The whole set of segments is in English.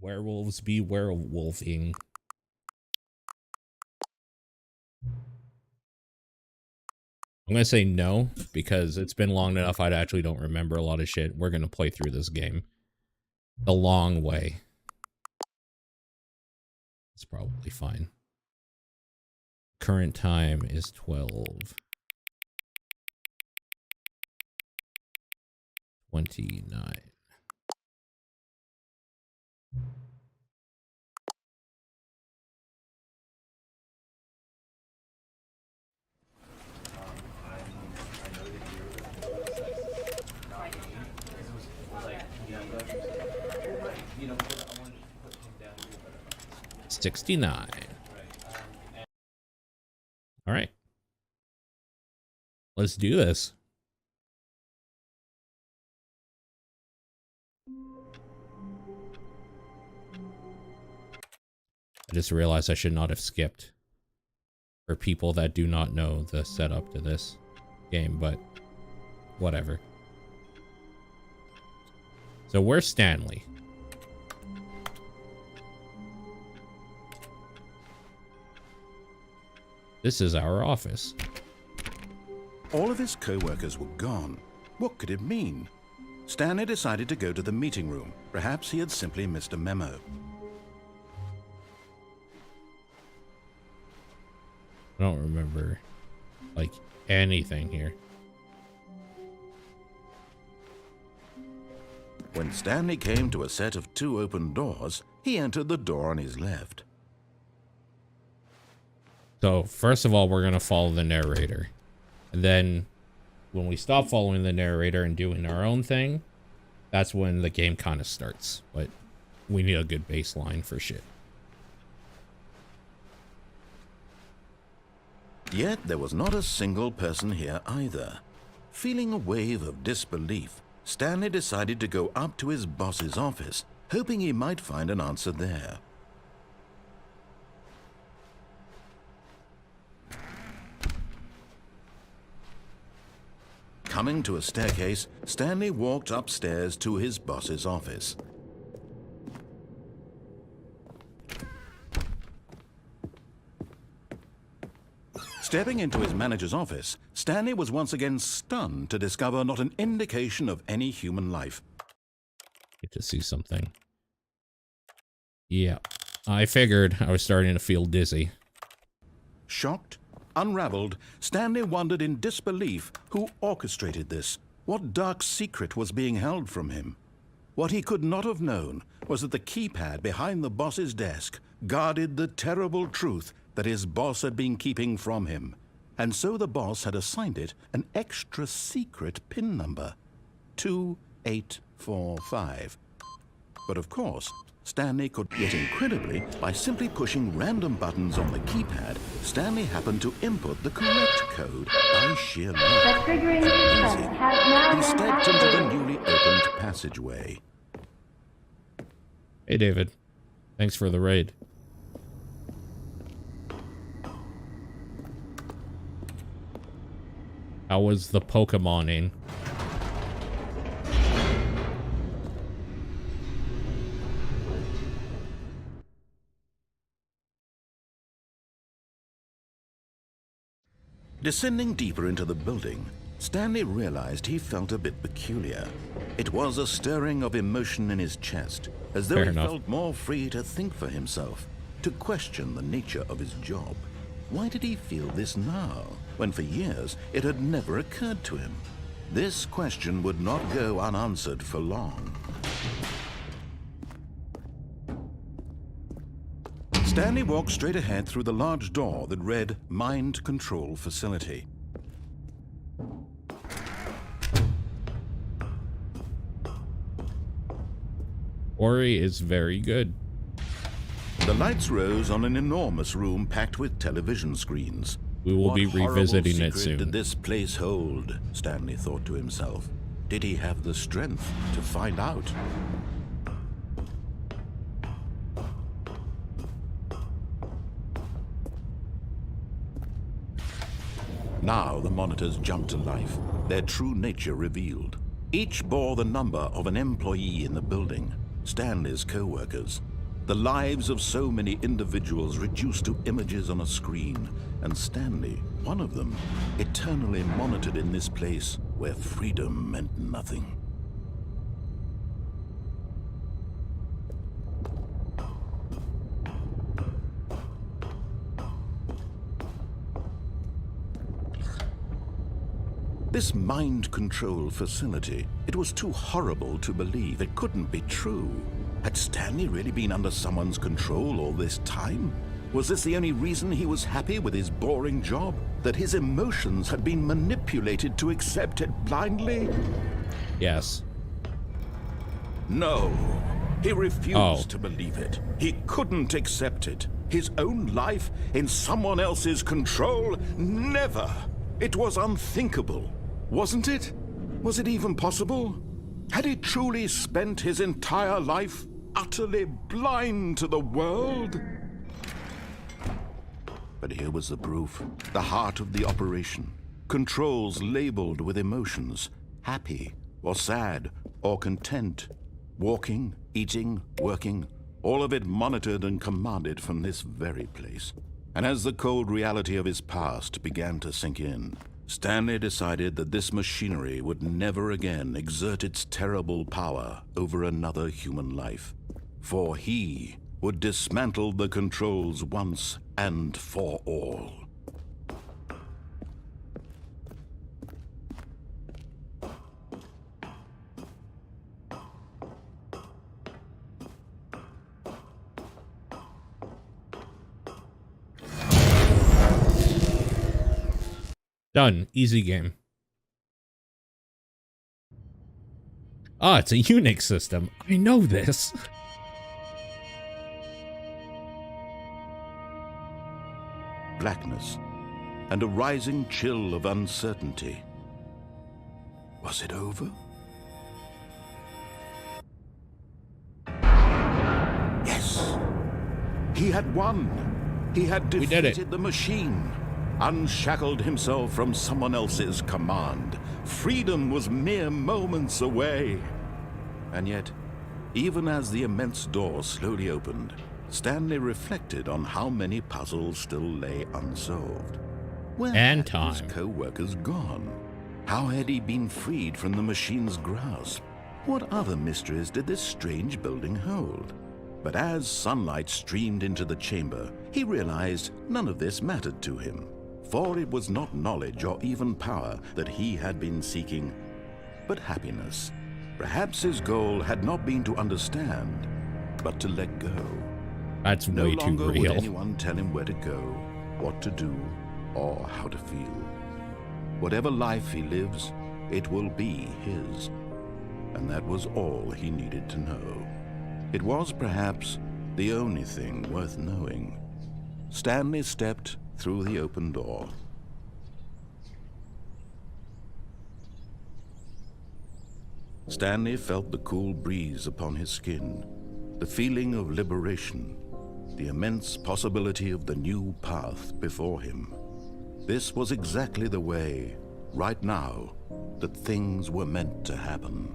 Werewolves be werewolfing. I'm going to say no, because it's been long enough I actually don't remember a lot of shit. We're going to play through this game the long way. It's probably fine. Current time is 12:29. $69. All right. Let's do this. I just realized I should not have skipped for people that do not know the setup to this game, but whatever. So where's Stanley? This is our office. All of his co-workers were gone. What could it mean? Stanley decided to go to the meeting room. Perhaps he had simply missed a memo. I don't remember, like, anything here. When Stanley came to a set of 2 open doors, he entered the door on his left. So, first of all, we're going to follow the narrator. And then, when we stop following the narrator and doing our own thing, that's when the game kind of starts. But we need a good baseline for shit. Yet there was not a single person here either. Feeling a wave of disbelief, Stanley decided to go up to his boss's office, hoping he might find an answer there. Coming to a staircase, Stanley walked upstairs to his boss's office. Stepping into his manager's office, Stanley was once again stunned to discover not an indication of any human life. Get to see something. Yeah, I figured. I was starting to feel dizzy. Shocked, unraveled, Stanley wondered in disbelief who orchestrated this. What dark secret was being held from him? What he could not have known was that the keypad behind the boss's desk guarded the terrible truth that his boss had been keeping from him. And so the boss had assigned it an extra secret PIN number, 2845. But of course, Stanley could, yet incredibly, by simply pushing random buttons on the keypad, Stanley happened to input the correct code by sheer luck. He stepped into the newly opened passageway. Hey, David. Thanks for the raid. How was the Pokemoning? Descending deeper into the building, Stanley realized he felt a bit peculiar. It was a stirring of emotion in his chest, as though he felt more free to think for himself, to question the nature of his job. Why did he feel this now, when for years it had never occurred to him? This question would not go unanswered for long. Stanley walked straight ahead through the large door that read Mind Control Facility. Ori is very good. The lights rose on an enormous room packed with television screens. We will be revisiting it soon. What did this place hold? Stanley thought to himself. Did he have the strength to find out? Now the monitors jumped to life, their true nature revealed. Each bore the number of an employee in the building, Stanley's co-workers. The lives of so many individuals reduced to images on a screen, and Stanley, one of them, eternally monitored in this place where freedom meant nothing. This mind control facility, it was too horrible to believe. It couldn't be true. Had Stanley really been under someone's control all this time? Was this the only reason he was happy with his boring job? That his emotions had been manipulated to accept it blindly? Yes. No. He refused to believe it. He couldn't accept it. His own life in someone else's control? Never. It was unthinkable. Wasn't it? Was it even possible? Had he truly spent his entire life utterly blind to the world? But here was the proof. The heart of the operation. Controls labeled with emotions. Happy, or sad, or content. Walking, eating, working. All of it monitored and commanded from this very place. And as the cold reality of his past began to sink in, Stanley decided that this machinery would never again exert its terrible power over another human life. For he would dismantle the controls once and for all. Done. Easy game. Ah, it's a Unix system. I know this. Blackness and a rising chill of uncertainty. Was it over? Yes. He had won. He had defeated the machine. Unshackled himself from someone else's command. Freedom was mere moments away. And yet, even as the immense door slowly opened, Stanley reflected on how many puzzles still lay unsolved. Where had his co-workers gone? How had he been freed from the machine's grasp? What other mysteries did this strange building hold? But as sunlight streamed into the chamber, he realized none of this mattered to him. For it was not knowledge or even power that he had been seeking, but happiness. Perhaps his goal had not been to understand, but to let go. That's no way too longer real. Would anyone tell him where to go, what to do, or how to feel. Whatever life he lives, it will be his. And that was all he needed to know. It was perhaps the only thing worth knowing. Stanley stepped through the open door. Stanley felt the cool breeze upon his skin, the feeling of liberation, the immense possibility of the new path before him. This was exactly the way, right now, that things were meant to happen.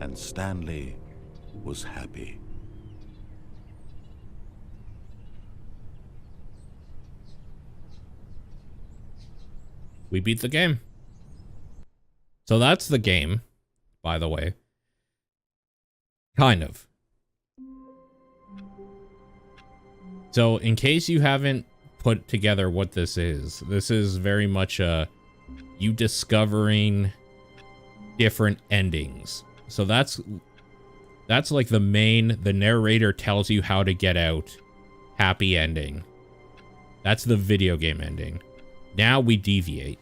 And Stanley was happy. We beat the game. So that's the game, by the way. Kind of. So in case you haven't put together what this is very much you discovering different endings. So that's like the narrator tells you how to get out. Happy ending. That's the video game ending. Now we deviate.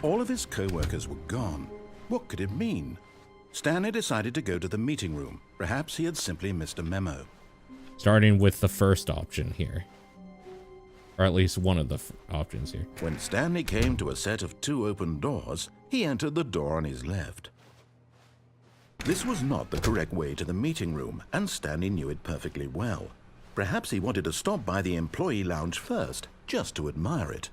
All of his co-workers were gone. What could it mean? Stanley decided to go to the meeting room. Perhaps he had simply missed a memo. Starting with the first option here. Or at least one of the options here. When Stanley came to a set of 2 open doors, he entered the door on his left. This was not the correct way to the meeting room, and Stanley knew it perfectly well. Perhaps he wanted to stop by the employee lounge first, just to admire it.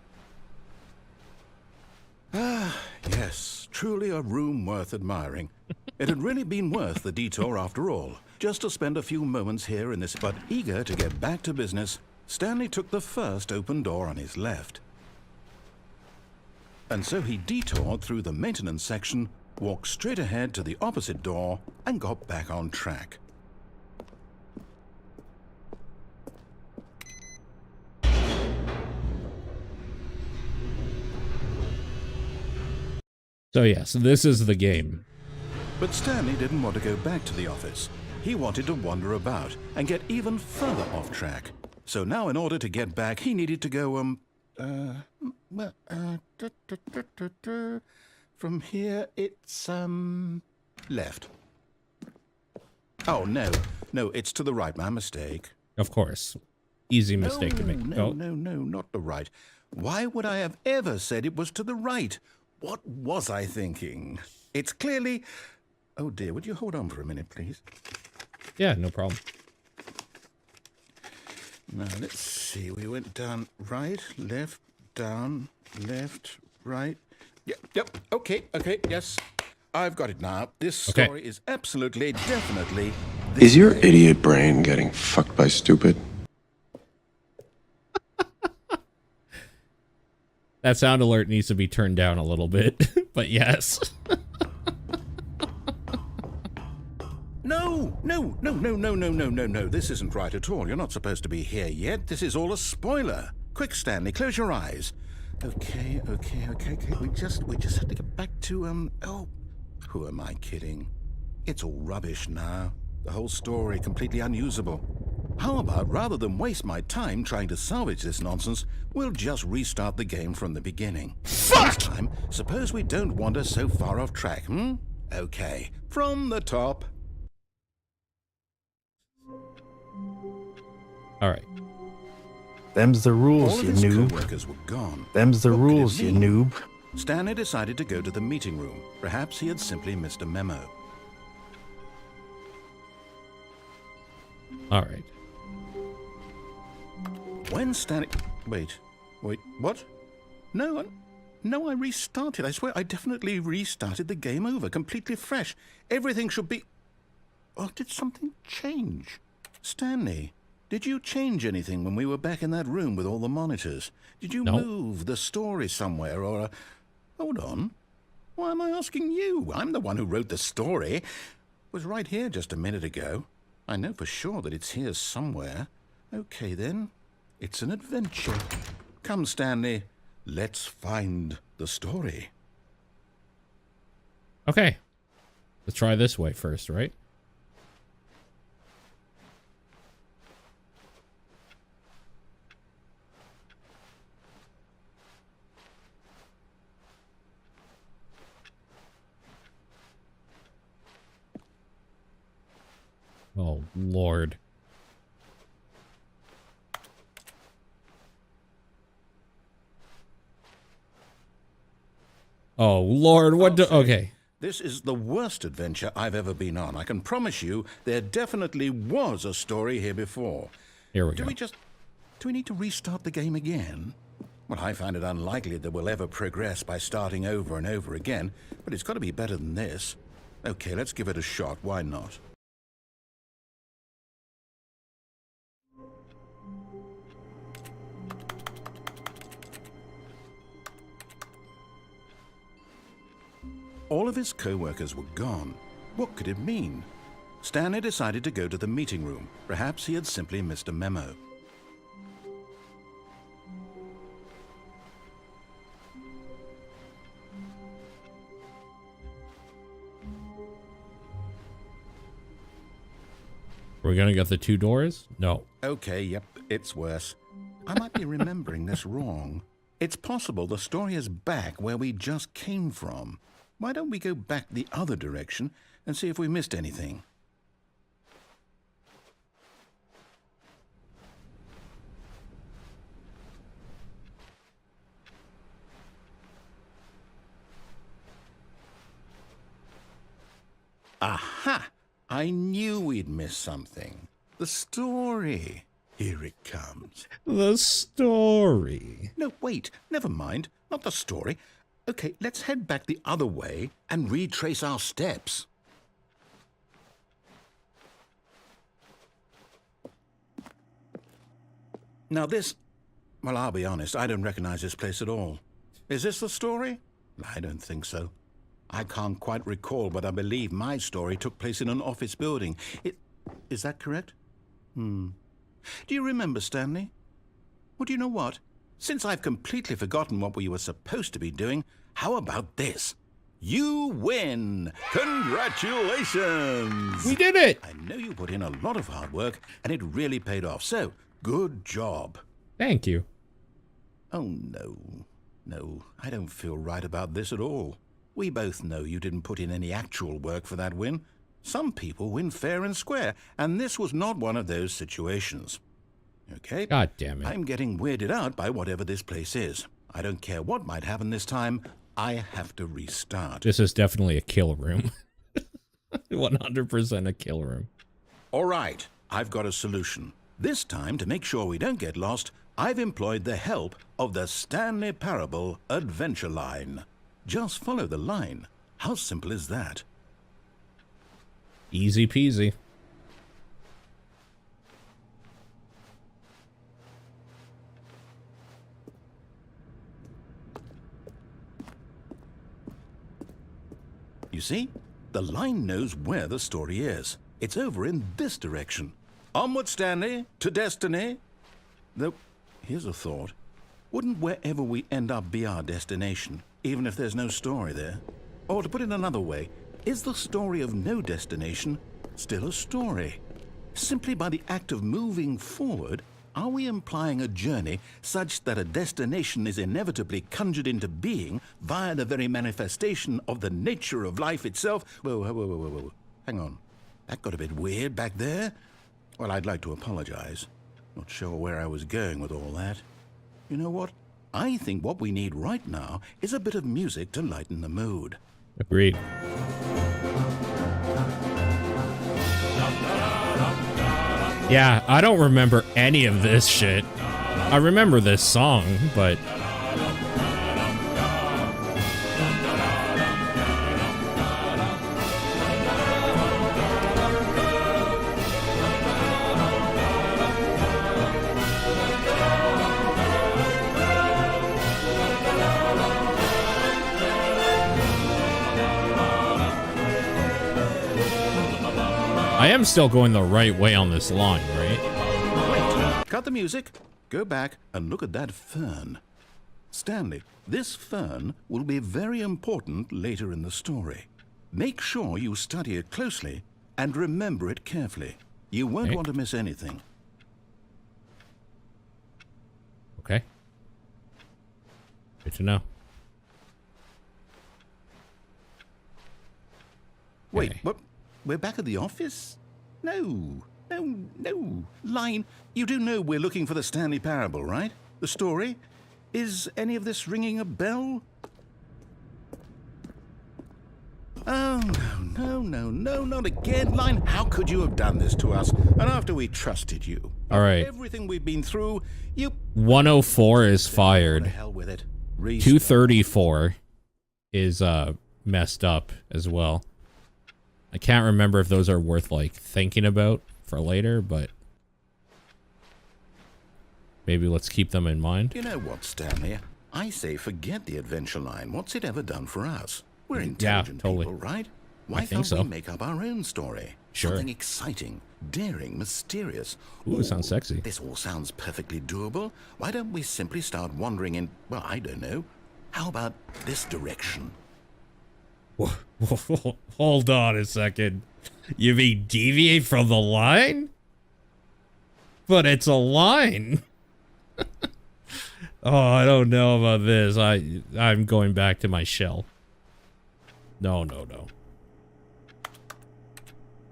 Ah, yes, truly a room worth admiring. It had really been worth the detour after all. just to spend a few moments here in this. But eager to get back to business, Stanley took the first open door on his left. And so he detoured through the maintenance section, walked straight ahead to the opposite door, and got back on track. So yes, this is the game. But Stanley didn't want to go back to the office. He wanted to wander about and get even further off track. So now in order to get back, he needed to go, from here it's, left. Oh, no, it's to the right, my mistake. Of course. Easy mistake to make. No, not the right. Why would I have ever said it was to the right? What was I thinking? It's clearly... Oh dear, would you hold on for a minute, please? Yeah, no problem. Now, let's see. We went down right, left, down, left, right. Yep, okay, yes. I've got it now. This story is absolutely, definitely... Is your idiot brain getting fucked by stupid? That sound alert needs to be turned down a little bit, but yes. No. This isn't right at all. You're not supposed to be here yet. This is all a spoiler. Quick, Stanley, close your eyes. Okay. We just have to get back to, oh, who am I kidding? It's all rubbish now. The whole story completely unusable. How about, rather than waste my time trying to salvage this nonsense, we'll just restart the game from the beginning. Fuck! This time, suppose we don't wander so far off track, Okay, from the top. All right. Them's the rules, All of you his noob. co-workers were gone. Them's the What could it rules, you mean? noob. Stanley decided to go to the meeting room. Perhaps he had simply missed a memo. All right. When Stanley... Wait, what? No, I restarted. I swear I definitely restarted the game over, completely fresh. Everything should be... Oh, did something change? Stanley, did you change anything when we were back in that room with all the monitors? Did you move the story somewhere or... Hold on. Why am I asking you? I'm the one who wrote the story. It was right here just a minute ago. I know for sure that it's here somewhere. Okay, then. It's an adventure. Come, Stanley. Let's find the story. Okay. Let's try this way first, right? Oh, Lord. Oh, Lord, what do... Okay. This is the worst adventure I've ever been on. I can promise you there definitely was a story here before. Here we go. Do we need to restart the game again? Well, I find it unlikely that we'll ever progress by starting over and over again, but it's got to be better than this. Okay, let's give it a shot. Why not? All of his co-workers were gone. What could it mean? Stanley decided to go to the meeting room. Perhaps he had simply missed a memo. We're gonna get the two doors? No. Okay, yep, it's worse. I might be remembering this wrong. It's possible the story is back where we just came from. Why don't we go back the other direction and see if we missed anything? Aha! I knew we'd miss something. The story. Here it comes. The story. No, wait. Never mind. Not the story. Okay, let's head back the other way and retrace our steps. Now this... Well, I'll be honest, I don't recognize this place at all. Is this the story? I don't think so. I can't quite recall, but I believe my story took place in an office building. Is that correct? Do you remember, Stanley? Well, do you know what? Since I've completely forgotten what we were supposed to be doing, how about this? You win! Congratulations! We did it! I know you put in a lot of hard work, and it really paid off, so good job. Thank you. Oh, no. No, I don't feel right about this at all. We both know you didn't put in any actual work for that win. Some people win fair and square, and this was not one of those situations. Okay? God damn it. I'm getting weirded out by whatever this place is. I don't care what might happen this time. I have to restart. This is definitely a kill room. 100% a kill room. All right, I've got a solution. This time, to make sure we don't get lost, I've employed the help of the Stanley Parable Adventure Line. Just follow the line. How simple is that? Easy peasy. You see? The line knows where the story is. It's over in this direction. Onward, Stanley, to destiny. Though, here's a thought. Wouldn't wherever we end up be our destination, even if there's no story there? Or to put it another way, is the story of no destination still a story? Simply by the act of moving forward, are we implying a journey such that a destination is inevitably conjured into being via the very manifestation of the nature of life itself? Whoa. Hang on. That got a bit weird back there. Well, I'd like to apologize. Not sure where I was going with all that. You know what? I think what we need right now is a bit of music to lighten the mood. Agreed. Yeah, I don't remember any of this shit. I remember this song, but... I am still going the right way on this line, right? Wait, cut the music, go back and look at that fern. Stanley, this fern will be very important later in the story. Make sure you study it closely and remember it carefully. You won't want to miss anything. Okay. Good to know. Wait, Okay. what? We're back at the office? No. Line, you do know we're looking for the Stanley Parable, right? The story? Is any of this ringing a bell? Oh, no, not again. Line, how could you have done this to us? And after we trusted you. All right. Everything we've been through, you... 104 is fired. To hell with it. 234 is messed up as well. I can't remember if those are worth like thinking about for later, but maybe let's keep them in mind. You know what, Stanley? I say forget the adventure line. What's it ever done for us? We're intelligent people, right? Why can't we make up our own story? Sure. Something exciting, daring, mysterious. Ooh, it sounds sexy. This all sounds perfectly doable. Why don't we simply start wandering in, well, I don't know. How about this direction? Hold on a second. You mean deviate from the line? But it's a line. Oh, I don't know about this. I'm going back to my shell. No.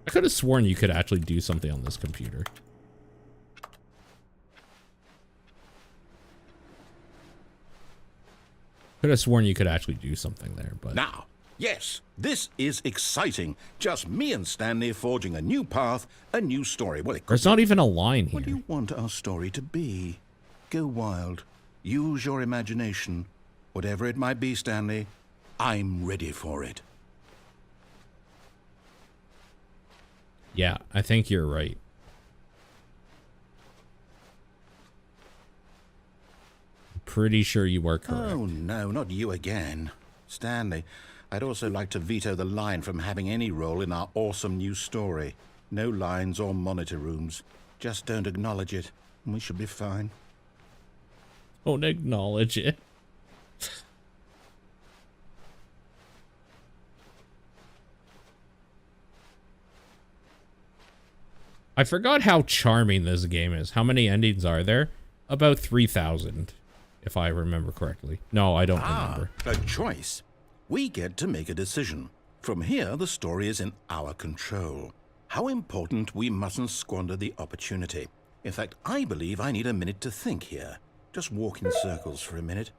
I could have sworn you could actually do something on this computer. Could have sworn you could actually do something there, but... Now, yes, this is exciting. Just me and Stanley forging a new path, a new story. Well, there's not even a line here. What do you want our story to be? Go wild. Use your imagination. Whatever it might be, Stanley, I'm ready for it. Yeah, I think you're right. pretty sure you are correct. Oh, no, not you again. Stanley, I'd also like to veto the line from having any role in our awesome new story. No lines or monitor rooms. Just don't acknowledge it, and we should be fine. Don't acknowledge it. I forgot how charming this game is. How many endings are there? About 3,000, if I remember correctly. No, I don't remember. A choice. We get to make a decision. From here, the story is in our control. How important, we mustn't squander the opportunity. In fact, I believe I need a minute to think here. Just walk in circles for a minute.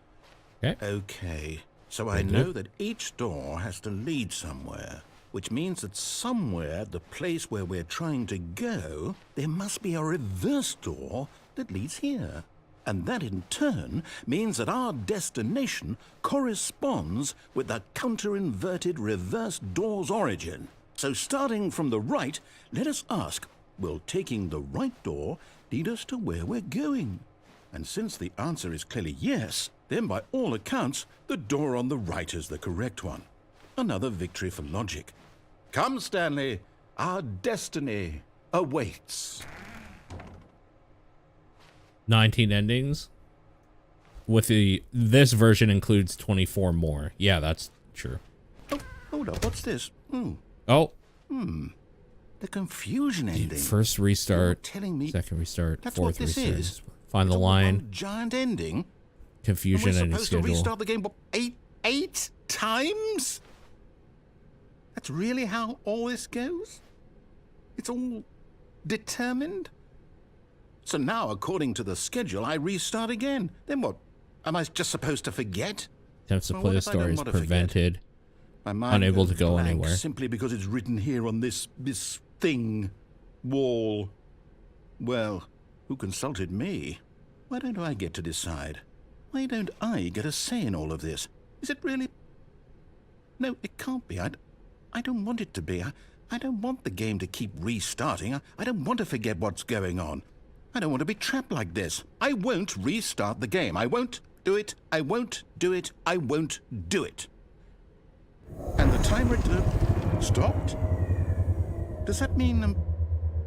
Okay. Okay. So I know that each door has to lead somewhere, which means that somewhere at the place where we're trying to go, there must be a reverse door that leads here. And that in turn means that our destination corresponds with the counter-inverted reverse door's origin. So starting from the right, let us ask, will taking the right door lead us to where we're going? And since the answer is clearly yes, then by all accounts, the door on the right is the correct one. Another victory for logic. Come, Stanley, our destiny awaits. 19 endings. With this version includes 24 more. Yeah, that's true. Oh, hold up, what's this? Oh. The confusion ending. First restart, You're telling me second restart, that's fourth what this restart. is? Find the It's a line. one giant ending. Confusion And we're ending supposed to schedule. restart the game eight times? That's really how all this goes? It's all determined? So now, according to the schedule, I restart again. Then what? Am I just supposed to forget? Attempts to Well, play what the if I don't story is want to forget? prevented. My mind Unable goes to go blank anywhere. simply because it's written here on this thing, wall. Well, who consulted me? Why don't I get to decide? Why don't I get a say in all of this? Is it really? No, it can't be. I don't want it to be. I don't want the game to keep restarting. I don't want to forget what's going on. I don't want to be trapped like this. I won't restart the game. I won't do it. I won't do it. I won't do it. And the timer stopped? Does that mean,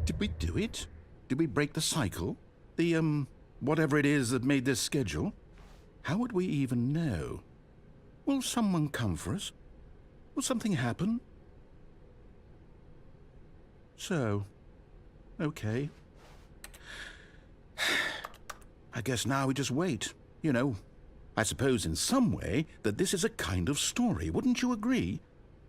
did we do it? Did we break the cycle? The, whatever it is that made this schedule? How would we even know? Will someone come for us? Will something happen? So, okay. I guess now we just wait. You know, I suppose in some way that this is a kind of story. Wouldn't you agree?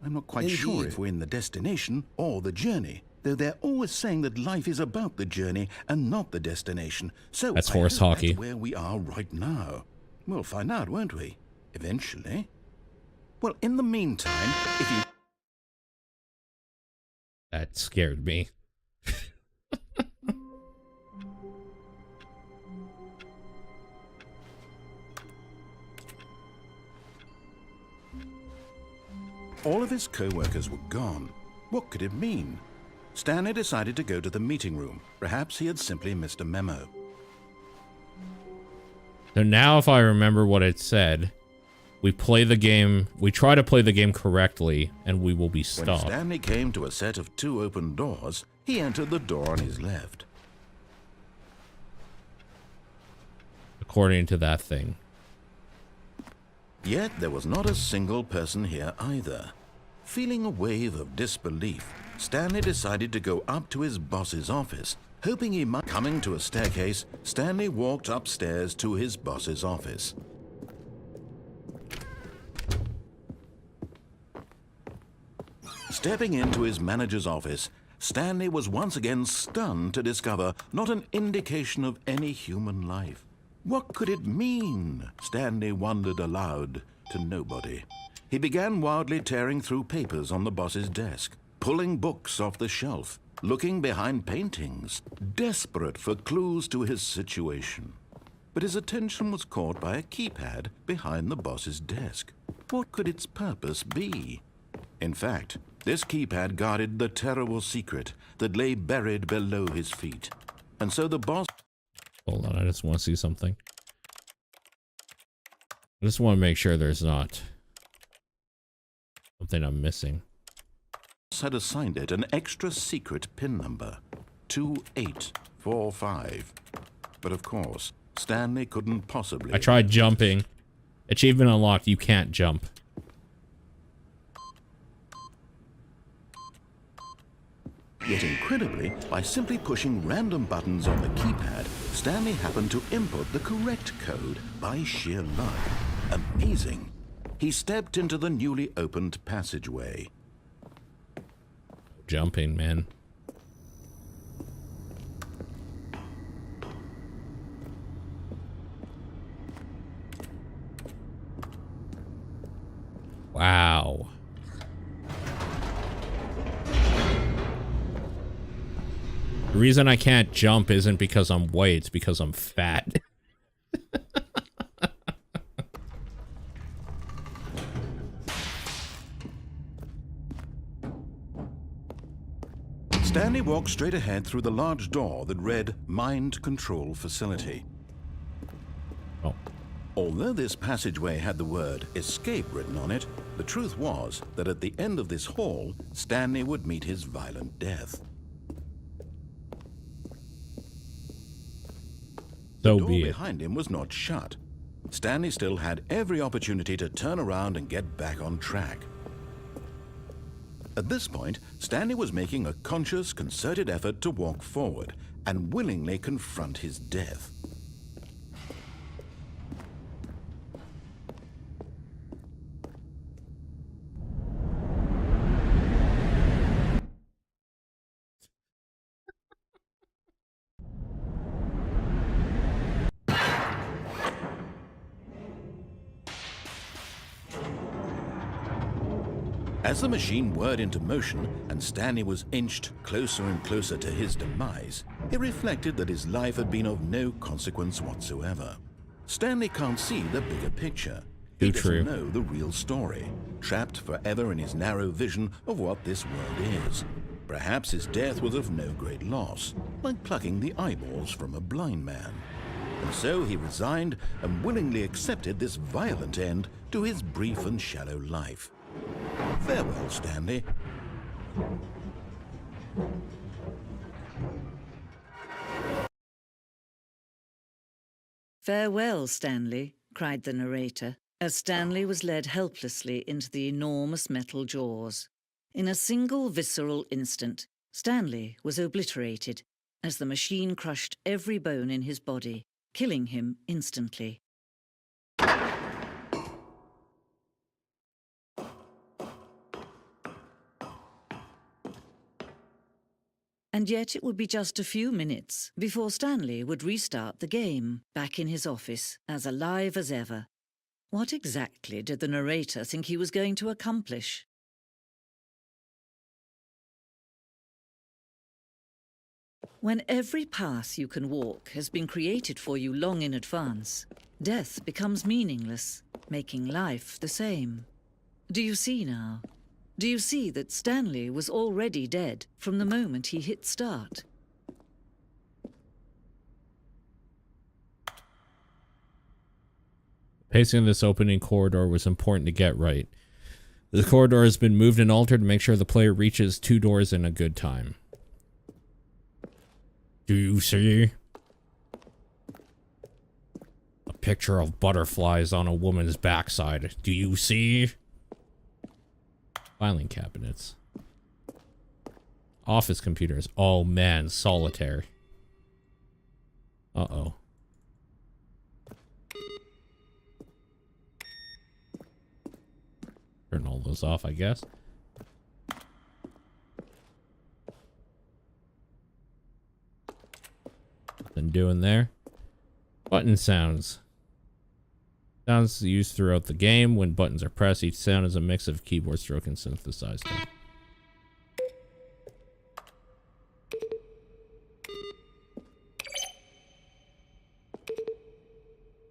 I'm not quite sure if we're in the destination or the journey, though they're always saying that life is about the journey and not the destination. So That's I horse hope hockey. That's where we are right now. We'll find out, won't we? Eventually. Well, in the meantime, if you... That scared me. All of his co-workers were gone. What could it mean? Stanley decided to go to the meeting room. Perhaps he had simply missed a memo. So now if I remember what it said, we play the game, we try to play the game correctly, and we will be When stopped. Stanley came to a set of 2 open doors, he entered the door on his left. According to that thing. Yet there was not a single person here either. Feeling a wave of disbelief, Stanley decided to go up to his boss's office, hoping he might... Coming to a staircase, Stanley walked upstairs to his boss's office. Stepping into his manager's office, Stanley was once again stunned to discover not an indication of any human life. What could it mean? Stanley wondered aloud to nobody. He began wildly tearing through papers on the boss's desk, pulling books off the shelf, looking behind paintings, desperate for clues to his situation. But his attention was caught by a keypad behind the boss's desk. What could its purpose be? In fact, this keypad guarded the terrible secret that lay buried below his feet. And so the boss... Hold on, I just want to see something. I just want to make sure there's not something I'm missing. Had assigned it an extra secret PIN number, 2845. But of course, Stanley couldn't possibly... I tried jumping. Achievement unlocked, you can't jump. Yet incredibly, by simply pushing random buttons on the keypad, Stanley happened to input the correct code by sheer luck. Amazing. He stepped into the newly opened passageway. Jumping, man. Wow. The reason I can't jump isn't because I'm white, it's because I'm fat. Stanley walked straight ahead through the large door that read Mind Control Facility. Oh. Although this passageway had the word escape written on it, the truth was that at the end of this hall, Stanley would meet his violent death. So The door be it. behind him was not shut. Stanley still had every opportunity to turn around and get back on track. At this point, Stanley was making a conscious, concerted effort to walk forward and willingly confront his death. As the machine whirred into motion and Stanley was inched closer and closer to his demise, he reflected that his life had been of no consequence whatsoever. Stanley can't see the bigger picture. He True. doesn't know the real story, trapped forever in his narrow vision of what this world is. Perhaps his death was of no great loss, like plucking the eyeballs from a blind man. And so he resigned and willingly accepted this violent end to his brief and shallow life. Farewell, Stanley. "Farewell, Stanley," cried the narrator, as Stanley was led helplessly into the enormous metal jaws. In a single visceral instant, Stanley was obliterated as the machine crushed every bone in his body, killing him instantly. And yet it would be just a few minutes before Stanley would restart the game, back in his office, as alive as ever. What exactly did the narrator think he was going to accomplish? When every path you can walk has been created for you long in advance, death becomes meaningless, making life the same. Do you see now? Do you see that Stanley was already dead from the moment he hit start? Pacing of this opening corridor was important to get right. The corridor has been moved and altered to make sure the player reaches 2 doors in a good time. Do you see? A picture of butterflies on a woman's backside. Do you see? Filing cabinets. Office computers. Oh man, solitaire. Uh-oh. Turn all those off, I guess. Nothing doing there. Button sounds. Sounds used throughout the game. When buttons are pressed, each sound is a mix of keyboard stroke and synthesized.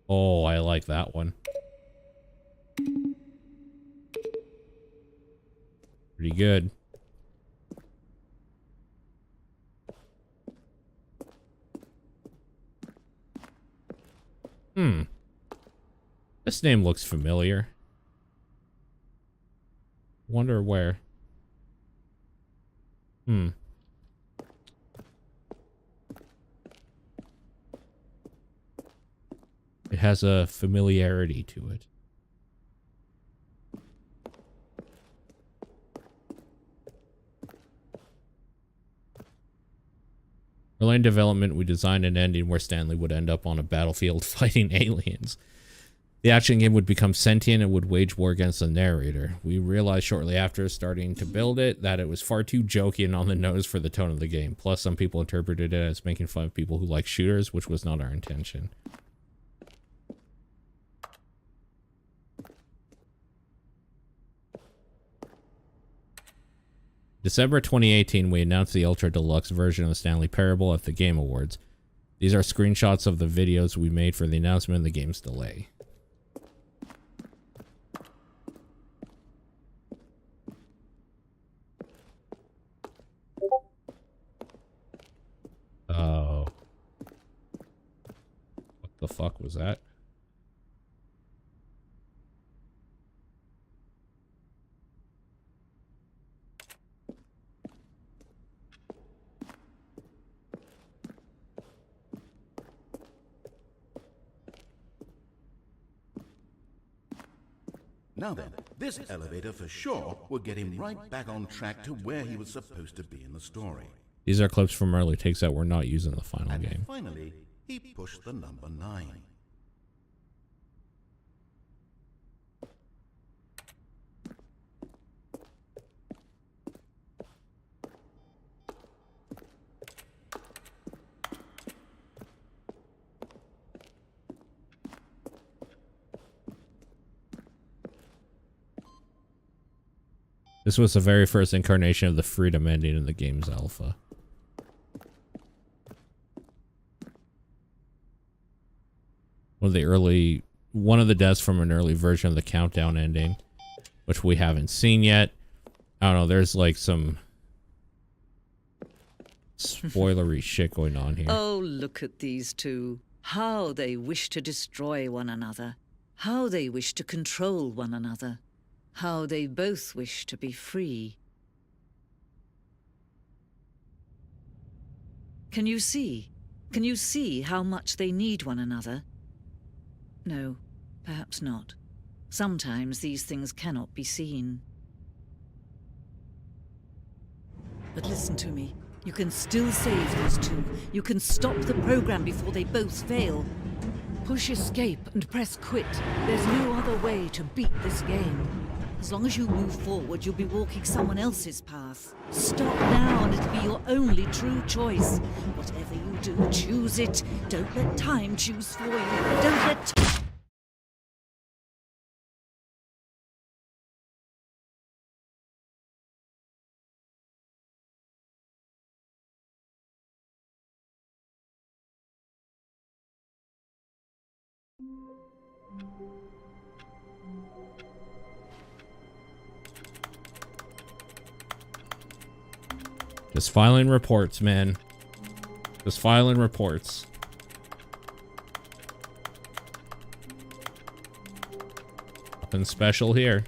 Oh, I like that one. Pretty good. This name looks familiar. Wonder where. It has a familiarity to it. Early in development, we designed an ending where Stanley would end up on a battlefield fighting aliens. The action game would become sentient and would wage war against the narrator. We realized shortly after starting to build it that it was far too jokey and on the nose for the tone of the game. Plus, some people interpreted it as making fun of people who like shooters, which was not our intention. December 2018, we announced the Ultra Deluxe version of the Stanley Parable at the Game Awards. These are screenshots of the videos we made for the announcement and the game's delay. Oh. What the fuck was that? Now then, this elevator for sure would get him right back on track to where he was supposed to be in the story. These are clips from early takes that were not used in the final game. Finally, he pushed the number 9. This was the very first incarnation of the freedom ending in the game's alpha. One of the deaths from an early version of the countdown ending, which we haven't seen yet. I don't know, there's like some spoilery shit going on here. Oh, look at these two. How they wish to destroy one another. How they wish to control one another. How they both wish to be free. Can you see? Can you see how much they need one another? No, perhaps not. Sometimes these things cannot be seen. But listen to me. You can still save these two. You can stop the program before they both fail. Push escape and press quit. There's no other way to beat this game. As long as you move forward, you'll be walking someone else's path. Stop now and it'll be your only true choice. Whatever you do, choose it. Don't let time choose for you. Don't let... Just filing reports, man. Just filing reports. Nothing special here.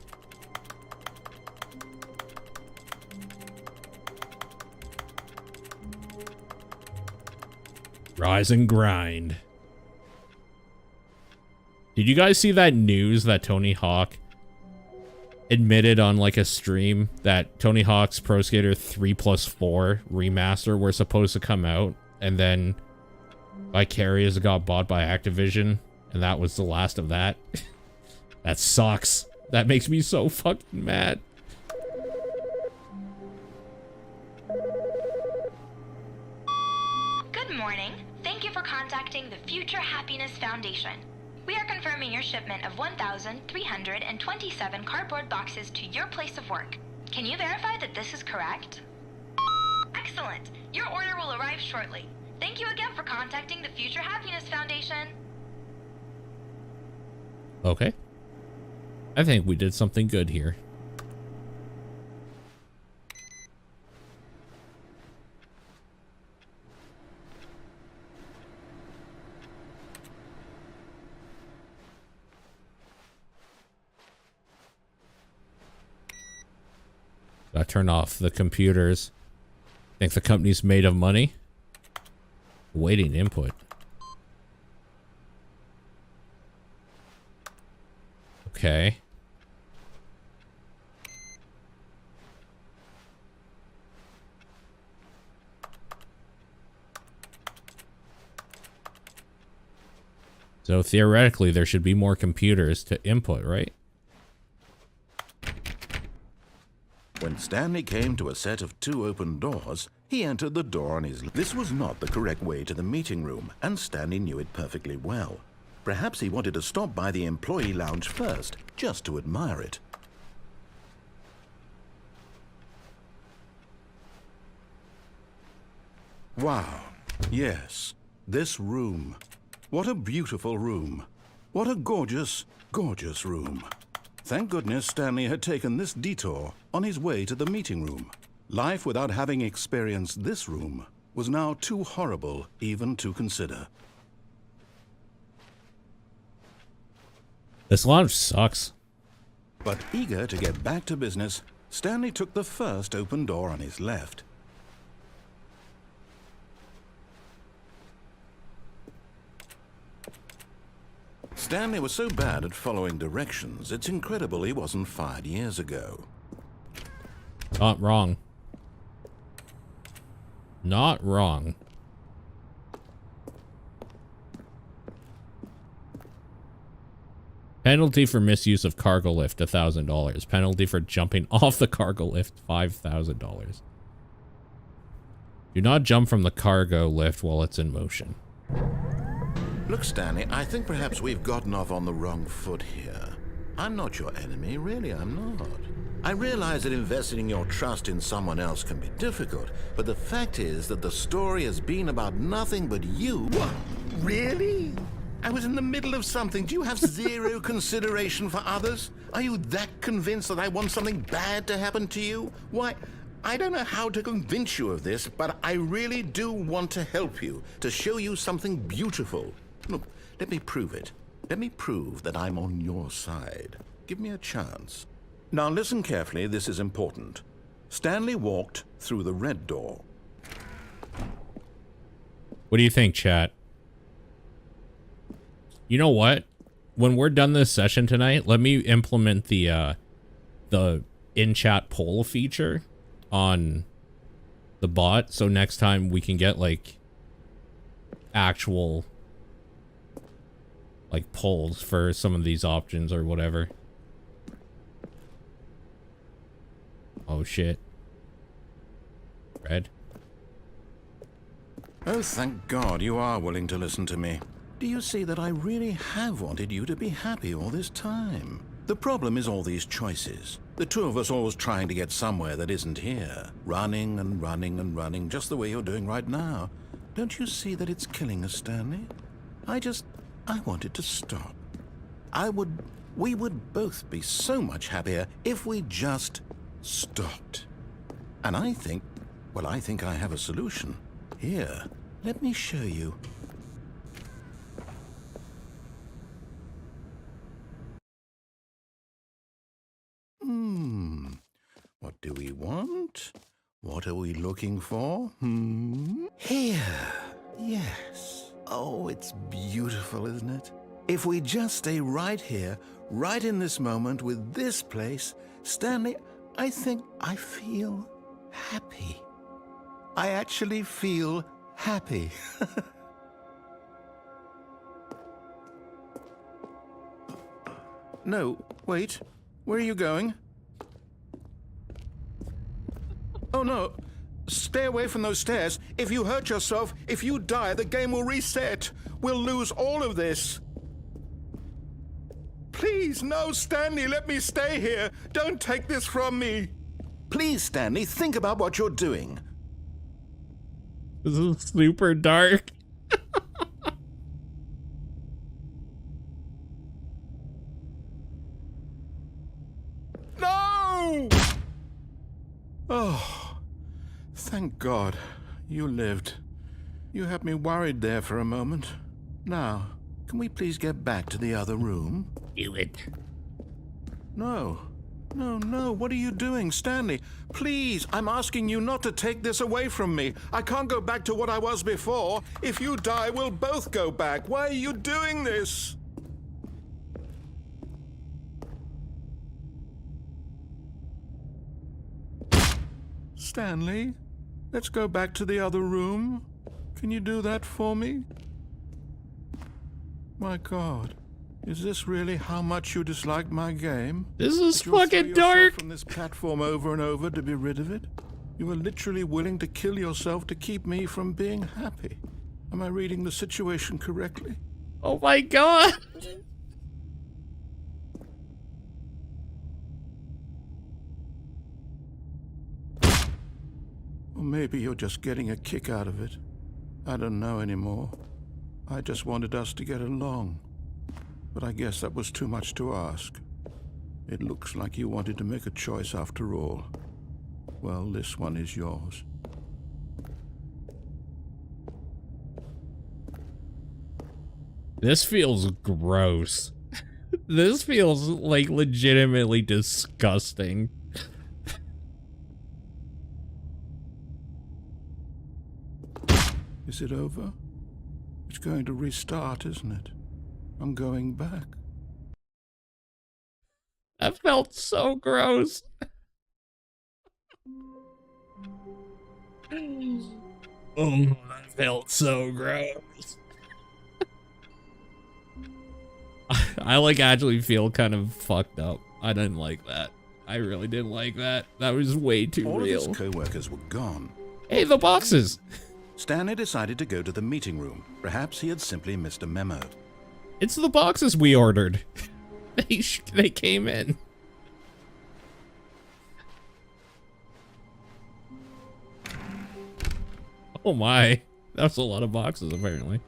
Rise and grind. Did you guys see that news that Tony Hawk admitted on like a stream that Tony Hawk's Pro Skater 3+4 remaster were supposed to come out, and then Vicarious got bought by Activision, and that was the last of that? That sucks. That makes me so fucking mad. Good morning. Thank you for contacting the Future Happiness Foundation. We are confirming your shipment of 1,327 cardboard boxes to your place of work. Can you verify that this is correct? Excellent. Your order will arrive shortly. Thank you again for contacting the Future Happiness Foundation. Okay. I think we did something good here. Gotta turn off the computers. Think the company's made of money? Waiting input. Okay. So theoretically, there should be more computers to input, right? When Stanley came to a set of 2 open doors, he entered the door on his left. This was not the correct way to the meeting room, and Stanley knew it perfectly well. Perhaps he wanted to stop by the employee lounge first, just to admire it. Wow. Yes, this room. What a beautiful room. What a gorgeous, gorgeous room. Thank goodness Stanley had taken this detour on his way to the meeting room. Life without having experienced this room was now too horrible even to consider. This lounge sucks. But eager to get back to business, Stanley took the first open door on his left. Stanley was so bad at following directions, it's incredible he wasn't fired years ago. Not wrong. Not wrong. Penalty for misuse of cargo lift, $1,000. Penalty for jumping off the cargo lift, $5,000. Do not jump from the cargo lift while it's in motion. Look, Stanley, I think perhaps we've gotten off on the wrong foot here. I'm not your enemy, really, I'm not. I realize that investing your trust in someone else can be difficult, but the fact is that the story has been about nothing but you. What? Really? I was in the middle of something. Do you have zero consideration for others? Are you that convinced that I want something bad to happen to you? Why, I don't know how to convince you of this, but I really do want to help you, to show you something beautiful. Look, let me prove it. Let me prove that I'm on your side. Give me a chance. Now listen carefully, this is important. Stanley walked through the red door. What do you think, chat? You know what? When we're done this session tonight, let me implement the in-chat poll feature on the bot, so next time we can get like actual like polls for some of these options or whatever. Oh shit. Red. Oh, thank God you are willing to listen to me. Do you see that I really have wanted you to be happy all this time? The problem is all these choices. The two of us always trying to get somewhere that isn't here. Running and running and running, just the way you're doing right now. Don't you see that it's killing us, Stanley? I want it to stop. We would both be so much happier if we just stopped. And I think I have a solution. Here, let me show you. What do we want? What are we looking for? Here. Yes. Oh, it's beautiful, isn't it? If we just stay right here, right in this moment with this place, Stanley, I think I feel happy. I actually feel happy. No, wait. Where are you going? Oh, no. Stay away from those stairs. If you hurt yourself, if you die, the game will reset. We'll lose all of this. Please, no, Stanley, let me stay here. Don't take this from me. Please, Stanley, think about what you're doing. This is super dark. No! Oh, thank God you lived. You had me worried there for a moment. Now, can we please get back to the other room? Do it. No. No, no, what are you doing, Stanley? Please, I'm asking you not to take this away from me. I can't go back to what I was before. If you die, we'll both go back. Why are you doing this? Stanley, let's go back to the other room. Can you do that for me? My God. Is this really how much you dislike my game? This is Did you fucking throw yourself dark. from this platform over and over to be rid of it? You were literally willing to kill yourself to keep me from being happy. Am I reading the situation correctly? Oh my god. Or maybe you're just getting a kick out of it. I don't know anymore. I just wanted us to get along. But I guess that was too much to ask. It looks like you wanted to make a choice after all. Well, this one is yours. This feels gross. This feels like legitimately disgusting. Is it over? It's going to restart, isn't it? I'm going back. That felt so gross. Oh, that felt so gross. I like actually feel kind of fucked up. I didn't like that. I really didn't like that. That was way too All real. of his co-workers were gone. Hey, the boxes. Stanley decided to go to the meeting room. Perhaps he had simply missed a memo. It's the boxes we ordered. They came in. Oh my. That's a lot of boxes apparently.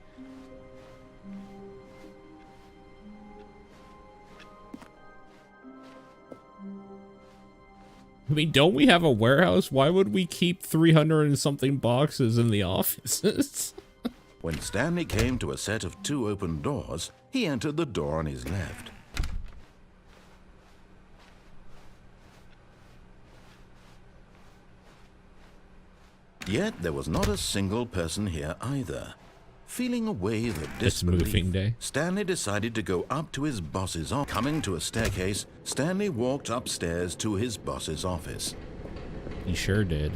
I mean, don't we have a warehouse? Why would we keep 300 and something boxes in the offices? When Stanley came to a set of 2 open doors, he entered the door on his left. Yet there was not a single person here either. Feeling a wave of It's moving disbelief, day. Stanley decided to go up to his boss's office. Coming to a staircase, Stanley walked upstairs to his boss's office. He sure did.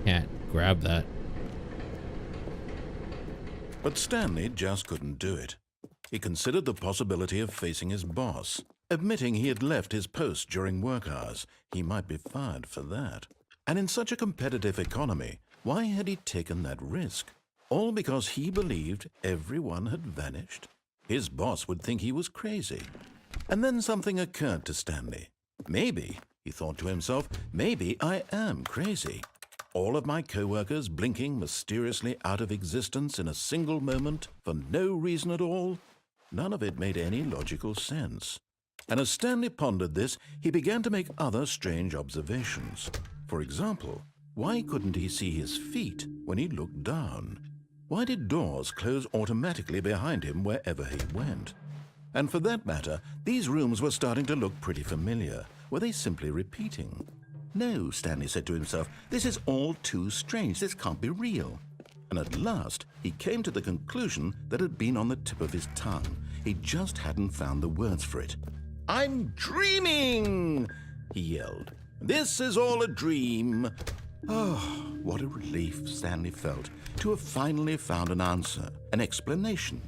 Can't grab that. But Stanley just couldn't do it. He considered the possibility of facing his boss. Admitting he had left his post during work hours, he might be fired for that. And in such a competitive economy, why had he taken that risk? All because he believed everyone had vanished? His boss would think he was crazy. And then something occurred to Stanley. Maybe, he thought to himself, maybe I am crazy. All of my co-workers blinking mysteriously out of existence in a single moment for no reason at all? None of it made any logical sense. And as Stanley pondered this, he began to make other strange observations. For example, why couldn't he see his feet when he looked down? Why did doors close automatically behind him wherever he went? And for that matter, these rooms were starting to look pretty familiar. Were they simply repeating? No, Stanley said to himself, this is all too strange. This can't be real. And at last, he came to the conclusion that had been on the tip of his tongue. He just hadn't found the words for it. I'm dreaming, he yelled. This is all a dream. Oh, what a relief Stanley felt to have finally found an answer, an explanation.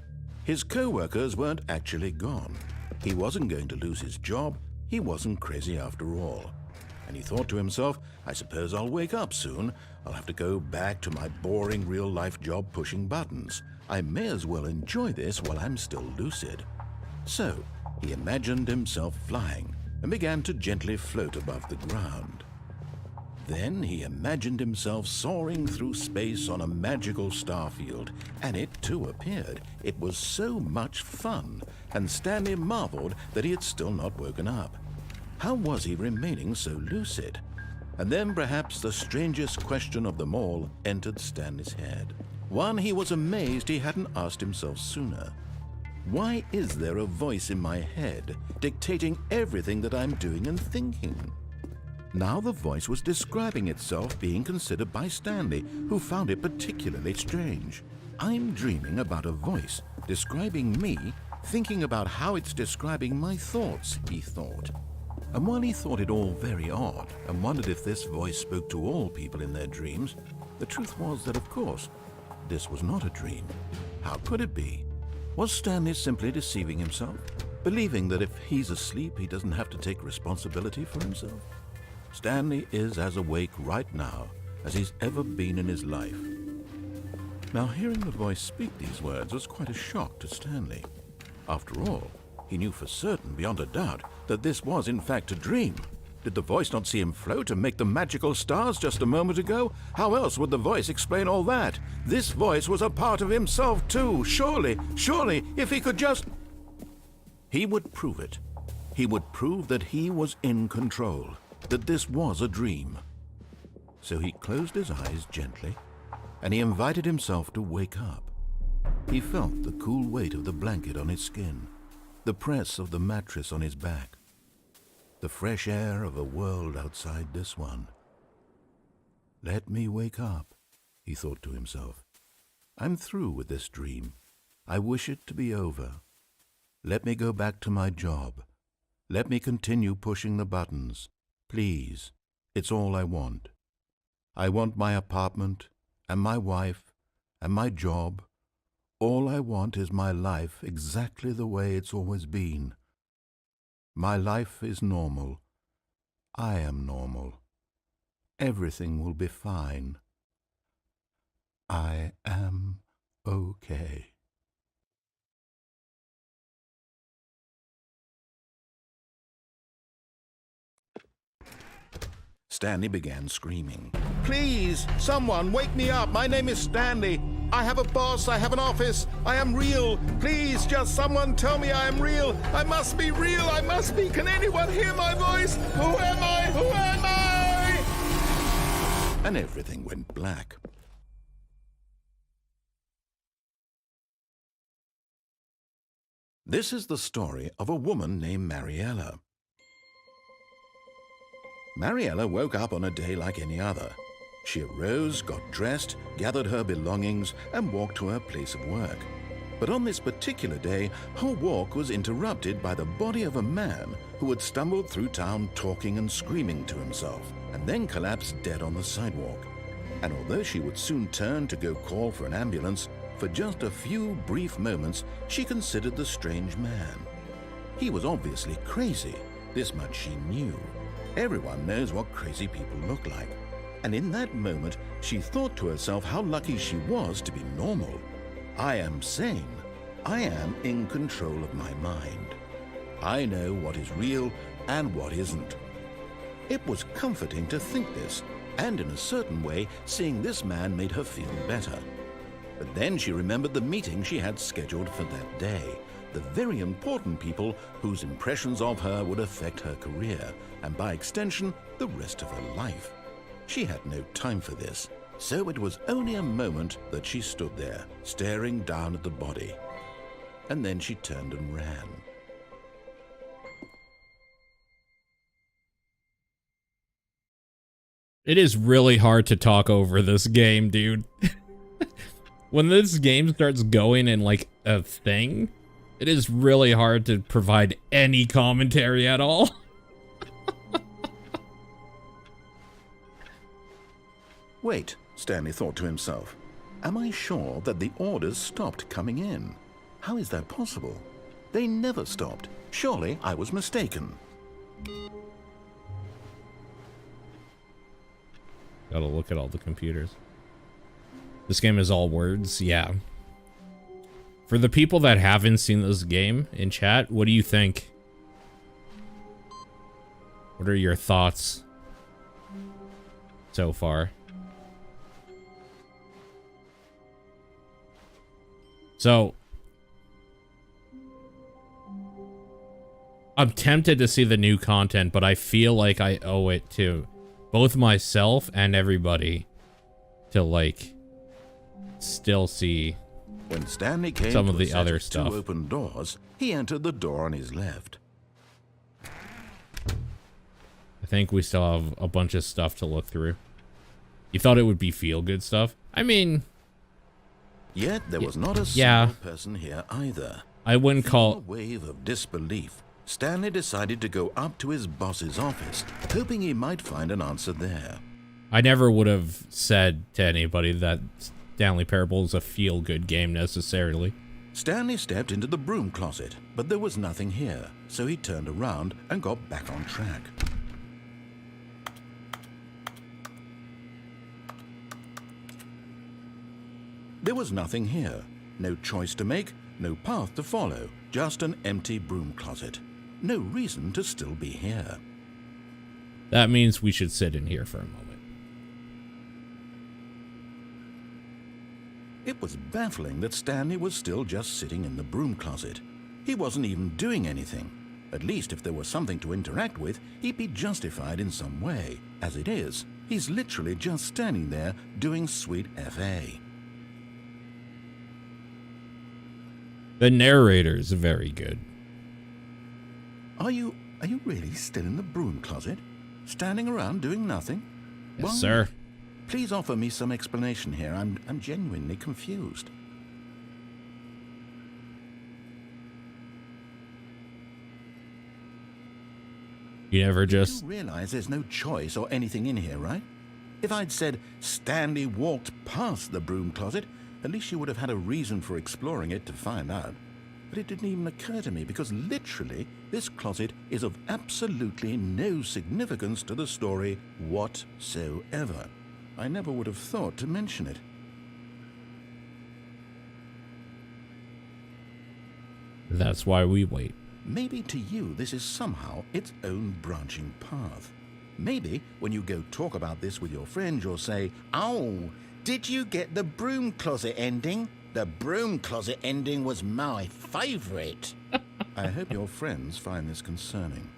His co-workers weren't actually gone. He wasn't going to lose his job. He wasn't crazy after all. And he thought to himself, I suppose I'll wake up soon. I'll have to go back to my boring real-life job pushing buttons. I may as well enjoy this while I'm still lucid. So, he imagined himself flying and began to gently float above the ground. Then he imagined himself soaring through space on a magical starfield, and it too appeared. It was so much fun, and Stanley marveled that he had still not woken up. How was he remaining so lucid? And then perhaps the strangest question of them all entered Stanley's head. One he was amazed he hadn't asked himself sooner. Why is there a voice in my head dictating everything that I'm doing and thinking? Now the voice was describing itself being considered by Stanley, who found it particularly strange. I'm dreaming about a voice describing me, thinking about how it's describing my thoughts, he thought. And while he thought it all very odd and wondered if this voice spoke to all people in their dreams, the truth was that, of course, this was not a dream. How could it be? Was Stanley simply deceiving himself, believing that if he's asleep, he doesn't have to take responsibility for himself? Stanley is as awake right now as he's ever been in his life. Now, hearing the voice speak these words was quite a shock to Stanley. After all, he knew for certain, beyond a doubt, that this was in fact a dream. Did the voice not see him float and make the magical stars just a moment ago? How else would the voice explain all that? This voice was a part of himself too. Surely, if he could just... He would prove it. He would prove that he was in control, that this was a dream. So he closed his eyes gently, and he invited himself to wake up. He felt the cool weight of the blanket on his skin, the press of the mattress on his back, the fresh air of a world outside this one. Let me wake up, he thought to himself. I'm through with this dream. I wish it to be over. Let me go back to my job. Let me continue pushing the buttons. Please, it's all I want. I want my apartment, and my wife, and my job. All I want is my life exactly the way it's always been. My life is normal. I am normal. Everything will be fine. I am okay. Stanley began screaming. Please, someone, wake me up. My name is Stanley. I have a boss. I have an office. I am real. Please, just someone tell me I am real. I must be real. I must be. Can anyone hear my voice? Who am I? Who am I? And everything went black. This is the story of a woman named Mariella. Mariella woke up on a day like any other. She arose, got dressed, gathered her belongings, and walked to her place of work. But on this particular day, her walk was interrupted by the body of a man who had stumbled through town talking and screaming to himself, and then collapsed dead on the sidewalk. And although she would soon turn to go call for an ambulance, for just a few brief moments she considered the strange man. He was obviously crazy, this much she knew. Everyone knows what crazy people look like. And in that moment, she thought to herself how lucky she was to be normal. I am sane. I am in control of my mind. I know what is real and what isn't. It was comforting to think this, and in a certain way, seeing this man made her feel better. But then she remembered the meeting she had scheduled for that day. The very important people whose impressions of her would affect her career, and by extension, the rest of her life. She had no time for this, so it was only a moment that she stood there, staring down at the body. And then she turned and ran. It is really hard to talk over this game, dude. When this game starts going in like a thing, it is really hard to provide any commentary at all. Wait, Stanley thought to himself. Am I sure that the orders stopped coming in? How is that possible? They never stopped. Surely I was mistaken. Gotta look at all the computers. This game is all words, yeah. For the people that haven't seen this game in chat, what do you think? What are your thoughts so far? So, I'm tempted to see the new content, but I feel like I owe it to both myself and everybody to, like, still see When Stanley came some to of a the set other of stuff. 2 open doors, he entered the door on his left. I think we still have a bunch of stuff to look through. You thought it would be feel-good stuff? I mean... Yet there was not a yeah. single person here either. I wouldn't Feeling call... a wave of disbelief, Stanley decided to go up to his boss's office, hoping he might find an answer there. I never would have said to anybody that Stanley Parable is a feel-good game necessarily. Stanley stepped into the broom closet, but there was nothing here, so he turned around and got back on track. There was nothing here. No choice to make, no path to follow, just an empty broom closet. No reason to still be here. That means we should sit in here for a moment. It was baffling that Stanley was still just sitting in the broom closet. He wasn't even doing anything. At least if there was something to interact with, he'd be justified in some way. As it is, he's literally just standing there doing sweet FA. The narrator's very good. Are you really still in the broom closet? Standing around doing nothing? Yes, Well, sir. Please offer me some explanation here. I'm genuinely confused. You never just... You realize there's no choice or anything in here, right? If I'd said Stanley walked past the broom closet, at least you would have had a reason for exploring it to find out. But it didn't even occur to me because literally this closet is of absolutely no significance to the story whatsoever. I never would have thought to mention it. That's why we wait. Maybe to you this is somehow its own branching path. Maybe when you go talk about this with your friend, you'll say, "Oh, did you get the broom closet ending? The broom closet ending was my favorite." I hope your friends find this concerning.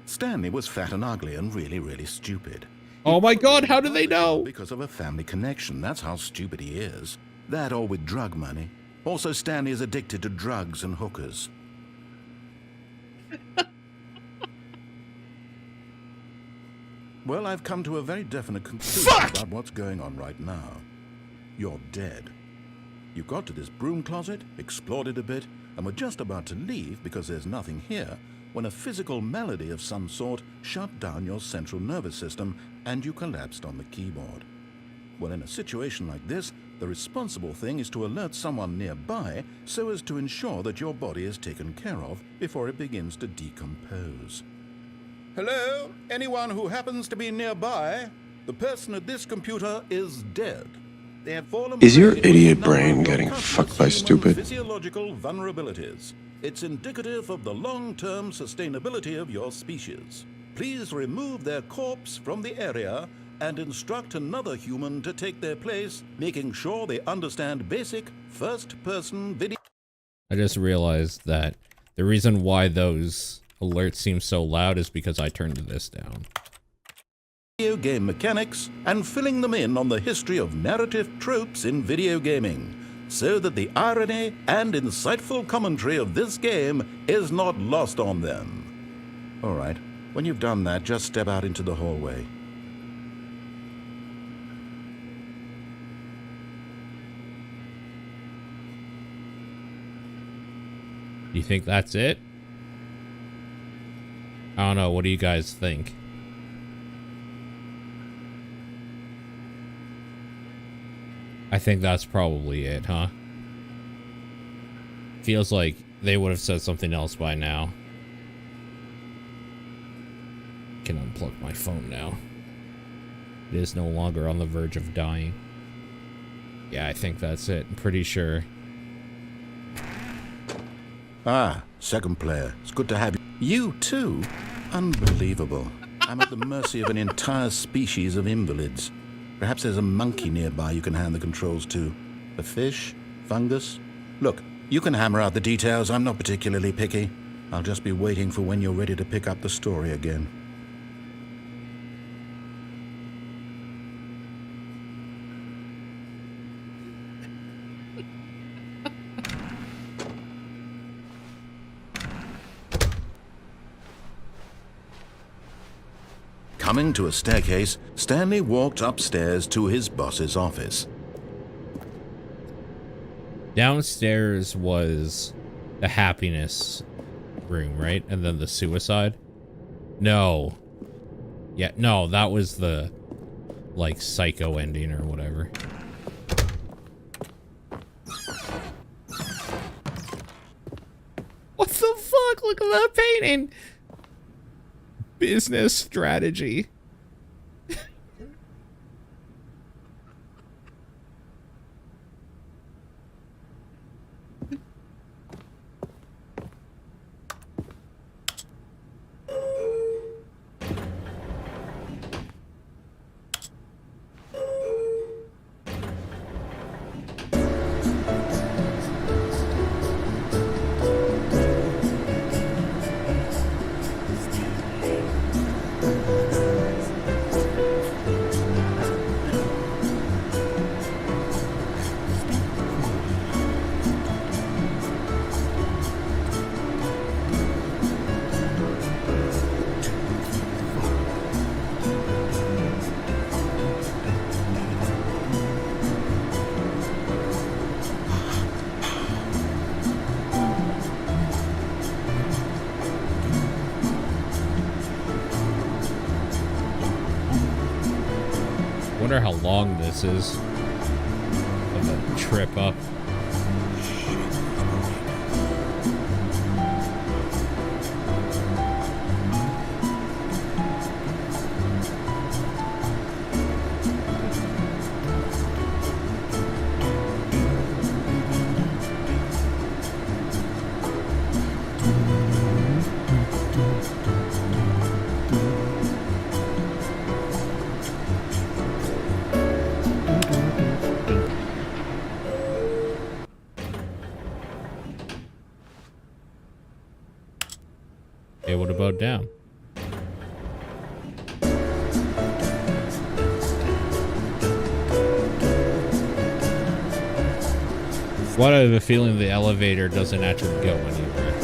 Stanley was fat and ugly and really stupid. Oh my god, how do they know? Because of a family connection. That's how stupid he is. That or with drug money. Also, Stanley is addicted to drugs and hookers. Well, I've come to a very definite conclusion about what's going on right now. You're dead. You got to this broom closet, explored it a bit, and were just about to leave because there's nothing here, when a physical malady of some sort shut down your central nervous system and you collapsed on the keyboard. Well, in a situation like this, the responsible thing is to alert someone nearby so as to ensure that your body is taken care of before it begins to decompose. Hello? Anyone who happens to be nearby? The person at this computer is dead. They have fallen Is your prey to a idiot number brain of getting unconscious fucked by human stupid? Physiological vulnerabilities. It's indicative of the long-term sustainability of your species. Please remove their corpse from the area and instruct another human to take their place, making sure they understand basic first-person video. I just realized that the reason why those alerts seem so loud is because I turned this down. Video game mechanics and filling them in on the history of narrative tropes in video gaming, so that the irony and insightful commentary of this game is not lost on them. All right, when you've done that, just step out into the hallway. Do you think that's it? I don't know. What do you guys think? I think that's probably it, huh? Feels like they would have said something else by now. Can unplug my phone now. It is no longer on the verge of dying. Yeah, I think that's it. I'm pretty sure. Ah, second player. It's good to have you. You too? Unbelievable. I'm at the mercy of an entire species of invalids. Perhaps there's a monkey nearby you can hand the controls to. A fish? Fungus? Look, you can hammer out the details. I'm not particularly picky. I'll just be waiting for when you're ready to pick up the story again. Coming to a staircase, Stanley walked upstairs to his boss's office. Downstairs was the happiness room, right? And then the suicide? No. Yeah, no, that was the, like, psycho ending or whatever. What the fuck? Look at that painting! Business strategy. Wonder how long this is of a trip up. Okay, what about down? What I have a feeling the elevator doesn't actually go anywhere.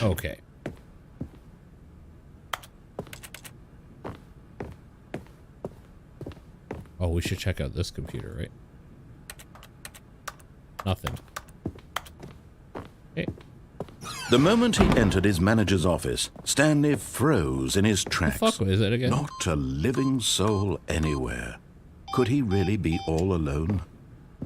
Okay. Oh, we should check out this computer, right? Nothing. Okay. The moment he entered his manager's office, Stanley froze in his tracks. What the fuck was it again? Not a living soul anywhere. Could he really be all alone?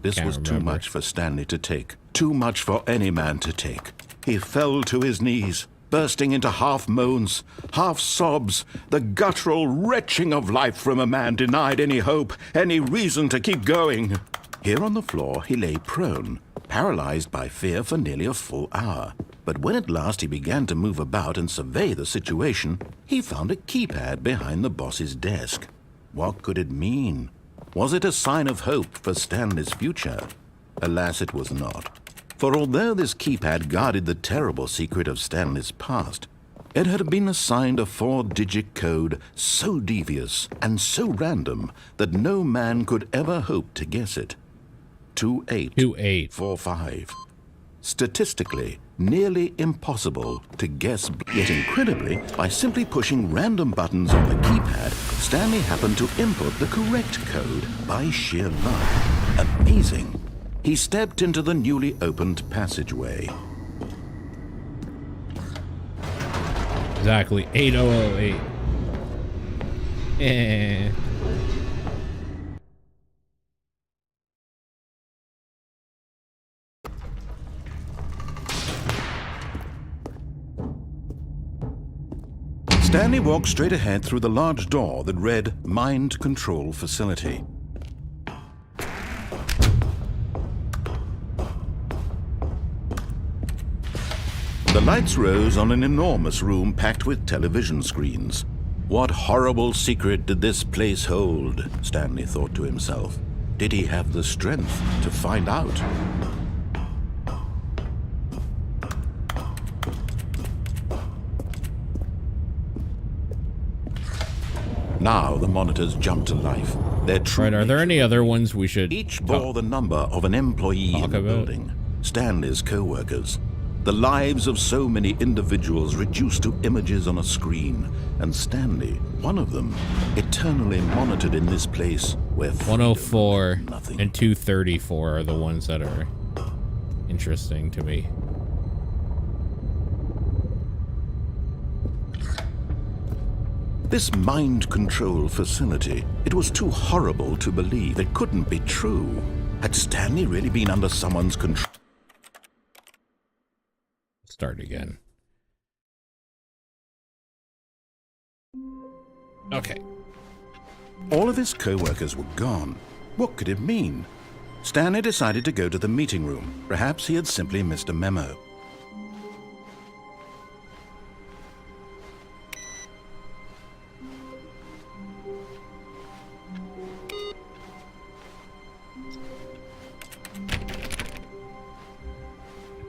This Can't was too remember. much for Stanley to take. Too much for any man to take. He fell to his knees, bursting into half moans, half sobs, the guttural retching of life from a man denied any hope, any reason to keep going. Here on the floor, he lay prone, paralyzed by fear for nearly a full hour. But when at last he began to move about and survey the situation, he found a keypad behind the boss's desk. What could it mean? Was it a sign of hope for Stanley's future? Alas, it was not. For although this keypad guarded the terrible secret of Stanley's past, it had been assigned a 4-digit code so devious and so random that no man could ever hope to guess it. 2845. Statistically, nearly impossible to guess, yet incredibly, by simply pushing random buttons on the keypad, Stanley happened to input the correct code by sheer luck. Amazing. He stepped into the newly opened passageway. Exactly, 8008. Eh. Stanley walked straight ahead through the large door that read Mind Control Facility. The lights rose on an enormous room packed with television screens. What horrible secret did this place hold? Stanley thought to himself. Did he have the strength to find out? Now the monitors jumped to life. Their true Right, are there nature any other ones we should each bore the number of an employee in the about? building. Stanley's co-workers. The lives of so many individuals reduced to images on a screen. And Stanley, one of them, eternally monitored in this place where 104 nothing. and 234 are the ones that are interesting to me. This mind control facility, it was too horrible to believe. It couldn't be true. Had Stanley really been under someone's control? Start again. Okay. All of his co-workers were gone. What could it mean? Stanley decided to go to the meeting room. Perhaps he had simply missed a memo.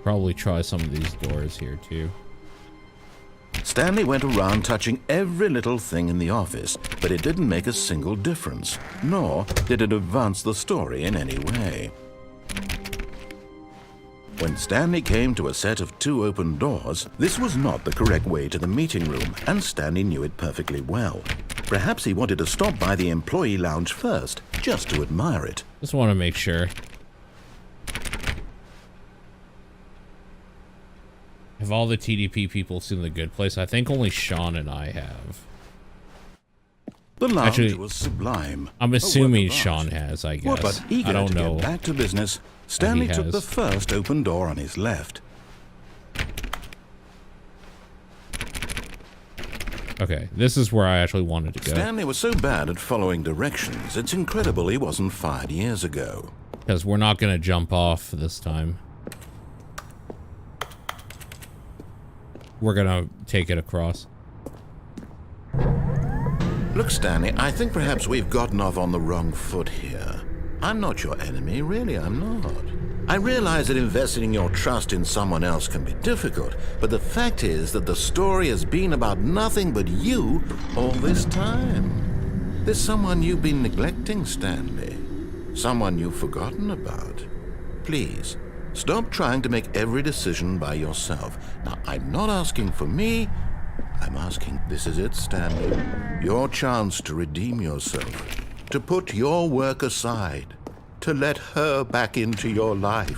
Probably try some of these doors here too. Stanley went around touching every little thing in the office, but it didn't make a single difference, nor did it advance the story in any way. When Stanley came to a set of 2 open doors, this was not the correct way to the meeting room, and Stanley knew it perfectly well. Perhaps he wanted to stop by the employee lounge first, just to admire it. Just want to make sure. Have all the TDP people seen The Good Place? I think only Sean and I have. The lounge Actually, was sublime. I'm a assuming work of Sean art. has, I guess. But eager I don't to know. get back to business, Stanley took has. the first open door on his left. Okay, this is where I actually wanted to go. Stanley was so bad at following directions, it's incredible he wasn't fired years ago. Because we're not going to jump off this time. We're going to take it across. Look, Stanley, I think perhaps we've gotten off on the wrong foot here. I'm not your enemy, really, I'm not. I realize that investing your trust in someone else can be difficult, but the fact is that the story has been about nothing but you all this time. There's someone you've been neglecting, Stanley. Someone you've forgotten about. Please, stop trying to make every decision by yourself. Now, I'm not asking for me. I'm asking, this is it, Stanley. Your chance to redeem yourself. To put your work aside. To let her back into your life.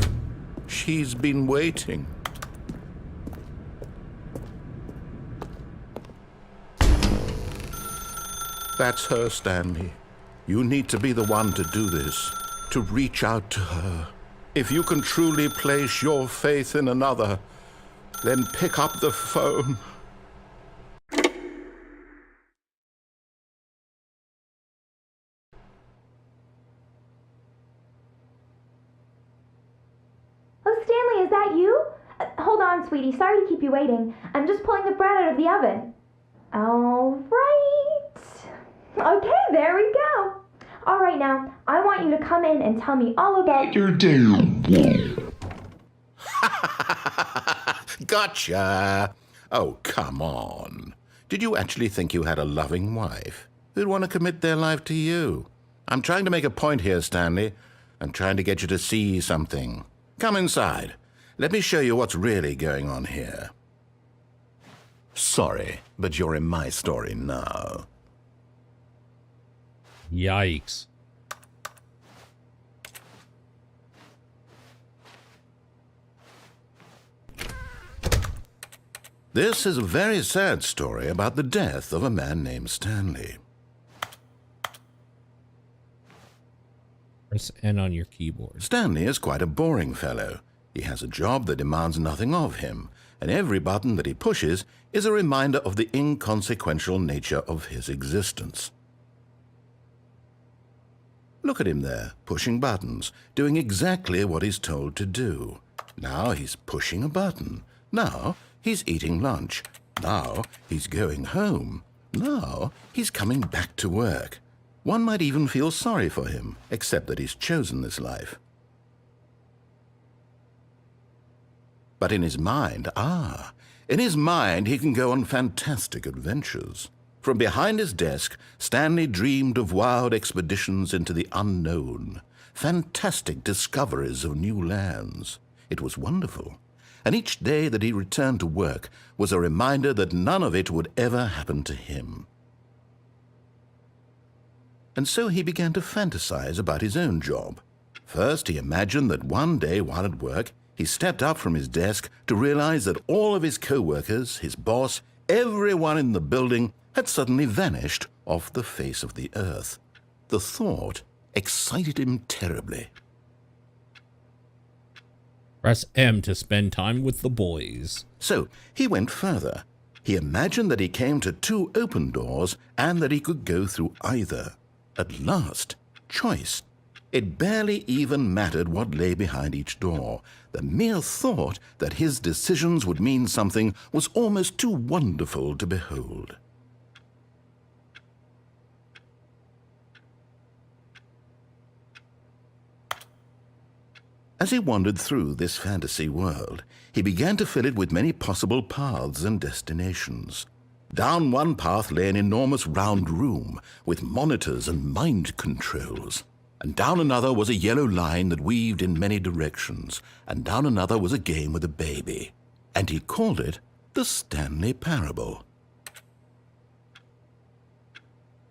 She's been waiting. That's her, Stanley. You need to be the one to do this. To reach out to her. If you can truly place your faith in another, then pick up the phone. Oh, Stanley, is that you? Hold on, sweetie. Sorry to keep you waiting. I'm just pulling the bread out of the oven. All right. Okay, there we go. All right, now, I want you to come in and tell me all about your day. Gotcha. Oh, come on. Did you actually think you had a loving wife who'd want to commit their life to you? I'm trying to make a point here, Stanley. I'm trying to get you to see something. Come inside. Let me show you what's really going on here. Sorry, but you're in my story now. Yikes. This is a very sad story about the death of a man named Stanley. Press N on your keyboard. Stanley is quite a boring fellow. He has a job that demands nothing of him, and every button that he pushes is a reminder of the inconsequential nature of his existence. Look at him there, pushing buttons, doing exactly what he's told to do. Now he's pushing a button. Now he's eating lunch. Now he's going home. Now he's coming back to work. One might even feel sorry for him, except that he's chosen this life. But in his mind, in his mind he can go on fantastic adventures. From behind his desk, Stanley dreamed of wild expeditions into the unknown, fantastic discoveries of new lands. It was wonderful, and each day that he returned to work was a reminder that none of it would ever happen to him. And so he began to fantasize about his own job. First, he imagined that one day while at work, he stepped up from his desk to realize that all of his co-workers, his boss, everyone in the building had suddenly vanished off the face of the earth. The thought excited him terribly. Press M to spend time with the boys. So he went further. He imagined that he came to 2 open doors and that he could go through either. At last, choice. It barely even mattered what lay behind each door. The mere thought that his decisions would mean something was almost too wonderful to behold. As he wandered through this fantasy world, he began to fill it with many possible paths and destinations. Down one path lay an enormous round room with monitors and mind controls. And down another was a yellow line that weaved in many directions. And down another was a game with a baby. And he called it the Stanley Parable.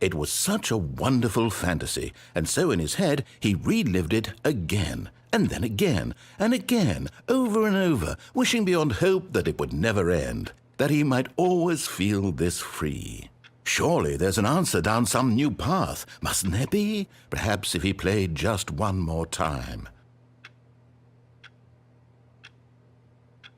It was such a wonderful fantasy, and so in his head he relived it again, and then again, and again, over and over, wishing beyond hope that it would never end, that he might always feel this free. Surely there's an answer down some new path, mustn't there be? Perhaps if he played just one more time.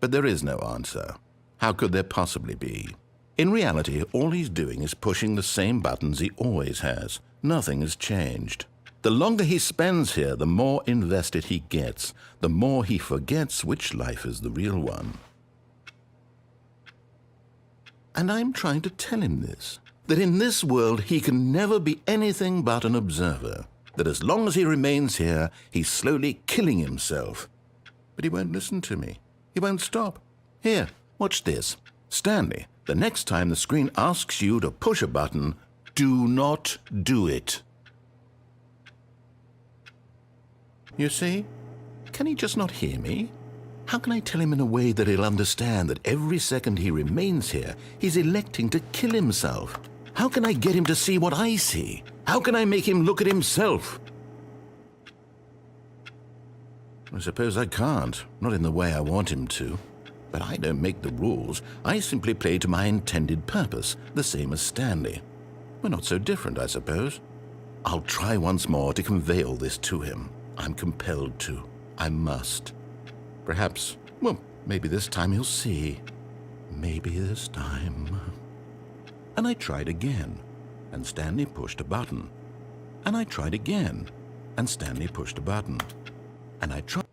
But there is no answer. How could there possibly be? In reality, all he's doing is pushing the same buttons he always has. Nothing has changed. The longer he spends here, the more invested he gets, the more he forgets which life is the real one. And I'm trying to tell him this, that in this world he can never be anything but an observer, that as long as he remains here, he's slowly killing himself. But he won't listen to me. He won't stop. Here, watch this. Stanley, the next time the screen asks you to push a button, do not do it. You see? Can he just not hear me? How can I tell him in a way that he'll understand that every second he remains here, he's electing to kill himself? How can I get him to see what I see? How can I make him look at himself? I suppose I can't, not in the way I want him to. But I don't make the rules. I simply play to my intended purpose, the same as Stanley. We're not so different, I suppose. I'll try once more to convey all this to him. I'm compelled to. I must. Perhaps, well, maybe this time he'll see. Maybe this time. And I tried again, and Stanley pushed a button. And I tried again, and Stanley pushed a button. And I tried.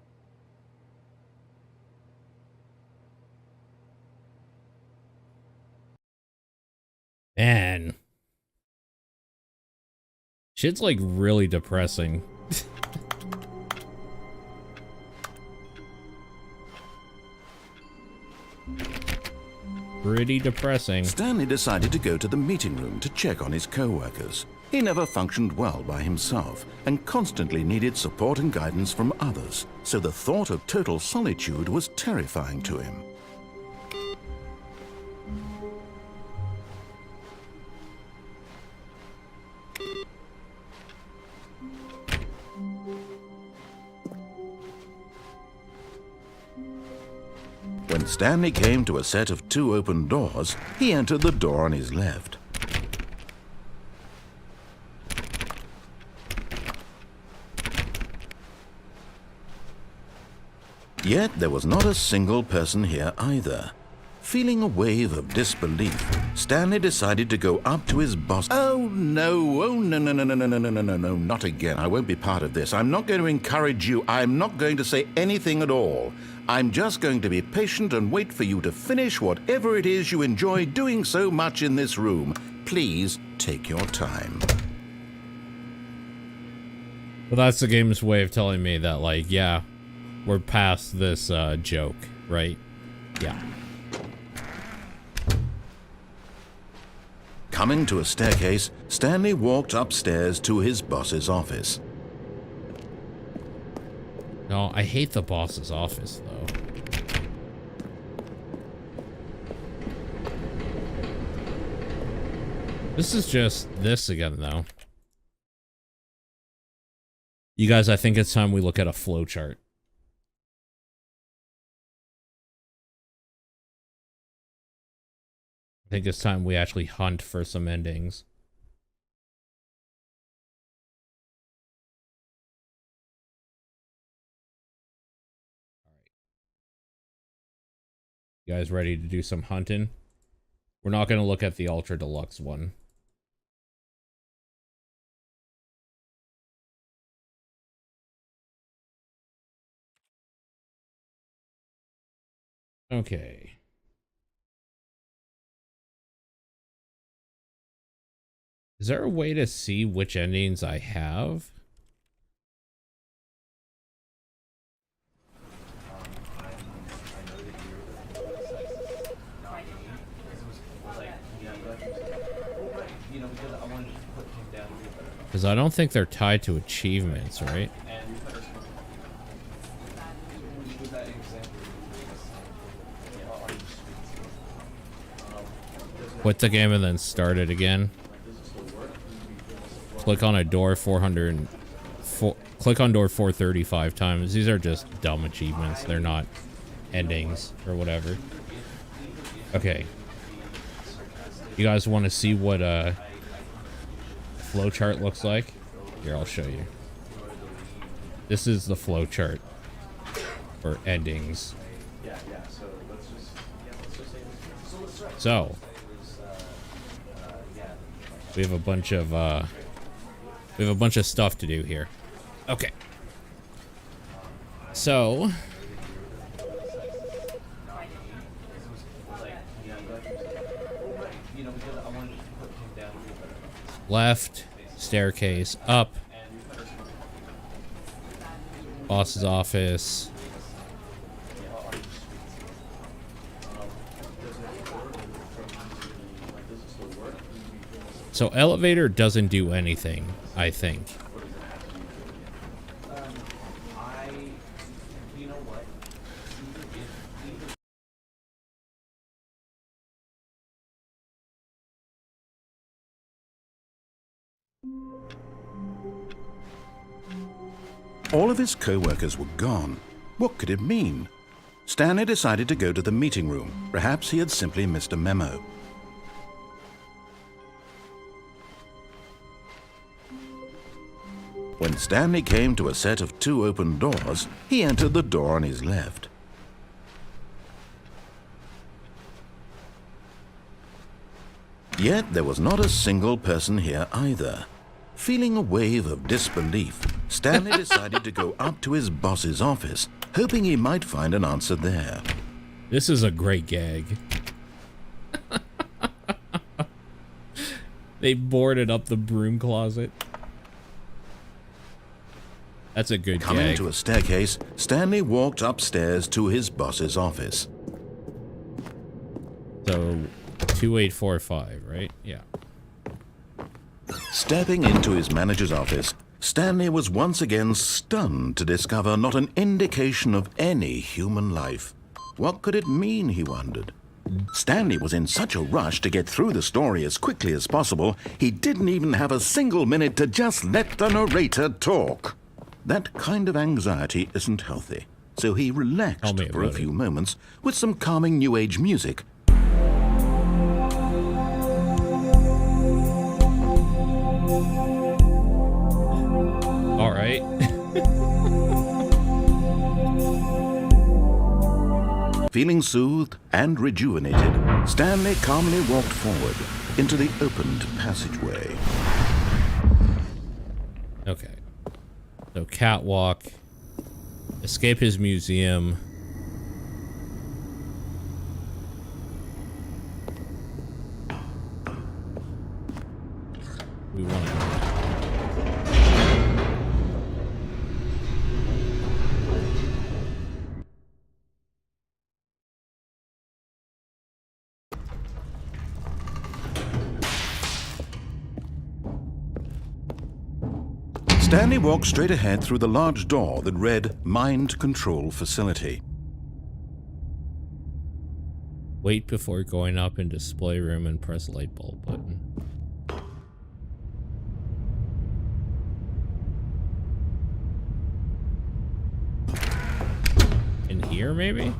Man. Shit's like really depressing. Pretty depressing. Stanley decided to go to the meeting room to check on his co-workers. He never functioned well by himself and constantly needed support and guidance from others, so the thought of total solitude was terrifying to him. When Stanley came to a set of 2 open doors, he entered the door on his left. Yet there was not a single person here either. Feeling a wave of disbelief, Stanley decided to go up to his boss. Oh no, no, not again. I won't be part of this. I'm not going to encourage you. I'm not going to say anything at all. I'm just going to be patient and wait for you to finish whatever it is you enjoy doing so much in this room. Please take your time. Well, that's the game's way of telling me that, like, yeah, we're past this joke, right? Yeah. Coming to a staircase, Stanley walked upstairs to his boss's office. No, I hate the boss's office, though. This is just this again, though. You guys, I think it's time we look at a flowchart. I think it's time we actually hunt for some endings. You guys ready to do some hunting? We're not going to look at the Ultra Deluxe one. Okay. Is there a way to see which endings I have? Because I don't think they're tied to achievements, right? Quit the game and then start it again. Click on a door 404. Click on door 435 times. These are just dumb achievements. They're not endings or whatever. Okay. You guys want to see what flowchart looks like? Here, I'll show you. This is the flowchart for endings. So we have a bunch of stuff to do here. Okay. So left, staircase, up, boss's office. So elevator doesn't do anything, I think. All of his co-workers were gone. What could it mean? Stanley decided to go to the meeting room. Perhaps he had simply missed a memo. When Stanley came to a set of 2 open doors, he entered the door on his left. Yet there was not a single person here either. Feeling a wave of disbelief, Stanley decided to go up to his boss's office, hoping he might find an answer there. This is a great gag. They boarded up the broom closet. That's a good Coming gag. to a staircase, Stanley walked upstairs to his boss's office. So 2845, right? Yeah. Stepping into his manager's office, Stanley was once again stunned to discover not an indication of any human life. What could it mean, he wondered. Stanley was in such a rush to get through the story as quickly as possible, he didn't even have a single minute to just let the narrator talk. That kind of anxiety isn't healthy, so he relaxed for a few moments with some calming New Age music. All right. Feeling soothed and rejuvenated, Stanley calmly walked forward into the opened passageway. Okay. So catwalk, escape his museum. We want to. Stanley walked straight ahead through the large door that read Mind Control Facility. Wait before going up in display room and press light bulb button. In here, maybe?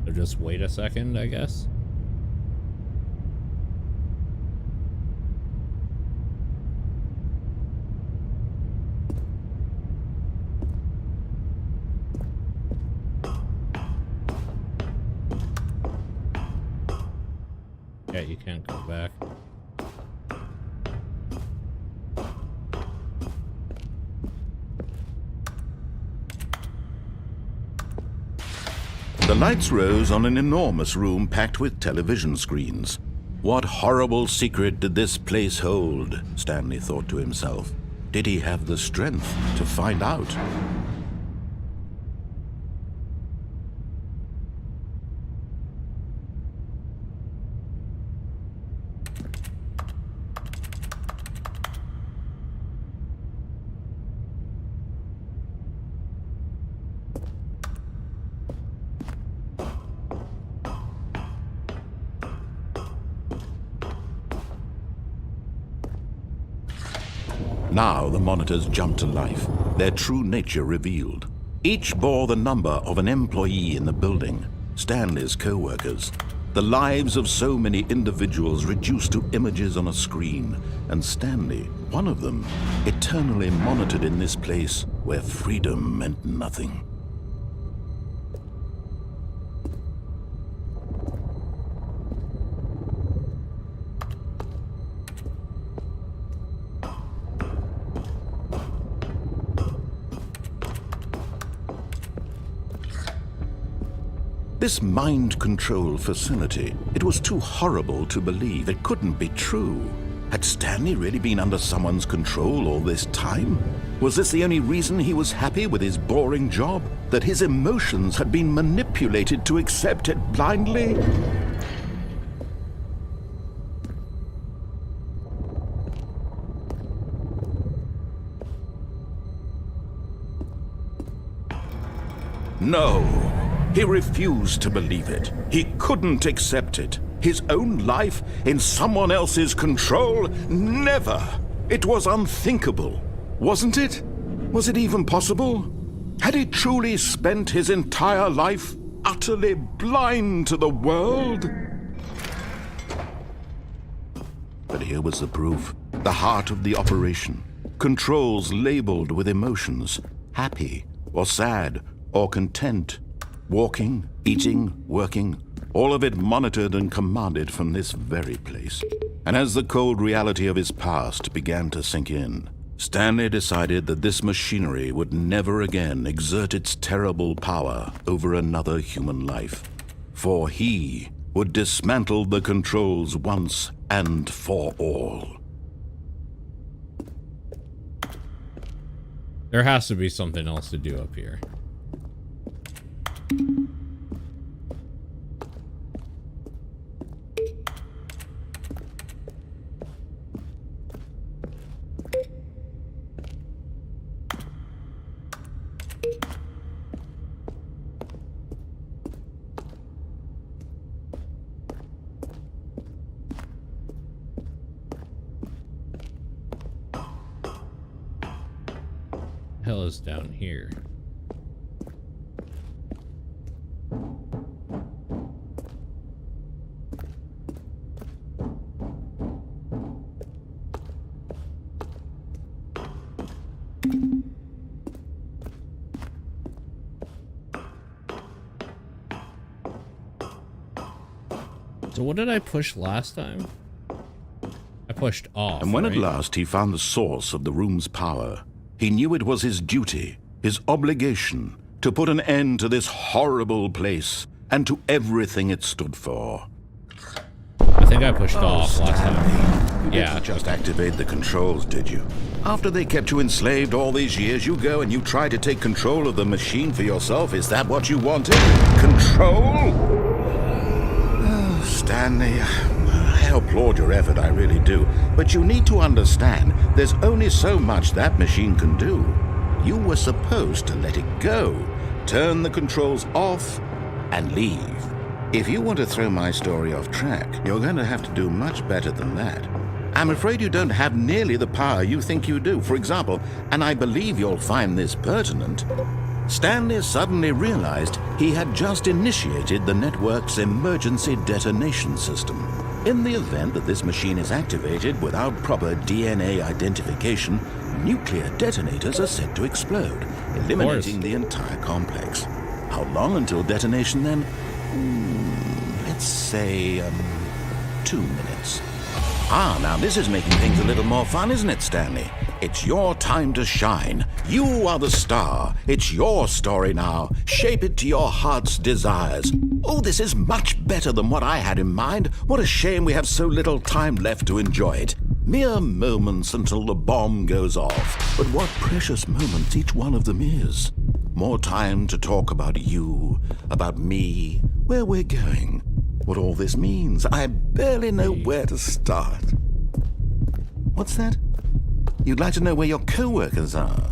Or just wait a second, I guess. Yeah, you can't go back. The lights rose on an enormous room packed with television screens. What horrible secret did this place hold? Stanley thought to himself. Did he have the strength to find out? Now the monitors jumped to life, their true nature revealed. Each bore the number of an employee in the building, Stanley's co-workers. The lives of so many individuals reduced to images on a screen, and Stanley, one of them, eternally monitored in this place where freedom meant nothing. This mind control facility, it was too horrible to believe. It couldn't be true. Had Stanley really been under someone's control all this time? Was this the only reason he was happy with his boring job? That his emotions had been manipulated to accept it blindly? No. He refused to believe it. He couldn't accept it. His own life in someone else's control? Never! It was unthinkable. Wasn't it? Was it even possible? Had he truly spent his entire life utterly blind to the world? But here was the proof. The heart of the operation. Controls labeled with emotions. Happy, or sad, or content. Walking, eating, working, all of it monitored and commanded from this very place. And as the cold reality of his past began to sink in, Stanley decided that this machinery would never again exert its terrible power over another human life. For he would dismantle the controls once and for all. There has to be something else to do up here. Hell is down here. So what did I push last time? I pushed off. And when right? at last he found the source of the room's power, he knew it was his duty, his obligation, to put an end to this horrible place and to everything it stood for. I think I pushed off last time. You Yeah. didn't just activate the controls, did you? After they kept you enslaved all these years, you go and you try to take control of the machine for yourself. Is that what you wanted? Control? Oh, Stanley, I applaud your effort, I really do. But you need to understand, there's only so much that machine can do. You were supposed to let it go, turn the controls off, and leave. If you want to throw my story off track, you're going to have to do much better than that. I'm afraid you don't have nearly the power you think you do. For example, and I believe you'll find this pertinent, Stanley suddenly realized he had just initiated the network's emergency detonation system. In the event that this machine is activated without proper DNA identification, nuclear detonators are set to explode, eliminating the entire complex. How long until detonation then? Let's say, 2 minutes. Ah, now this is making things a little more fun, isn't it, Stanley? It's your time to shine. You are the star. It's your story now. Shape it to your heart's desires. Oh, this is much better than what I had in mind. What a shame we have so little time left to enjoy it. Mere moments until the bomb goes off. But what precious moments each one of them is. More time to talk about you, about me, where we're going, what all this means. I barely know where to start. What's that? You'd like to know where your co-workers are?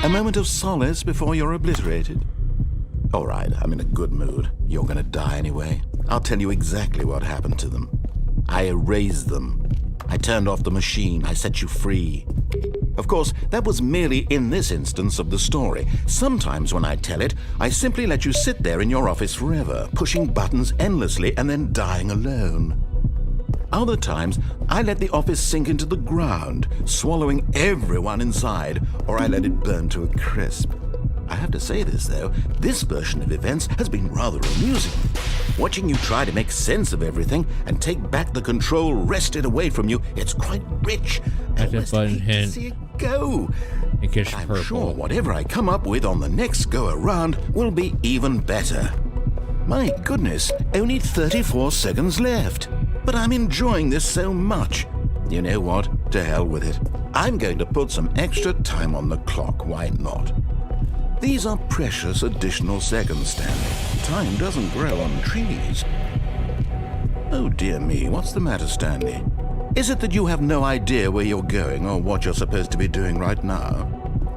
A moment of solace before you're obliterated? All right, I'm in a good mood. You're gonna die anyway. I'll tell you exactly what happened to them. I erased them. I turned off the machine. I set you free. Of course, that was merely in this instance of the story. Sometimes when I tell it, I simply let you sit there in your office forever, pushing buttons endlessly and then dying alone. Other times, I let the office sink into the ground, swallowing everyone inside, or I let it burn to a crisp. I have to say this, though, this version of events has been rather amusing. Watching you try to make sense of everything and take back the control wrested away from you, it's quite rich. I That's a fun hint. to see it go. It gets I'm purple. sure whatever I come up with on the next go-around will be even better. My goodness, only 34 seconds left. But I'm enjoying this so much. You know what? To hell with it. I'm going to put some extra time on the clock, why not? These are precious additional seconds, Stanley. Time doesn't grow on trees. Oh dear me, what's the matter, Stanley? Is it that you have no idea where you're going or what you're supposed to be doing right now?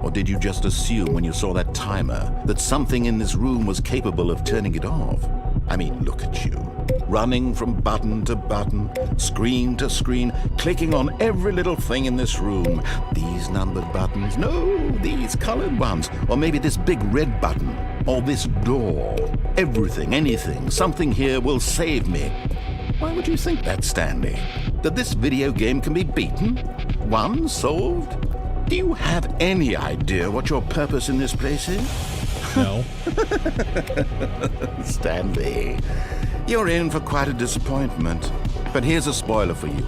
Or did you just assume when you saw that timer that something in this room was capable of turning it off? I mean, look at you. Running from button to button, screen to screen, clicking on every little thing in this room. These numbered buttons, no, these colored ones. Or maybe this big red button, or this door. Everything, anything, something here will save me. Why would you think that, Stanley? That this video game can be beaten? Won? Solved? Do you have any idea what your purpose in this place is? No. Stanley, you're in for quite a disappointment. But here's a spoiler for you.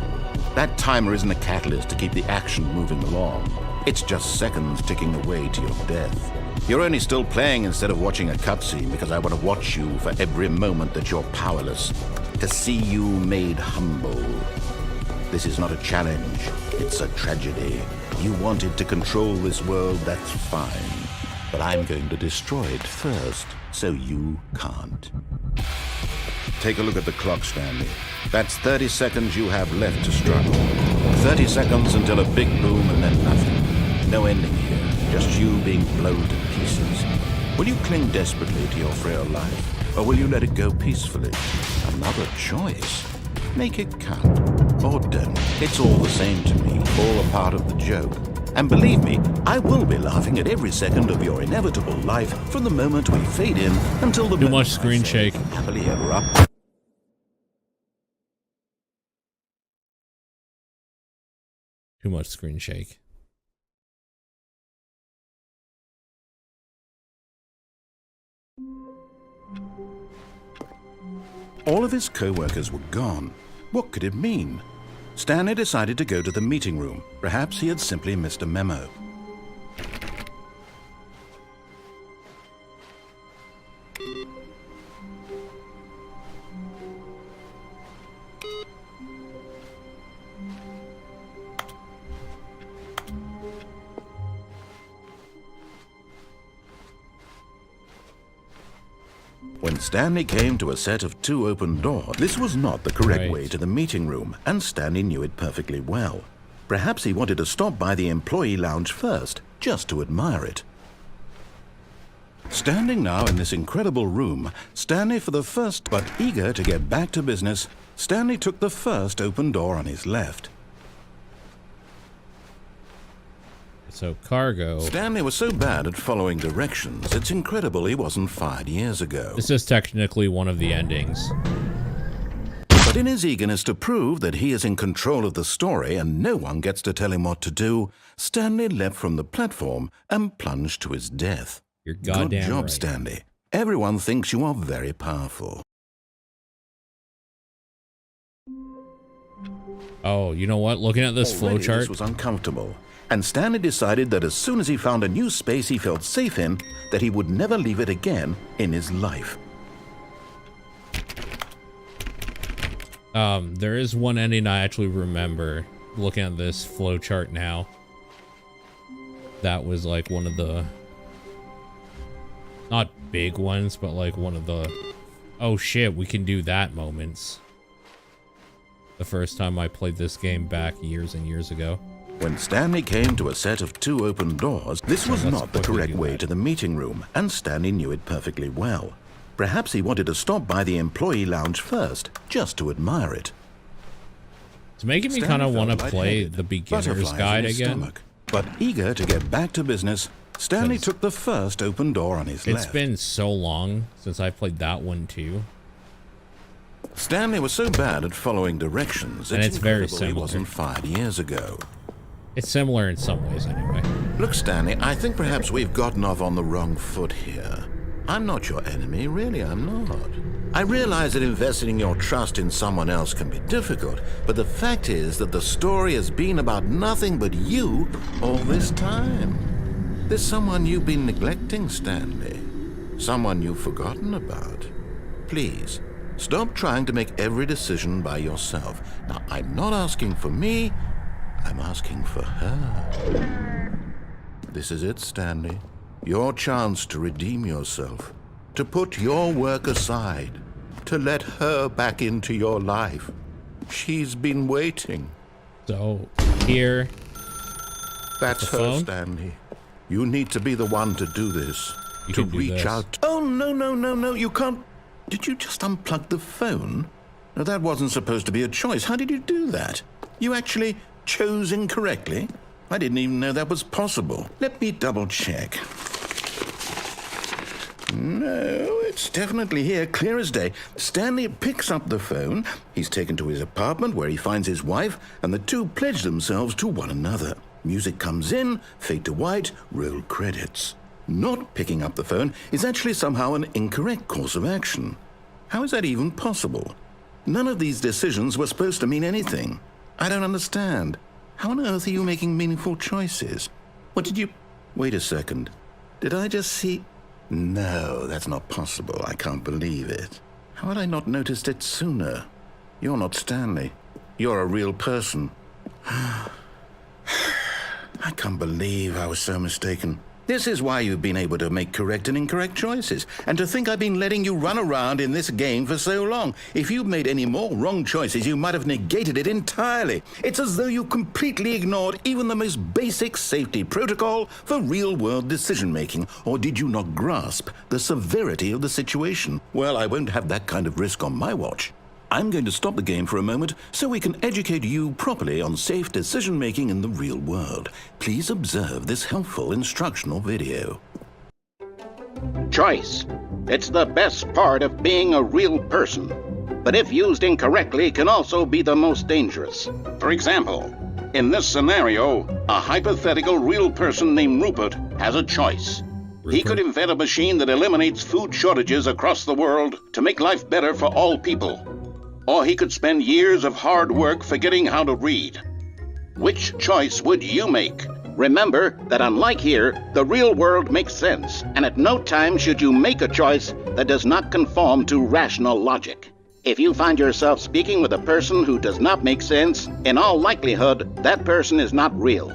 That timer isn't a catalyst to keep the action moving along. It's just seconds ticking away to your death. You're only still playing instead of watching a cutscene because I want to watch you for every moment that you're powerless. To see you made humble. This is not a challenge. It's a tragedy. You wanted to control this world, that's fine. But I'm going to destroy it first, so you can't. Take a look at the clock, Stanley. That's 30 seconds you have left to struggle. 30 seconds until a big boom and then nothing. No ending here, just you being blown to pieces. Will you cling desperately to your frail life, or will you let it go peacefully? Another choice. Make it count, or don't. It's all the same to me, all a part of the joke. And believe me, I will be laughing at every second of your inevitable life from the moment we fade in until the Too much screen shake. Happily ever up. Too much screen shake. All of his co-workers were gone. What could it mean? Stanley decided to go to the meeting room. Perhaps he had simply missed a memo. When Stanley came to a set of 2 open doors, this was not the correct Right. way to the meeting room, and Stanley knew it perfectly well. Perhaps he wanted to stop by the employee lounge first, just to admire it. Standing now in this incredible room, Stanley for the first, but eager to get back to business, Stanley took the first open door on his left. So cargo. Stanley was so bad at following directions, it's incredible he wasn't fired years ago. This is technically one of the endings. But in his eagerness to prove that he is in control of the story and no one gets to tell him what to do, Stanley leapt from the platform and plunged to his death. You're goddamn Good job, right. Stanley. Everyone thinks you are very powerful. Oh, you know what? Looking at this Already flowchart, This was uncomfortable, and Stanley decided that as soon as he found a new space he felt safe in, that he would never leave it again in his life. there is one ending I actually remember looking at this flowchart now. That was like one of the, not big ones, but like one of the, oh shit, we can do that moments. The first time I played this game back years and years ago. When Stanley came to a set of 2 open doors, this was let's not the quickly correct do way that. to the meeting room, and Stanley knew it perfectly well. Perhaps he wanted to stop by the employee lounge first, just to admire it. It's making me Stanley kind of felt want to play lightheaded, the beginner's butterflies in guide his again. stomach. But eager to get back to business, Stanley 'Cause took the first open door on his It's left. been so long since I played that one too. Stanley was so bad at following directions, And it's very incredible he similar. wasn't fired years ago. It's similar in some ways anyway. Look, Stanley, I think perhaps we've gotten off on the wrong foot here. I'm not your enemy, really, I'm not. I realize that investing your trust in someone else can be difficult, but the fact is that the story has been about nothing but you all this time. There's someone you've been neglecting, Stanley. Someone you've forgotten about. Please, stop trying to make every decision by yourself. Now, I'm not asking for me, I'm asking for her. This is it, Stanley. Your chance to redeem yourself, to put your work aside, to let her back into your life. She's been waiting. So here, That's The her, phone? Stanley. You need to be the one to do this. You to can do reach this. out. Oh, no, you can't. Did you just unplug the phone? No, that wasn't supposed to be a choice. How did you do that? You actually chose incorrectly? I didn't even know that was possible. Let me double check. No, it's definitely here, clear as day. Stanley picks up the phone. He's taken to his apartment where he finds his wife, and the two pledge themselves to one another. Music comes in, fade to white, roll credits. Not picking up the phone is actually somehow an incorrect course of action. How is that even possible? None of these decisions were supposed to mean anything. I don't understand. How on earth are you making meaningful choices? What did you... Wait a second. Did I just see... No, that's not possible. I can't believe it. How had I not noticed it sooner? You're not Stanley. You're a real person. I can't believe I was so mistaken. This is why you've been able to make correct and incorrect choices. And to think I've been letting you run around in this game for so long. If you'd made any more wrong choices, you might have negated it entirely. It's as though you completely ignored even the most basic safety protocol for real-world decision-making. Or did you not grasp the severity of the situation? Well, I won't have that kind of risk on my watch. I'm going to stop the game for a moment so we can educate you properly on safe decision-making in the real world. Please observe this helpful instructional video. Choice. It's the best part of being a real person. But if used incorrectly, can also be the most dangerous. For example, in this scenario, a hypothetical real person named Rupert has a choice. He could invent a machine that eliminates food shortages across the world to make life better for all people. Or he could spend years of hard work forgetting how to read. Which choice would you make? Remember that unlike here, the real world makes sense, and at no time should you make a choice that does not conform to rational logic. If you find yourself speaking with a person who does not make sense, in all likelihood, that person is not real.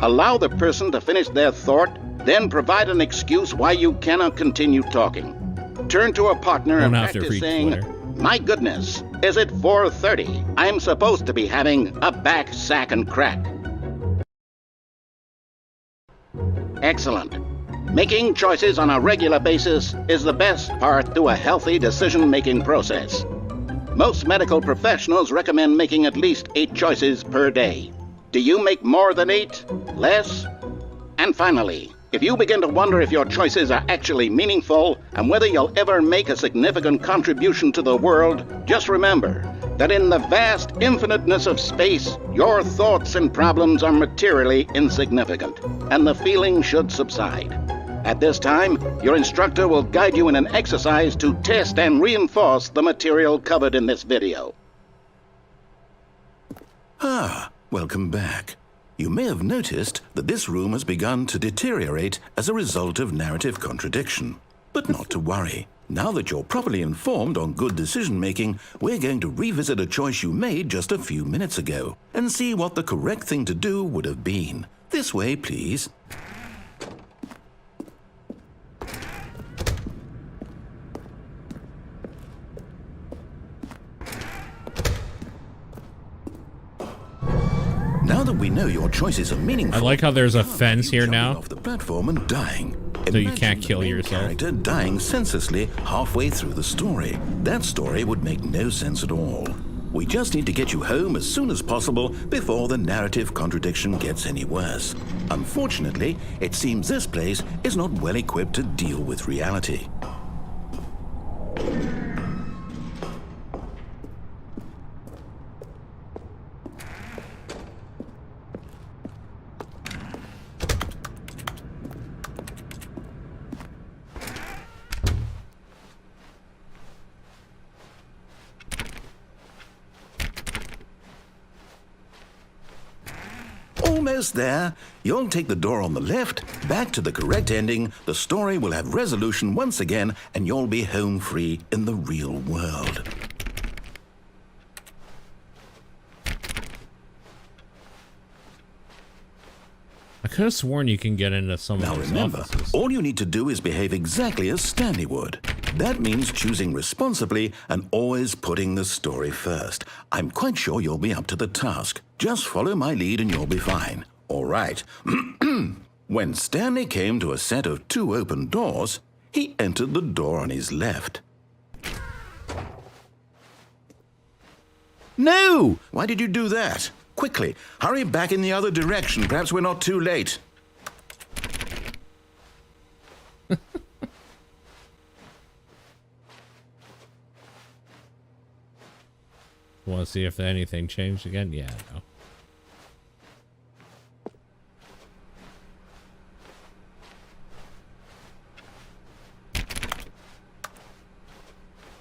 Allow the person to finish their thought, then provide an excuse why you cannot continue talking. turn to a partner Don't and have to practice read saying, Twitter. "My goodness, is it 4:30? I'm supposed to be having a back, sack, and crack." Excellent. Making choices on a regular basis is the best part to a healthy decision-making process. Most medical professionals recommend making at least 8 choices per day. Do you make more than 8? Less? And finally, if you begin to wonder if your choices are actually meaningful and whether you'll ever make a significant contribution to the world, just remember that in the vast infiniteness of space, your thoughts and problems are materially insignificant, and the feeling should subside. At this time, your instructor will guide you in an exercise to test and reinforce the material covered in this video. Ah, welcome back. You may have noticed that this room has begun to deteriorate as a result of narrative contradiction. But not to worry. Now that you're properly informed on good decision-making, we're going to revisit a choice you made just a few minutes ago and see what the correct thing to do would have been. This way, please. Now that we know your choices are meaningful, I like how there's a fence here jumping now. off the platform and dying. So you Imagine can't the kill main yourself. Character dying senselessly halfway through the story. That story would make no sense at all. We just need to get you home as soon as possible before the narrative contradiction gets any worse. Unfortunately, it seems this place is not well equipped to deal with reality. Almost there. You'll take the door on the left, back to the correct ending, the story will have resolution once again, and you'll be home free in the real world. I could have sworn you can get into some Now of those remember, offices. all you need to do is behave exactly as Stanley would. That means choosing responsibly and always putting the story first. I'm quite sure you'll be up to the task. Just follow my lead and you'll be fine. All right. When Stanley came to a set of 2 open doors, he entered the door on his left. No! Why did you do that? Quickly, hurry back in the other direction. Perhaps we're not too late. Want to see if anything changed again? Yeah, no.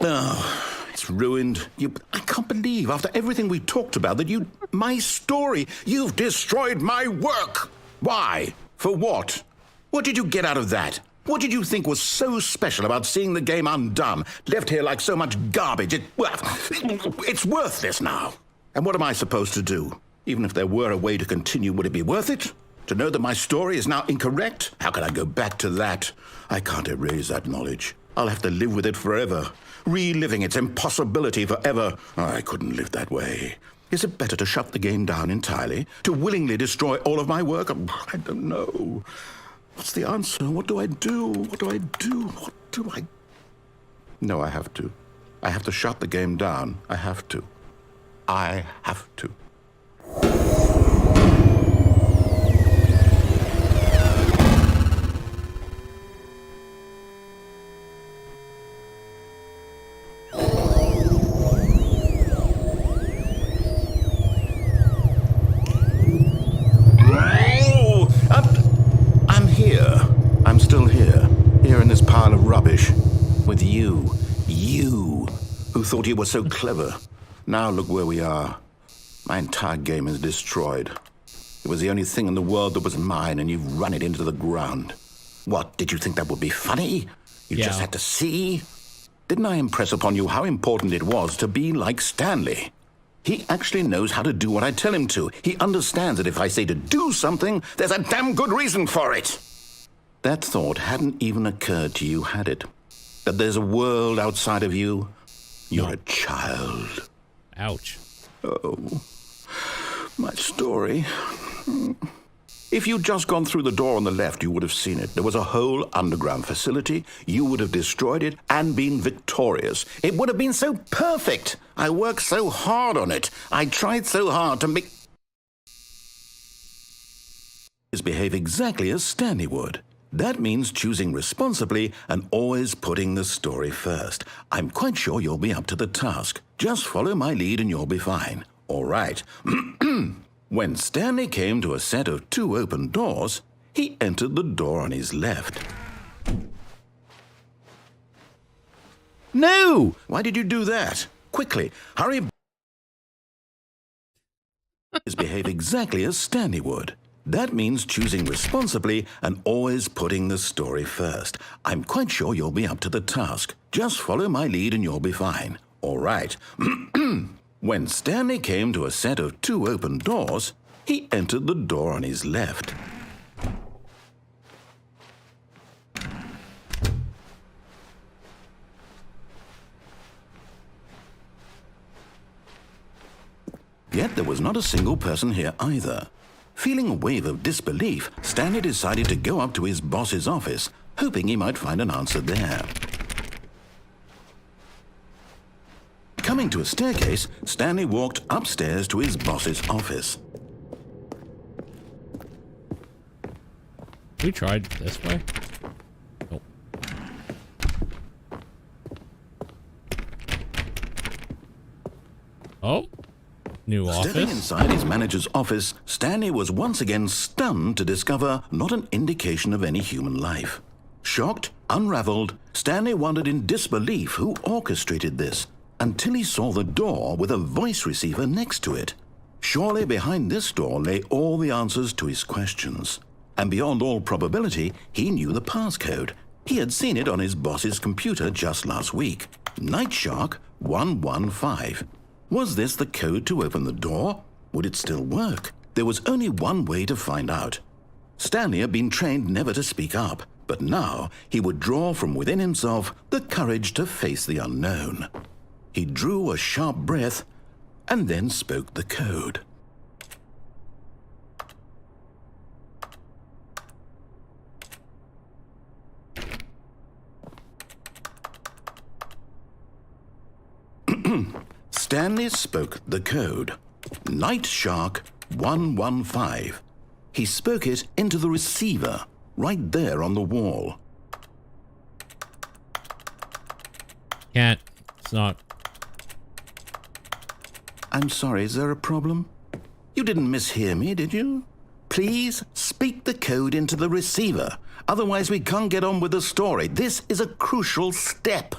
Oh, it's ruined. I can't believe, after everything we talked about, that my story, you've destroyed my work. Why? For what? What did you get out of that? What did you think was so special about seeing the game undone, left here like so much garbage? It's worthless now. And what am I supposed to do? Even if there were a way to continue, would it be worth it? To know that my story is now incorrect? How can I go back to that? I can't erase that knowledge. I'll have to live with it forever, reliving its impossibility forever. I couldn't live that way. Is it better to shut the game down entirely? To willingly destroy all of my work? I don't know. What's the answer? What do I do? What do I do? What do I... No, I have to. I have to shut the game down. I have to. I have to. I'm still here in this pile of rubbish, with you, who thought you were so clever. Now look where we are. My entire game is destroyed. It was the only thing in the world that was mine, and you've run it into the ground. What, did you think that would be funny? You just had to see? Didn't I impress upon you how important it was to be like Stanley? He actually knows how to do what I tell him to. He understands that if I say to do something, there's a damn good reason for it. That thought hadn't even occurred to you, had it? That there's a world outside of you? You're No. a child. Ouch. Oh, my story. If you'd just gone through the door on the left, you would have seen it. There was a whole underground facility. You would have destroyed it and been victorious. It would have been so perfect. I worked so hard on it. I tried so hard to make... behave exactly as Stanley would. That means choosing responsibly and always putting the story first. I'm quite sure you'll be up to the task. Just follow my lead and you'll be fine. All right. When Stanley came to a set of 2 open doors, he entered the door on his left. No! Why did you do that? Quickly, hurry. Behave exactly as Stanley would. That means choosing responsibly and always putting the story first. I'm quite sure you'll be up to the task. Just follow my lead and you'll be fine. All right. When Stanley came to a set of 2 open doors, he entered the door on his left. Yet there was not a single person here either. Feeling a wave of disbelief, Stanley decided to go up to his boss's office, hoping he might find an answer there. Coming to a staircase, Stanley walked upstairs to his boss's office. We tried this way. Nope. Oh. New office. Stepping inside his manager's office, Stanley was once again stunned to discover not an indication of any human life. Shocked, unraveled, Stanley wondered in disbelief who orchestrated this, until he saw the door with a voice receiver next to it. Surely behind this door lay all the answers to his questions. And beyond all probability, he knew the passcode. He had seen it on his boss's computer just last week. Nightshark 115. Was this the code to open the door? Would it still work? There was only one way to find out. Stanley had been trained never to speak up, but now he would draw from within himself the courage to face the unknown. He drew a sharp breath and then spoke the code. Stanley spoke the code. Nightshark 115. He spoke it into the receiver, right there on the wall. Can't. It's not. I'm sorry, is there a problem? You didn't mishear me, did you? Please speak the code into the receiver. Otherwise, we can't get on with the story. This is a crucial step.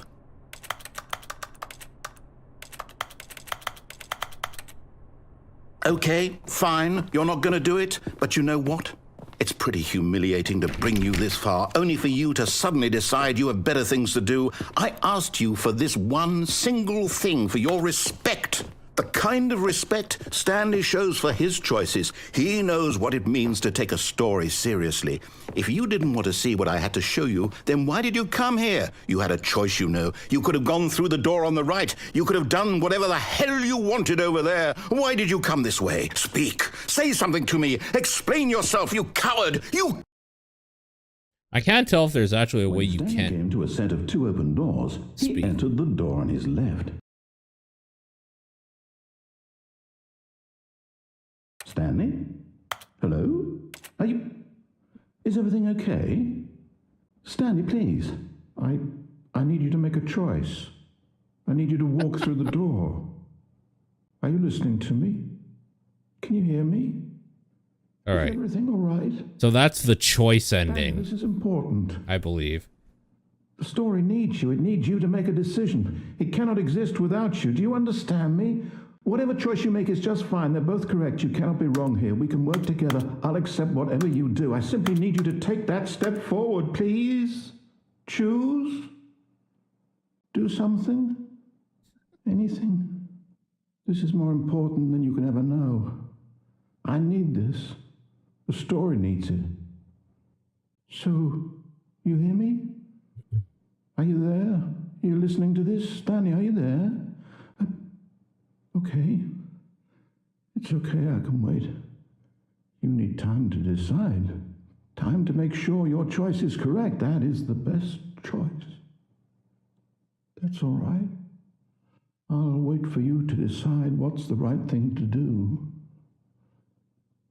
Okay, fine, you're not going to do it, but you know what? It's pretty humiliating to bring you this far, only for you to suddenly decide you have better things to do. I asked you for this one single thing, for your respect. The kind of respect Stanley shows for his choices. He knows what it means to take a story seriously. If you didn't want to see what I had to show you, then why did you come here? You had a choice, you know. You could have gone through the door on the right. You could have done whatever the hell you wanted over there. Why did you come this way? Speak. Say something to me. Explain yourself, you coward. You... I can't tell if there's actually a way you Stanley can came to a set of 2 open doors. speak. He entered the door on his left. Stanley? Hello? Are you... Is everything okay? Stanley, please. I need you to make a choice. I need you to walk through the door. Are you listening to me? Can you hear me? All right. Is everything all right? So that's the choice Stanley, ending, this is important. I believe. The story needs you. It needs you to make a decision. It cannot exist without you. Do you understand me? Whatever choice you make is just fine. They're both correct. You cannot be wrong here. We can work together. I'll accept whatever you do. I simply need you to take that step forward, please. Choose. Do something. Anything. This is more important than you can ever know. I need this. The story needs it. So, you hear me? Are you there? Are you listening to this? Stanley, are you there? Okay. It's okay, I can wait. You need time to decide. Time to make sure your choice is correct. That is the best choice. That's all right. I'll wait for you to decide what's the right thing to do.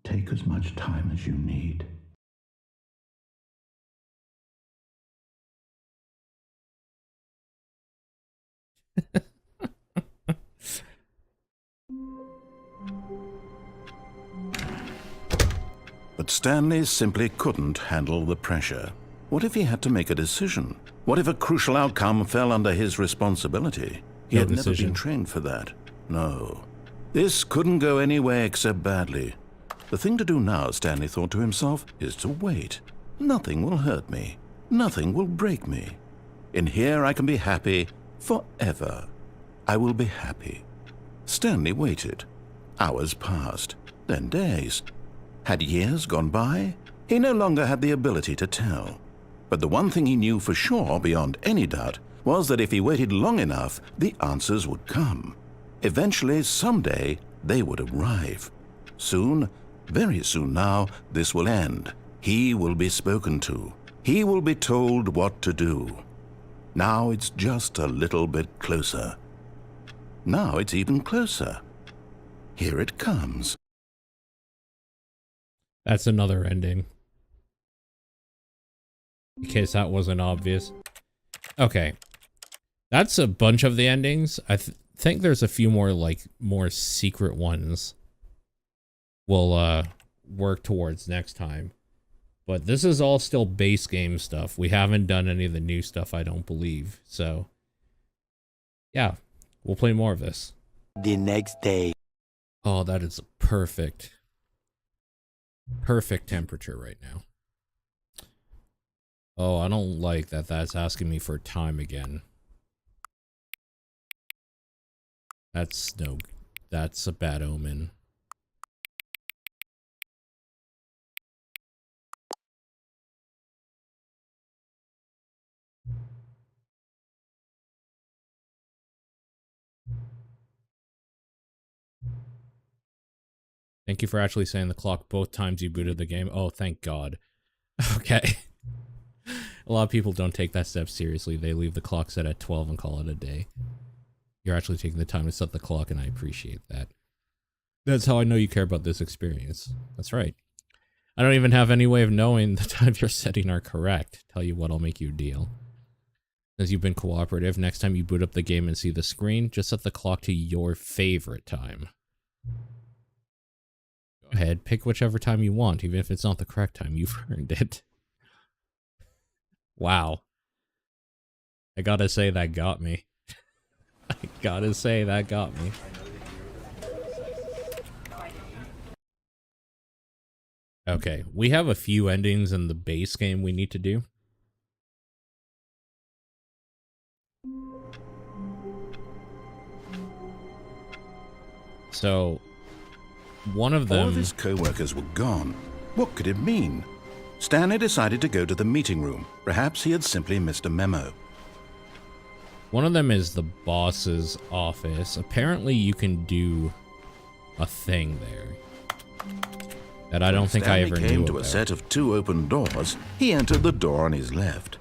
Take as much time as you need. But Stanley simply couldn't handle the pressure. What if he had to make a decision? What if a crucial outcome fell under his responsibility? He had never been trained for that. No. This couldn't go any way except badly. The thing to do now, Stanley thought to himself, is to wait. Nothing will hurt me. Nothing will break me. In here I can be happy forever. I will be happy. Stanley waited. Hours passed, then days. Had years gone by? He no longer had the ability to tell. But the one thing he knew for sure, beyond any doubt, was that if he waited long enough, the answers would come. Eventually, someday, they would arrive. Soon, very soon now, this will end. He will be spoken to. He will be told what to do. Now it's just a little bit closer. Now it's even closer. Here it comes. That's another ending. In case that wasn't obvious. Okay. That's a bunch of the endings. I think there's a few more, like, more secret ones we'll work towards next time. But this is all still base game stuff. We haven't done any of the new stuff, I don't believe. So, yeah, we'll play more of this. The next day. Oh, that is perfect temperature right now. Oh, I don't like that that's asking me for time again. That's a bad omen. Thank you for actually saying the clock both times you booted the game. Oh, thank God. Okay. A lot of people don't take that step seriously. They leave the clock set at 12 and call it a day. You're actually taking the time to set the clock, and I appreciate that. That's how I know you care about this experience. That's right. I don't even have any way of knowing the time you're setting are correct. Tell you what, I'll make you a deal. As you've been cooperative, next time you boot up the game and see the screen, just set the clock to your favorite time. Go ahead, pick whichever time you want, even if it's not the correct time. You've earned it. Wow. I gotta say, that got me. I gotta say, that got me. Okay, we have a few endings in the base game we need to do. So, one of them... All of his co-workers were gone. What could it mean? Stanley decided to go to the meeting room. Perhaps he had simply missed a memo. One of them is the boss's office. Apparently you can do a thing there that I don't think I ever knew about. Came to a set of 2 open doors. He entered the door on his left.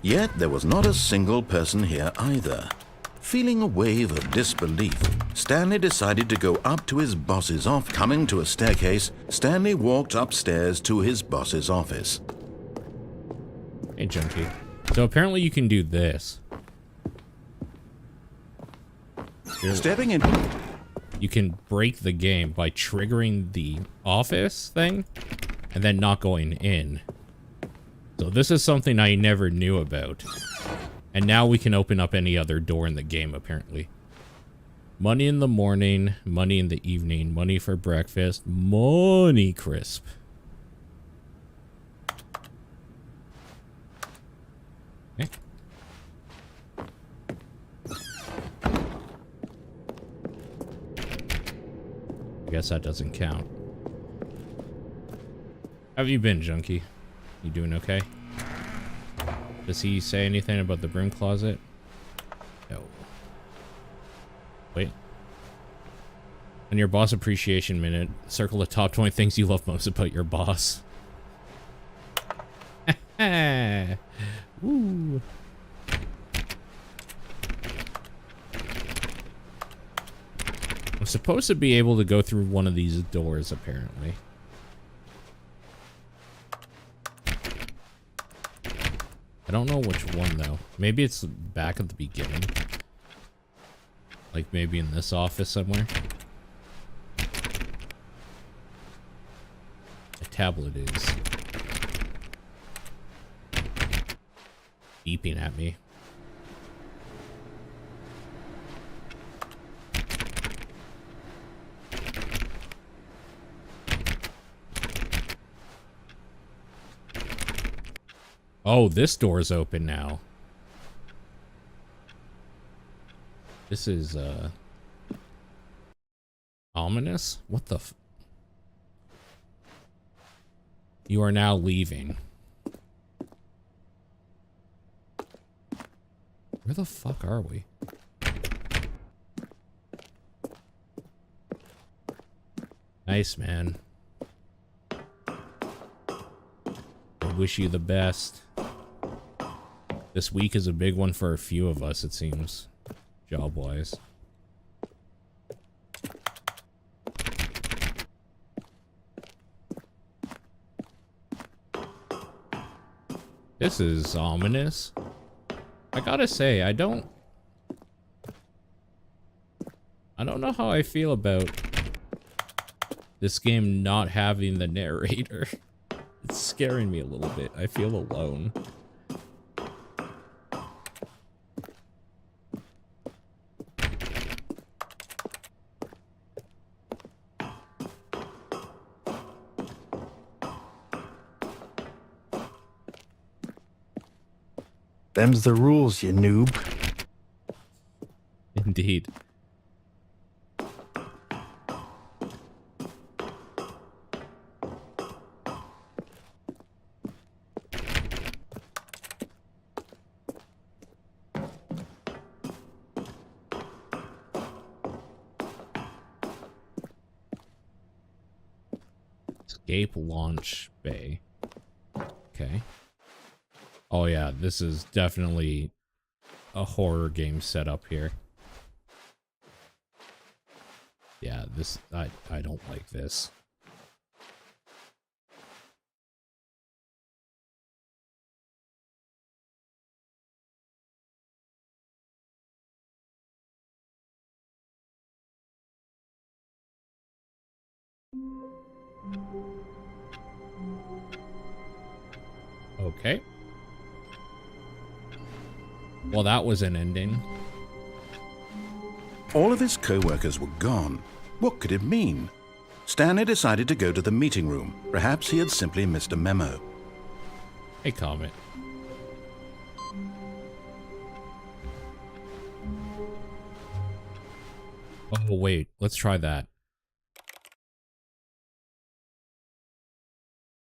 Yet there was not a single person here either. Feeling a wave of disbelief, Stanley decided to go up to his boss's office. Coming to a staircase, Stanley walked upstairs to his boss's office. Hey, Junkie. So apparently you can do this. Stepping in... You can break the game by triggering the office thing and then not going in. So this is something I never knew about. And now we can open up any other door in the game, apparently. Money in the morning, money in the evening, money for breakfast, money crisp. Okay. I guess that doesn't count. How have you been, Junkie? You doing okay? Does he say anything about the broom closet? No. Wait. On your boss appreciation minute, circle the top 20 things you love most about your boss. Woo. I'm supposed to be able to go through one of these doors, apparently. I don't know which one, though. Maybe it's back at the beginning. Like, maybe in this office somewhere. A tablet is beeping at me. Oh, this door's open now. This is, ominous? What the f- You are now leaving. Where the fuck are we? Nice, man. I wish you the best. This week is a big one for a few of us, it seems. Job-wise. This is ominous. I gotta say, I don't know how I feel about this game not having the narrator. It's scaring me a little bit. I feel alone. Them's the rules, you noob. Indeed. Escape launch bay. Okay. Oh yeah, this is definitely a horror game setup here. Yeah, this I don't like this. Okay. Well, that was an ending. All of his co-workers were gone. What could it mean? Stanley decided to go to the meeting room. Perhaps he had simply missed a memo. Hey, Comet. Oh, wait. Let's try that.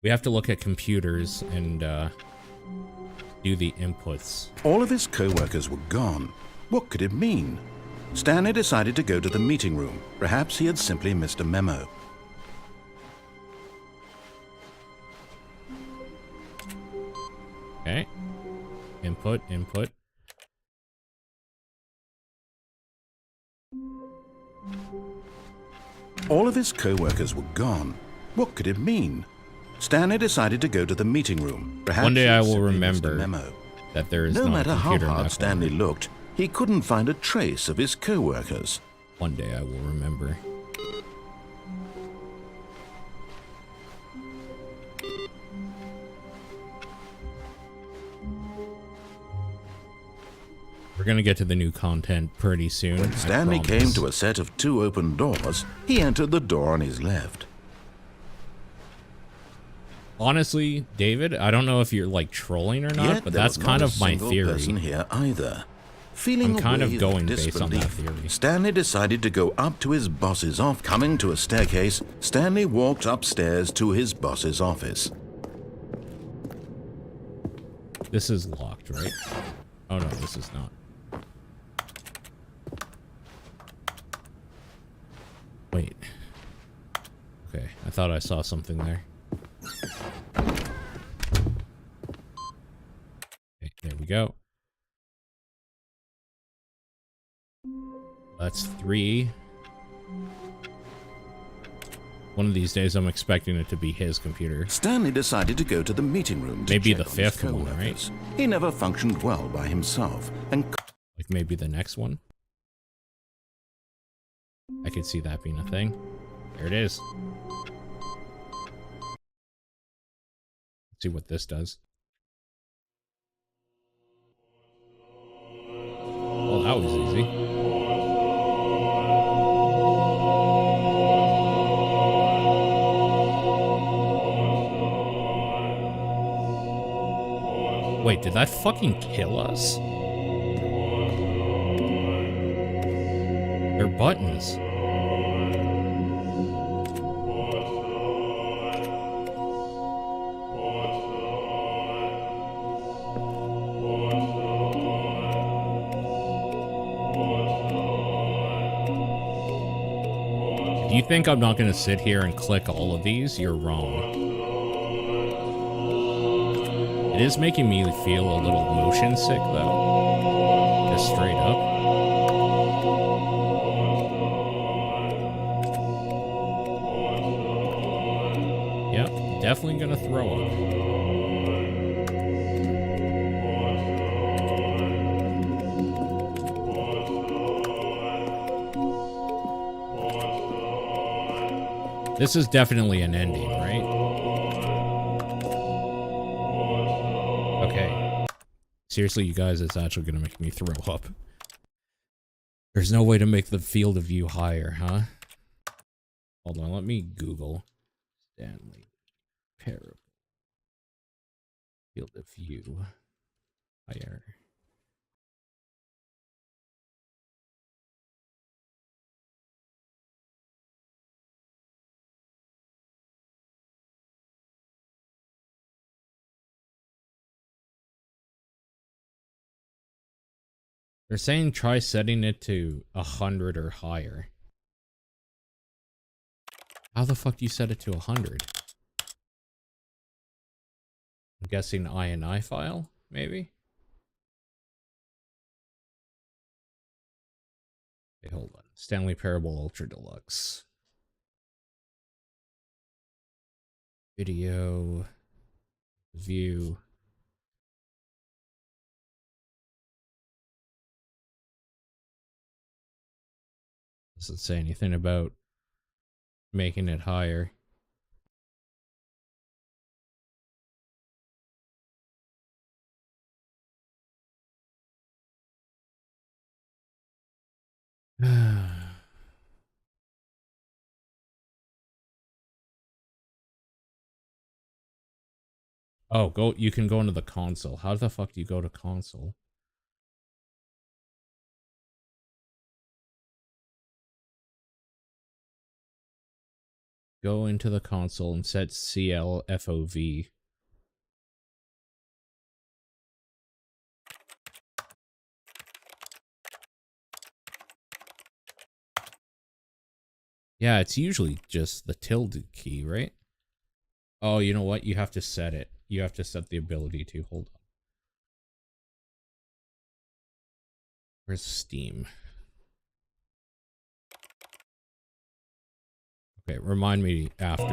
We have to look at computers and, do the inputs. All of his co-workers were gone. What could it mean? Stanley decided to go to the meeting room. Perhaps he had simply missed a memo. Okay. Input, input. All of his co-workers were gone. What could it mean? Stanley decided to go to the meeting room. Perhaps one day he I had will simply missed a remember memo. that there is No not matter a how computer in hard that Stanley corner. looked, he couldn't find a trace of his co-workers. One day I will remember. We're gonna get to the new content pretty soon. When Stanley came to a set of 2 open doors, he entered the door on his left. Honestly, David, I don't know if you're like trolling or not, Yet but there that's was kind not of a my single theory. person here either. Feeling I'm kind a of wave going based on that disbelief, theory. Stanley decided to go up to his boss's office. Coming to a staircase, Stanley walked upstairs to his boss's office. This is locked, right? Oh no, this is not. Wait. Okay, I thought I saw something there. Okay, there we go. That's 3. One of these days, I'm expecting it to be his computer. Stanley decided to go to the meeting room to Maybe check the on his 5th one, co-workers. right? He never functioned well by himself, and Like maybe the next one? I could see that being a thing. There it is. Let's see what this does. Well, that was easy. Wait, did that fucking kill us? They're buttons. If you think I'm not going to sit here and click all of these, you're wrong. It is making me feel a little motion sick, though. Just straight up. Yep, definitely gonna throw up. This is definitely an ending, right? Okay. Seriously, you guys, it's actually gonna make me throw up. There's no way to make the field of view higher, huh? Hold on, let me Google Stanley Parable. Field of view higher. They're saying try setting it to 100 or higher. How the fuck do you set it to 100? I'm guessing INI file, maybe? Okay, hold on. Stanley Parable Ultra Deluxe. Video. View. Does it say anything about making it higher? Oh, go. You can go into the console. How the fuck do you go to console? Go into the console and set CLFOV. Yeah, it's usually just the tilde key, right? Oh, you know what? You have to set it. You have to set the ability to. Hold on. Where's Steam? Okay, remind me after.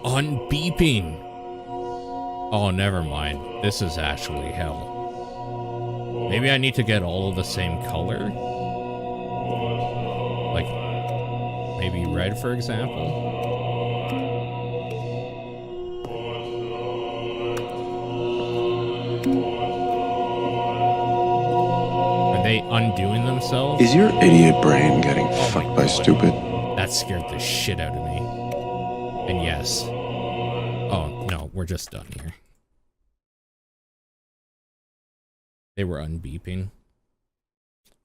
Unbeeping. Oh, never mind. This is actually hell. Maybe I need to get all of the same color? Like, maybe red, for example? they undoing themselves? Is your idiot brain getting fucked by stupid? That scared the shit out of me. And yes. Oh, no, we're just done here. They were unbeeping.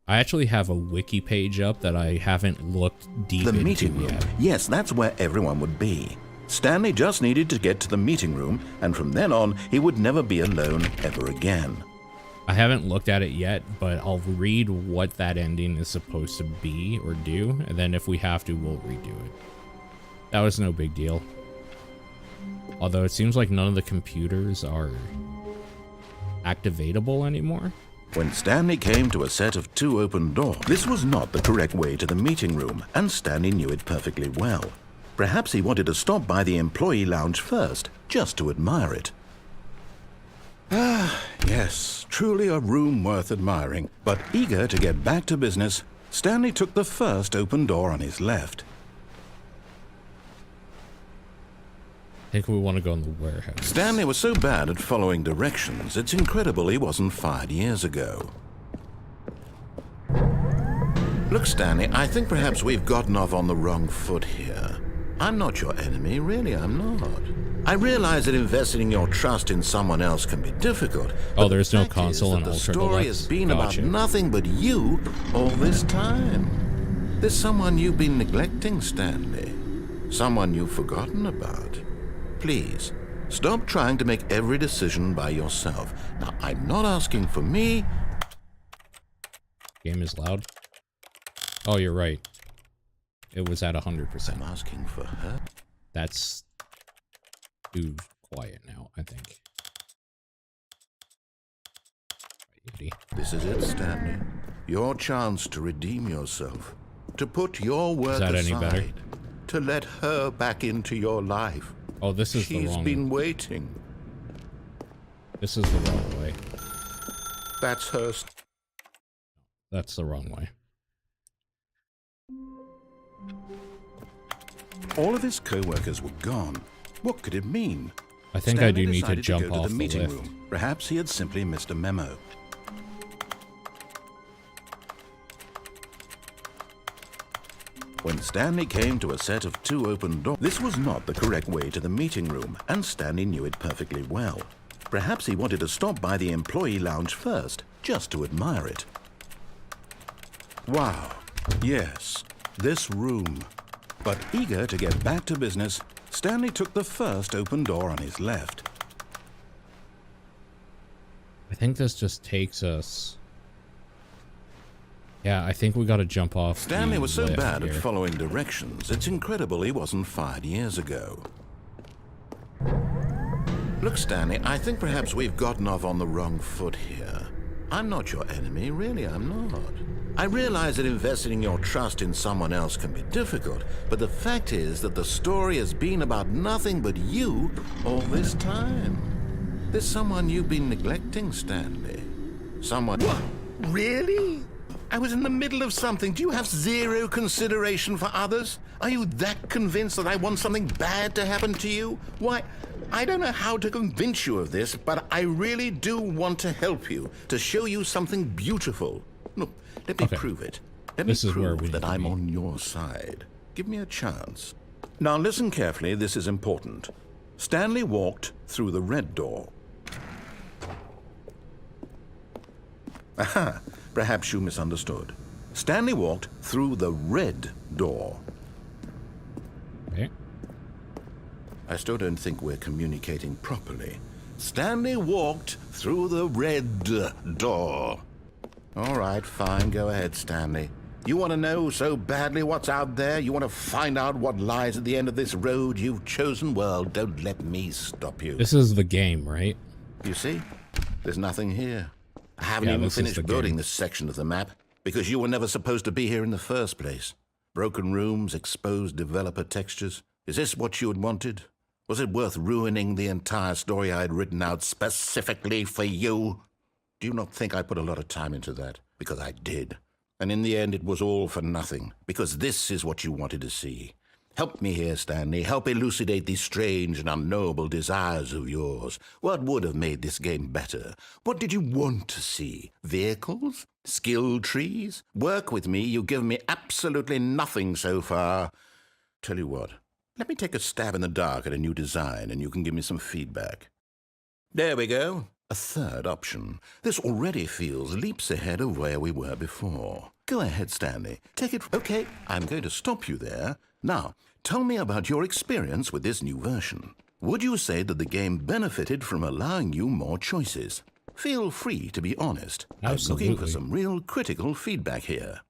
I actually have a wiki page up that I haven't looked deep into The meeting room. yet. Yes, that's where everyone would be. Stanley just needed to get to the meeting room, and from then on, he would never be alone ever again. I haven't looked at it yet, but I'll read what that ending is supposed to be or do, and then if we have to, we'll redo it. That was no big deal. Although it seems like none of the computers are activatable anymore. When Stanley came to a set of 2 open doors, this was not the correct way to the meeting room, and Stanley knew it perfectly well. Perhaps he wanted to stop by the employee lounge first, just to admire it. Ah, yes, truly a room worth admiring. But eager to get back to business, Stanley took the first open door on his left. I think we want to go in the warehouse. Stanley was so bad at following directions, it's incredible he wasn't fired years ago. Look, Stanley, I think perhaps we've gotten off on the wrong foot here. I'm not your enemy, really, I'm not. I realize that investing your trust in someone else can be difficult. Oh, there's no console in the Ultra story Deluxe? has been Gotcha. about nothing but you all this time. There's someone you've been neglecting, Stanley. Someone you've forgotten about. Please, stop trying to make every decision by yourself. Now, I'm not asking for me. Game is loud. Oh, you're right. It was at 100%. I'm asking for her. That's too quiet now, I think. This is it, Stanley. Your chance to redeem yourself. To put your work that any aside. better? To let her back into your life. Oh, this is the She's wrong... been waiting. This is the wrong way. That's her. That's the wrong way. All of his co-workers were gone. What could it mean? I think I Stanley do need to decided jump go off to the meeting lift. room. Perhaps he had simply missed a memo. When Stanley came to a set of 2 open doors, this was not the correct way to the meeting room, and Stanley knew it perfectly well. Perhaps he wanted to stop by the employee lounge first, just to admire it. Wow, yes, this room. But eager to get back to business, Stanley took the first open door on his left. I think this just takes us... Yeah, I think we gotta jump off. Stanley was so lift bad here. at following directions, it's incredible he wasn't fired years ago. Look, Stanley, I think perhaps we've gotten off on the wrong foot here. I'm not your enemy, really, I'm not. I realize that investing your trust in someone else can be difficult, but the fact is that the story has been about nothing but you all this time. There's someone you've been neglecting, Stanley. Someone... What? Really? I was in the middle of something. Do you have zero consideration for others? Are you that convinced that I want something bad to happen to you? Why, I don't know how to convince you of this, but I really do want to help you, to show you something beautiful. Look, let me prove it. Let me prove that I'm on your side. Give me a chance. Now listen carefully, this is important. Stanley walked through the red door. Aha, perhaps you misunderstood. Stanley walked through the red door. Okay. I still don't think we're communicating properly. Stanley walked through the red door. All right, fine, go ahead, Stanley. You want to know so badly what's out there? You want to find out what lies at the end of this road you've chosen? Well, don't let me stop you. This is the game, right? You see? There's nothing here. I haven't even finished building this section of the map because you were never supposed to be here in the first place. Broken rooms, exposed developer textures. Is this what you had wanted? Was it worth ruining the entire story I had written out specifically for you? Do you not think I put a lot of time into that? Because I did. And in the end, it was all for nothing. Because this is what you wanted to see. Help me here, Stanley. Help elucidate these strange and unknowable desires of yours. What would have made this game better? What did you want to see? Vehicles? Skill trees? Work with me. You've given me absolutely nothing so far. Tell you what, let me take a stab in the dark at a new design and you can give me some feedback. There we go. A third option. This already feels leaps ahead of where we were before. Go ahead, Stanley. Take it. Okay, I'm going to stop you there. Now, tell me about your experience with this new version. Would you say that the game benefited from allowing you more choices? Feel free to be honest. Absolutely. I'm looking for some real critical feedback here.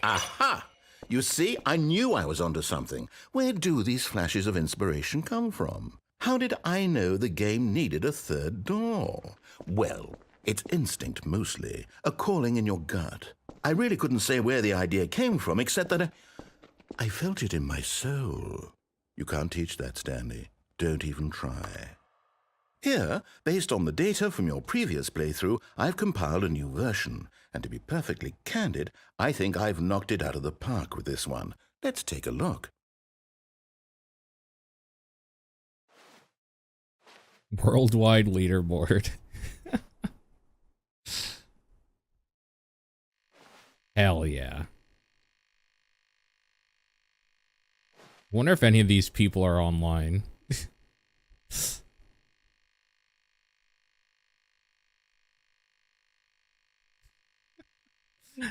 Aha! You see, I knew I was onto something. Where do these flashes of inspiration come from? How did I know the game needed a third door? Well, it's instinct mostly, a calling in your gut. I really couldn't say where the idea came from, except that I felt it in my soul. You can't teach that, Stanley. Don't even try. Here, based on the data from your previous playthrough, I've compiled a new version. And to be perfectly candid, I think I've knocked it out of the park with this one. Let's take a look. Worldwide leaderboard. Hell yeah. Wonder if any of these people are online.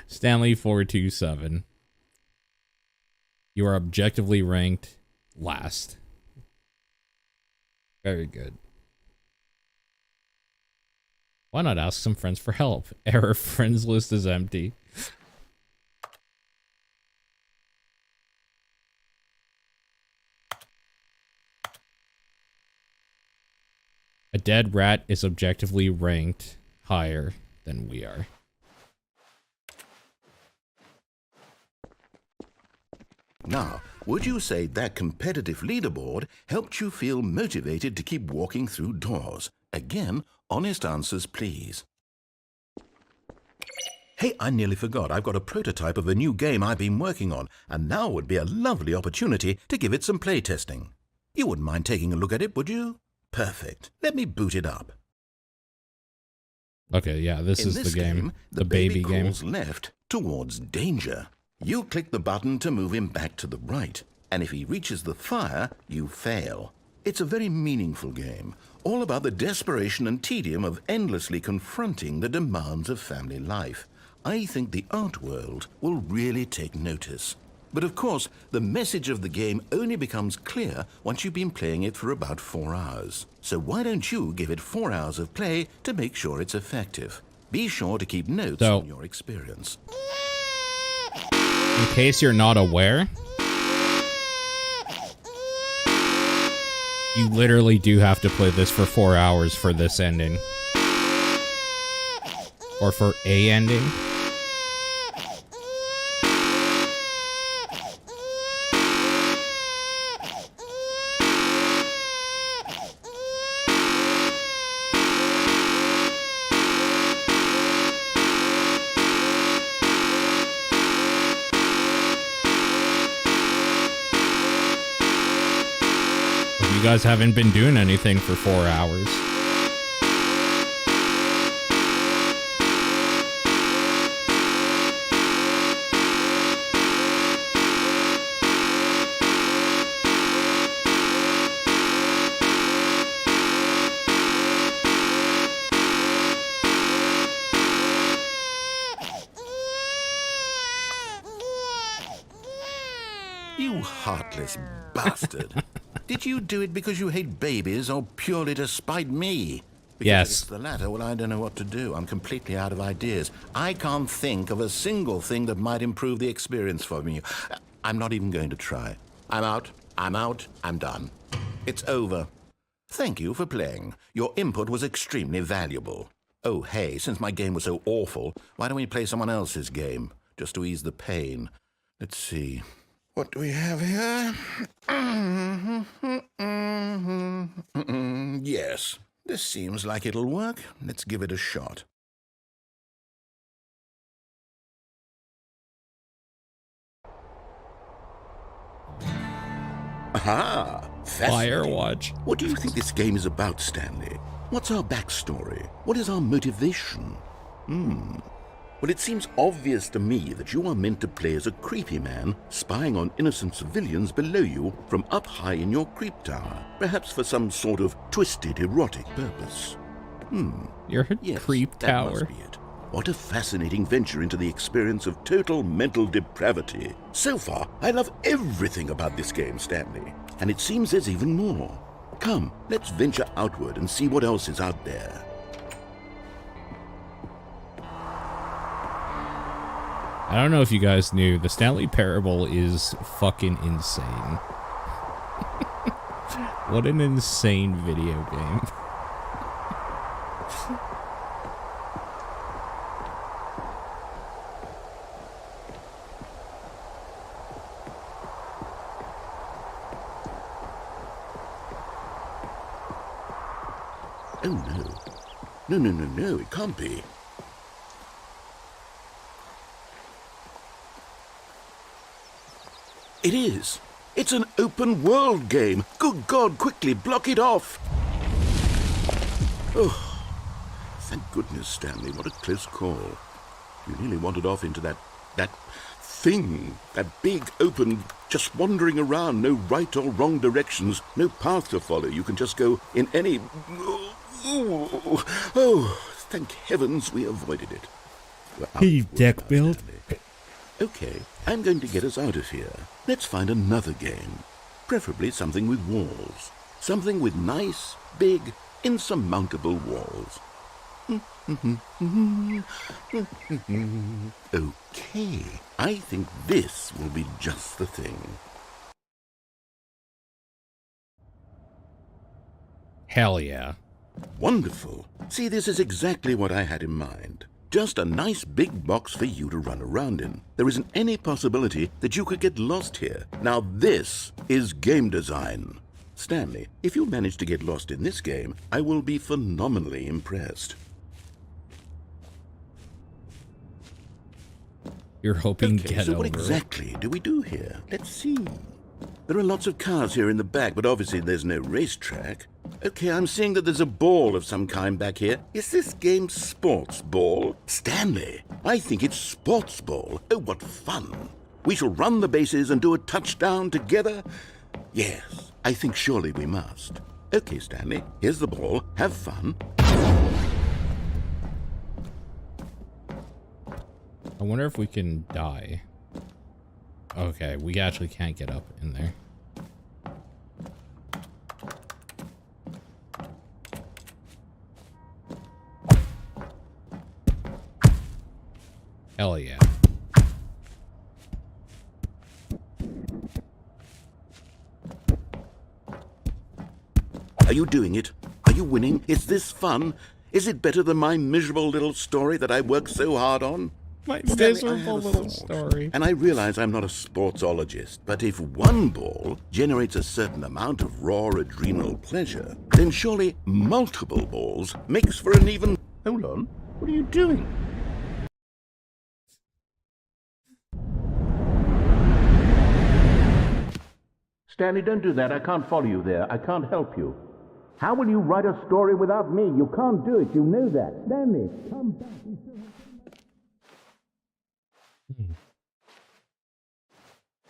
Stanley 427. You are objectively ranked last. Very good. Why not ask some friends for help? Error, friends list is empty. A dead rat is objectively ranked higher than we are. Now, would you say that competitive leaderboard helped you feel motivated to keep walking through doors? Again, honest answers, please. Hey, I nearly forgot. I've got a prototype of a new game I've been working on, and now would be a lovely opportunity to give it some playtesting. You wouldn't mind taking a look at it, would you? Perfect. Let me boot it up. Okay, yeah, this is the game. The baby game. Crawls left towards danger. You click the button to move him back to the right, and if he reaches the fire, you fail. It's a very meaningful game, all about the desperation and tedium of endlessly confronting the demands of family life. I think the art world will really take notice. But of course, the message of the game only becomes clear once you've been playing it for about 4 hours. So why don't you give it 4 hours of play to make sure it's effective? Be sure to keep notes on your experience. In case you're not aware, you literally do have to play this for 4 hours for this ending. Or for a ending. You guys haven't been doing anything for 4 hours. You heartless bastard. Did you do it because you hate babies or purely to spite me? Because yes. If it's the latter, well, I don't know what to do. I'm completely out of ideas. I can't think of a single thing that might improve the experience for me. I'm not even going to try. I'm out. I'm done. It's over. Thank you for playing. Your input was extremely valuable. Oh, hey, since my game was so awful, why don't we play someone else's game? Just to ease the pain. Let's see. What do we have here? Yes, this seems like it'll work. Let's give it a shot. Aha! Fascinating. Firewatch. What do you think this game is about, Stanley? What's our backstory? What is our motivation? Well, it seems obvious to me that you are meant to play as a creepy man spying on innocent civilians below you from up high in your creep tower, perhaps for some sort of twisted erotic purpose. Your Yes, creep that tower. must be it. What a fascinating venture into the experience of total mental depravity. So far, I love everything about this game, Stanley. And it seems there's even more. Come, let's venture outward and see what else is out there. I don't know if you guys knew, the Stanley Parable is fucking insane. What an insane video game. Oh, no. No, it can't be. It is. It's an open world game. Good God, quickly, block it off. Oh, thank goodness, Stanley. What a close call. You nearly wandered off into that thing. That big, open, just wandering around. No right or wrong directions. No path to follow. You can just go in any... Oh, thank heavens we avoided it. Hey, deck build. Okay, I'm going to get us out of here. Let's find another game. Preferably something with walls. Something with nice, big, insurmountable walls. Okay, I think this will be just the thing. Hell yeah. Wonderful. See, this is exactly what I had in mind. Just a nice big box for you to run around in. There isn't any possibility that you could get lost here. Now this is game design. Stanley, if you manage to get lost in this game, I will be phenomenally impressed. You're hoping Okay, get so over what it. exactly do we do here? Let's see. There are lots of cars here in the back, but obviously there's no racetrack. Okay, I'm seeing that there's a ball of some kind back here. Is this game sports ball? Stanley, I think it's sports ball. Oh, what fun. We shall run the bases and do a touchdown together? Yes, I think surely we must. Okay, Stanley, here's the ball. Have fun. I wonder if we can die. Okay, we actually can't get up in there. Hell yeah. Are you doing it? Are you winning? Is this fun? Is it better than my miserable little story that I worked so hard on? My Stanley, I miserable have a little thought. story. And I realize I'm not a sportsologist, but if one ball generates a certain amount of raw adrenal pleasure, then surely multiple balls makes for an even... Hold on. What are you doing? Stanley, don't do that. I can't follow you there. I can't help you. How will you write a story without me? You can't do it. You know that. Stanley, come back.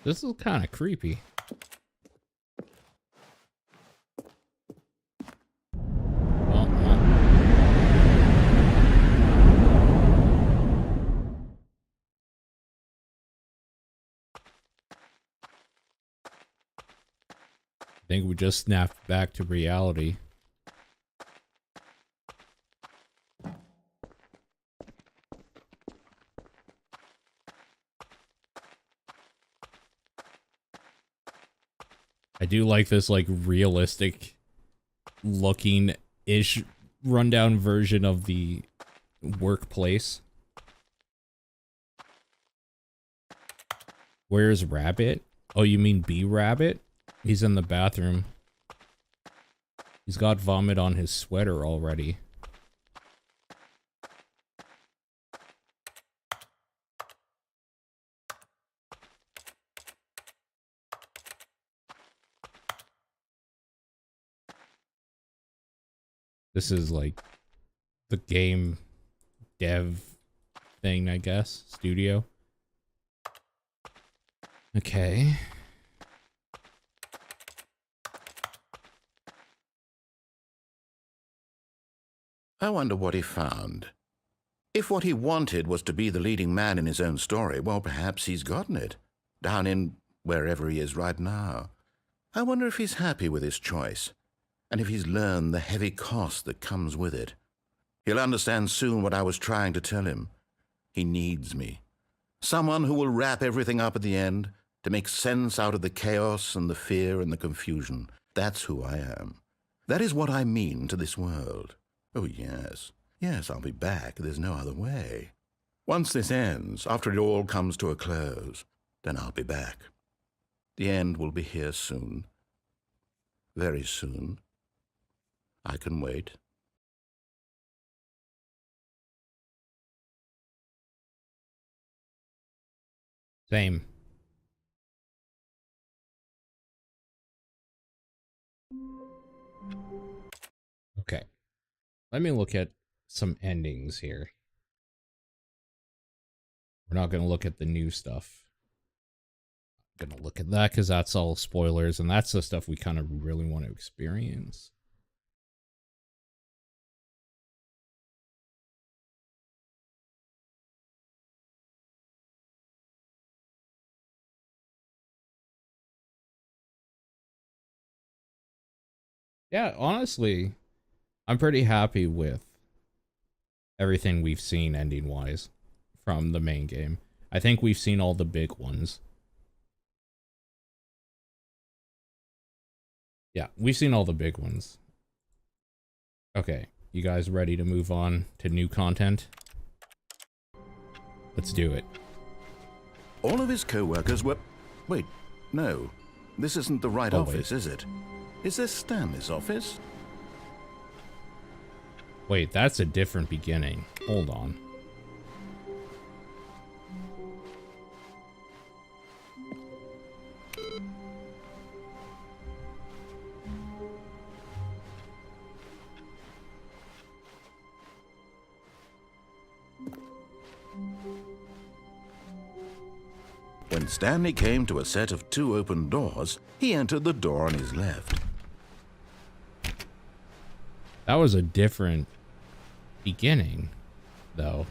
This is kind of creepy. I think we just snapped back to reality. I do like this like realistic looking ish rundown version of the workplace. Where's Rabbit? Oh, you mean B Rabbit? He's in the bathroom. He's got vomit on his sweater already. This is like the game dev thing, I guess. Studio. Okay. I wonder what he found. If what he wanted was to be the leading man in his own story, well, perhaps he's gotten it. Down in wherever he is right now. I wonder if he's happy with his choice, and if he's learned the heavy cost that comes with it. He'll understand soon what I was trying to tell him. He needs me. Someone who will wrap everything up at the end, to make sense out of the chaos and the fear and the confusion. That's who I am. That is what I mean to this world. Oh, yes. Yes, I'll be back. There's no other way. Once this ends, after it all comes to a close, then I'll be back. The end will be here soon. Very soon. I can wait. Same. Okay. Let me look at some endings here. We're not going to look at the new stuff. I'm going to look at that because that's all spoilers, and that's the stuff we kind of really want to experience. Yeah, honestly, I'm pretty happy with everything we've seen ending-wise from the main game. I think we've seen all the big ones. Yeah, we've seen all the big ones. Okay, you guys ready to move on to new content? Let's do it. All of his co-workers were... Wait, no. This isn't the right office, is it? Is this Stanley's office? Wait, that's a different beginning. Hold on. When Stanley came to a set of 2 open doors, he entered the door on his left. That was a different beginning, though.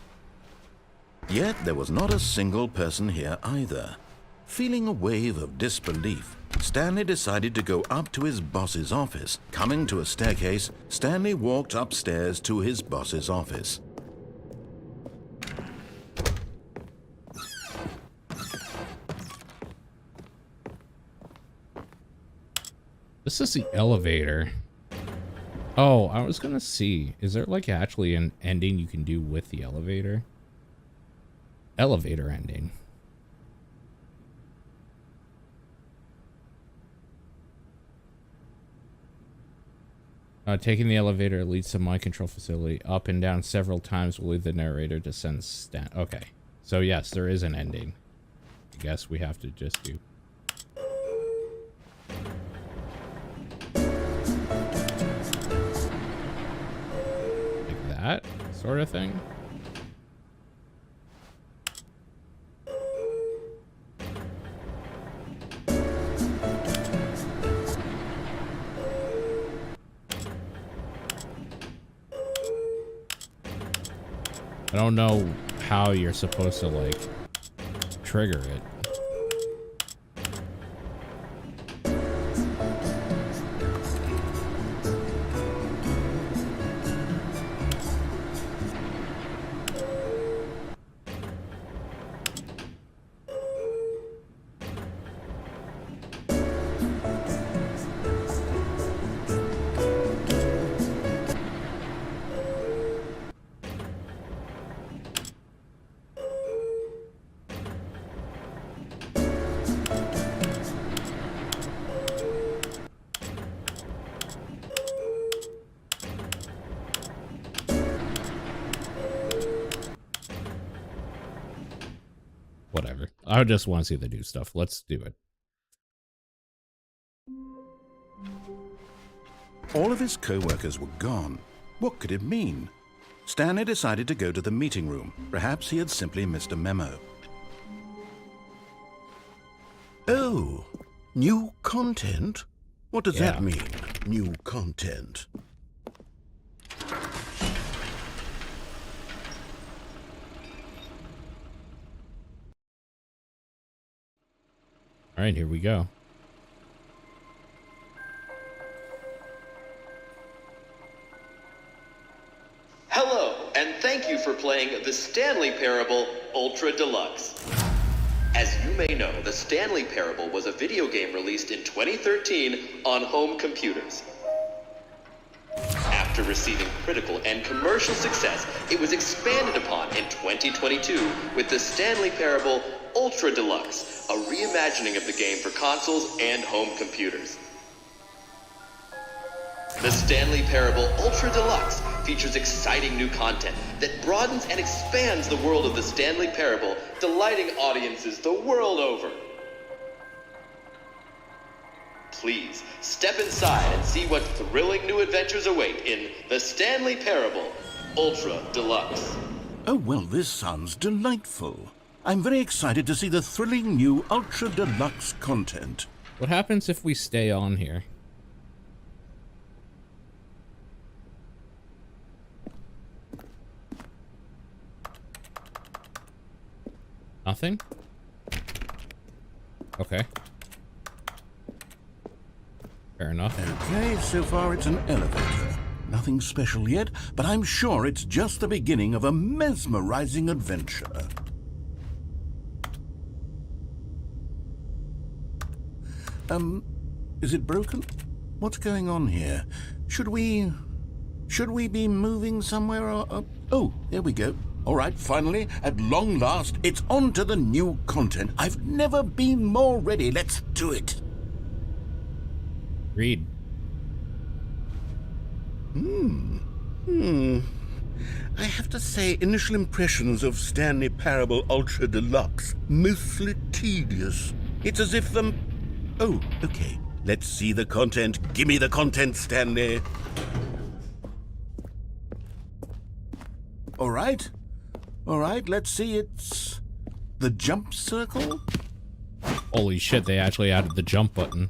Yet there was not a single person here either. Feeling a wave of disbelief, Stanley decided to go up to his boss's office. Coming to a staircase, Stanley walked upstairs to his boss's office. This is the elevator. Oh, I was gonna see. Is there like actually an ending you can do with the elevator? Elevator ending. Taking the elevator leads to my control facility. Up and down several times will lead the narrator to send Stan. Okay. So yes, there is an ending. I guess we have to just do. That sort of thing. I don't know how you're supposed to like trigger it. Whatever. I just want to see the new stuff. Let's do it. All of his co-workers were gone, What could it mean? Stanley decided to go to the meeting room. Perhaps he had simply missed a memo. Oh, new content? What does that mean, new content? All right, here we go. Hello, and thank you for playing the Stanley Parable Ultra Deluxe. As you may know, the Stanley Parable was a video game released in 2013 on home computers. After receiving critical and commercial success, it was expanded upon in 2022 with the Stanley Parable Ultra Deluxe, a reimagining of the game for consoles and home computers. The Stanley Parable Ultra Deluxe features exciting new content that broadens and expands the world of the Stanley Parable, delighting audiences the world over. Please, step inside and see what thrilling new adventures await in the Stanley Parable Ultra Deluxe. Oh, well, this sounds delightful. I'm very excited to see the thrilling new Ultra Deluxe content. What happens if we stay on here? Nothing? Okay. Fair enough. Okay, so far it's an elevator. Nothing special yet, but I'm sure it's just the beginning of a mesmerizing adventure. Is it broken? What's going on here? Should we be moving somewhere or... Oh, there we go. All right, finally, at long last, it's on to the new content. I've never been more ready. Let's do it. Read. I have to say, initial impressions of Stanley Parable Ultra Deluxe, mostly tedious. It's as if Oh, okay. Let's see the content. Give me the content, Stanley. All right, let's see. It's the jump circle? Holy shit, they actually added the jump button.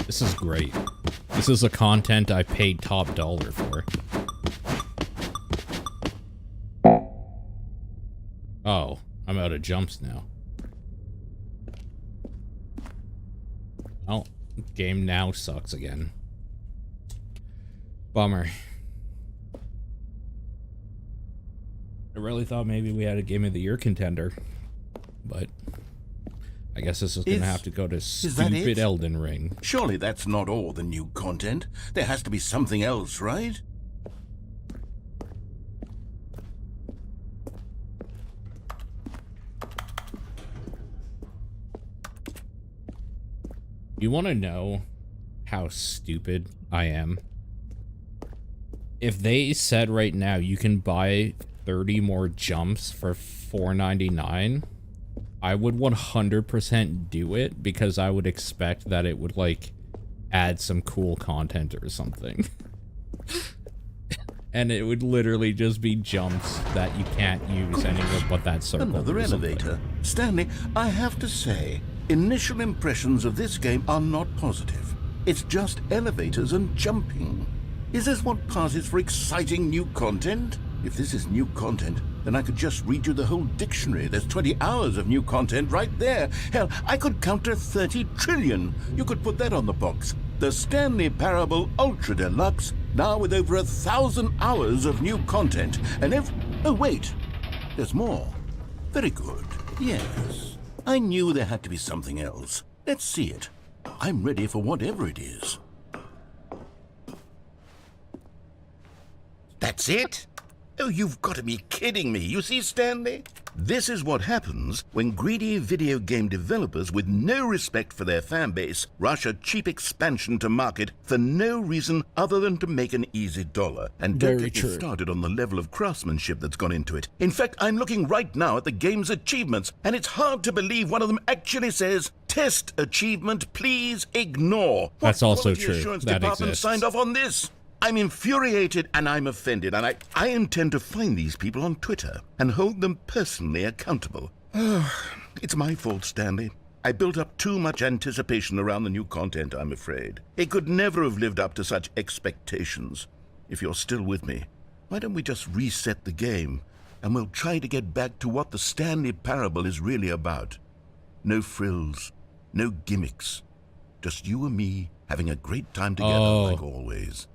This is great. This is the content I paid top dollar for. Oh, I'm out of jumps now. Well, game now sucks again. Bummer. I really thought maybe we had a Game of the Year contender, but I guess this is gonna have to go to stupid Elden Ring. Surely that's not all the new content. There has to be something else, right? You want to know how stupid I am? If they said right now you can buy 30 more jumps for $4.99, I would 100% do it because I would expect that it would like add some cool content or something. And it would literally just be jumps that you can't use anywhere but that circle. Another elevator. Stanley, I have to say, initial impressions of this game are not positive. It's just elevators and jumping. Is this what passes for exciting new content? If this is new content, then I could just read you the whole dictionary. There's 20 hours of new content right there. Hell, I could count to 30 trillion. You could put that on the box. The Stanley Parable Ultra Deluxe, now with over 1,000 hours of new content. And if... Oh, wait. There's more. Very good. Yes. I knew there had to be something else. Let's see it. I'm ready for whatever it is. That's it? Oh, you've got to be kidding me. You see, Stanley? This is what happens when greedy video game developers with no respect for their fan base rush a cheap expansion to market for no reason other than to make an easy dollar. And don't Very get me true. started on the level of craftsmanship that's gone into it. In fact, I'm looking right now at the game's achievements, and it's hard to believe one of them actually says, "Test achievement, please ignore." That's What also quality true. assurance That department exists. signed off on this? I'm infuriated and I'm offended, and I intend to find these people on Twitter and hold them personally accountable. It's my fault, Stanley. I built up too much anticipation around the new content, I'm afraid. It could never have lived up to such expectations. If you're still with me, why don't we just reset the game, and we'll try to get back to what the Stanley Parable is really about. No frills, no gimmicks. Just you and me having a great time together like always.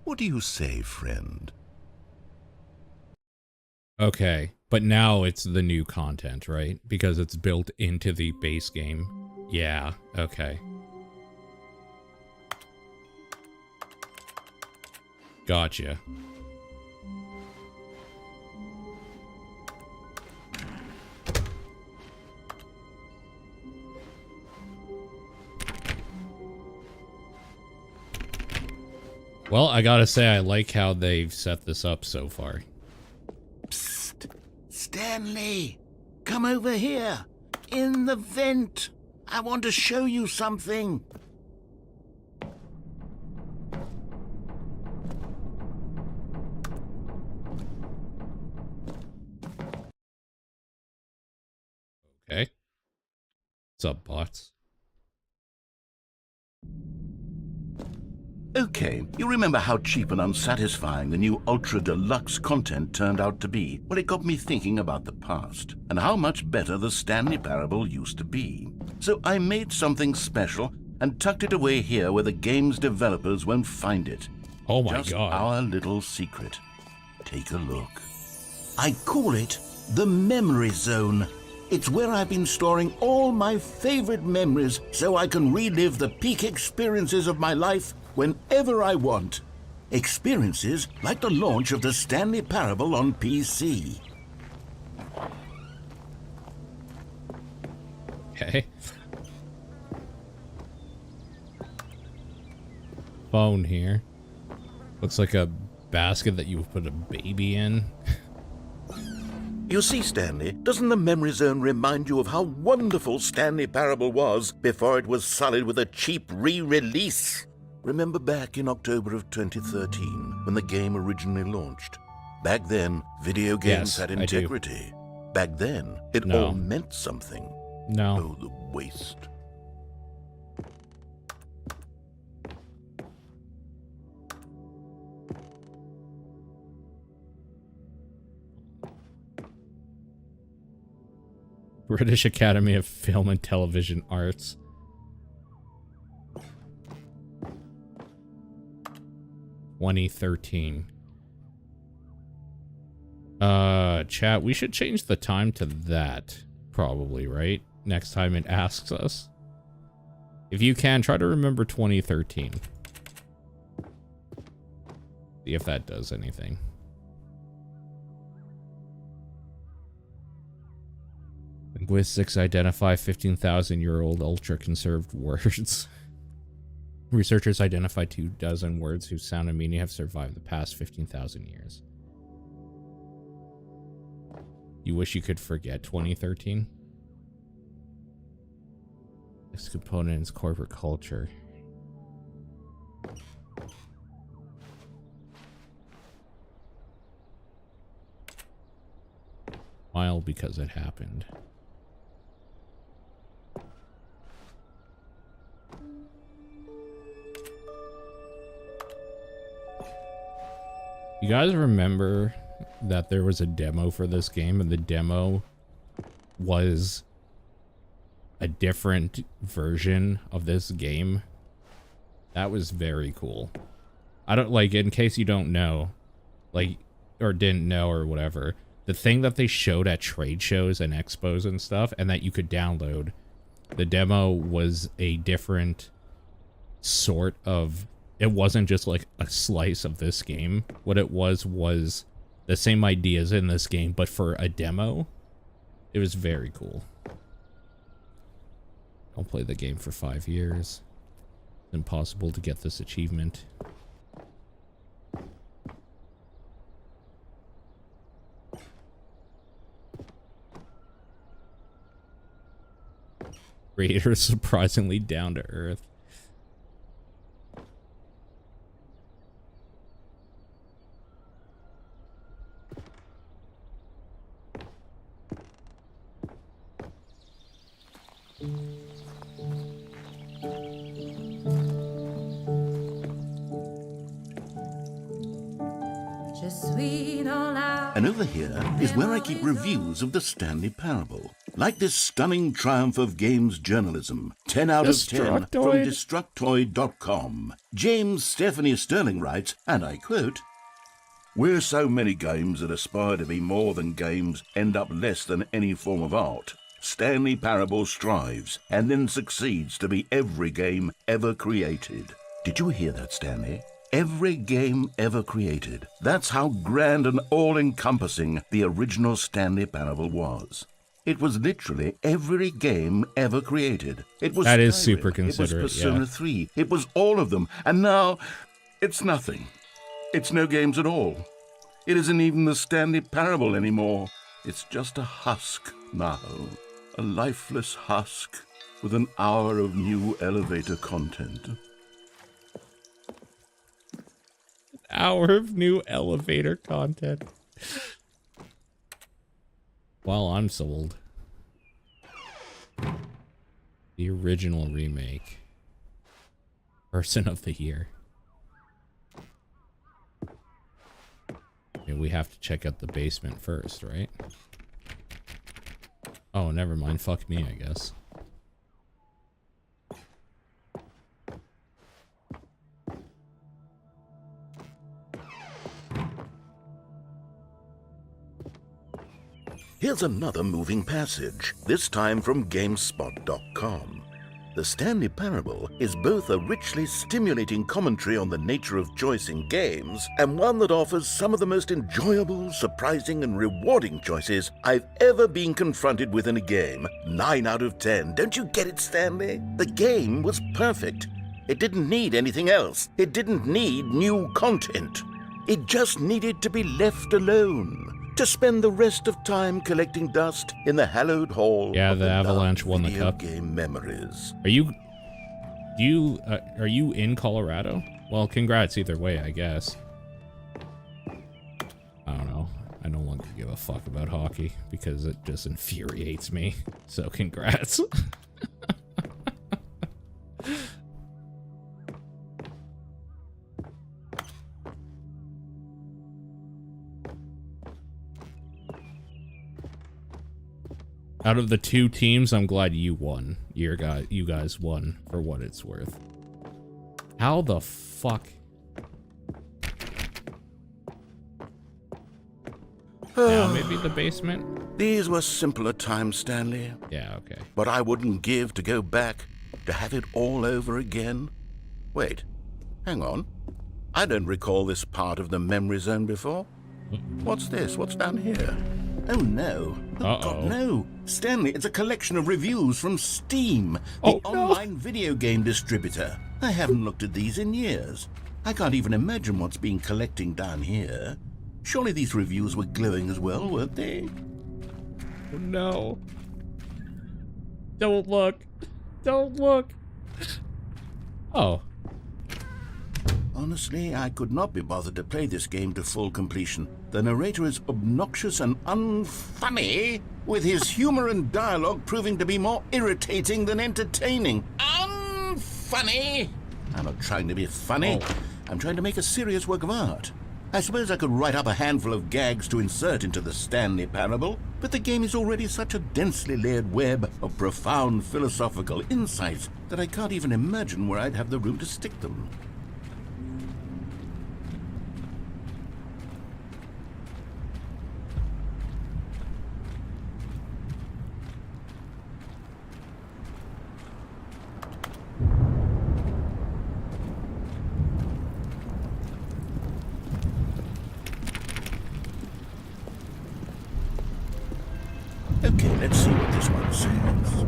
What do you say, friend? Okay, but now it's the new content, right? Because it's built into the base game. Yeah, okay. Gotcha. Well, I gotta say, I like how they've set this up so far. Psst! Stanley! Come over here! In the vent! I want to show you something! Okay. What's up, bots? Okay, you remember how cheap and unsatisfying the new Ultra Deluxe content turned out to be? Well, it got me thinking about the past, and how much better the Stanley Parable used to be. So I made something special and tucked it away here where the game's developers won't find it. Oh my Just god. our little secret. Take a look. I call it the Memory Zone. It's where I've been storing all my favorite memories so I can relive the peak experiences of my life whenever I want. Experiences like the launch of the Stanley Parable on PC. Okay. Phone here. Looks like a basket that you would put a baby in. You see, Stanley, doesn't the Memory Zone remind you of how wonderful Stanley Parable was before it was sullied with a cheap re-release? Remember back in October of 2013, when the game originally launched? Back then, video games Yes, had I do. integrity. Back then, it No. all meant something. No. Oh, the waste. British Academy of Film and Television Arts. (2013). Chat, we should change the time to that, probably, right? Next time it asks us. If you can, try to remember 2013. See if that does anything. Linguistics identify 15,000-year-old ultra-conserved words. Researchers identified 24 words whose sound and meaning have survived the past 15,000 years. You wish you could forget 2013? This component is corporate culture. Smile because it happened. You guys remember that there was a demo for this game, and the demo was a different version of this game? That was very cool. I don't, like, in case you don't know, like, or didn't know or whatever, the thing that they showed at trade shows and expos and stuff, and that you could download, the demo was a different sort of, it wasn't just like a slice of this game. What it was the same ideas in this game, but for a demo. It was very cool. I'll play the game for 5 years. It's impossible to get this achievement. Creator is surprisingly down to earth. And over here is where I keep reviews of the Stanley Parable. Like this stunning triumph of games journalism. 10 out of 10 from Destructoid.com. James Stephanie Sterling writes, and I quote, "Where so many games that aspire to be more than games end up less than any form of art, Stanley Parable strives and then succeeds to be every game ever created." Did you hear that, Stanley? Every game ever created. That's how grand and all-encompassing the original Stanley Parable was. It was literally every game ever created. It was that is Skyrim, super considerate. It was Persona 3. It was all of them. And now, it's nothing. It's no games at all. It isn't even the Stanley Parable anymore. It's just a husk now. A lifeless husk with an hour of new elevator content. Hour of new elevator content. Well, I'm sold. The original remake. Person of the year. Okay, we have to check out the basement first, right? Oh, never mind. Fuck me, I guess. Here's another moving passage, this time from GameSpot.com. The Stanley Parable is both a richly stimulating commentary on the nature of choice in games and one that offers some of the most enjoyable, surprising, and rewarding choices I've ever been confronted with in a game. 9 out of 10. Don't you get it, Stanley? The game was perfect. It didn't need anything else. It didn't need new content. It just needed to be left alone. To spend the rest of time collecting dust in the hallowed hall. Yeah, of the Avalanche won the cup. Game memories. Are you in Colorado? Well, congrats either way, I guess. I don't know. I no longer give a fuck about hockey because it just infuriates me. So congrats. Out of the two teams, I'm glad you won. You guys won for what it's worth. How the fuck? Yeah, maybe the basement? These were simpler times, Stanley. Yeah, okay. But I wouldn't give to go back, to have it all over again. Wait, hang on. I don't recall this part of the memory zone before. What's this? What's down here? Oh, no. Oh, God, no. Stanley, it's a collection of reviews from Steam, the online video game distributor. I haven't looked at these in years. I can't even imagine what's been collecting down here. Surely these reviews were glowing as well, weren't they? Oh, no. Don't look. Don't look. Oh. Honestly, I could not be bothered to play this game to full completion. The narrator is obnoxious and unfunny, with his humor and dialogue proving to be more irritating than entertaining. Unfunny! I'm not trying to be funny. I'm trying to make a serious work of art. I suppose I could write up a handful of gags to insert into the Stanley Parable, but the game is already such a densely layered web of profound philosophical insights that I can't even imagine where I'd have the room to stick them. Okay, let's see what this one says.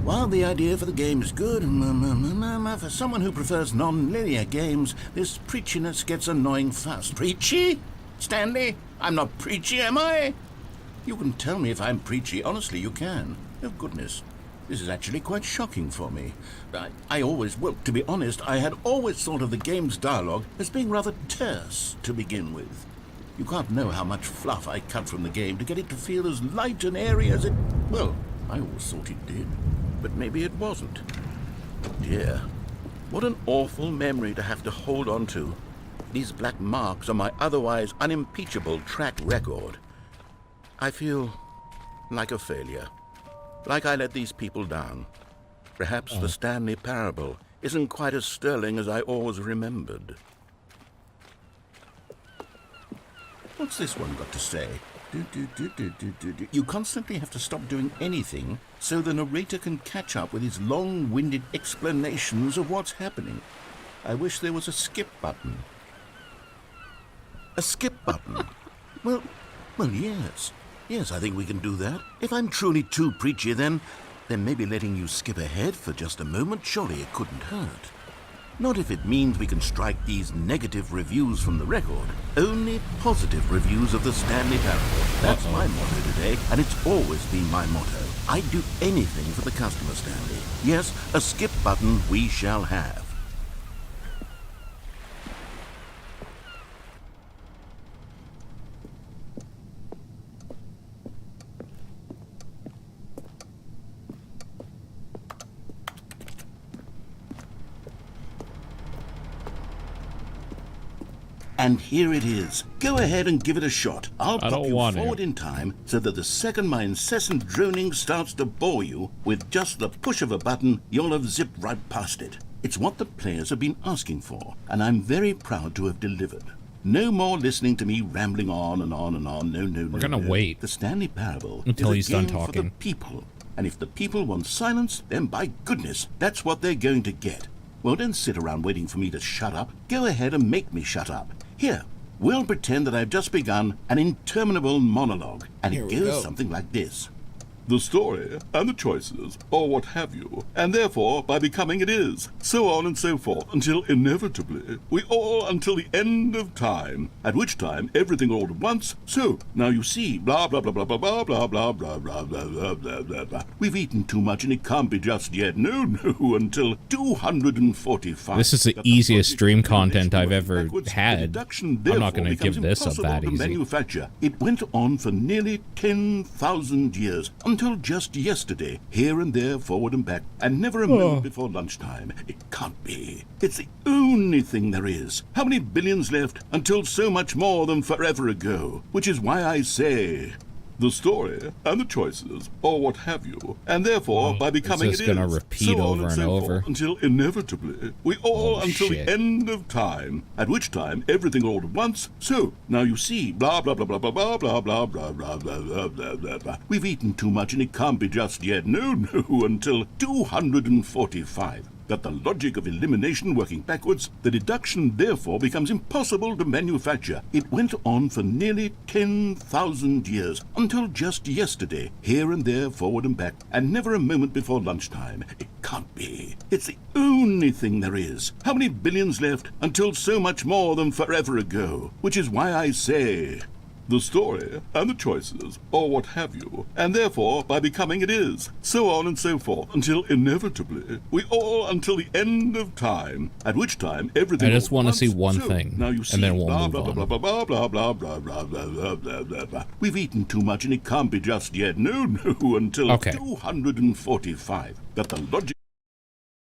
While the idea for the game is good, for someone who prefers non-linear games, this preachiness gets annoying fast. Preachy? Stanley? I'm not preachy, am I? You can tell me if I'm preachy. Honestly, you can. Oh, goodness. This is actually quite shocking for me. To be honest, I had always thought of the game's dialogue as being rather terse to begin with. You can't know how much fluff I cut from the game to get it to feel as light and airy as it... Well, I always thought it did. But maybe it wasn't. Dear, what an awful memory to have to hold on to. These black marks on my otherwise unimpeachable track record. I feel like a failure. Like I let these people down. Perhaps the Stanley parable isn't quite as sterling as I always remembered. What's this one got to say? You constantly have to stop doing anything so the narrator can catch up with his long-winded explanations of what's happening. I wish there was a skip button. A skip button? Well, yes. Yes, I think we can do that. If I'm truly too preachy, then maybe letting you skip ahead for just a moment, surely it couldn't hurt. Not if it means we can strike these negative reviews from the record. Only positive reviews of the Stanley parable. That's my motto today, and it's always been my motto. I'd do anything for the customer, Stanley. Yes, a skip button we shall have. And here it is. Go ahead and give it a shot. I'll pop you forward in time so that the second my incessant droning starts to bore you, with just the push of a button, you'll have zipped right past it. It's what the players have been asking for, and I'm very proud to have delivered. No more listening to me rambling on and on and on. No. We're gonna wait. The Stanley parable until is he's a game done talking. For the people. And if the people want silence, then by goodness, that's what they're going to get. Well, don't sit around waiting for me to shut up. Go ahead and make me shut up. Here, we'll pretend that I've just begun an interminable monologue, and it goes something like this. The story, and the choices, or what have you, and therefore, by becoming it is, so on and so forth, until inevitably, we all until the end of time, at which time everything all at once, so, now you see, blah, blah, blah, blah, blah, blah, blah, blah, blah, blah, blah, blah, blah, blah, blah. We've eaten too much and it can't be just yet, no, until 245. This is the easiest stream content I've ever had. I'm not going to give this up that easy. Manufacture. It went on for nearly 10,000 years, until just yesterday, here and there, forward and back, and never a moment before lunchtime. It can't be. It's the only thing there is. How many billions left until so much more than forever ago? Which is why I say... the story, and the choices, or what have you, and therefore, by becoming it is, gonna repeat so over on and so over forth, until inevitably, we all until the end of time, at which time everything all at once, so, now you see, blah, blah, blah, blah, blah, blah, blah, blah, blah, blah, blah, blah, blah, blah, blah. We've eaten too much and it can't be just yet, no, until 245. That the logic of elimination working backwards, the deduction therefore becomes impossible to manufacture. It went on for nearly 10,000 years, until just yesterday, here and there, forward and back, and never a moment before lunchtime. It can't be. It's the only thing there is. How many billions left until so much more than forever ago? Which is why I say... the story, and the choices, or what have you, and therefore, by becoming it is, so on and so forth, until inevitably, we all until the end of time, at which time everything... I just want to see one thing, now you see, and then we'll blah, move blah, on. blah, blah, blah, blah, blah, blah, blah, blah, blah, blah, blah, blah. We've eaten too much and it can't be just yet, no, until 245. That the logic...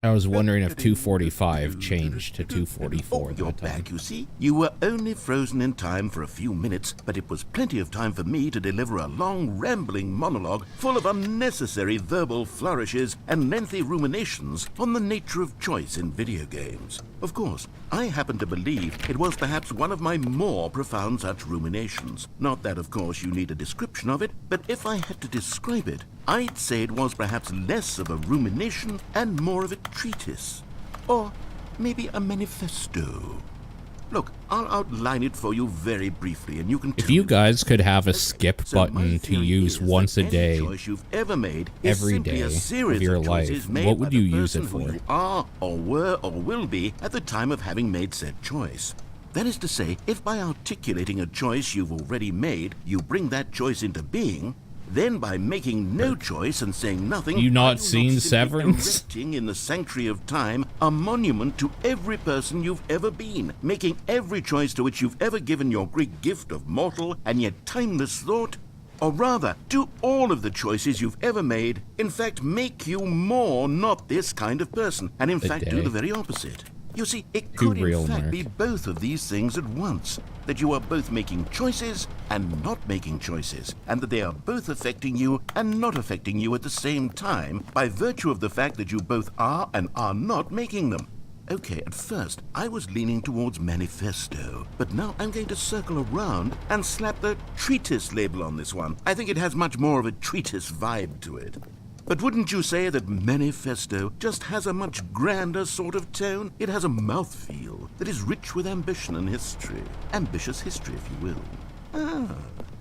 I was wondering if 245 changed to 244 You're back, you see. You were only frozen in time for a few minutes, but it was plenty of time for me to deliver a long, rambling monologue full of unnecessary verbal flourishes and lengthy ruminations on the nature of choice in video games. Of course, I happen to believe it was perhaps one of my more profound such ruminations. Not that, of course, you need a description of it, but if I had to describe it, I'd say it was perhaps less of a rumination and more of a treatise. Or maybe a manifesto. Look, I'll outline it for you very briefly, and you can If tell you me. guys could have a skip So my button to theory use is once that a day, any choice you've ever made is every simply day a of series your of choices life, made what would by you the use it person who for? you are, or were, or will be at the time of having made said choice. That is to say, if by articulating a choice you've already made, you bring that choice into being, then by making no choice and saying nothing, You not are seen simply Severance? erecting in the sanctuary of time a monument to every person you've ever been, making every choice to which you've ever given your great gift of mortal and yet timeless thought? Or rather, do all of the choices you've ever made, in fact, make you more not this kind of person, and in fact do the very opposite? You see, it could in fact be both of these things at once, that you are both making choices and not making choices, and that they are both affecting you and not affecting you at the same time by virtue of the fact that you both are and are not making them. Okay, at first, I was leaning towards manifesto, but now I'm going to circle around and slap the treatise label on this one. I think it has much more of a treatise vibe to it. But wouldn't you say that manifesto just has a much grander sort of tone? It has a mouthfeel that is rich with ambition and history. Ambitious history, if you will. Ah.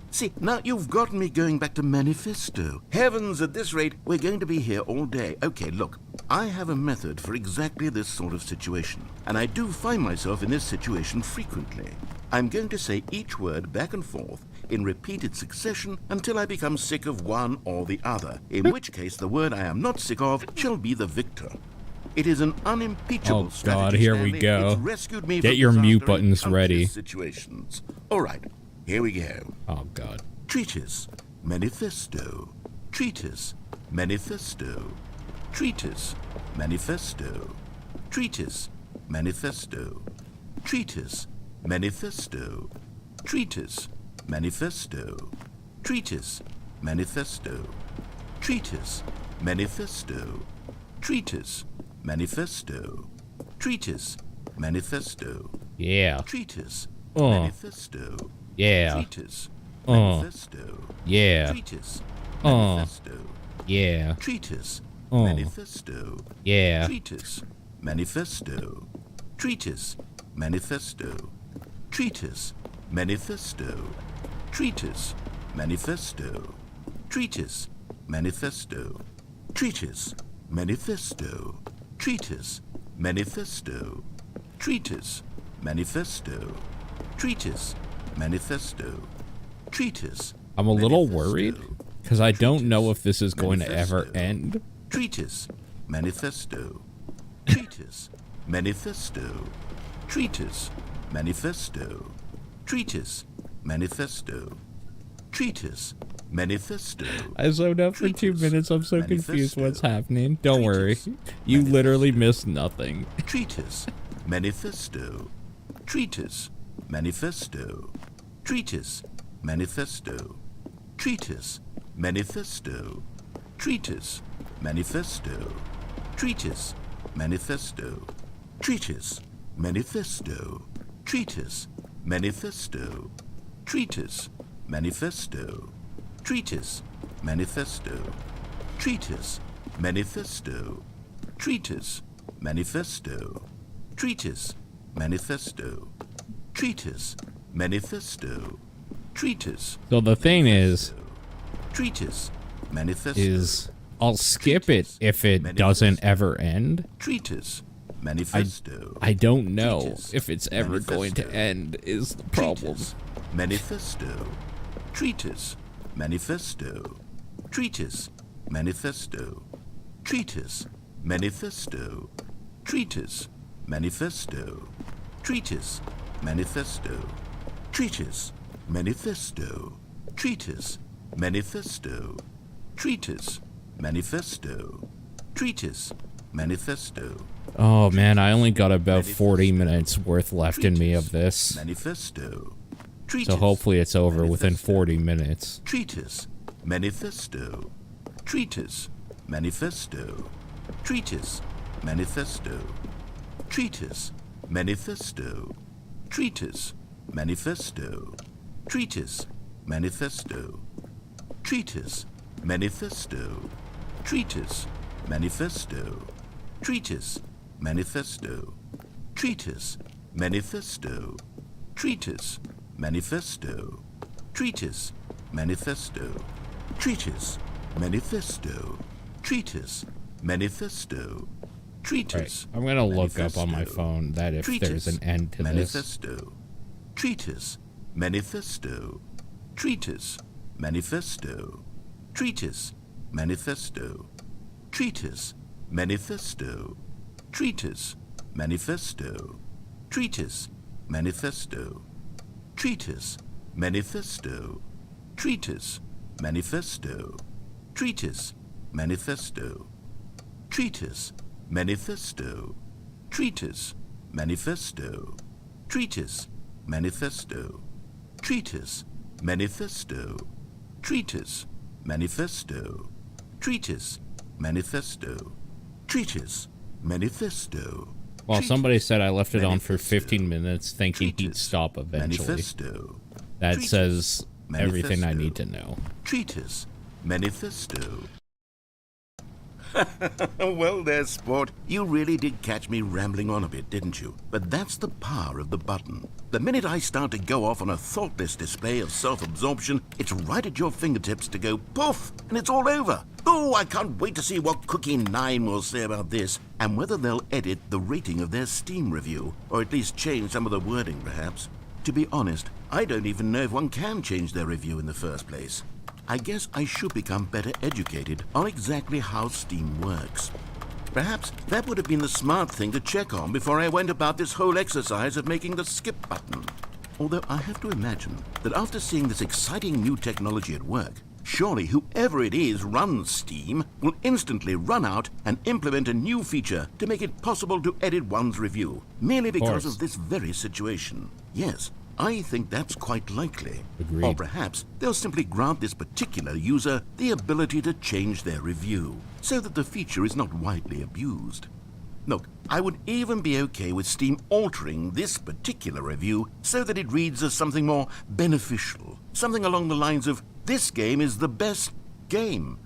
See, now you've gotten me going back to manifesto. Heavens, at this rate, we're going to be here all day. Okay, look, I have a method for exactly this sort of situation, and I do find myself in this situation frequently. I'm going to say each word back and forth in repeated succession until I become sick of one or the other, in which case the word I am not sick of shall be the victor. It is an unimpeachable strategy. God, here we Stanley. go. It's rescued me Get from your mute disaster in buttons countless ready. Situations. All right, here we go. Oh, God. Treatise, manifesto. Treatise, manifesto. Treatise, manifesto. Treatise, manifesto. Treatise, manifesto. Treatise, manifesto. Treatise, manifesto. Treatise, manifesto. Treatise, manifesto. Treatise, manifesto. Yeah. Treatise, Oh. manifesto. Yeah. Treatise, Oh. manifesto. Yeah. Treatise, Oh. manifesto. Yeah. Treatise, Oh. manifesto. Yeah. Treatise, manifesto. Treatise, manifesto. Treatise, manifesto. Treatise, manifesto. Treatise, manifesto. Treatise, manifesto. Treatise, manifesto. Treatise, manifesto. Treatise, manifesto. Treatise. I'm a little worried because I don't know if this is going to ever end. Treatise, manifesto. Treatise, manifesto. Treatise, manifesto. Treatise, manifesto. Treatise, manifesto. I zoned out for 2 minutes. I'm so confused what's happening. Don't worry. You literally missed nothing. Treatise, manifesto. Treatise, manifesto. Treatise, manifesto. Treatise, manifesto. Treatise, manifesto. Treatise, manifesto. Treatise, manifesto. Treatise, manifesto. Treatise, manifesto. Treatise, manifesto. Treatise, manifesto. Treatise, manifesto. Treatise, manifesto. Treatise, manifesto. Treatise. So the thing is, Treatise, manifesto. I'll skip it if it doesn't ever end. Treatise, manifesto. I don't know if it's ever going to end is the problem. Manifesto. Treatise, manifesto. Treatise, manifesto. Treatise, manifesto. Treatise, manifesto. Treatise, manifesto. Treatise, manifesto. Treatise, manifesto. Treatise, manifesto. Treatise, manifesto. Oh man, I only got about 40 minutes worth left in me of this. Manifesto. So hopefully it's over within 40 minutes. Treatise, manifesto. Treatise, manifesto. Treatise, manifesto. Treatise, manifesto. Treatise, manifesto. Treatise, manifesto. Treatise, manifesto. Treatise, manifesto. Treatise, manifesto. Treatise, manifesto, treatise, manifesto, treatise, manifesto, treatise, manifesto, treatise, manifesto, treatise. Right. I'm gonna look up on my phone that if there's an end to manifesto, this. Treatise, manifesto, treatise, manifesto, treatise, manifesto, treatise, manifesto, treatise, manifesto, treatise, manifesto, treatise, manifesto, treatise, manifesto, treatise, manifesto, treatise, manifesto, treatise, manifesto, treatise, manifesto, treatise, manifesto, treatise, manifesto, treatise, manifesto, treatise, manifesto. Well, somebody said I left it on for 15 minutes thinking he'd stop eventually. Manifesto. That says everything I need to know. Treatise, manifesto. Well there, sport. You really did catch me rambling on a bit, didn't you? But that's the power of the button. The minute I start to go off on a thoughtless display of self-absorption, it's right at your fingertips to go poof, and it's all over. Oh, I can't wait to see what Cookie 9 will say about this, and whether they'll edit the rating of their Steam review, or at least change some of the wording, perhaps. To be honest, I don't even know if one can change their review in the first place. I guess I should become better educated on exactly how Steam works. Perhaps that would have been the smart thing to check on before I went about this whole exercise of making the skip button. Although I have to imagine that after seeing this exciting new technology at work, surely whoever it is runs Steam will instantly run out and implement a new feature to make it possible to edit one's review, merely because of this very situation. Yes, I think that's quite likely. Agreed. Or perhaps they'll simply grant this particular user the ability to change their review, so that the feature is not widely abused. Look, I would even be okay with Steam altering this particular review so that it reads as something more beneficial. Something along the lines of, this game is the best game.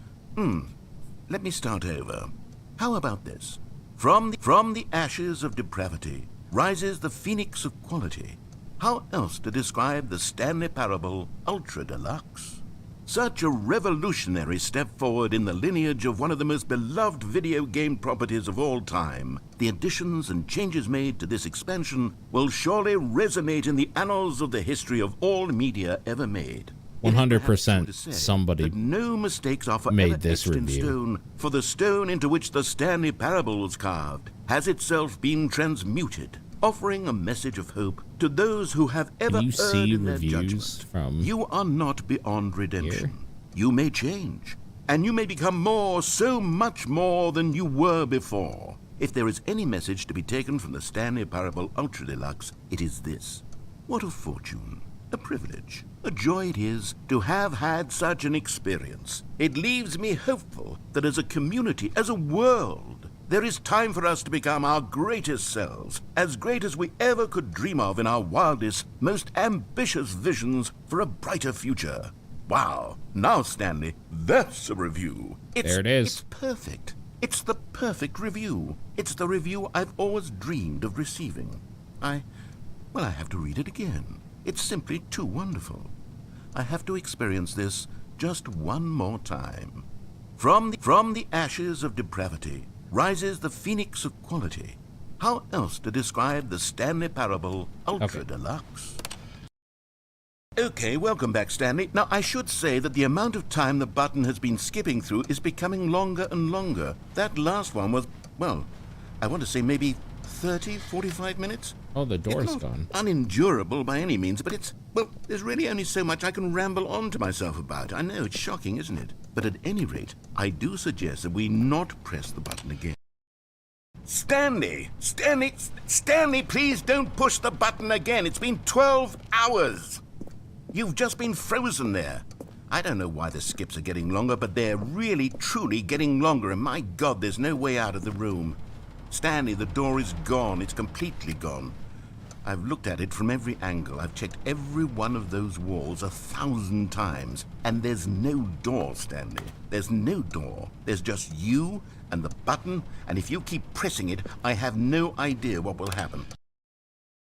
Let me start over. How about this? From the ashes of depravity rises the phoenix of quality. How else to describe the Stanley Parable Ultra Deluxe? Such a revolutionary step forward in the lineage of one of the most beloved video game properties of all time. The additions and changes made to this expansion will surely resonate in the annals of the history of all media ever made. 100% somebody no mistakes are forever made this etched in review. stone, for the stone into which the Stanley Parable was carved has itself been transmuted, offering a message of hope to those who have ever Can you erred see in their reviews judgment. from You are not beyond redemption. here? You may change, and you may become more, so much more than you were before. If there is any message to be taken from the Stanley Parable Ultra Deluxe, it is this. What a fortune, a privilege, a joy it is to have had such an experience. It leaves me hopeful that as a community, as a world, there is time for us to become our greatest selves, as great as we ever could dream of in our wildest, most ambitious visions for a brighter future. Wow. Now, Stanley, that's a review. There it is. It's perfect. It's the perfect review. It's the review I've always dreamed of receiving. I have to read it again. It's simply too wonderful. I have to experience this just one more time. From the ashes of depravity rises the phoenix of quality. How else to describe the Stanley Parable Ultra Deluxe? Okay, welcome back, Stanley. Now, I should say that the amount of time the button has been skipping through is becoming longer and longer. That last one was, well, I want to say maybe 30, 45 minutes? Oh, the door's It's not gone. unendurable by any means, but it's, well, there's really only so much I can ramble on to myself about. I know, it's shocking, isn't it? But at any rate, I do suggest that we not press the button again. Stanley, please don't push the button again. It's been 12 hours. You've just been frozen there. I don't know why the skips are getting longer, but they're really, truly getting longer, and my God, there's no way out of the room. Stanley, the door is gone. It's completely gone. I've looked at it from every angle. I've checked every one of those walls 1,000 times, and there's no door, Stanley. There's no door. There's just you and the button, and if you keep pressing it, I have no idea what will happen.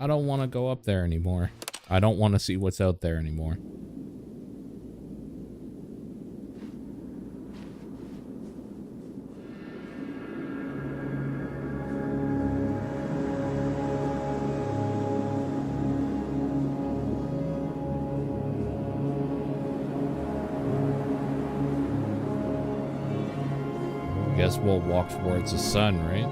I don't want to go up there anymore. I don't want to see what's out there anymore. Guess we'll walk towards the sun, right?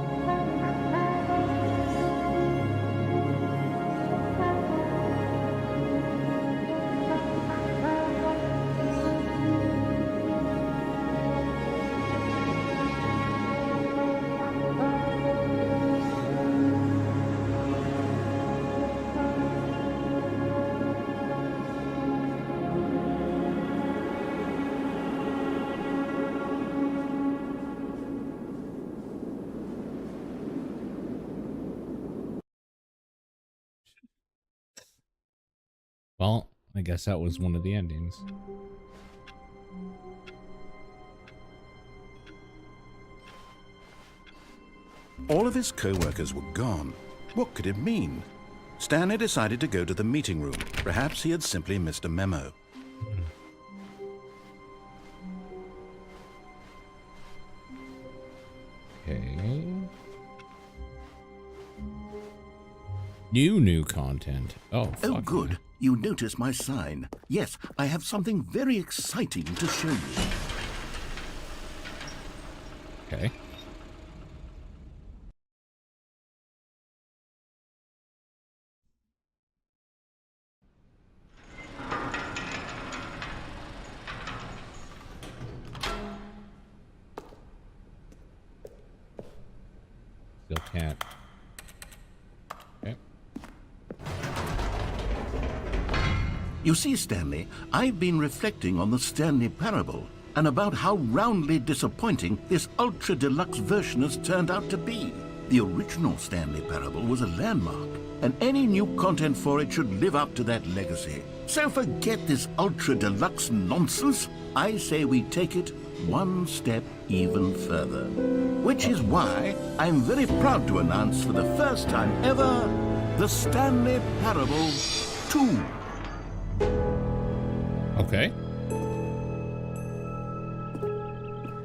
Well, I guess that was one of the endings. All of his co-workers were gone. What could it mean? Stanley decided to go to the meeting room. Perhaps he had simply missed a memo. Okay. New content. Oh, fuck. Oh, good. Me. You notice my sign. Yes, I have something very exciting to show you. Okay. Still can't. Okay. You see, Stanley, I've been reflecting on the Stanley parable and about how roundly disappointing this ultra deluxe version has turned out to be. The original Stanley parable was a landmark, and any new content for it should live up to that legacy. So forget this ultra deluxe nonsense. I say we take it one step even further. Which is why I'm very proud to announce for the first time ever, the Stanley Parable 2. Okay.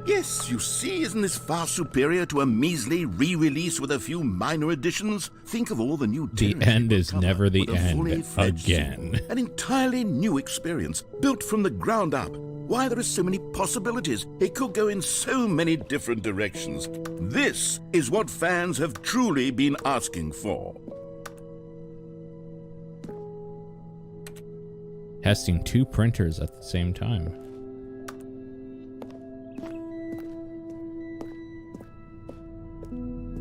Yes, you see, isn't this far superior to a measly re-release with a few minor additions? Think of all the new The end is never the end again. An entirely new experience, built from the ground up. Why, there are so many possibilities. It could go in so many different directions. This is what fans have truly been asking for. Testing 2 printers at the same time.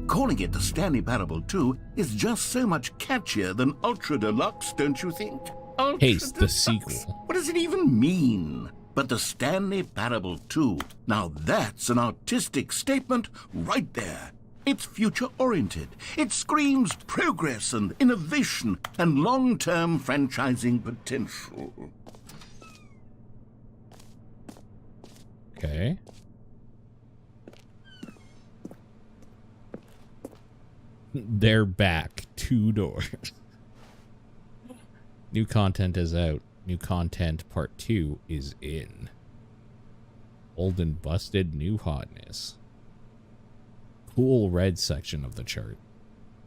Calling it the Stanley Parable 2 is just so much catchier than Ultra Deluxe, don't you think? Ultra Haste the Deluxe. sequel. What does it even mean? But the Stanley Parable 2, now that's an artistic statement right there. It's future-oriented. It screams progress and innovation and long-term franchising potential. Okay. They're back. 2 doors. New content is out. New content part 2 is in. Old and busted, new hotness. Cool red section of the chart.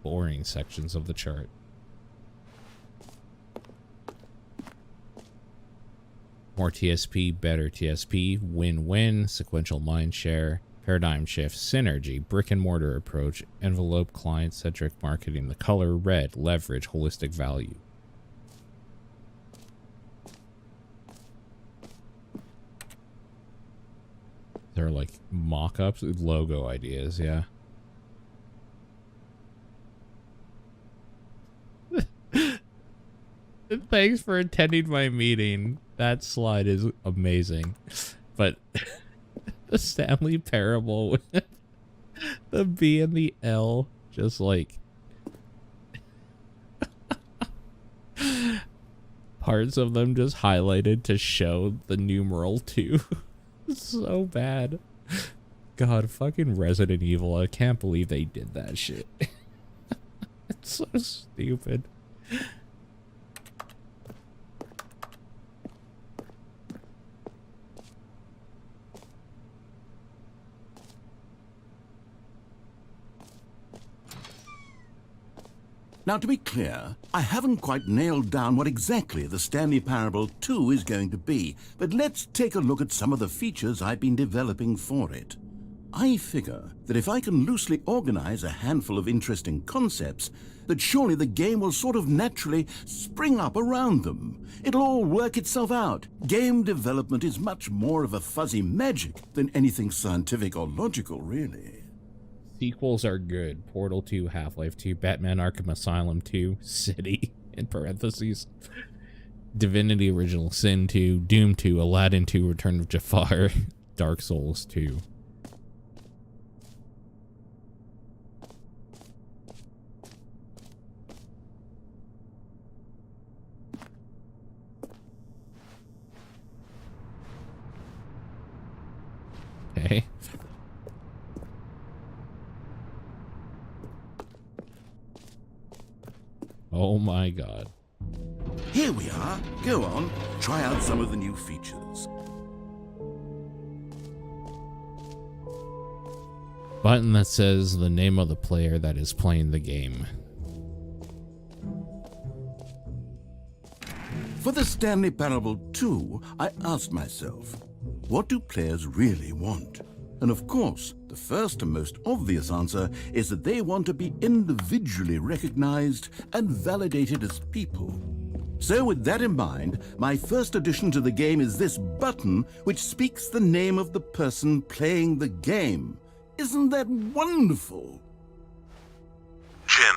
Boring sections of the chart. More TSP, better TSP, win-win, sequential mindshare, paradigm shift, synergy, brick and mortar approach, envelope, client-centric marketing, the color red, leverage, holistic value. They're like mock-ups with logo ideas, yeah. Thanks for attending my meeting. That slide is amazing. But the Stanley parable with the B and the L just like parts of them just highlighted to show the numeral 2. So bad. God, fucking Resident Evil. I can't believe they did that shit. It's so stupid. Now, to be clear, I haven't quite nailed down what exactly the Stanley Parable 2 is going to be, but let's take a look at some of the features I've been developing for it. I figure that if I can loosely organize a handful of interesting concepts, that surely the game will sort of naturally spring up around them. It'll all work itself out. Game development is much more of a fuzzy magic than anything scientific or logical, really. Sequels are good. Portal 2, Half-Life 2, Batman Arkham Asylum 2, City, in parentheses, Divinity Original Sin 2, Doom 2, Aladdin 2, Return of Jafar, Dark Souls 2. Okay. Oh my god. Here we are. Go on, try out some of the new features. Button that says the name of the player that is playing the game. For the Stanley Parable 2, I asked myself, what do players really want? And of course, the first and most obvious answer is that they want to be individually recognized and validated as people. So with that in mind, my first addition to the game is this button which speaks the name of the person playing the game. Isn't that wonderful? Jim.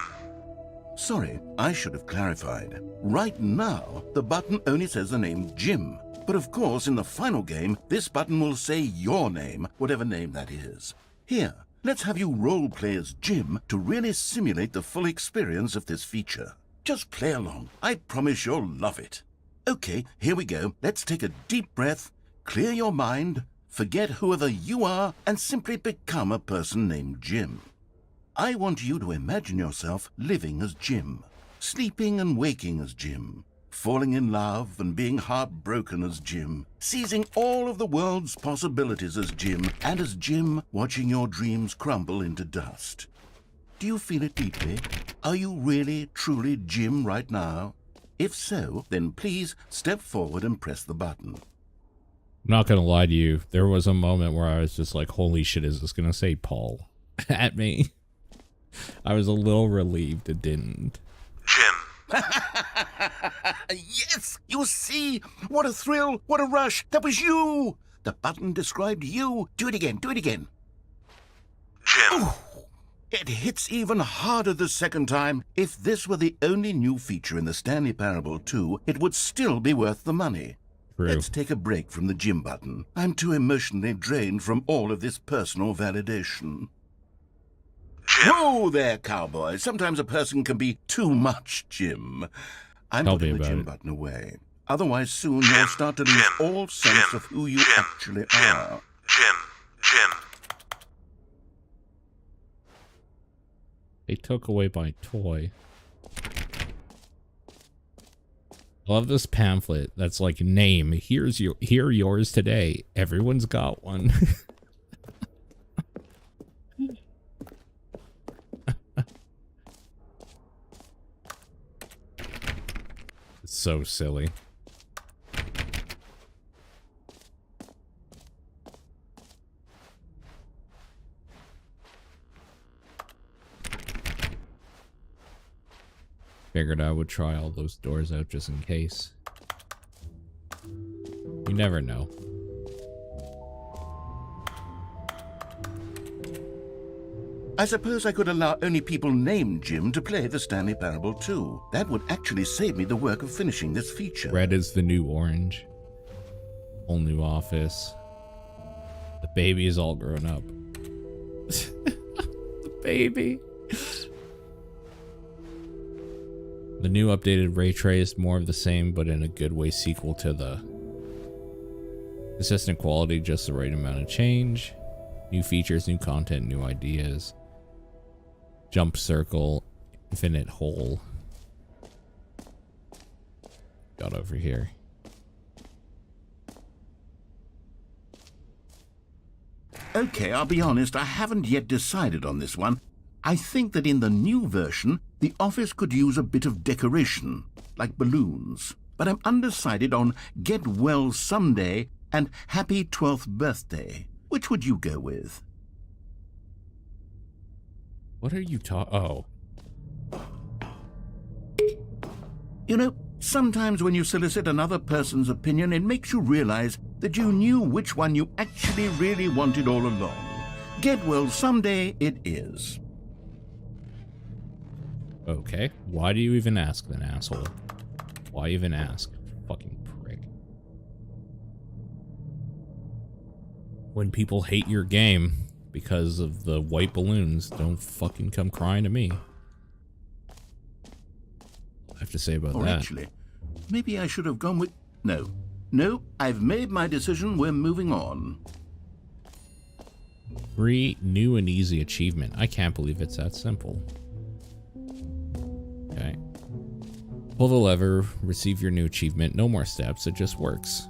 Sorry, I should have clarified. Right now, the button only says the name Jim. But of course, in the final game, this button will say your name, whatever name that is. Here, let's have you role-play as Jim to really simulate the full experience of this feature. Just play along. I promise you'll love it. Okay, here we go. Let's take a deep breath, clear your mind, forget whoever you are, and simply become a person named Jim. I want you to imagine yourself living as Jim, sleeping and waking as Jim, falling in love and being heartbroken as Jim, seizing all of the world's possibilities as Jim, and as Jim watching your dreams crumble into dust. Do you feel it deeply? Are you really, truly Jim right now? If so, then please step forward and press the button. I'm not gonna lie to you, there was a moment where I was just like, holy shit, is this gonna say Paul at me? I was a little relieved it didn't. Jim. Yes! You see? What a thrill! What a rush! That was you! The button described you. Do it again. Do it again. Jim. Ooh, it hits even harder the second time. If this were the only new feature in the Stanley Parable 2, it would still be worth the money. True. Let's take a break from the Jim button. I'm too emotionally drained from all of this personal validation. Jim. Whoa there, cowboy. Sometimes a person can be too much, Jim. I'm Tell putting me the about Jim it. button away. Otherwise, soon Jim, you'll start to lose Jim, all sense Jim, of who you Jim, actually are. Jim. They took away my toy. I love this pamphlet that's like, name, here yours today. Everyone's got one. It's so silly. Figured I would try all those doors out just in case. You never know. I suppose I could allow only people named Jim to play the Stanley Parable 2. That would actually save me the work of finishing this feature. Red is the new orange. Whole new office. The baby is all grown up. The baby. The new updated ray trace, more of the same, but in a good way sequel to the consistent quality, just the right amount of change. New features, new content, new ideas. Jump circle, infinite hole. got over here? Okay, I'll be honest, I haven't yet decided on this one. I think that in the new version, the office could use a bit of decoration, like balloons. But I'm undecided on Get Well Someday and Happy 12th Birthday. Which would you go with? What are you Oh. You know, sometimes when you solicit another person's opinion, it makes you realize that you knew which one you actually really wanted all along. Get Well Someday it is. Okay. Why do you even ask then, asshole? Why even ask? Fucking prick. When people hate your game because of the white balloons, don't fucking come crying to me. I have to say about that. Actually, maybe I should have gone with... No, I've made my decision. We're moving on. Free, new, and easy achievement. I can't believe it's that simple. Okay. Pull the lever, receive your new achievement. No more steps, it just works.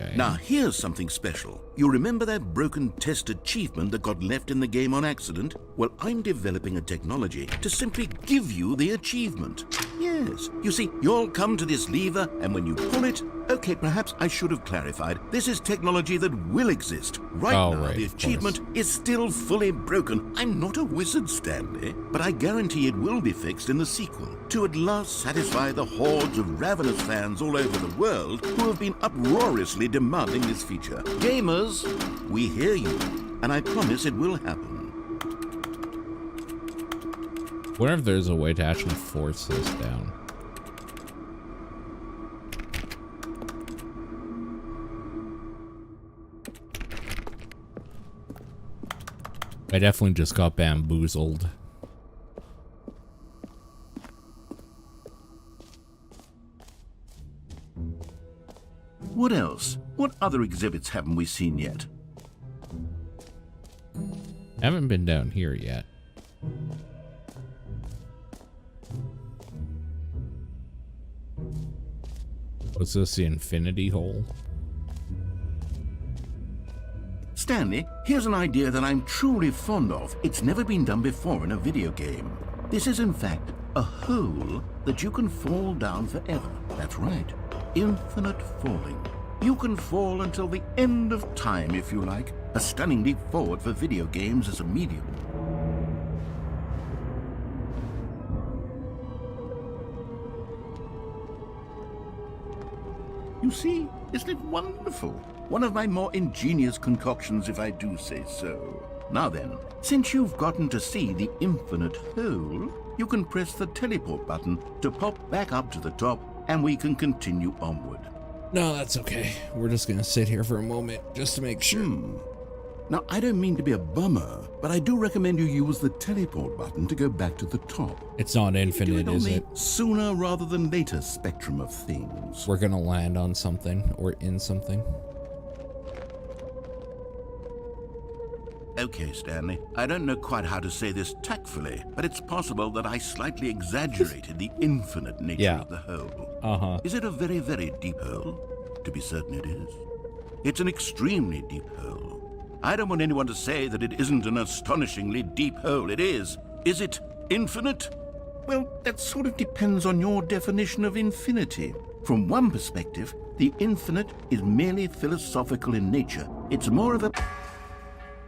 Okay. Now, here's something special. You remember that broken test achievement that got left in the game on accident? Well, I'm developing a technology to simply give you the achievement. Yes. You see, you'll come to this lever, and when you pull it... Okay, perhaps I should have clarified. This is technology that will exist. Right now, the achievement is still fully broken. I'm not a wizard, Stanley, but I guarantee it will be fixed in the sequel to at last satisfy the hordes of ravenous fans all over the world who have been uproariously demanding this feature. Gamers, we hear you, and I promise it will happen. I wonder if there's a way to actually force this down. I definitely just got bamboozled. What else? What other exhibits haven't we seen yet? Haven't been down here yet. What's this, the infinity hole? Stanley, here's an idea that I'm truly fond of. It's never been done before in a video game. This is, in fact, a hole that you can fall down forever. That's right. Infinite falling. You can fall until the end of time, if you like. A stunning leap forward for video games as a medium. You see, isn't it wonderful? One of my more ingenious concoctions, if I do say so. Now then, since you've gotten to see the infinite hole, you can press the teleport button to pop back up to the top, and we can continue onward. No, that's okay. We're just gonna sit here for a moment, just to make sure. Now, I don't mean to be a bummer, but I do recommend you use the teleport button to go back to the top. It's not infinite, is it? Sooner rather than later spectrum of things. We're gonna land on something, or in something. Okay, Stanley. I don't know quite how to say this tactfully, but it's possible that I slightly exaggerated the infinite nature of the hole. Is it a very, very deep hole? To be certain it is. It's an extremely deep hole. I don't want anyone to say that it isn't an astonishingly deep hole. It is. Is it infinite? Well, that sort of depends on your definition of infinity. From one perspective, the infinite is merely philosophical in nature. It's more of a...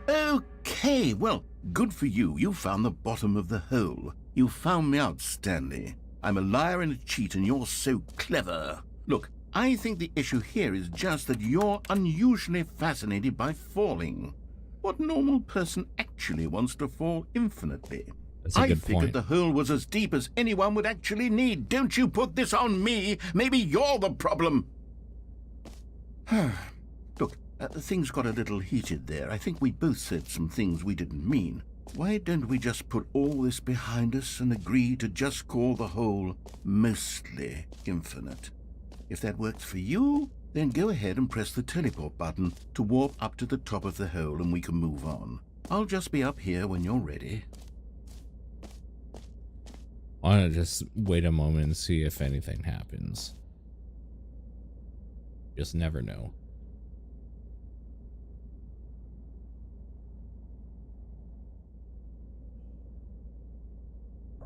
Okay, well, good for you. You found the bottom of the hole. You found me out, Stanley. I'm a liar and a cheat, and you're so clever. Look, I think the issue here is just that you're unusually fascinated by falling. What normal person actually wants to fall infinitely? That's a good point. I figured the hole was as deep as anyone would actually need. Don't you put this on me. Maybe you're the problem. Look, things got a little heated there. I think we both said some things we didn't mean. Why don't we just put all this behind us and agree to just call the hole mostly infinite? If that works for you, then go ahead and press the teleport button to warp up to the top of the hole and we can move on. I'll just be up here when you're ready. I want to just wait a moment and see if anything happens. Just never know.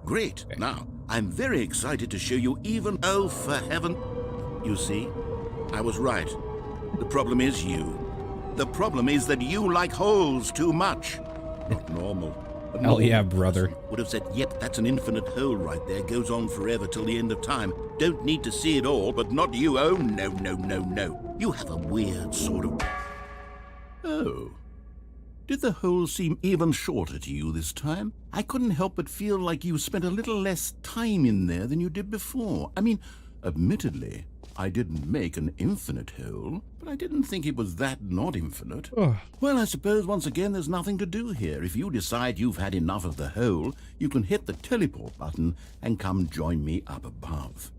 Great. Now, I'm very excited to show you even... Oh, for heaven... You see, I was right. The problem is you. The problem is that you like holes too much. Not normal. A Hell yeah, normal brother. person would have said, yep, that's an infinite hole right there. Goes on forever till the end of time. Don't need to see it all, but not you. Oh, no, no, no, no. You have a weird sort of... Oh. Did the hole seem even shorter to you this time? I couldn't help but feel like you spent a little less time in there than you did before. I mean, admittedly, I didn't make an infinite hole, but I didn't think it was that not infinite. Well, I suppose once again there's nothing to do here. If you decide you've had enough of the hole, you can hit the teleport button and come join me up above.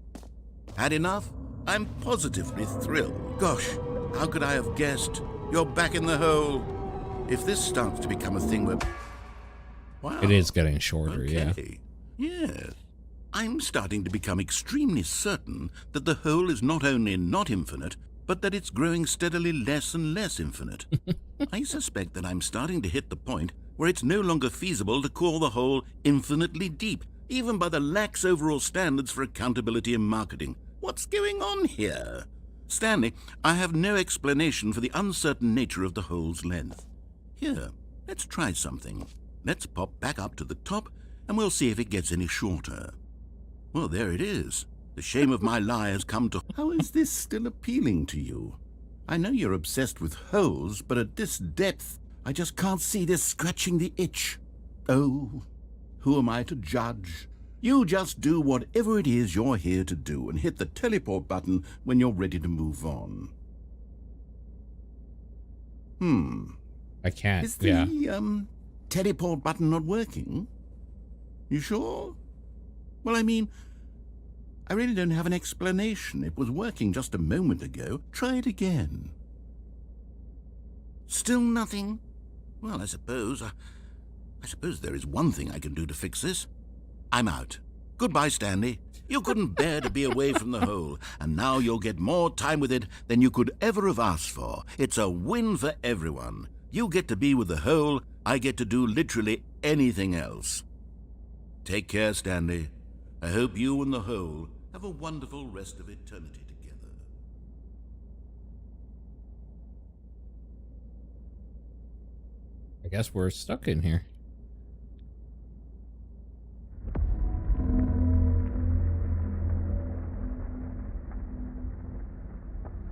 Had enough? I'm positively thrilled. Gosh, how could I have guessed? You're back in the hole. If this starts to become a thing where... Wow. It is getting shorter, yeah. Yes. I'm starting to become extremely certain that the hole is not only not infinite, but that it's growing steadily less and less infinite. I suspect that I'm starting to hit the point where it's no longer feasible to call the hole infinitely deep, even by the lax overall standards for accountability in marketing. What's going on here? Stanley, I have no explanation for the uncertain nature of the hole's length. Here, let's try something. Let's pop back up to the top, and we'll see if it gets any shorter. Well, there it is. The shame of my lie has come to... How is this still appealing to you? I know you're obsessed with holes, but at this depth, I just can't see this scratching the itch. Oh, who am I to judge? You just do whatever it is you're here to do and hit the teleport button when you're ready to move on. I can't, Is the, teleport button not working? You sure? Well, I mean, I really don't have an explanation. It was working just a moment ago. Try it again. Still nothing? Well, I suppose there is one thing I can do to fix this. I'm out. Goodbye, Stanley. You couldn't bear to be away from the hole, and now you'll get more time with it than you could ever have asked for. It's a win for everyone. You get to be with the hole, I get to do literally anything else. Take care, Stanley. I hope you and the hole have a wonderful rest of eternity together. I guess we're stuck in here.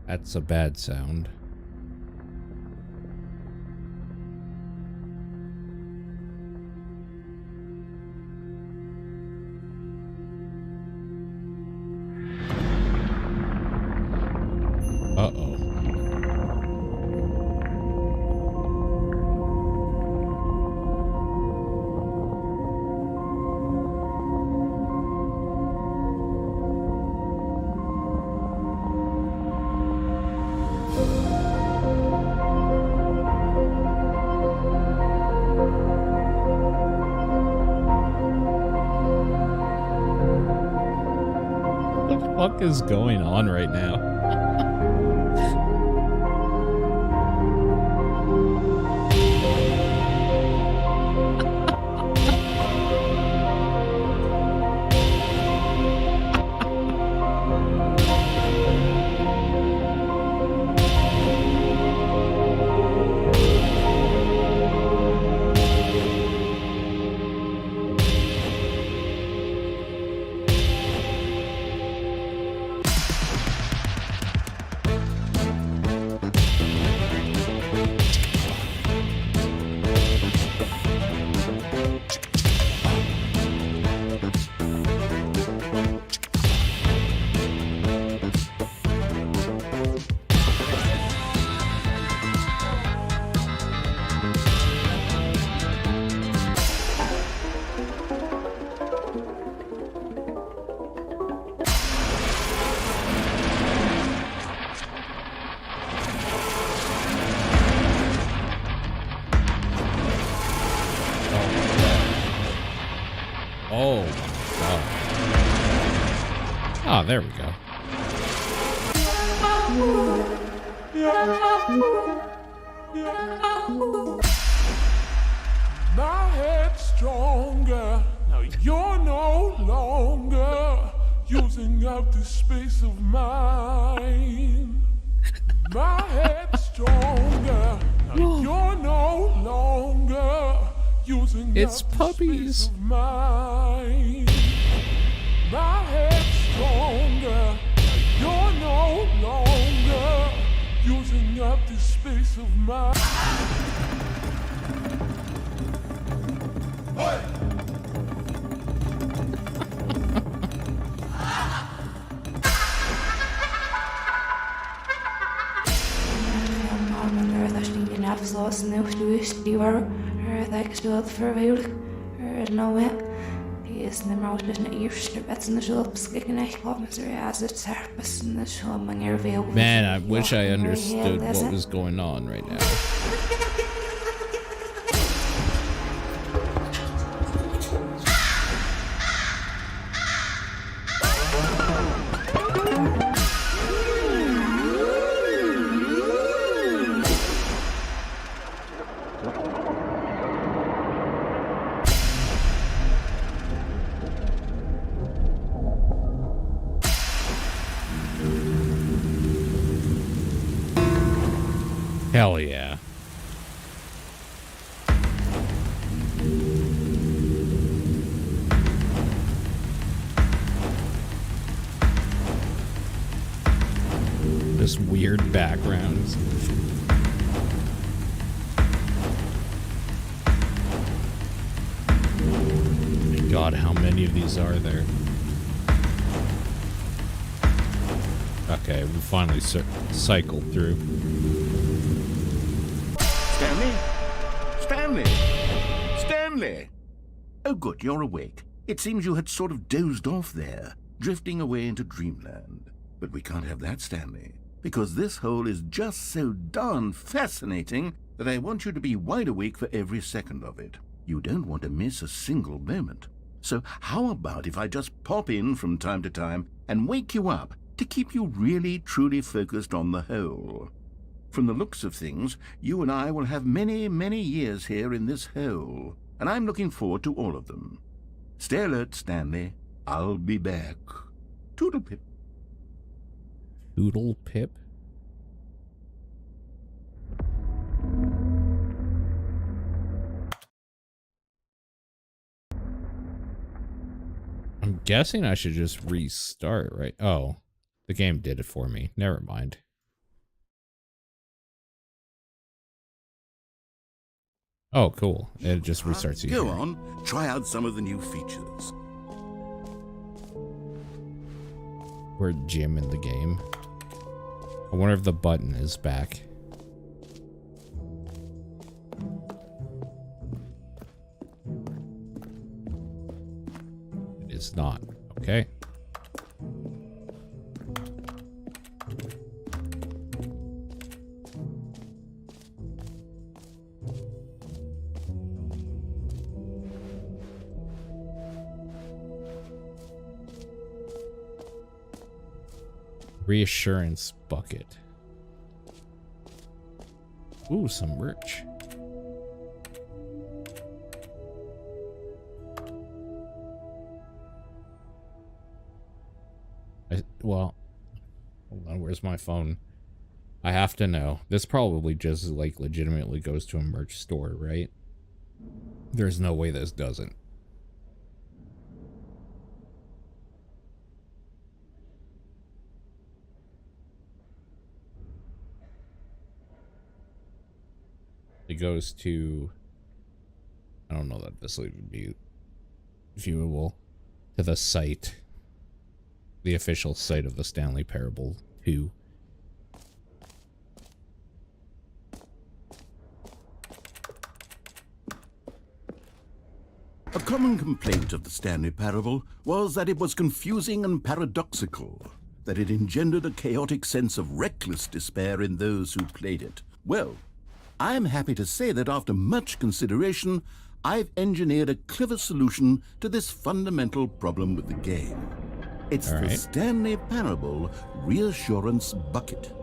That's a bad sound. Uh-oh. What is going on right now? there we go. My head's stronger. Now you're no longer using up the space of mine. My head's stronger. Now you're no longer using It's up puppies. the space of mine. My head's stronger. Now you're no longer using up the space of mine. Afgesloten nieuwsluis, die waren dat gespeeld verweerlijk. Nou hè, die is de mouse dus een eerste wedstrijd zullen beschikken echt kwam ze als het serpes en de schomming er veel. Man, I wish I understood what was going on right now. Hell yeah. This weird backgrounds. My God, how many of these are there? Okay, we finally cycled through. Stanley? Stanley? Stanley! Oh good, you're awake. It seems you had sort of dozed off there, drifting away into dreamland. But we can't have that, Stanley, because this hole is just so darn fascinating that I want you to be wide awake for every second of it. You don't want to miss a single moment. So how about if I just pop in from time to time and wake you up to keep you really, truly focused on the hole? From the looks of things, you and I will have many, many years here in this hole, and I'm looking forward to all of them. Stay alert, Stanley. I'll be back. Toodle pip. Toodle pip? I'm guessing I should just restart, right? Oh, the game did it for me. Never mind. Oh, cool. It just restarts you. Go on, try out some of the new features. We're Jim in the game. I wonder if the button is back. It is not. Okay. Reassurance bucket. Ooh, some merch. Well, hold on, where's my phone? I have to know. This probably just like legitimately goes to a merch store, right? There's no way this doesn't. It goes to, I don't know that this would be viewable, to the site, the official site of the Stanley Parable 2. A common complaint of the Stanley Parable was that it was confusing and paradoxical, that it engendered a chaotic sense of reckless despair in those who played it. Well, I'm happy to say that after much consideration, I've engineered a clever solution to this fundamental problem with the game. It's All the right. Stanley Parable Reassurance Bucket.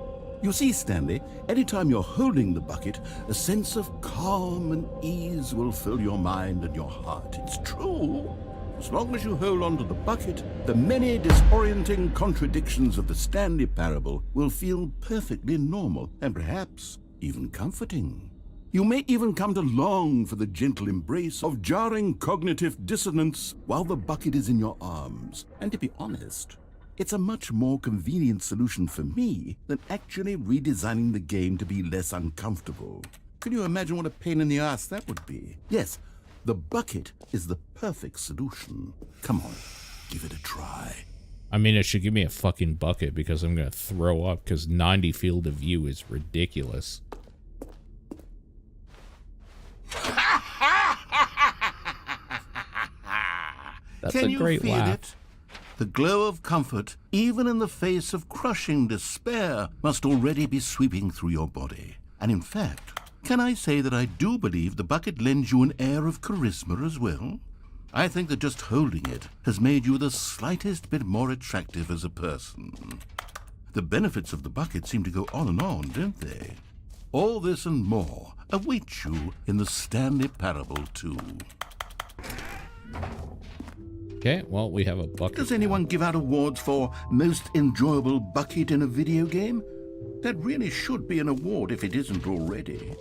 You see, Stanley, anytime you're holding the bucket, a sense of calm and ease will fill your mind and your heart. It's true. As long as you hold on to the bucket, the many disorienting contradictions of the Stanley Parable will feel perfectly normal and perhaps even comforting. You may even come to long for the gentle embrace of jarring cognitive dissonance while the bucket is in your arms. And to be honest, it's a much more convenient solution for me than actually redesigning the game to be less uncomfortable. Can you imagine what a pain in the ass that would be? Yes, the bucket is the perfect solution. Come on, give it a try. I mean, it should give me a fucking bucket because I'm going to throw up because 90 field of view is ridiculous. That's Can a great you feel laugh. it? The glow of comfort, even in the face of crushing despair, must already be sweeping through your body. And in fact, can I say that I do believe the bucket lends you an air of charisma as well? I think that just holding it has made you the slightest bit more attractive as a person. The benefits of the bucket seem to go on, don't they? All this and more await you in the Stanley Parable 2. Okay, well, we have a bucket. Does anyone give out awards for most enjoyable bucket in a video game? That really should be an award if it isn't already.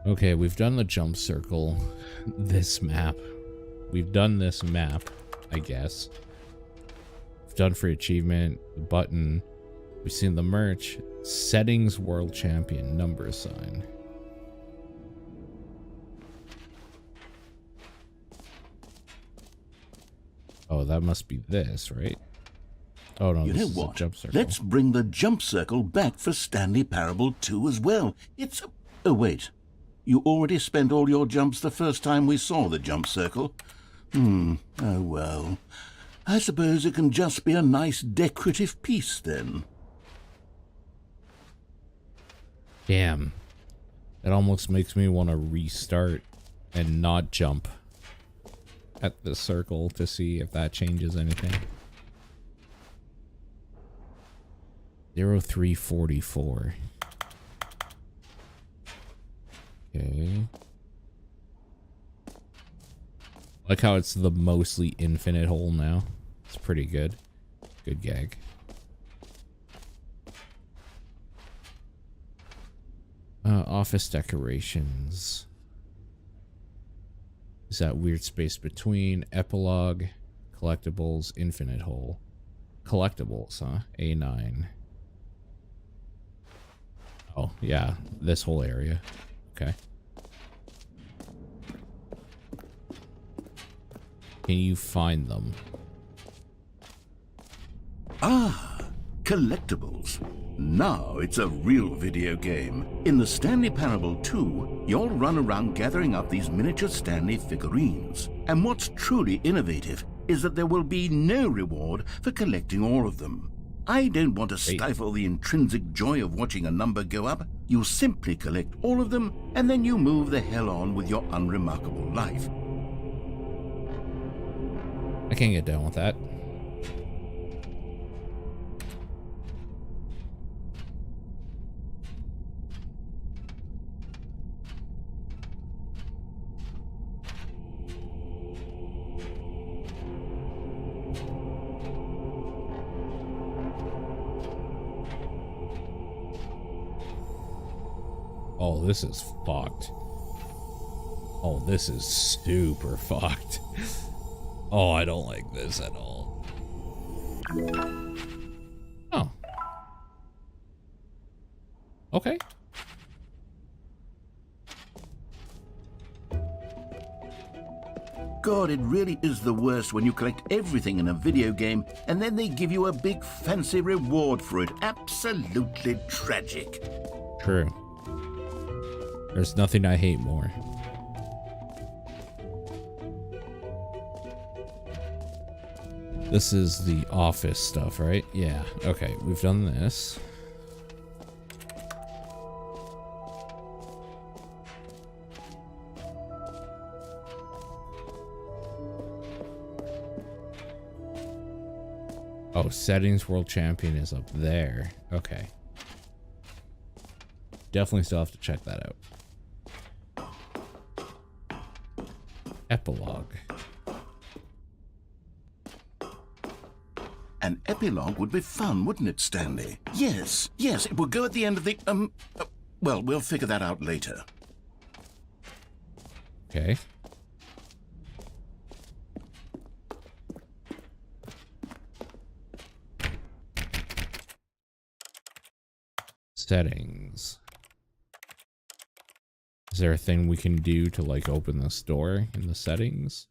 Okay, we've done the jump circle, this map. We've done this map, I guess. We've done free achievement, the button. We've seen the merch. Settings world champion, number sign. Oh, that must be this, right? Oh no, You this know is what? a jump circle. Let's bring the jump circle back for Stanley Parable 2 as well. It's a... Oh, wait. You already spent all your jumps the first time we saw the jump circle. Oh well. I suppose it can just be a nice decorative piece then. Damn. It almost makes me want to restart and not jump at the circle to see if that changes anything. 0344. Okay. Like how it's the mostly infinite hole now. It's pretty good. Good gag. Office decorations. Is that weird space between epilogue, collectibles, infinite hole. Collectibles, huh? A9. Oh, yeah. This whole area. Okay. Can you find them? Ah, collectibles. Now it's a real video game. In the Stanley Parable 2, you'll run around gathering up these miniature Stanley figurines. And what's truly innovative is that there will be no reward for collecting all of them. I don't want to stifle the intrinsic joy of watching a number go up. You simply collect all of them, and then you move the hell on with your unremarkable life. I can't get down with that. Oh, this is fucked. Oh, this is super fucked. Oh, I don't like this at all. Oh. Okay. God, it really is the worst when you collect everything in a video game and then they give you a big fancy reward for it. Absolutely tragic. True. There's nothing I hate more. This is the office stuff, right? Yeah. Okay, we've done this. Oh, settings world champion is up there. Okay. Definitely still have to check that out. Epilogue. An epilogue would be fun, wouldn't it, Stanley? Yes, yes, it will go at the end of the, well, we'll figure that out later. Okay. Settings. Is there a thing we can do to like open this door in the settings?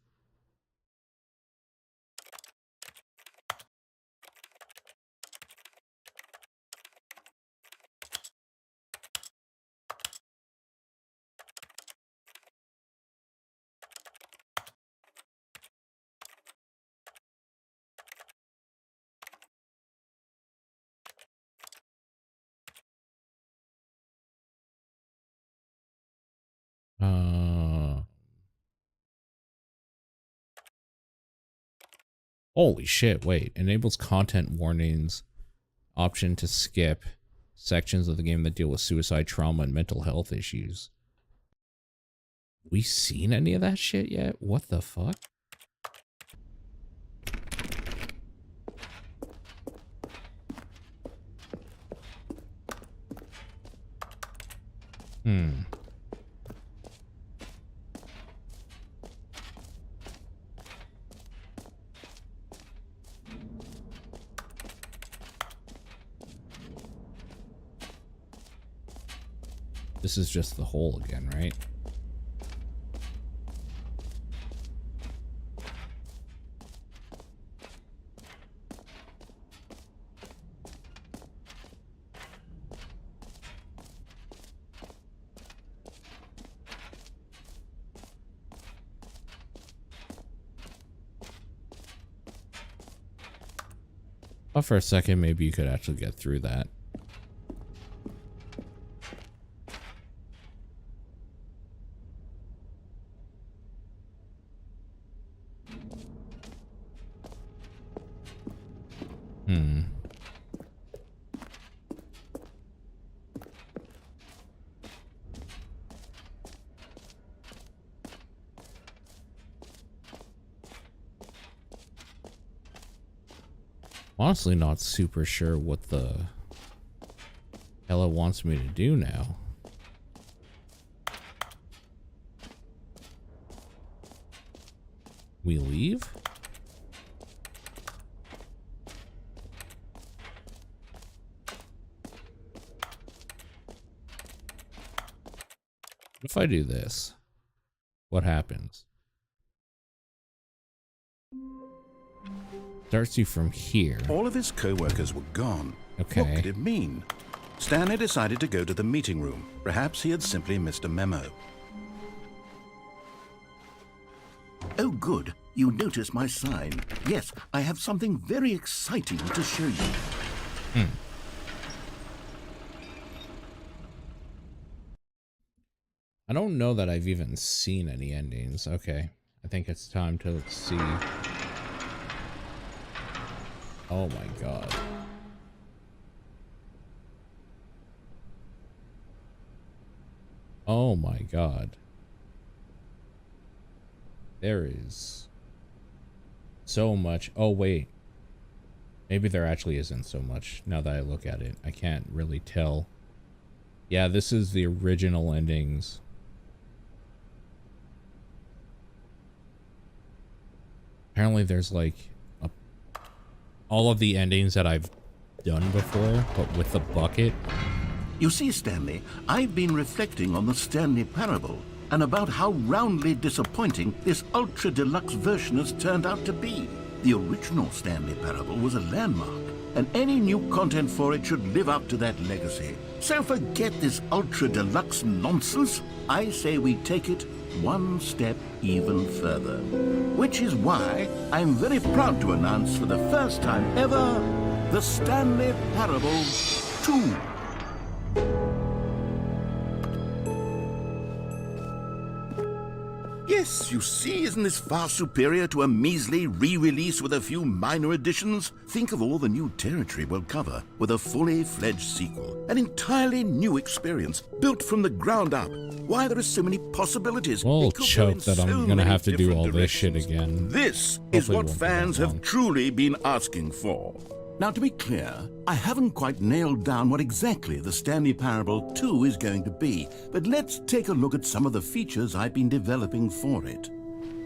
Holy shit, wait. Enables content warnings. Option to skip sections of the game that deal with suicide, trauma, and mental health issues. We seen any of that shit yet? What the fuck? This is just the hole again, right? Thought for a second maybe you could actually get through that. Honestly, not super sure what the hell it wants me to do now. We leave? If I do this, what happens? Starts you from here. All of his co-workers were gone. Okay. What could it mean? Stanley decided to go to the meeting room. Perhaps he had simply missed a memo. Oh, good. You noticed my sign. Yes, I have something very exciting to show you. I don't know that I've even seen any endings. Okay. I think it's time to see. Oh my god. Oh my god. There is so much. Oh wait. Maybe there actually isn't so much now that I look at it. I can't really tell. Yeah, this is the original endings. Apparently there's like all of the endings that I've done before, but with the bucket. You see, Stanley, I've been reflecting on the Stanley parable and about how roundly disappointing this ultra deluxe version has turned out to be. The original Stanley parable was a landmark, and any new content for it should live up to that legacy. So forget this ultra deluxe nonsense. I say we take it one step even further. Which is why I'm very proud to announce for the first time ever, the Stanley Parable 2. Yes, you see, isn't this far superior to a measly re-release with a few minor additions? Think of all the new territory we'll cover with a fully fledged sequel. An entirely new experience, built from the ground up. Why, there are so many possibilities. Well, choke that I'm gonna have to do all this shit again. This is what fans have truly been asking for. Now, to be clear, I haven't quite nailed down what exactly the Stanley Parable 2 is going to be, but let's take a look at some of the features I've been developing for it.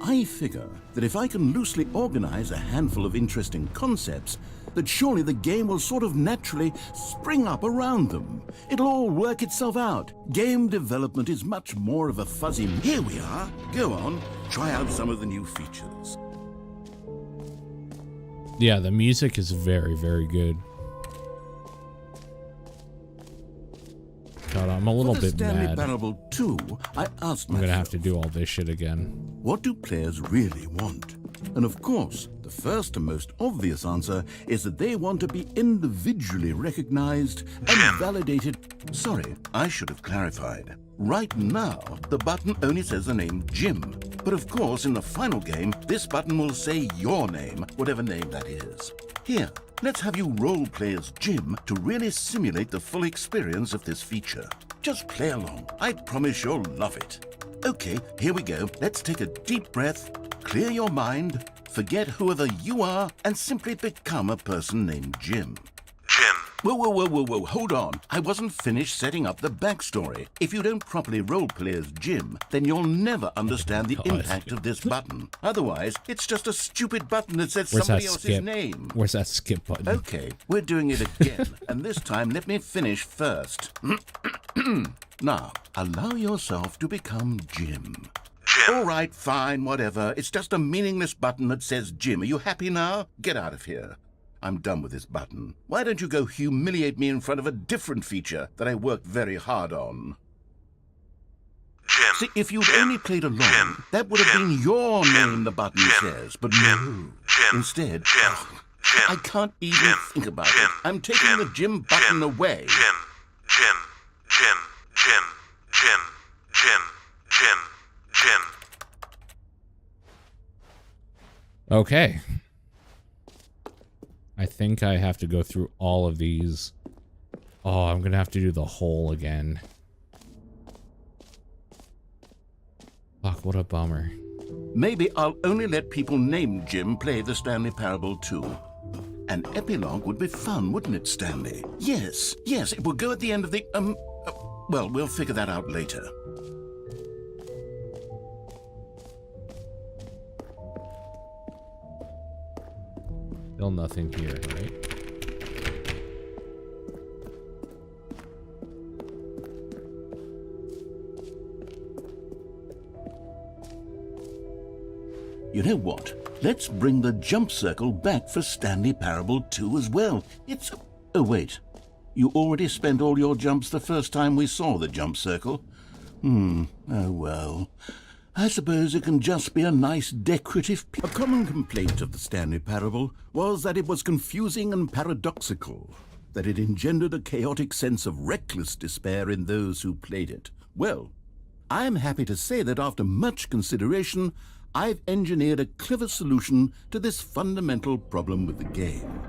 I figure that if I can loosely organize a handful of interesting concepts, that surely the game will sort of naturally spring up around them. It'll all work itself out. Game development is much more of a fuzzy... Here we are. Go on, try out some of the new features. Yeah, the music is very, very good. God, I'm a little bit Stanley mad. Parable 2, I asked myself, I'm gonna have to do all this shit again. what do players really want? And of course, the first and most obvious answer is that they want to be individually recognized and validated. Sorry, I should have clarified. Right now, the button only says the name Jim. But of course, in the final game, this button will say your name, whatever name that is. Here, let's have you role-play as Jim to really simulate the full experience of this feature. Just play along. I promise you'll love it. Okay, here we go. Let's take a deep breath, clear your mind, forget whoever you are, and simply become a person named Jim. Jim. Whoa, hold on. I wasn't finished setting up the backstory. If you don't properly roleplay as Jim, then you'll never understand the impact of this button. Otherwise, it's just a stupid button that says somebody else's name. Where's that skip button? Okay, we're doing it again, and this time let me finish first. Now, allow yourself to become Jim. All right, fine, whatever. It's just a meaningless button that says Jim. Are you happy now? Get out of here. I'm done with this button. Why don't you go humiliate me in front of a different feature that I worked very hard on? Jim. See, if you'd only played along, that would have been your name the button says, but no. Instead, I can't even think about it. I'm taking the Jim button away. Jim. Okay. I think I have to go through all of these. Oh, I'm gonna have to do the whole again. Fuck, what a bummer. Maybe I'll only let people named Jim play the Stanley Parable 2. An epilogue would be fun, wouldn't it, Stanley? Yes, it will go at the end of the, well, we'll figure that out later. Still nothing here, right? You know what? Let's bring the jump circle back for Stanley Parable 2 as well. It's... Oh, wait. You already spent all your jumps the first time we saw the jump circle? Oh, well. I suppose it can just be a nice decorative... A common complaint of the Stanley Parable was that it was confusing and paradoxical, that it engendered a chaotic sense of reckless despair in those who played it. Well, I'm happy to say that after much consideration, I've engineered a clever solution to this fundamental problem with the game.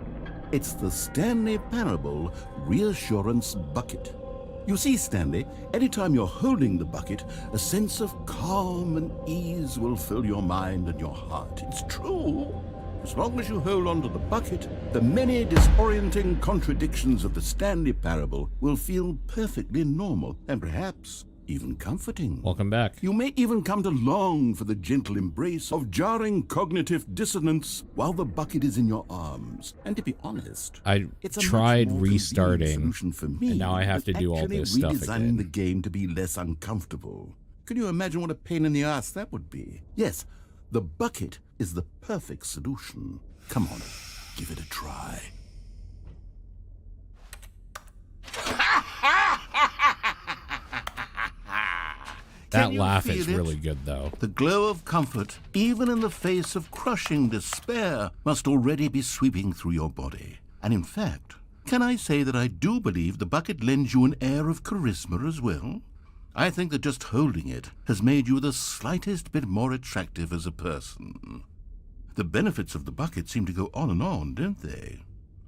It's the Stanley Parable Reassurance Bucket. You see, Stanley, anytime you're holding the bucket, a sense of calm and ease will fill your mind and your heart. It's true. As long as you hold on to the bucket, the many disorienting contradictions of the Stanley Parable will feel perfectly normal and perhaps even comforting. Welcome back. You may even come to long for the gentle embrace of jarring cognitive dissonance while the bucket is in your arms. And to be honest, I tried restarting, for me, and now I have to do all this stuff redesigning again. the game to be less uncomfortable. Can you imagine what a pain in the ass that would be? Yes, the bucket is the perfect solution. Come on, give it a try. That laugh is really good, though. The glow of comfort, even in the face of crushing despair, must already be sweeping through your body. And in fact, can I say that I do believe the bucket lends you an air of charisma as well? I think that just holding it has made you the slightest bit more attractive as a person. The benefits of the bucket seem to go on and on, don't they?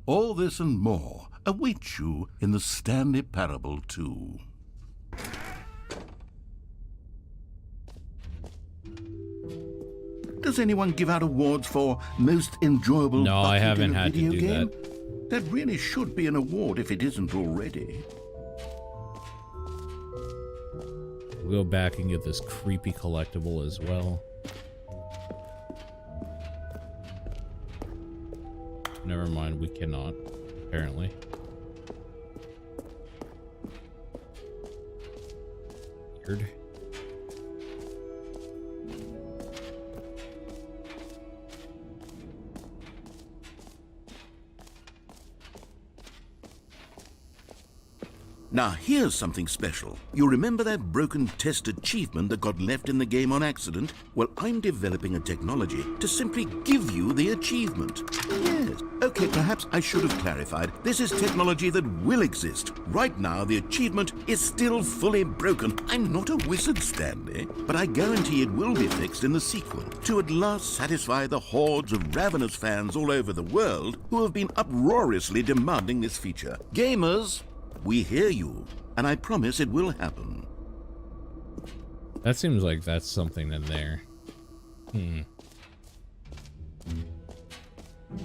All this and more await you in the Stanley Parable 2. Does anyone give out awards for most enjoyable No, I bucket haven't in a had to video do game? that. That really should be an award if it isn't already. We'll go back and get this creepy collectible as well. Never mind, we cannot, apparently. Weird. Now here's something special. You remember that broken test achievement that got left in the game on accident? Well, I'm developing a technology to simply give you the achievement. Yes. Okay, perhaps I should have clarified. This is technology that will exist. Right now, the achievement is still fully broken. I'm not a wizard, Stanley, but I guarantee it will be fixed in the sequel to at last satisfy the hordes of ravenous fans all over the world who have been uproariously demanding this feature. Gamers, we hear you, and I promise it will happen. That seems like that's something in there.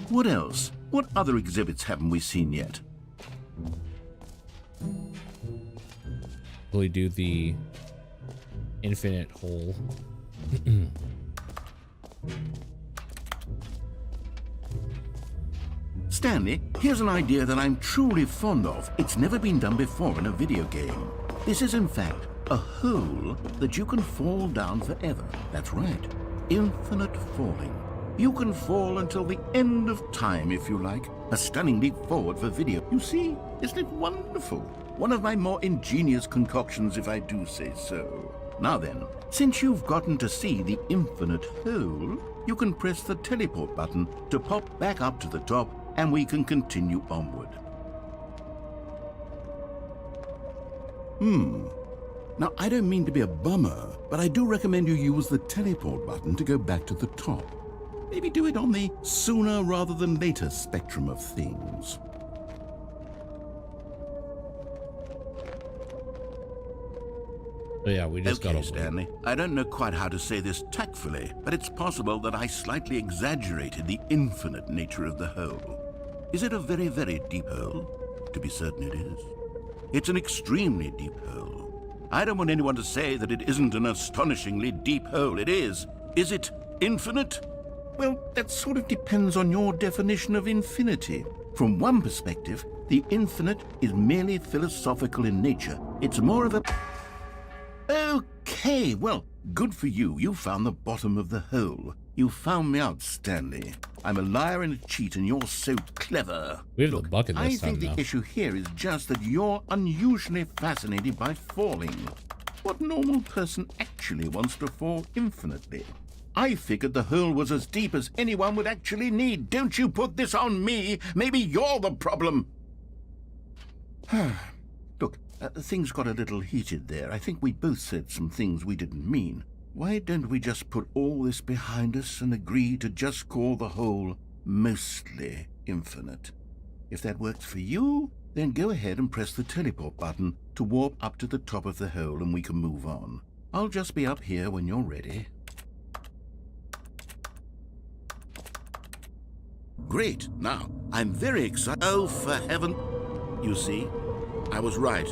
What else? What other exhibits haven't we seen yet? Will we do the infinite hole? Stanley, here's an idea that I'm truly fond of. It's never been done before in a video game. This is in fact a hole that you can fall down forever. That's right. Infinite falling. You can fall until the end of time if you like. A stunning leap forward for video. You see, isn't it wonderful? One of my more ingenious concoctions, if I do say so. Now then, since you've gotten to see the infinite hole, you can press the teleport button to pop back up to the top, and we can continue onward. Now, I don't mean to be a bummer, but I do recommend you use the teleport button to go back to the top. Maybe do it on the sooner rather than later spectrum of things. But yeah, we just gotta Stanley, I don't know quite how to say this tactfully, but it's possible that I slightly exaggerated the infinite nature of the hole. Is it a very, very deep hole? To be certain it is. It's an extremely deep hole. I don't want anyone to say that it isn't an astonishingly deep hole. It is. Is it infinite? Well, that sort of depends on your definition of infinity. From one perspective, the infinite is merely philosophical in nature. It's more of a... Okay, well, good for you. You found the bottom of the hole. You found me out, Stanley. I'm a liar and a cheat, and you're so clever. We have the bucket this I time think the now. issue here is just that you're unusually fascinated by falling. What normal person actually wants to fall infinitely? I figured the hole was as deep as anyone would actually need. Don't you put this on me. Maybe you're the problem. Look, things got a little heated there. I think we both said some things we didn't mean. Why don't we just put all this behind us and agree to just call the hole mostly infinite? If that works for you, then go ahead and press the teleport button to warp up to the top of the hole and we can move on. I'll just be up here when you're ready. Great. Now, I'm very excited. Oh, for heaven. You see, I was right.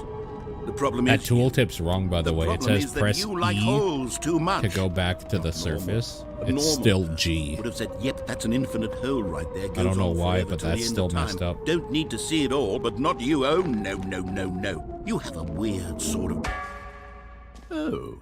The problem is... That tooltip's wrong, by the way. It says press like E holes too much. to go back to the surface. It's Normal still person G. would have said, yep, that's an infinite hole right there. I don't know Goes on why, forever but till the that's end still of time. messed up. Don't need to see it all, but not you. Oh, no, no, no, no. You have a weird sort of... Oh.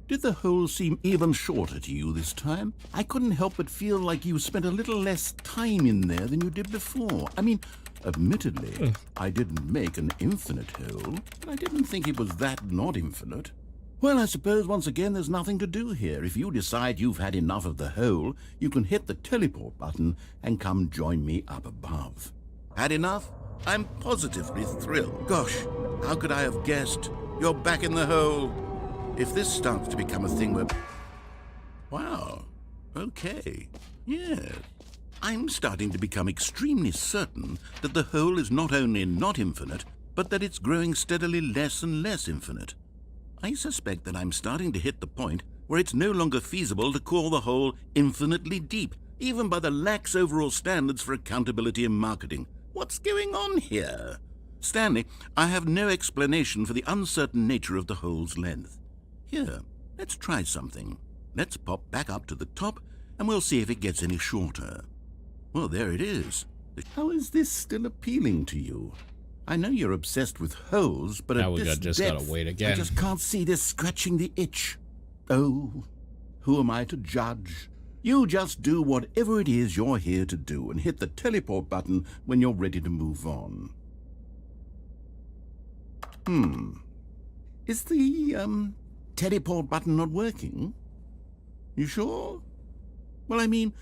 Did the hole seem even shorter to you this time? I couldn't help but feel like you spent a little less time in there than you did before. I mean, admittedly, I didn't make an infinite hole, but I didn't think it was that not infinite. Well, I suppose once again there's nothing to do here. If you decide you've had enough of the hole, you can hit the teleport button and come join me up above. Had enough? I'm positively thrilled. Gosh, how could I have guessed? You're back in the hole. If this starts to become a thing where... Wow. Okay. Yes. I'm starting to become extremely certain that the hole is not only not infinite, but that it's growing steadily less and less infinite. I suspect that I'm starting to hit the point where it's no longer feasible to call the hole infinitely deep, even by the lax overall standards for accountability in marketing. What's going on here? Stanley, I have no explanation for the uncertain nature of the hole's length. Here, let's try something. Let's pop back up to the top, and we'll see if it gets any shorter. Well, there it is. How is this still appealing to you? I know you're obsessed with holes, but now at we this just depth, gotta wait again. I just can't see this scratching the itch. Oh, who am I to judge? You just do whatever it is you're here to do and hit the teleport button when you're ready to move on. Is the, teleport button not working? You sure? Well, I mean,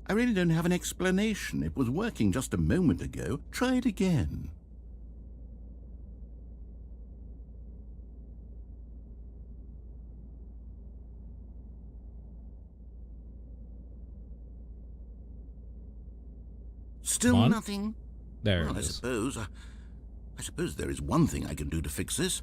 I really don't have an explanation. It was working just a moment ago. Try it again. Still nothing? There well, it is. I suppose there is one thing I can do to fix this.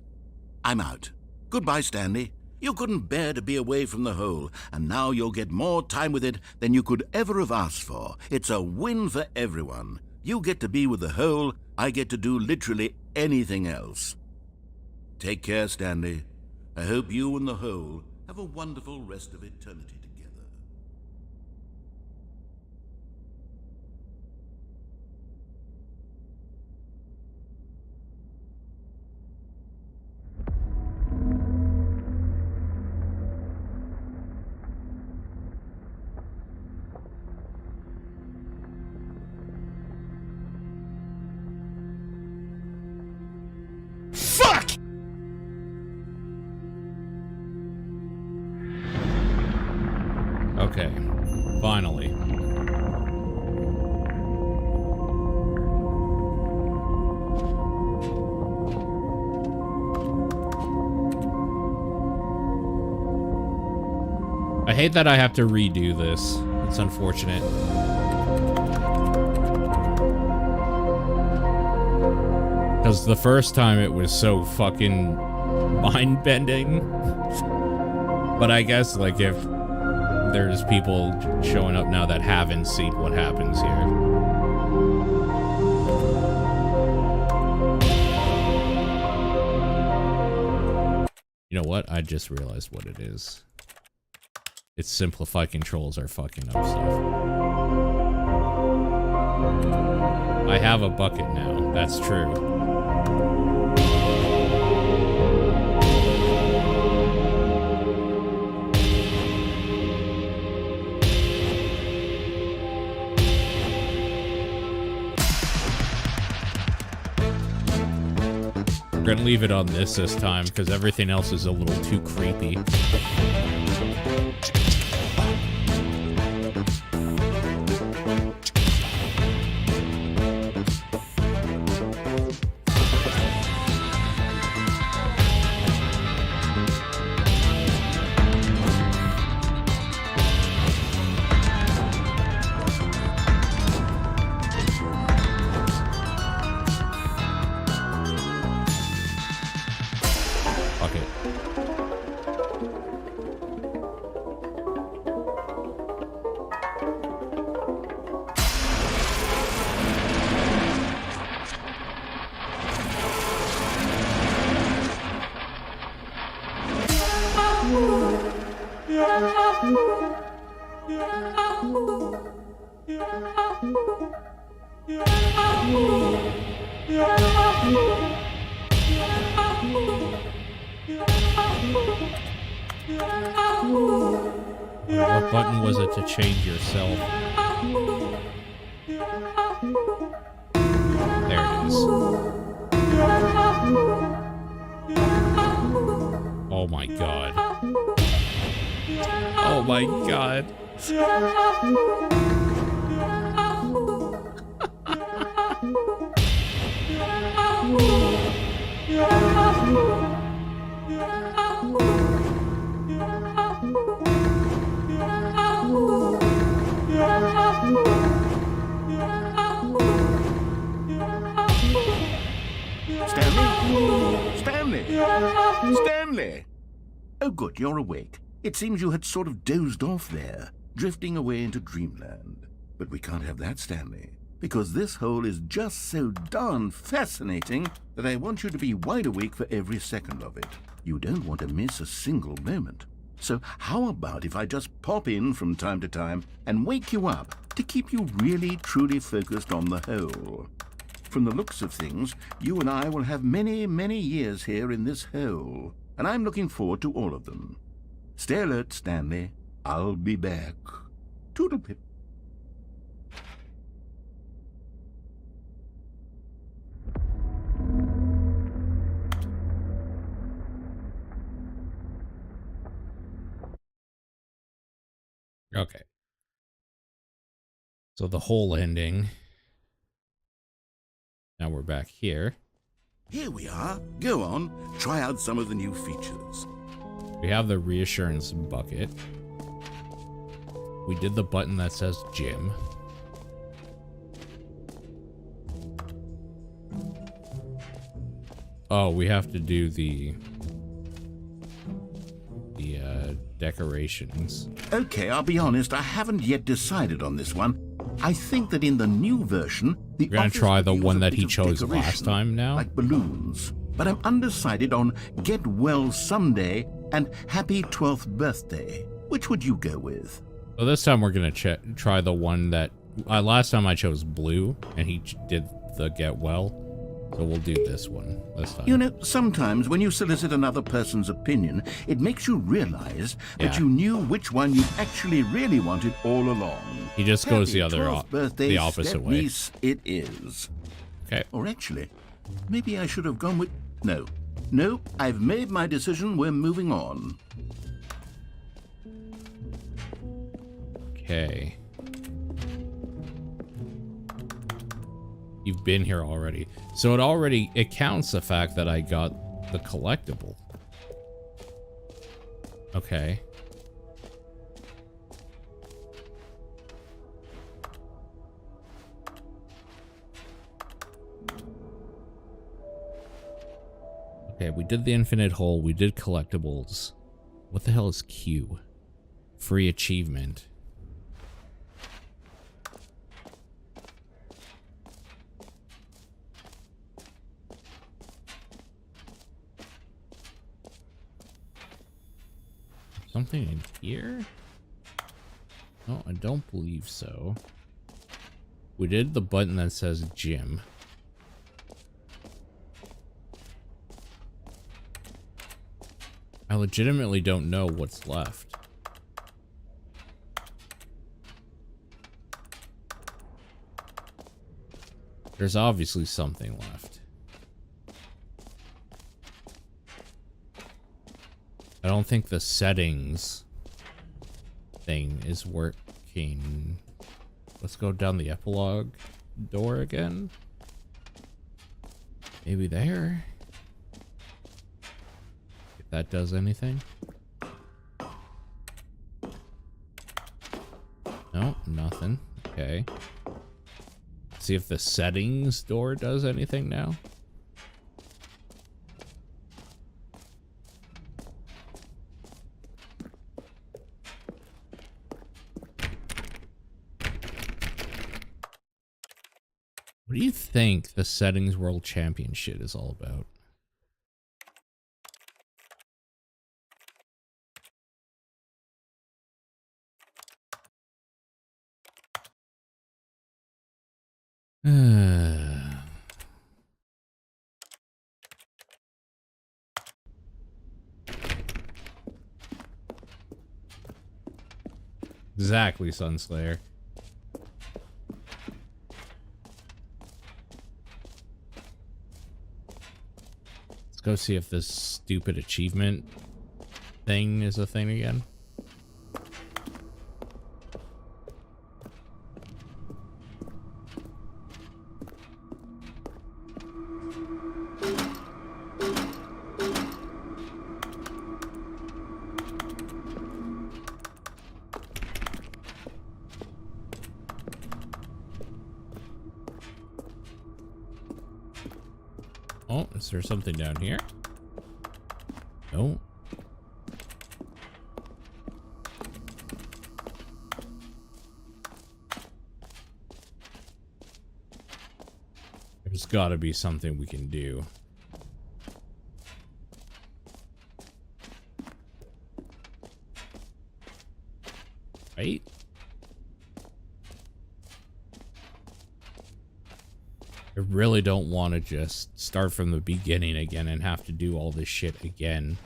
I'm out. Goodbye, Stanley. You couldn't bear to be away from the hole, and now you'll get more time with it than you could ever have asked for. It's a win for everyone. You get to be with the hole, I get to do literally anything else. Take care, Stanley. I hope you and the hole have a wonderful rest of eternity together. Okay, finally. I hate that I have to redo this. It's unfortunate. Because the first time it was so fucking mind-bending. But I guess, like, if there's people showing up now that haven't seen what happens here. You know what? I just realized what it is. It's simplify controls are fucking up stuff. I have a bucket now. That's true. We're gonna leave it on this time because everything else is a little too creepy. What button was it to change yourself? There it is. Oh my god. Oh my god. Stanley? Stanley? Stanley! Oh, good, you're awake. It seems you had sort of dozed off there, drifting away into dreamland. But we can't have that, Stanley, because this hole is just so darn fascinating that I want you to be wide awake for every second of it. You don't want to miss a single moment. So how about if I just pop in from time to time and wake you up to keep you really, truly focused on the hole? From the looks of things, you and I will have many, many years here in this hole, and I'm looking forward to all of them. Stay alert, Stanley. I'll be back. Toodle-pip. Okay. So the whole ending. Now we're back here. Here we are. Go on. Try out some of the new features. We have the reassurance bucket. We did the button that says gym. Oh, we have to do the decorations. Okay, I'll be honest, I haven't yet decided on this one. I think that in the new version, the We're gonna try the one that he chose last time now. Like balloons. But I'm undecided on Get Well Someday and Happy 12th Birthday. Which would you go with? So this time we're gonna try the one that last time I chose blue and he did the Get Well. So we'll do this one this time. You know, sometimes when you solicit another person's opinion, it makes you realize that you knew which one you actually really wanted all along. He just goes Happy the 12th birthday, the opposite way. Niece, it is. Okay. Or actually, maybe I should have gone with... No. No, I've made my decision. We're moving on. Okay. You've been here already. So it counts the fact that I got the collectible. Okay. Okay, we did the infinite hole, we did collectibles. What the hell is Q? Free achievement. Something in here? No, I don't believe so. We did the button that says gym. I legitimately don't know what's left. There's obviously something left. I don't think the settings thing is working. Let's go down the epilogue door again. Maybe there. If that does anything. No, nothing. Okay. See if the settings door does anything now. What do you think the Settings World Championship is all about? Exactly, Sunslayer. Let's go see if this stupid achievement thing is a thing again. Oh, is there something down here? No. There's gotta be something we can do. Right? I really don't want to just start from the beginning again and have to do all this shit again.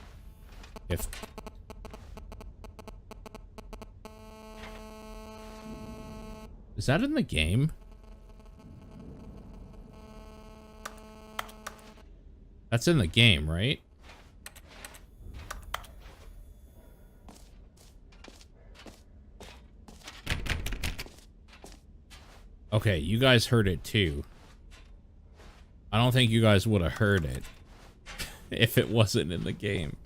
If... Is that in the game? That's in the game, right? Okay, you guys heard it too. I don't think you guys would have heard it if it wasn't in the game.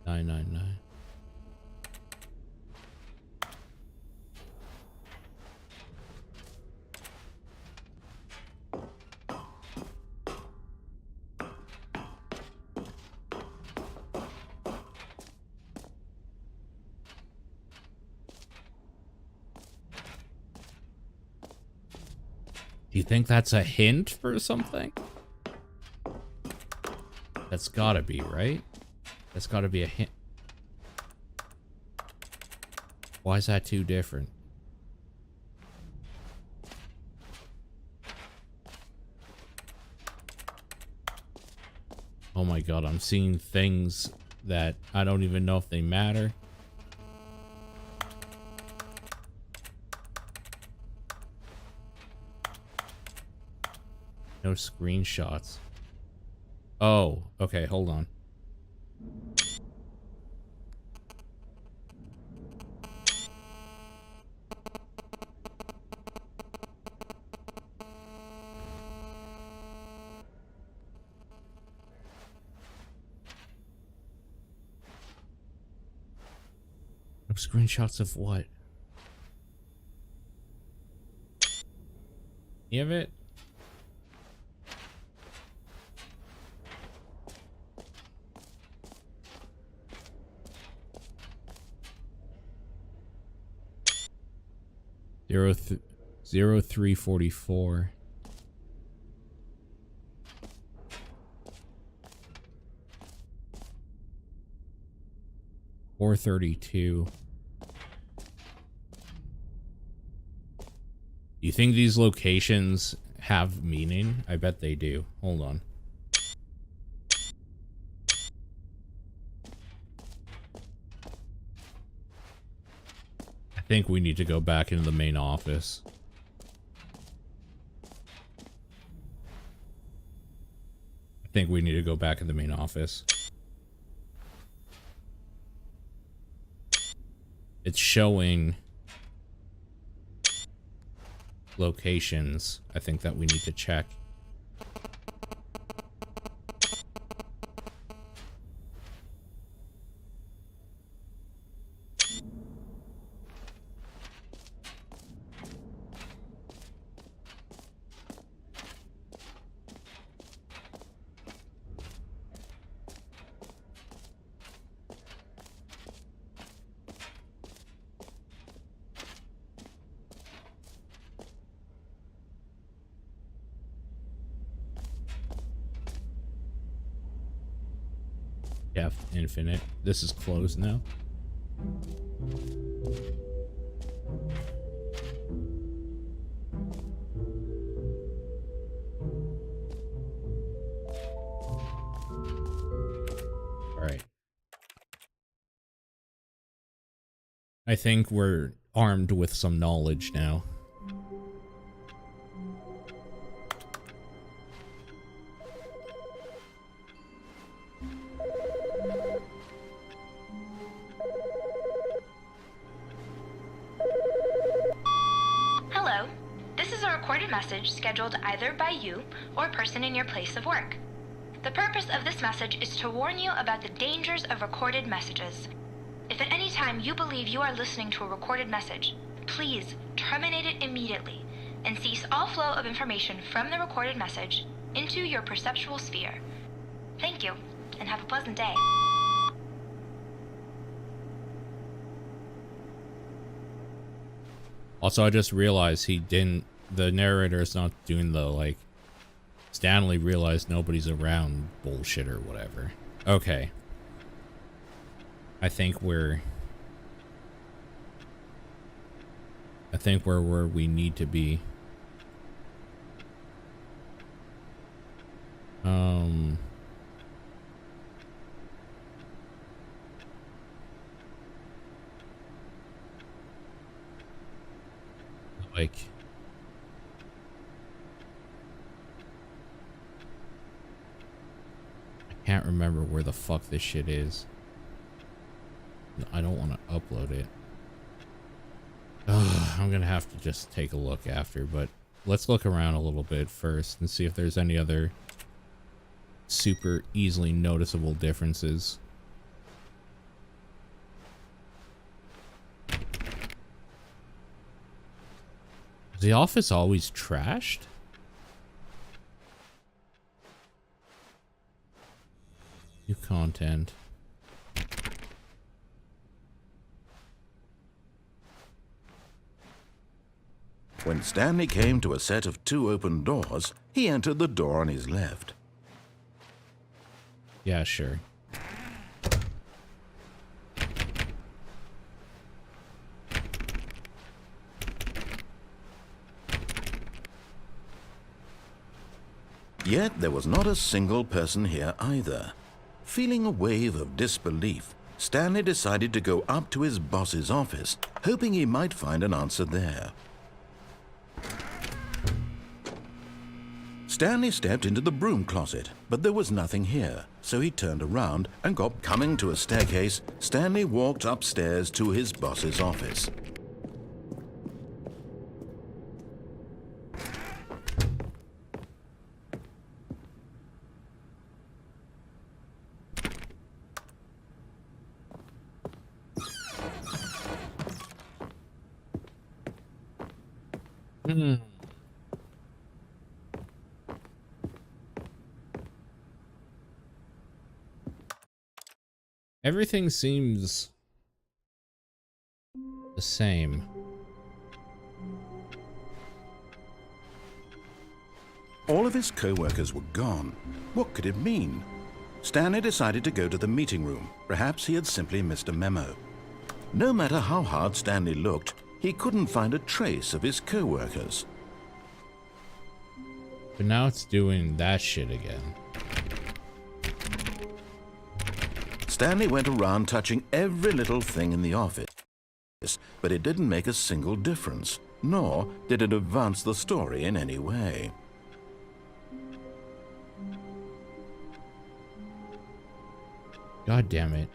$9.99. Do you think that's a hint for something? That's gotta be, right? That's gotta be a hint. Why is that too different? Oh my god, I'm seeing things that I don't even know if they matter. No screenshots. Oh, okay, hold on. No screenshots of what? Any of it? Zero 0344. $432. Do you think these locations have meaning? I bet they do. Hold on. I think we need to go back into the main office. I think we need to go back in the main office. It's showing locations, I think, that we need to check. Yeah, infinite. This is closed now. All right. I think we're armed with some knowledge now. Scheduled either by you or person in your place of work. The purpose of this message is to warn you about the dangers of recorded messages. If at any time you believe you are listening to a recorded message, please terminate it immediately and cease all flow of information from the recorded message into your perceptual sphere. Thank you, and have a pleasant day. Also, I just realized the narrator is not doing the, like, Stanley realized nobody's around bullshit or whatever. Okay. I think we're where we need to be. Like, I can't remember where the fuck this shit is. I don't want to upload it. I'm gonna have to just take a look after, but let's look around a little bit first and see if there's any other super easily noticeable differences. Is the office always trashed? New content. When Stanley came to a set of 2 open doors, he entered the door on his left. Yeah, sure. Yet there was not a single person here either. Feeling a wave of disbelief, Stanley decided to go up to his boss's office, hoping he might find an answer there. Stanley stepped into the broom closet, but there was nothing here, so he turned around and coming to a staircase. Stanley walked upstairs to his boss's office. Everything seems the same. All of his co-workers were gone. What could it mean? Stanley decided to go to the meeting room. Perhaps he had simply missed a memo. No matter how hard Stanley looked, he couldn't find a trace of his co-workers. But now it's doing that shit again. Stanley went around touching every little thing in the office, but it didn't make a single difference, nor did it advance the story in any way. God damn it.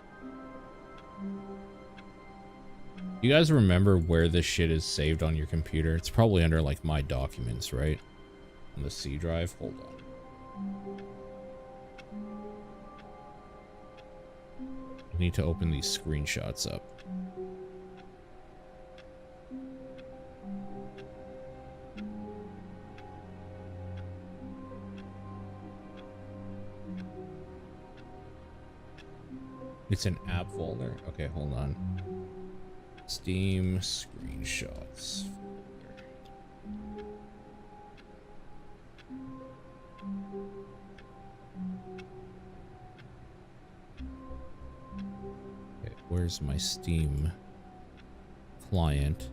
You guys remember where this shit is saved on your computer? It's probably under, like, my documents, right? On the C drive? Hold on. I need to open these screenshots up. It's an app folder. Okay, hold on. Steam screenshots. Okay, where's my Steam client?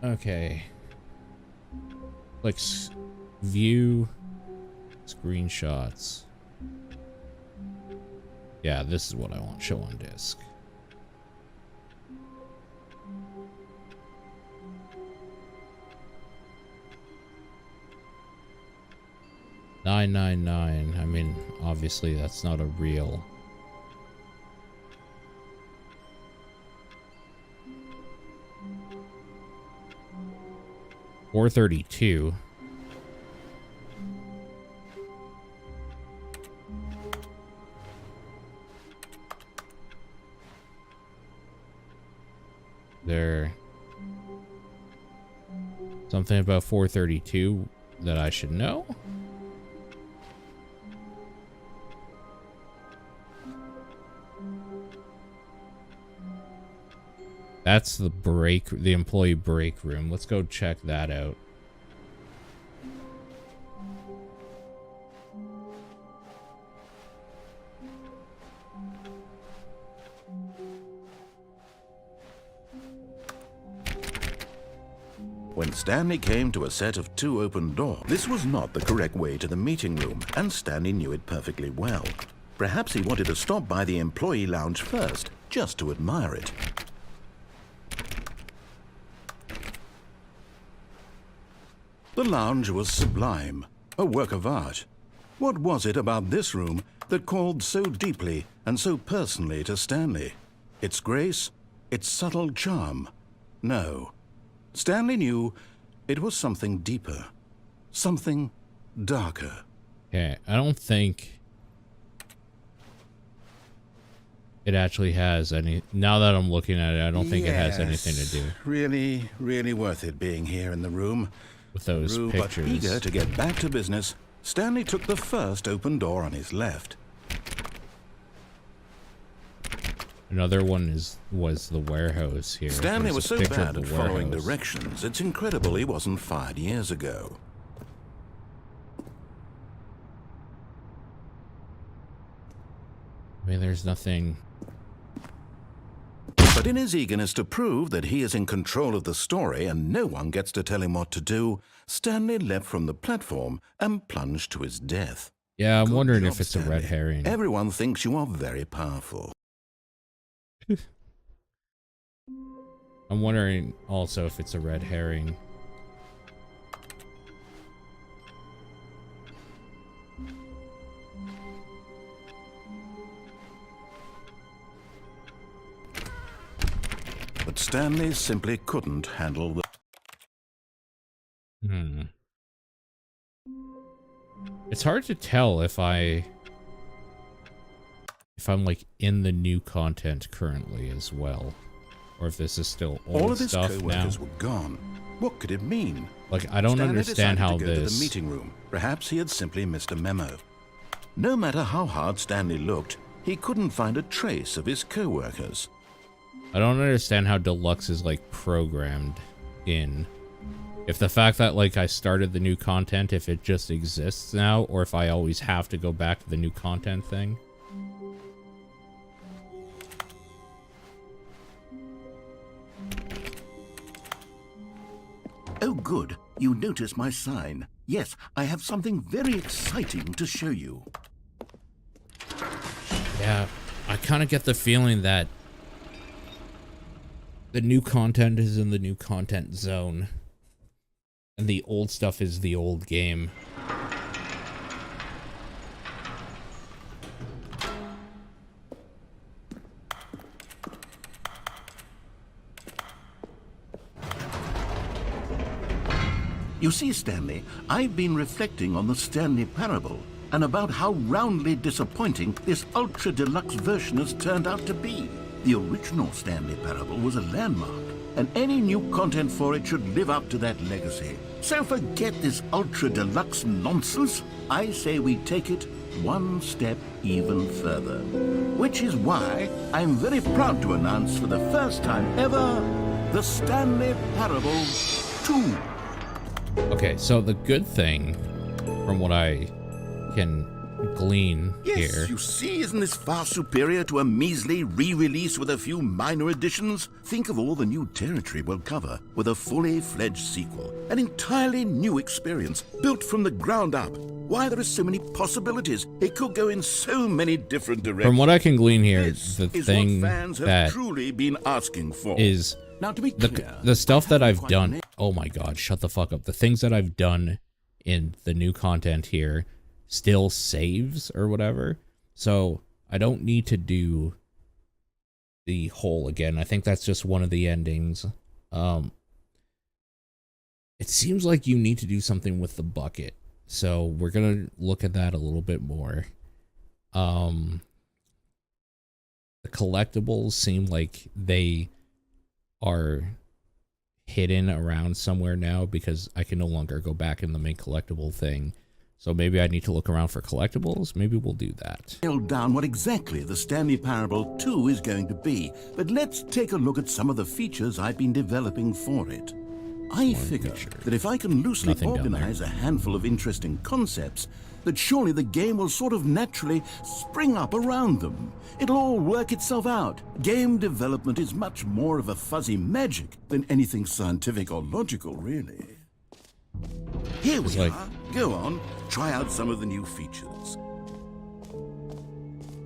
Okay. Like view screenshots. Yeah, this is what I want. Show on disk. $9.99. I mean, obviously that's not a real. $432. something about 432 that I should know? That's the employee break room. Let's go check that out. When Stanley came to a set of 2 open doors, this was not the correct way to the meeting room, and Stanley knew it perfectly well. Perhaps he wanted to stop by the employee lounge first, just to admire it. The lounge was sublime, a work of art. What was it about this room that called so deeply and so personally to Stanley? Its grace? Its subtle charm? No. Stanley knew it was something deeper, something darker. Okay, I don't think it actually has any. Now that I'm looking at it, I don't think it has anything to do. Really, really worth it being here in the room. With those pictures. But eager to get back to business, Stanley took the first open door on his left. Another one was the warehouse here. Stanley There's was a so picture bad of at the following warehouse. directions, it's incredible he wasn't fired years ago. I mean, there's nothing. But in his eagerness to prove that he is in control of the story and no one gets to tell him what to do, Stanley leapt from the platform and plunged to his death. Yeah, I'm Good wondering job, if it's Stanley. a red herring. Everyone thinks you are very powerful. I'm wondering also if it's a red herring. But Stanley simply couldn't handle the... It's hard to tell if I'm like in the new content currently as well, or if this is still old All of his stuff now. co-workers were gone. What could it mean? Like, I don't Stanley understand decided how to go to this. the meeting room. Perhaps he had simply missed a memo. No matter how hard Stanley looked, he couldn't find a trace of his co-workers. I don't understand how Deluxe is like programmed in. If the fact that like I started the new content, if it just exists now, or if I always have to go back to the new content thing. Oh, good. You notice my sign. Yes, I have something very exciting to show you. Yeah, I kind of get the feeling that the new content is in the new content zone, and the old stuff is the old game. You see, Stanley, I've been reflecting on the Stanley parable and about how roundly disappointing this ultra-deluxe version has turned out to be. The original Stanley parable was a landmark, and any new content for it should live up to that legacy. So forget this ultra-deluxe nonsense. I say we take it one step even further. Which is why I'm very proud to announce for the first time ever, the Stanley Parable 2. Okay, so the good thing, from what I can glean Yes, here. you see, isn't this far superior to a measly re-release with a few minor additions? Think of all the new territory we'll cover with a fully fledged sequel. An entirely new experience, built from the ground up. Why, there are so many possibilities. It could go in so many different directions. From what I can glean here, This the is thing what fans have that truly been asking for. is Now, to be clear, the stuff that I've done. Oh my god, shut the fuck up. The things that I've done in the new content here still saves or whatever. So I don't need to do the whole again. I think that's just one of the endings. It seems like you need to do something with the bucket. So we're going to look at that a little bit more. The collectibles seem like they are hidden around somewhere now because I can no longer go back in the main collectible thing. So maybe I need to look around for collectibles. Maybe we'll do that. Nailed down what exactly the Stanley Parable 2 is going to be, but let's take a look at some of the features I've been developing for it. I figure that if I can loosely organize a handful of interesting concepts, that surely the game will sort of naturally spring up around them. It'll all work itself out. Game development is much more of a fuzzy magic than anything scientific or logical, really. Here we are. Go on, try out some of the new features.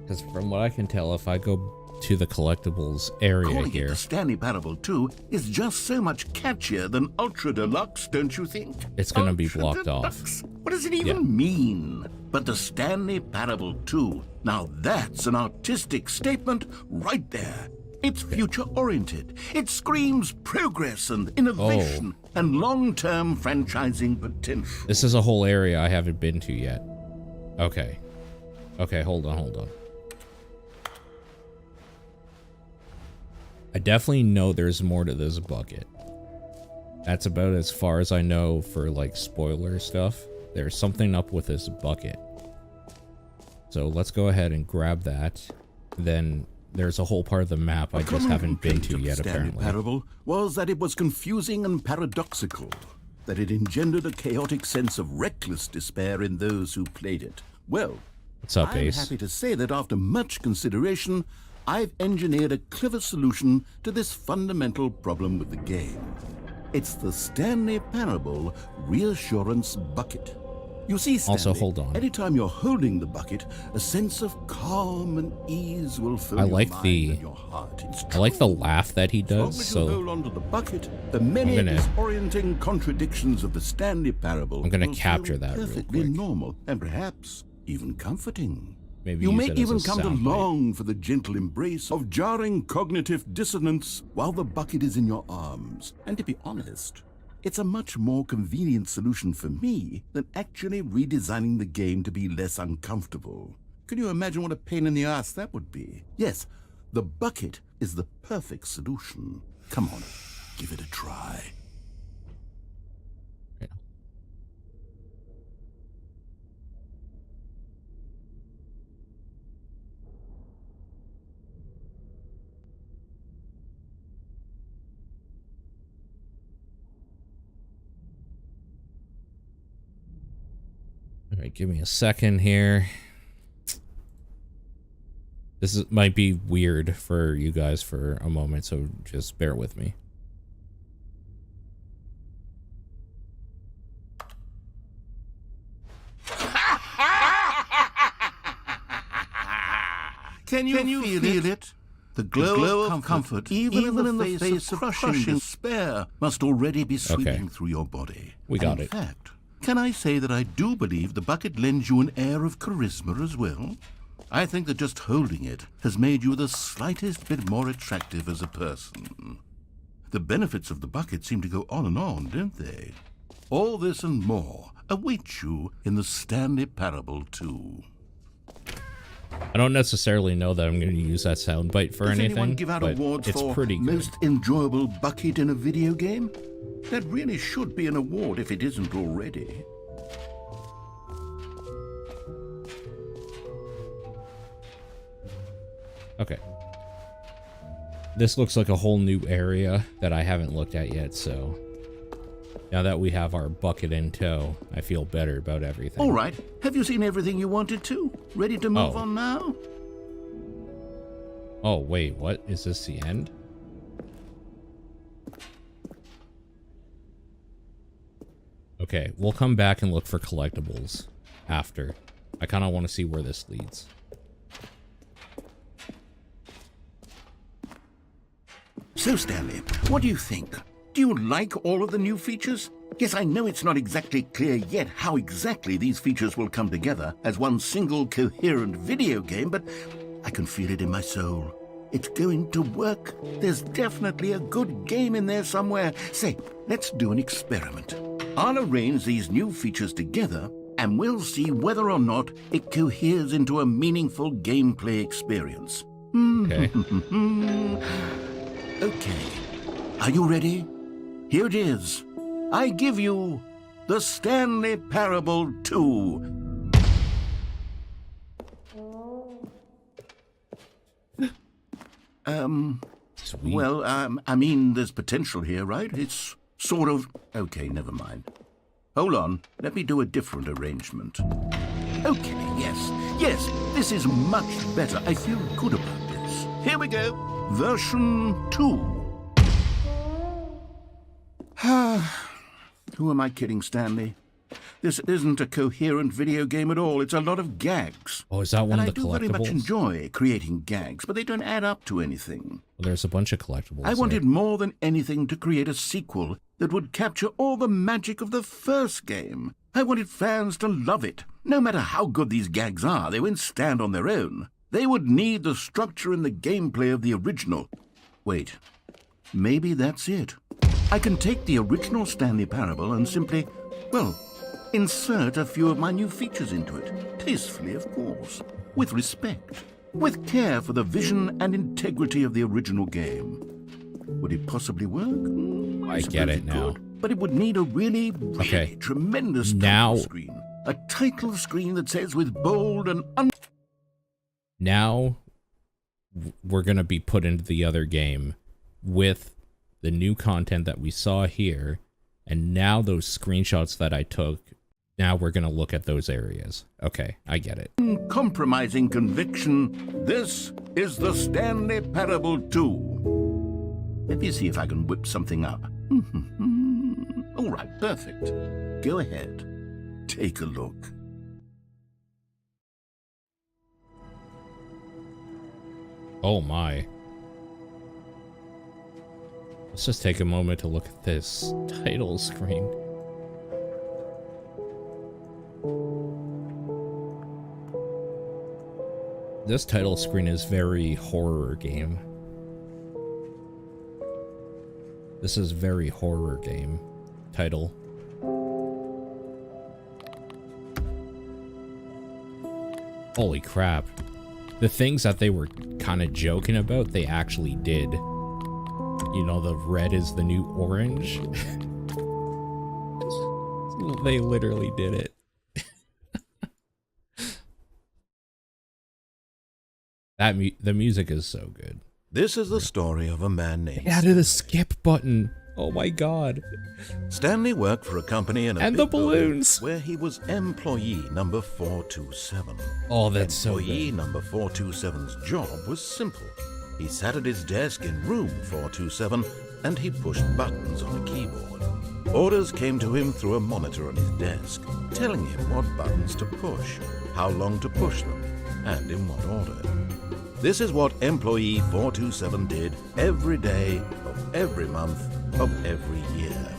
Because from what I can tell, if I go to the collectibles area Calling here, it the Stanley Parable 2 is just so much catchier than Ultra Deluxe, don't you think? it's going to be blocked off. What does it even mean? But the Stanley Parable 2, now that's an artistic statement right there. It's future-oriented. It screams progress and innovation and long-term franchising potential. This is a whole area I haven't been to yet. Okay. Okay, hold on. I definitely know there's more to this bucket. That's about as far as I know for like spoiler stuff. There's something up with this bucket. So let's go ahead and grab that. Then there's a whole part of the map I just haven't been to yet, apparently. The Parable was that it was confusing and paradoxical, that it engendered a chaotic sense of reckless despair in those who played it. Well, what's up, I'm Ace? happy to say that after much consideration, I've engineered a clever solution to this fundamental problem with the game. It's the Stanley Parable Reassurance Bucket. You see, Stanley, also, hold on. Anytime you're holding the bucket, a sense of calm and ease will fill your mind and your heart. I like the laugh that he does. As long as you hold onto the bucket, the many disorienting contradictions of the Stanley Parable I'm gonna will capture feel that real perfectly quick. normal and perhaps even comforting. Maybe you use may it as even a come to sound long for the gentle embrace of jarring cognitive dissonance while the bucket is in your arms. And to be honest, it's a much more convenient solution for me than actually redesigning the game to be less uncomfortable. Can you imagine what a pain in the ass that would be? Yes, the bucket is the perfect solution. Come on, give it a try. All right, give me a second here. Might be weird for you guys for a moment, so just bear with me. Can you feel it? The glow of comfort, even in the face of crushing despair, must already be sweeping through your body. We got it. In fact, can I say that I do believe the bucket lends you an air of charisma as well? I think that just holding it has made you the slightest bit more attractive as a person. The benefits of the bucket seem to go on and on, don't they? All this and more await you in the Stanley Parable 2. I don't necessarily know that I'm going to use that soundbite for Does anything, anyone give out but awards it's for pretty good. most enjoyable bucket in a video game? That really should be an award if it isn't already. Okay. This looks like a whole new area that I haven't looked at yet, so now that we have our bucket in tow, I feel better about everything. All right. Have you seen everything you wanted to? Ready to move on now? Oh, wait, what? Is this the end? Okay, we'll come back and look for collectibles after. I kind of want to see where this leads. So, Stanley, what do you think? Do you like all of the new features? Yes, I know it's not exactly clear yet how exactly these features will come together as one single coherent video game, but I can feel it in my soul. It's going to work. There's definitely a good game in there somewhere. Say, let's do an experiment. I'll arrange these new features together, and we'll see whether or not it coheres into a meaningful gameplay experience. Okay. Okay. Are you ready? Here it is. I give you the Stanley Parable 2. Sweet. Well, I mean, there's potential here, right? It's sort of... Okay, never mind. Hold on, let me do a different arrangement. Okay, yes, this is much better. I feel good about this. Here we go. Version 2. Who am I kidding, Stanley? This isn't a coherent video game at all. It's a lot of gags. Oh, is that one of the collectibles? And I do very much collectibles? enjoy creating gags, but they don't add up to anything. Well, there's a bunch of collectibles. I wanted more than anything to create a sequel that would capture all the magic of the first game. I wanted fans to love it. No matter how good these gags are, they won't stand on their own. They would need the structure and the gameplay of the original. Wait, maybe that's it. I can take the original Stanley Parable and simply, well, insert a few of my new features into it. Tastefully, of course. With respect. With care for the vision and integrity of the original game. Would it possibly work? I get it now. Could, but it would need a really tremendous title screen. A title screen that says with bold and Now we're going to be put into the other game with the new content that we saw here, and now those screenshots that I took, now we're going to look at those areas. Okay, I get it. Compromising conviction. This is the Stanley Parable 2. Let me see if I can whip something up. All right, perfect. Go ahead. Take a look. Oh my. Let's just take a moment to look at this title screen. This title screen is very horror game. This is very horror game title. Holy crap. The things that they were kind of joking about, they actually did. You know, the red is the new orange. They literally did it. The music is so good. This is the story of a man named... They added a skip button. Oh my god. Stanley worked for a company in a and big the balloons where he was employee number 427. Oh, that's so good. Employee number 427's job was simple. He sat at his desk in room 427 and he pushed buttons on a keyboard. Orders came to him through a monitor on his desk, telling him what buttons to push, how long to push them, and in what order. This is what employee 427 did every day of every month of every year.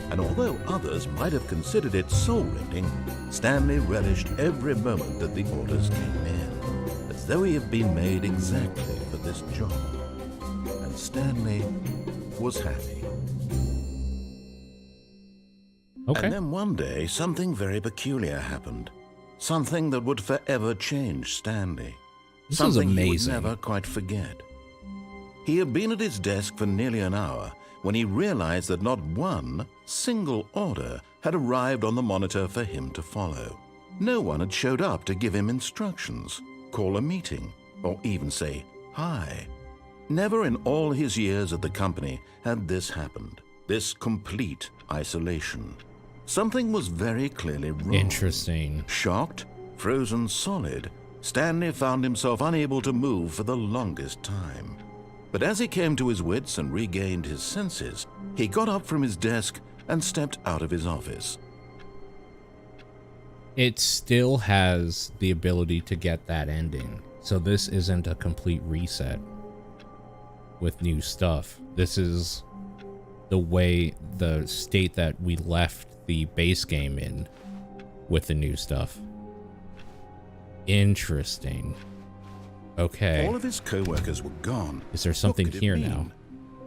And although others might have considered it soul-rending, Stanley relished every moment that the orders came in, as though he had been made exactly for this job. And Stanley was happy. Okay. And then one day, something very peculiar happened. Something that would forever change Stanley. This is Something he would amazing. never quite forget. He had been at his desk for nearly an hour when he realized that not one single order had arrived on the monitor for him to follow. No one had showed up to give him instructions, call a meeting, or even say hi. Never in all his years at the company had this happened, this complete isolation. Something was very clearly wrong. Interesting. Shocked, frozen solid, Stanley found himself unable to move for the longest time. But as he came to his wits and regained his senses, he got up from his desk and stepped out of his office. It still has the ability to get that ending. So this isn't a complete reset with new stuff. This is the state that we left the base game in with the new stuff. Interesting. Okay. All of his co-workers were gone. Is there something What could it here mean? now?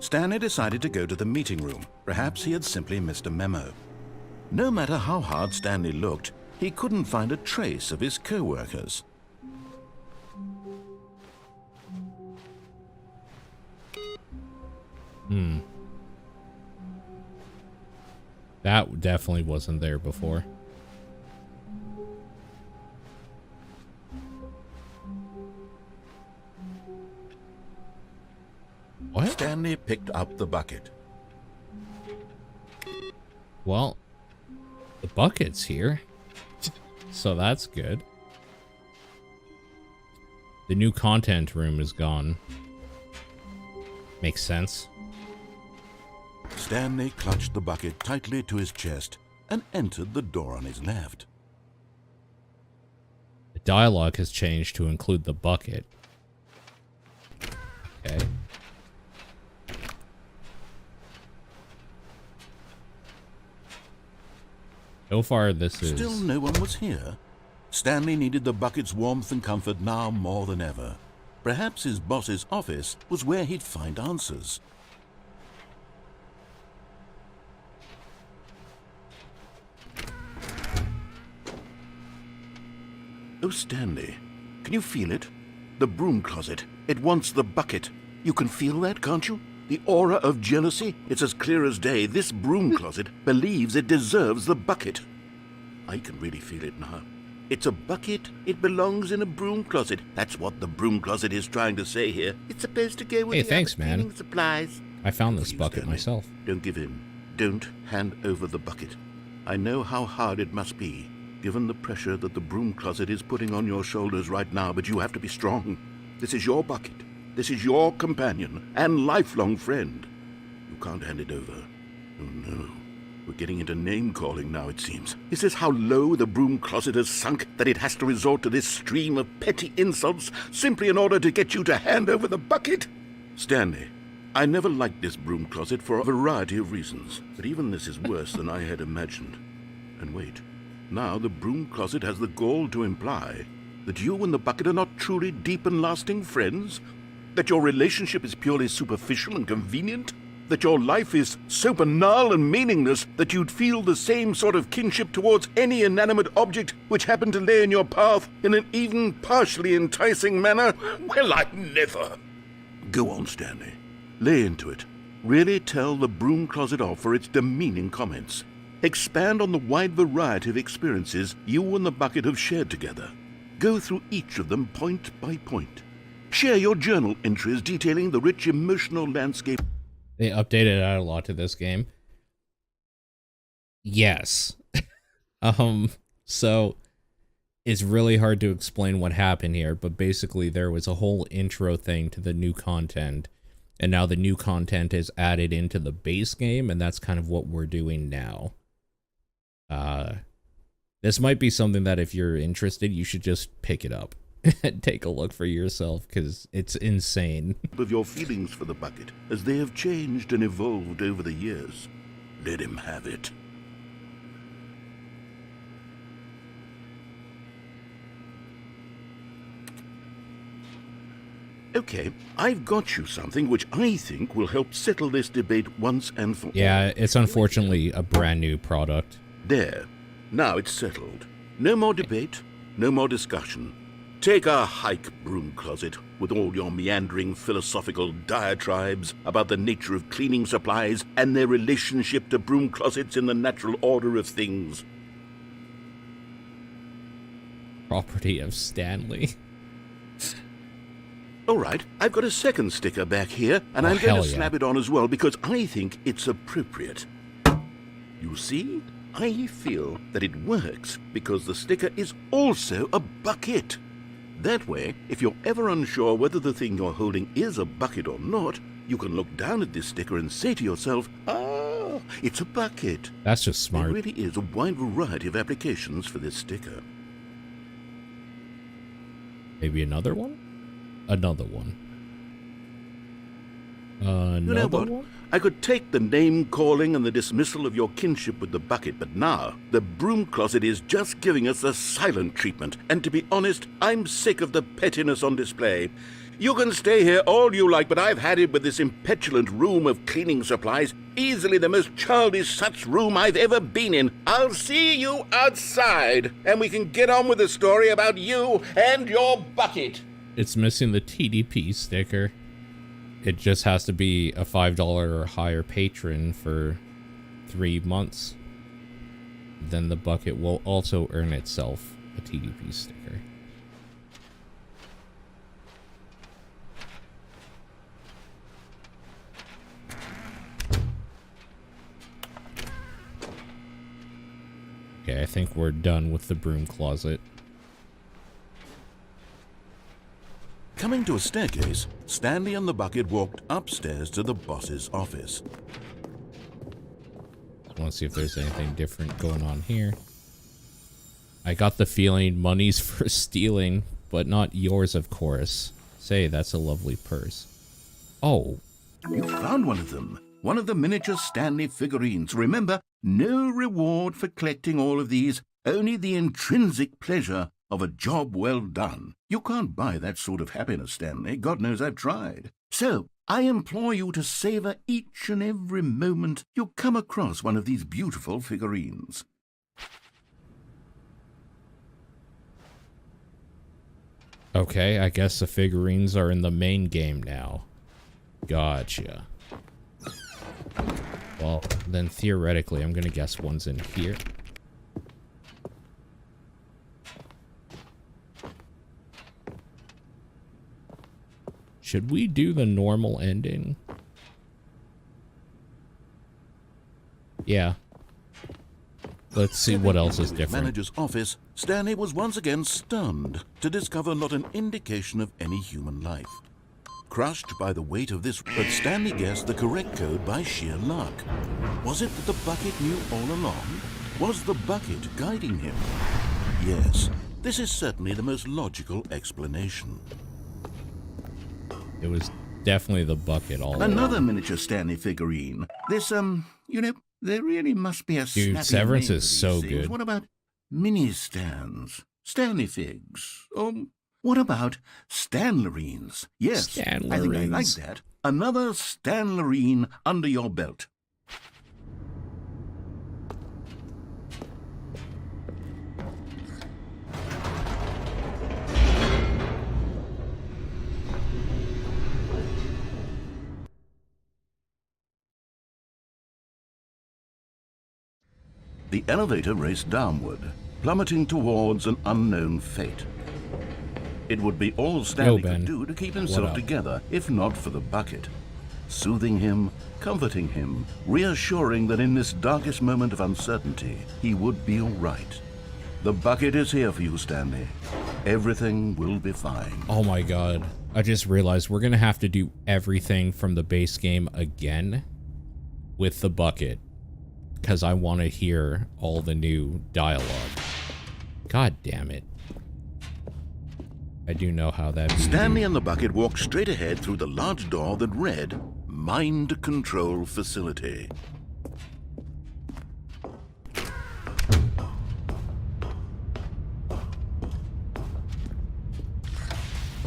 Stanley decided to go to the meeting room. Perhaps he had simply missed a memo. No matter how hard Stanley looked, he couldn't find a trace of his co-workers. That definitely wasn't there before. What? Stanley picked up the bucket. Well, the bucket's here, so that's good. The new content room is gone. Makes sense. Stanley clutched the bucket tightly to his chest and entered the door on his left. The dialogue has changed to include the bucket. Okay. So far, this is... Still no one was here. Stanley needed the bucket's warmth and comfort now more than ever. Perhaps his boss's office was where he'd find answers. Oh, Stanley, can you feel it? The broom closet. It wants the bucket. You can feel that, can't you? The aura of jealousy, it's as clear as day. This broom closet believes it deserves the bucket. I can really feel it now. It's a bucket. It belongs in a broom closet. That's what the broom closet is trying to say here. It's supposed to go with Hey, the thanks, other man. cleaning supplies. I found this You, bucket Stanley. myself. Don't give in. Don't hand over the bucket. I know how hard it must be, given the pressure that the broom closet is putting on your shoulders right now, but you have to be strong. This is your bucket. This is your companion and lifelong friend. You can't hand it over. Oh, no. We're getting into name-calling now, it seems. Is this how low the broom closet has sunk, that it has to resort to this stream of petty insults simply in order to get you to hand over the bucket? Stanley, I never liked this broom closet for a variety of reasons, but even this is worse than I had imagined. And wait, now the broom closet has the gall to imply that you and the bucket are not truly deep and lasting friends? That your relationship is purely superficial and convenient? That your life is so banal and meaningless that you'd feel the same sort of kinship towards any inanimate object which happened to lay in your path in an even partially enticing manner? Well, I never. Go on, Stanley. Lay into it. Really tell the broom closet off for its demeaning comments. Expand on the wide variety of experiences you and the bucket have shared together. Go through each of them point by point. Share your journal entries detailing the rich emotional landscape. They updated out a lot to this game. Yes. So it's really hard to explain what happened here, but basically there was a whole intro thing to the new content, and now the new content is added into the base game, and that's kind of what we're doing now. This might be something that if you're interested, you should just pick it up and take a look for yourself, because it's insane. Of your feelings for the bucket, as they have changed and evolved over the years. Let him have it. Okay, I've got you something which I think will help settle this debate once and for all. Yeah, it's unfortunately a brand new product. There. Now it's settled. No more debate, no more discussion. Take a hike, broom closet, with all your meandering philosophical diatribes about the nature of cleaning supplies and their relationship to broom closets in the natural order of things. Property of Stanley. All right, I've got a second sticker back here, and Oh, I'm going hell to yeah. snap it on as well because I think it's appropriate. You see? I feel that it works because the sticker is also a bucket. That way, if you're ever unsure whether the thing you're holding is a bucket or not, you can look down at this sticker and say to yourself, ah, it's a bucket. That's just smart. There really is a wide variety of applications for this sticker. Maybe another one? Another one. Another You know what? one? I could take the name-calling and the dismissal of your kinship with the bucket, but now the broom closet is just giving us the silent treatment. And to be honest, I'm sick of the pettiness on display. You can stay here all you like, but I've had it with this impetulant room of cleaning supplies. Easily the most childish such room I've ever been in. I'll see you outside, and we can get on with the story about you and your bucket. It's missing the TDP sticker. It just has to be a $5 or higher patron for 3 months. Then the bucket will also earn itself a TDP sticker. Okay, I think we're done with the broom closet. Coming to a staircase, Stanley and the bucket walked upstairs to the boss's office. I want to see if there's anything different going on here. I got the feeling money's for stealing, but not yours, of course. Say, that's a lovely purse. Oh. You found one of them. One of the miniature Stanley figurines. Remember, no reward for collecting all of these, only the intrinsic pleasure of a job well done. You can't buy that sort of happiness, Stanley. God knows I've tried. So, I implore you to savor each and every moment you come across one of these beautiful figurines. Okay, I guess the figurines are in the main game now. Gotcha. Well, then theoretically, I'm gonna guess one's in here. Should we do the normal ending? Yeah. Let's see what else is different. Manager's office, Stanley was once again stunned to discover not an indication of any human life. Crushed by the weight of this, but Stanley guessed the correct code by sheer luck. Was it that the bucket knew all along? Was the bucket guiding him? Yes, this is certainly the most logical explanation. It was definitely the bucket all Another along. miniature Stanley figurine. This, you know, there really must be a Dude, snappy Severance name is for these so things. good. What about mini stands? Stanley figs? What about Stanlerines? Yes, I think I like Stanlerines. that. Another Stanlerine under your belt. The elevator raced downward, plummeting towards an unknown fate. It would be all Stanley Ben. could do to keep What himself up? together, if not for the bucket. Soothing him, comforting him, reassuring that in this darkest moment of uncertainty, he would be all right. The bucket is here for you, Stanley. Everything will be fine. Oh my god. I just realized we're gonna have to do everything from the base game again with the bucket. Because I want to hear all the new dialogue. God damn it. I do know how that be. Stanley and the bucket walked straight ahead through the large door that read, Mind Control Facility.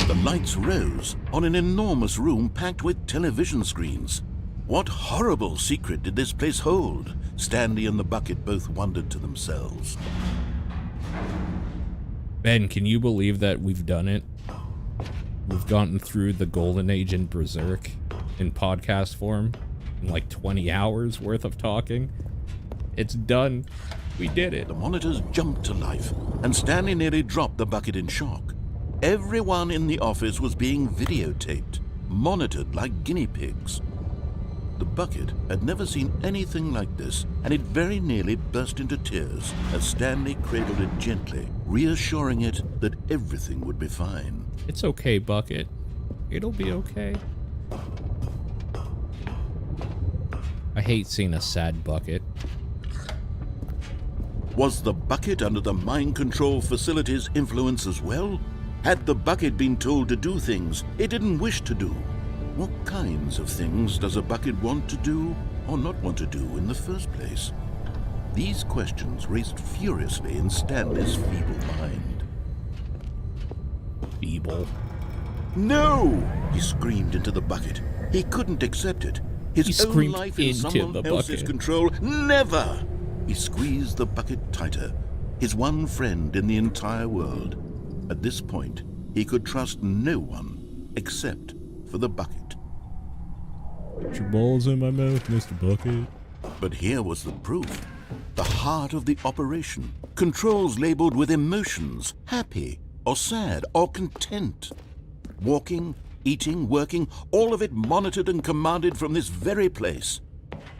The lights rose on an enormous room packed with television screens. What horrible secret did this place hold? Stanley and the bucket both wondered to themselves. Ben, can you believe that we've done it? We've gotten through the Golden Age in Berserk in podcast form in like 20 hours worth of talking. It's done. We did it. The monitors jumped to life, and Stanley nearly dropped the bucket in shock. Everyone in the office was being videotaped, monitored like guinea pigs. The bucket had never seen anything like this, and it very nearly burst into tears as Stanley cradled it gently, reassuring it that everything would be fine. It's okay, Bucket. It'll be okay. I hate seeing a sad Bucket. Was the bucket under the mind control facility's influence as well? Had the bucket been told to do things it didn't wish to do? What kinds of things does a bucket want to do or not want to do in the first place? These questions raced furiously in Stanley's feeble mind. Feeble? No! He screamed into the bucket. He couldn't accept it. His He own screamed life in into someone the else's bucket. control. Never! He squeezed the bucket tighter. His one friend in the entire world. At this point, he could trust no one except for the bucket. Put your balls in my mouth, Mr. Bucket. But here was the proof. The heart of the operation. Controls labeled with emotions, happy or sad or content. Walking, eating, working, all of it monitored and commanded from this very place.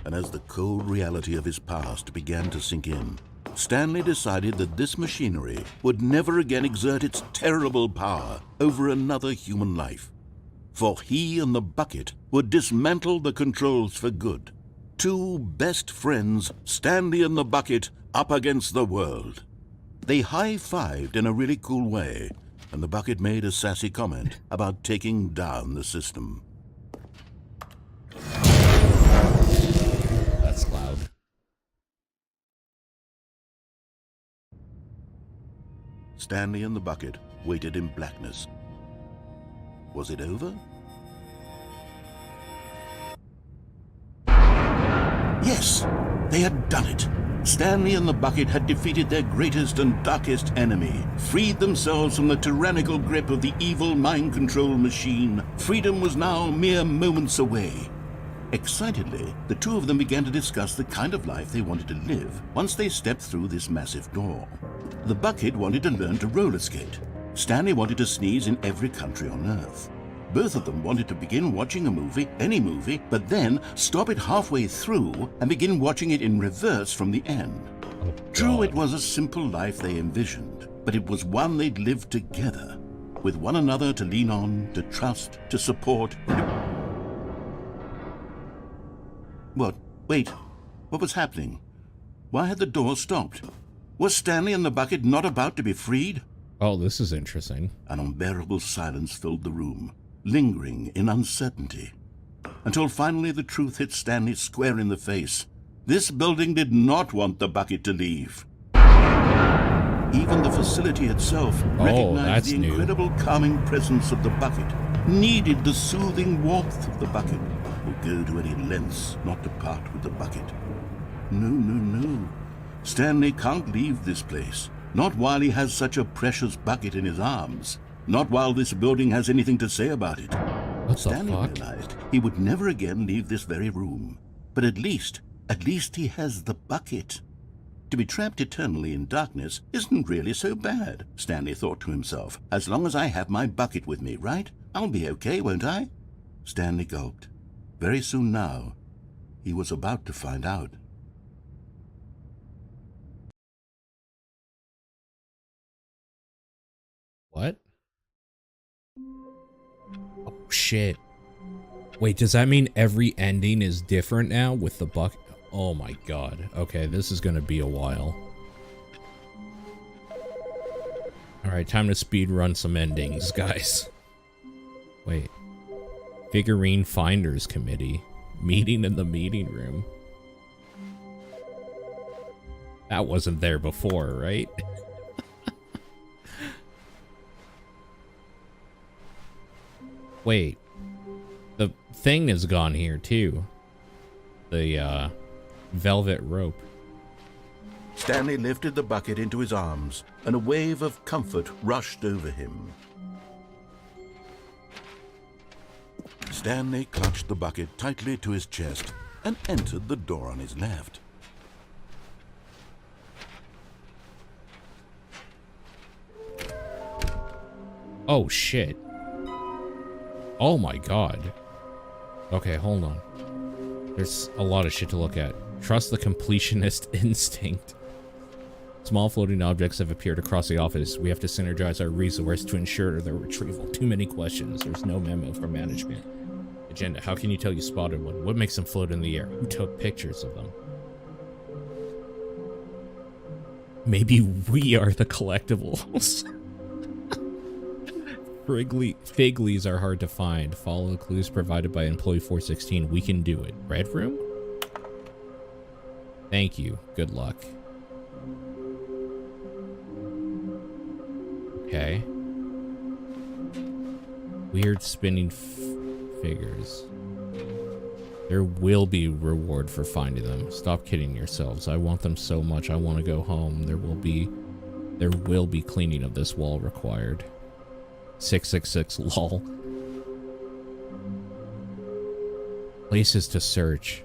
And as the cold reality of his past began to sink in, Stanley decided that this machinery would never again exert its terrible power over another human life. For he and the bucket would dismantle the controls for good. Two best friends, Stanley and the bucket, up against the world. They high-fived in a really cool way, and the bucket made a sassy comment about taking down the system. That's loud. Stanley and the bucket waited in blackness. Was it over? Yes, they had done it. Stanley and the bucket had defeated their greatest and darkest enemy, freed themselves from the tyrannical grip of the evil mind control machine. Freedom was now mere moments away. Excitedly, the two of them began to discuss the kind of life they wanted to live once they stepped through this massive door. The bucket wanted to learn to roller skate. Stanley wanted to sneeze in every country on Earth. Both of them wanted to begin watching a movie, any movie, but then stop it halfway through and begin watching it in reverse from the end. True, it was a simple life they envisioned, but it was one they'd lived together, with one another to lean on, to trust, to support. What? Wait. What was happening? Why had the door stopped? Was Stanley and the bucket not about to be freed? Oh, this is interesting. An unbearable silence filled the room, lingering in uncertainty, until finally the truth hit Stanley square in the face. This building did not want the bucket to leave. Even the facility itself recognized the incredible calming presence of the bucket, needed the soothing warmth of the bucket, would go to any lengths not to part with the bucket. No, no, no. Stanley can't leave this place. Not while he has such a precious bucket in his arms. Not while this building has anything to say about it. Stanley realized he would never again leave this very room. But at least he has the bucket. To be trapped eternally in darkness isn't really so bad, Stanley thought to himself. As long as I have my bucket with me, right? I'll be okay, won't I? Stanley gulped. Very soon now, he was about to find out. What? Oh, shit. Wait, does that mean every ending is different now with the bucket? Oh my god. Okay, this is gonna be a while. Alright, time to speed run some endings, guys. Wait. Figurine Finders Committee. Meeting in the meeting room. That wasn't there before, right? Wait. The thing is gone here, too. The, velvet rope. Stanley lifted the bucket into his arms, and a wave of comfort rushed over him. Stanley clutched the bucket tightly to his chest and entered the door on his left. Oh, shit. Oh my god. Okay, hold on. There's a lot of shit to look at. Trust the completionist instinct. Small floating objects have appeared across the office. We have to synergize our resources to ensure their retrieval. Too many questions. There's no memo from management. Agenda. How can you tell you spotted one? What makes them float in the air? Who took pictures of them? Maybe we are the collectibles. Fig leaves are hard to find. Follow the clues provided by employee 416. We can do it. Red room? Thank you. Good luck. Okay. Weird spinning figures. There will be reward for finding them. Stop kidding yourselves. I want them so much. I want to go home. There will be cleaning of this wall required. 666 lol. Places to search.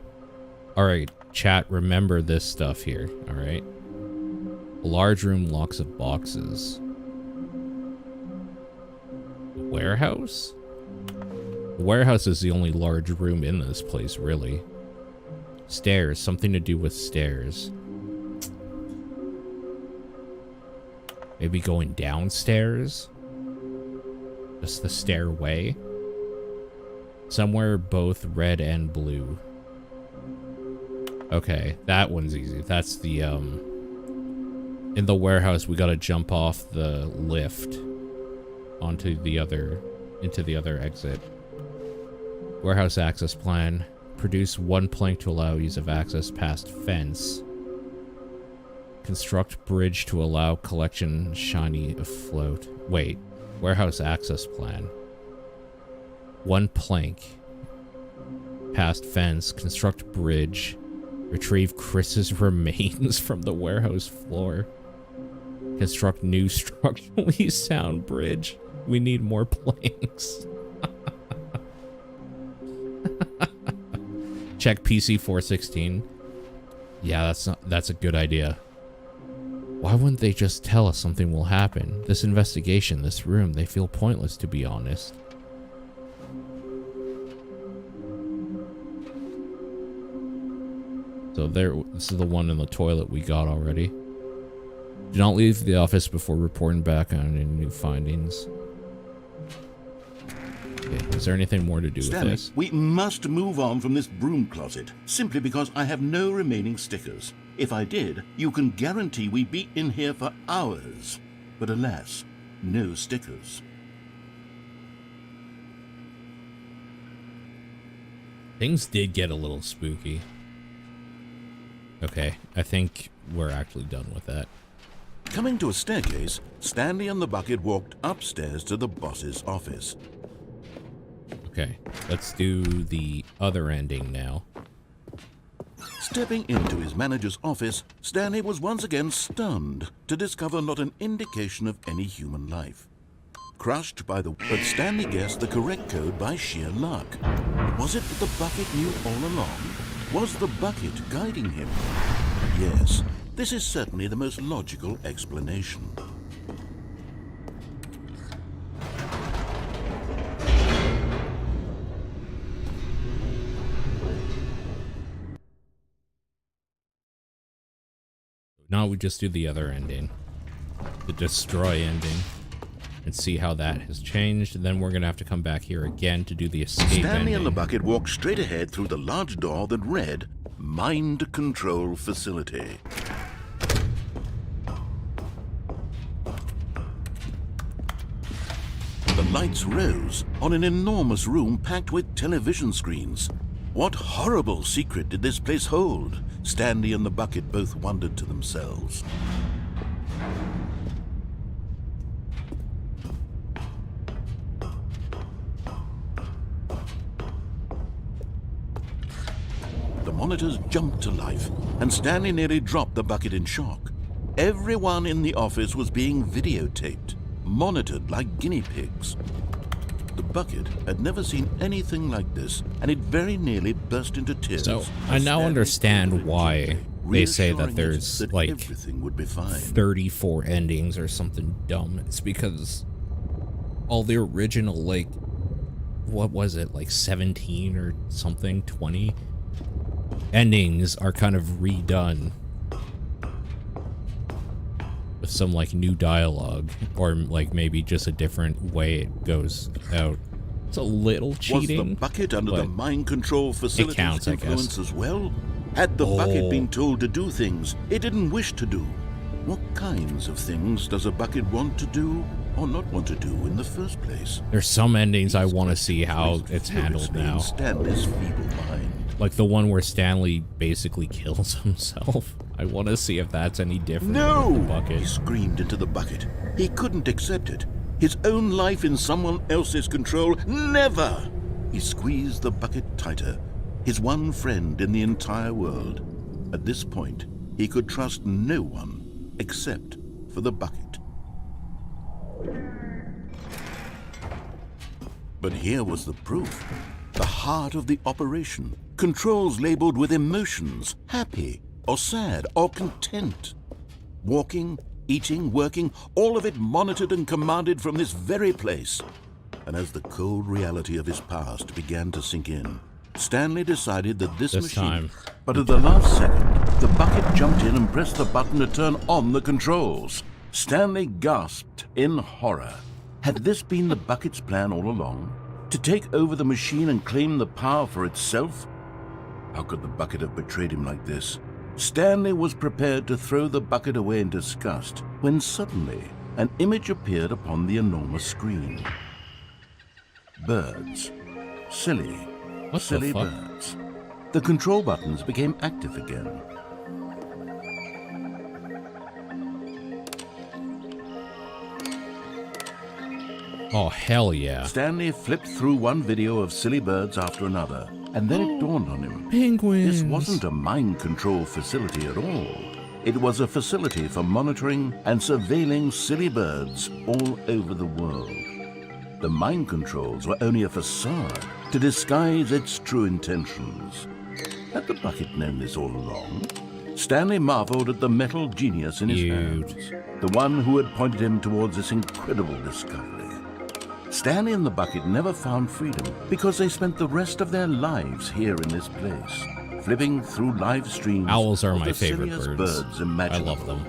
Alright, chat, remember this stuff here, alright? A large room, lots of boxes. Warehouse? The warehouse is the only large room in this place, really. Stairs, something to do with stairs. Maybe going downstairs? Just the stairway? Somewhere both red and blue. Okay, that one's easy. That's the, in the warehouse, we gotta jump off the lift onto the other, into the other exit. Warehouse access plan. Produce 1 plank to allow ease of access past fence. Construct bridge to allow collection shiny afloat. Wait, warehouse access plan. 1 plank past fence. Construct bridge. Retrieve Chris's remains from the warehouse floor. Construct new structurally sound bridge. We need more planks. Check PC 416. Yeah, that's a good idea. Why wouldn't they just tell us something will happen? This investigation, this room, they feel pointless, to be honest. So this is the one in the toilet we got already. Do not leave the office before reporting back on any new findings. Okay, is there anything more to do Stanley, with this? we must move on from this broom closet, simply because I have no remaining stickers. If I did, you can guarantee we'd be in here for hours. But alas, no stickers. Things did get a little spooky. Okay, I think we're actually done with that. Coming to a staircase, Stanley and the bucket walked upstairs to the boss's office. Okay, let's do the other ending now. Stepping into his manager's office, Stanley was once again stunned to discover not an indication of any human life. Crushed by but Stanley guessed the correct code by sheer luck. Was it that the bucket knew all along? Was the bucket guiding him? Yes, this is certainly the most logical explanation. Now we just do the other ending. The destroy ending. And see how that has changed. And then we're going to have to come back here again to do the escape Stanley ending. and the bucket walked straight ahead through the large door that read, Mind Control Facility. The lights rose on an enormous room packed with television screens. What horrible secret did this place hold? Stanley and the bucket both wondered to themselves. The monitors jumped to life, and Stanley nearly dropped the bucket in shock. Everyone in the office was being videotaped, monitored like guinea pigs. The bucket had never seen anything like this, and it very nearly burst into tears. So, I now understand why they say that there's, like, everything would be fine. 34 endings or something dumb. It's because all the original, like, what was it, like 17 or something, 20 endings are kind of redone with some, like, new dialogue, or like maybe just a different way it goes out. It's a little cheating. Was the bucket under the mind control facility's counts, I influence guess. as well? Had the bucket been told to do things it didn't wish to do? What kinds of things does a bucket want to do or not want to do in the first place? There's some endings I want to see how it's handled now. Stanley's feeble mind. Like the one where Stanley basically kills himself. I want to see if that's any different. No! With the bucket. He screamed into the bucket. He couldn't accept it. His own life in someone else's control. Never! He squeezed the bucket tighter. His one friend in the entire world. At this point, he could trust no one except for the bucket. But here was the proof. The heart of the operation. Controls labeled with emotions, happy or sad or content. Walking, eating, working, all of it monitored and commanded from this very place. And as the cold reality of his past began to sink in, Stanley decided that this machine... But at the last second, the bucket jumped in and pressed the button to turn on the controls. Stanley gasped in horror. Had this been the bucket's plan all along? To take over the machine and claim the power for itself? How could the bucket have betrayed him like this? Stanley was prepared to throw the bucket away in disgust when suddenly an image appeared upon the enormous screen. Birds. Silly birds. The control buttons became active again. Oh, hell yeah. Stanley flipped through one video of silly birds after another, and then it dawned on him. Penguins. This wasn't a mind control facility at all. It was a facility for monitoring and surveilling silly birds all over the world. The mind controls were only a facade to disguise its true intentions. Had the bucket known this all along? Stanley marveled at the metal genius in his hands, the one who had pointed him towards this incredible discovery. Stanley and the bucket never found freedom because they spent the rest of their lives here in this place, flipping through live streams. Owls are of my the favorite silliest birds imaginable. I love them.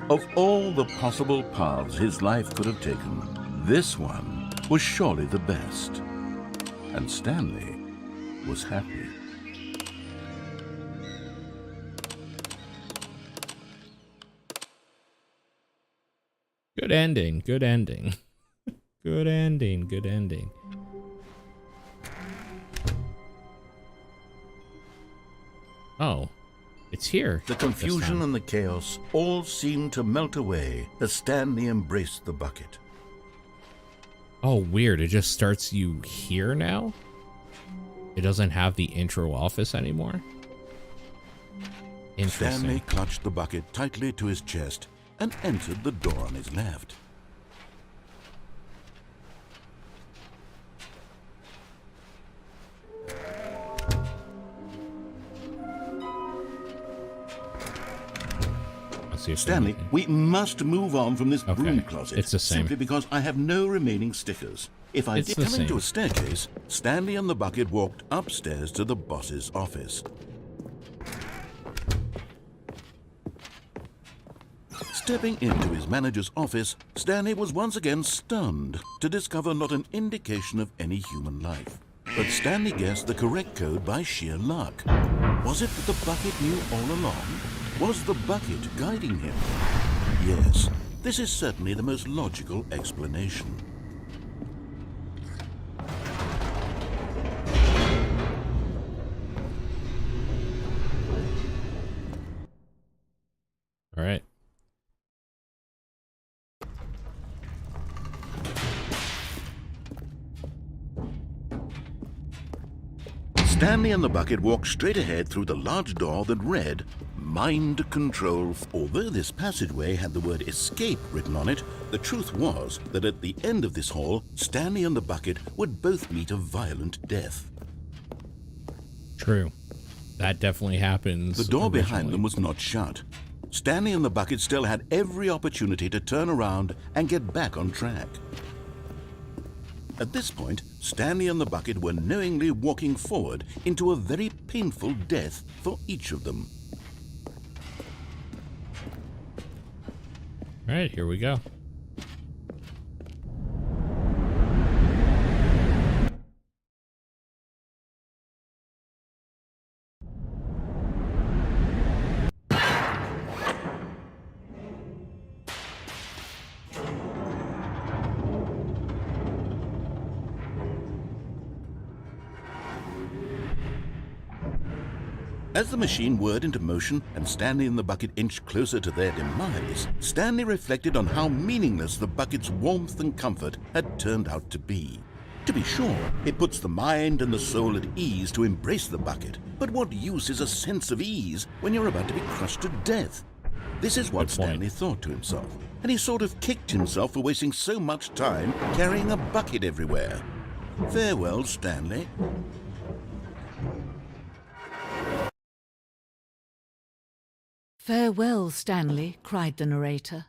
Of all the possible paths his life could have taken, this one was surely the best. And Stanley was happy. Good ending, good ending. Good ending, good ending. Oh, it's here. The confusion and the chaos all seemed to melt away as Stanley embraced the bucket. Oh, weird. It just starts you here now? It doesn't have the intro office anymore? Interesting. Stanley clutched the bucket tightly to his chest and entered the door on his left. Stanley, we must move on from this broom closet. It's the same. Simply because I have no remaining stickers. If I did come into a staircase, Stanley and the bucket walked upstairs to the boss's office. Stepping into his manager's office, Stanley was once again stunned to discover not an indication of any human life. But Stanley guessed the correct code by sheer luck. Was it that the bucket knew all along? Was the bucket guiding him? Yes, this is certainly the most logical explanation. All right. Stanley and the bucket walked straight ahead through the large door that read, Mind Control. Although this passageway had the word escape written on it, the truth was that at the end of this hall, Stanley and the bucket would both meet a violent death. True. That definitely happens. The door behind them was not shut. Stanley and the bucket still had every opportunity to turn around and get back on track. At this point, Stanley and the bucket were knowingly walking forward into a very painful death for each of them. All right, here we go. As the machine whirred into motion and Stanley and the bucket inched closer to their demise, Stanley reflected on how meaningless the bucket's warmth and comfort had turned out to be. To be sure, it puts the mind and the soul at ease to embrace the bucket, but what use is a sense of ease when you're about to be crushed to death? This is what Stanley thought to himself, and he sort of kicked himself for wasting so much time carrying a bucket everywhere. Farewell, Stanley. "Farewell, Stanley," cried the narrator,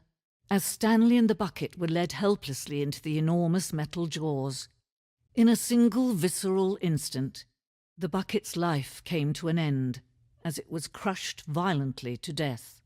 as Stanley and the bucket were led helplessly into the enormous metal jaws. In a single visceral instant, the bucket's life came to an end, as it was crushed violently to death.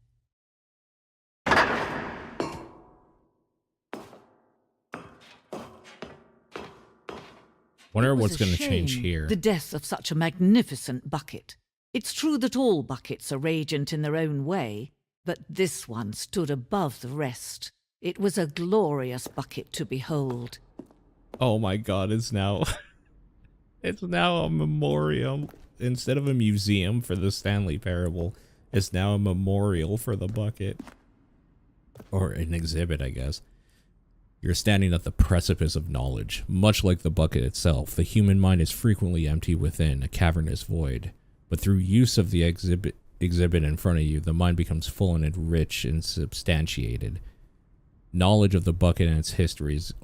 Wonder It was what's a going to change shame, here. the death of such a magnificent bucket. It's true that all buckets are radiant in their own way, but this one stood above the rest. It was a glorious bucket to behold. Oh my god, it's now it's now a memorial. Instead of a museum for the Stanley Parable, it's now a memorial for the bucket. Or an exhibit, I guess. You're standing at the precipice of knowledge. Much like the bucket itself, the human mind is frequently empty within, a cavernous void. But through use of the exhibit in front of you, the mind becomes full and rich and substantiated. Knowledge of the bucket and its history is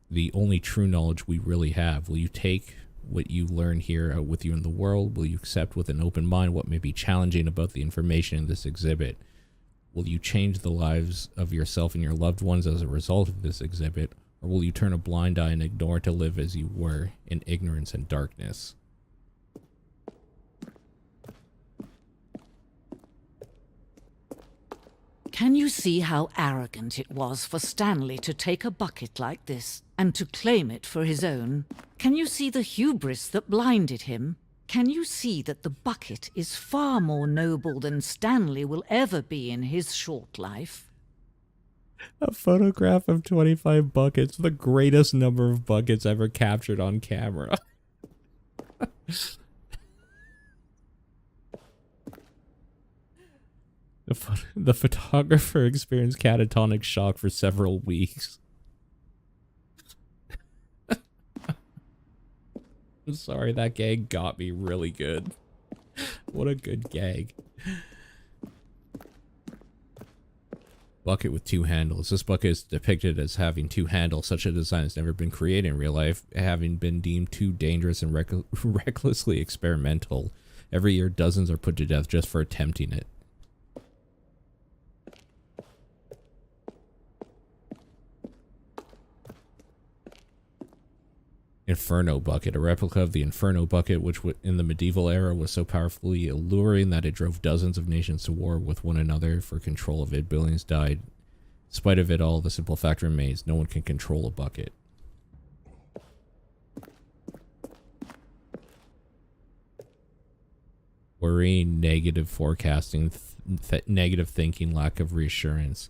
the only true knowledge we really have. Will you take what you learn here out with you in the world? Will you accept with an open mind what may be challenging about the information in this exhibit? Will you change the lives of yourself and your loved ones as a result of this exhibit? Or will you turn a blind eye and ignore to live as you were, in ignorance and darkness? Can you see how arrogant it was for Stanley to take a bucket like this and to claim it for his own? Can you see the hubris that blinded him? Can you see that the bucket is far more noble than Stanley will ever be in his short life? A photograph of 25 buckets, the greatest number of buckets ever captured on camera. The photographer experienced catatonic shock for several weeks. I'm sorry, that gag got me really good. What a good gag. Bucket with two handles. This bucket is depicted as having two handles. Such a design has never been created in real life, having been deemed too dangerous and recklessly experimental. Every year, dozens are put to death just for attempting it. Inferno bucket, a replica of the Inferno bucket, which in the medieval era was so powerfully alluring that it drove dozens of nations to war with one another for control of it. Billions died. In spite of it all, the simple fact remains: no one can control a bucket. Worry, negative forecasting, negative thinking, lack of reassurance.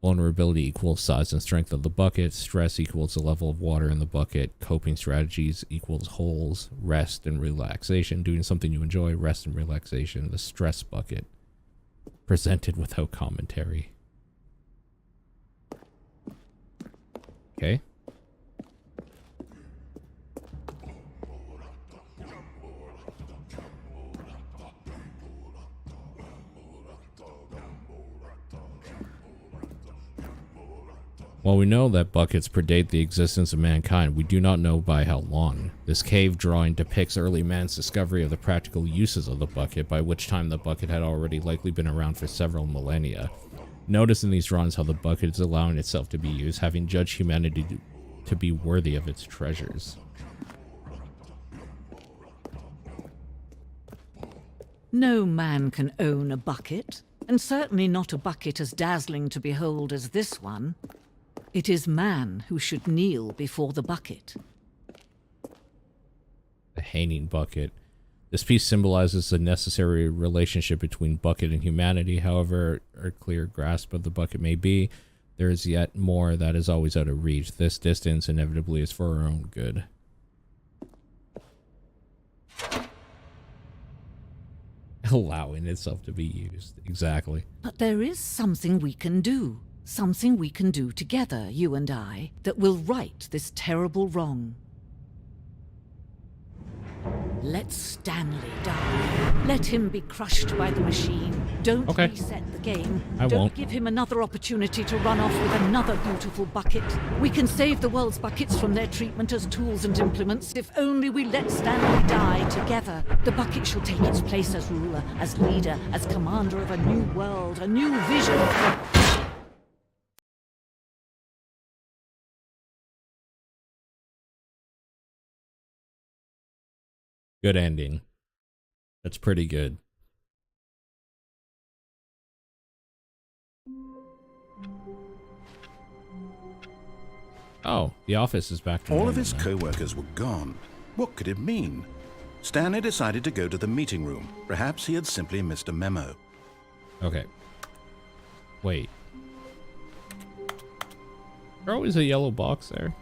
Vulnerability equals size and strength of the bucket. Stress equals the level of water in the bucket. Coping strategies equals holes. Rest and relaxation. Doing something you enjoy. Rest and relaxation. The stress bucket. Presented without commentary. Okay. While we know that buckets predate the existence of mankind, we do not know by how long. This cave drawing depicts early man's discovery of the practical uses of the bucket, by which time the bucket had already likely been around for several millennia. Notice in these drawings how the bucket is allowing itself to be used, having judged humanity to be worthy of its treasures. No man can own a bucket, and certainly not a bucket as dazzling to behold as this one. It is man who should kneel before the bucket. The hanging bucket. This piece symbolizes the necessary relationship between bucket and humanity. However, our clear grasp of the bucket may be, there is yet more that is always out of reach. This distance inevitably is for our own good. Allowing itself to be used. Exactly. But there is something we can do. Something we can do together, you and I, that will right this terrible wrong. Let Stanley die. Let him be crushed by the machine. Don't reset the game. Don't give him another opportunity to run off with another beautiful bucket. We can save the world's buckets from their treatment as tools and implements if only we let Stanley die together. The bucket shall take its place as ruler, as leader, as commander of a new world, a new vision. Good ending. That's pretty good. Oh, the office is back to All of normal his now. co-workers were gone. What could it mean? Stanley decided to go to the meeting room. Perhaps he had simply missed a memo. Okay. Wait. There's always a yellow box there.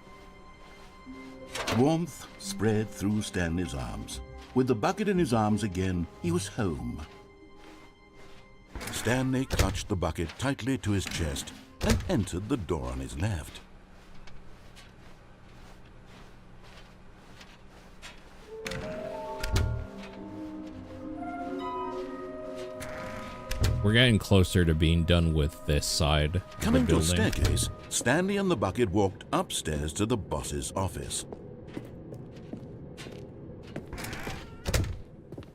Warmth spread through Stanley's arms. With the bucket in his arms again, he was home. Stanley clutched the bucket tightly to his chest and entered the door on his left. We're getting closer to being done with this side of the Coming to a building. staircase, Stanley and the bucket walked upstairs to the boss's office.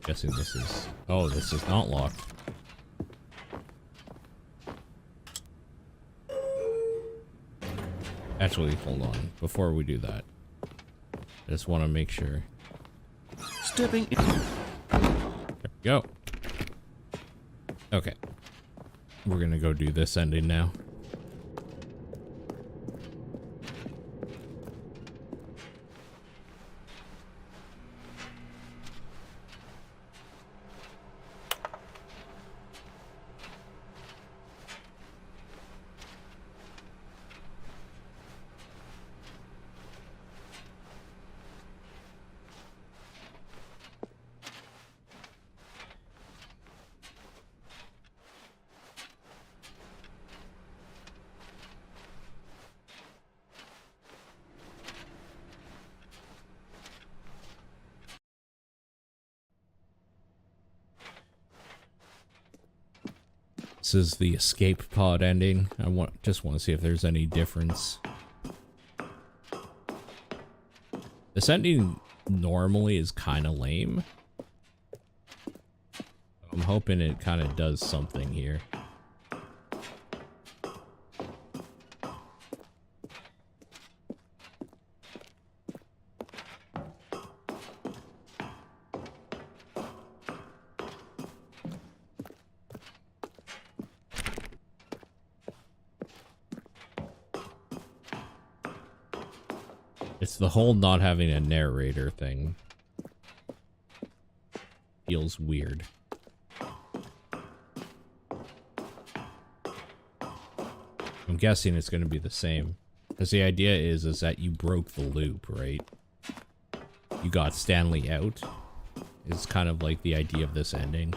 Guessing this is... Oh, this is not locked. Actually, hold on. Before we do that, I just want to make sure. Stepping in. There we go. Okay. We're gonna go do this ending now. This is the escape pod ending. I just want to see if there's any difference. This ending normally is kind of lame. I'm hoping it kind of does something here. It's the whole not having a narrator thing. Feels weird. I'm guessing it's going to be the same. Because the idea is that you broke the loop, right? You got Stanley out. It's kind of like the idea of this ending.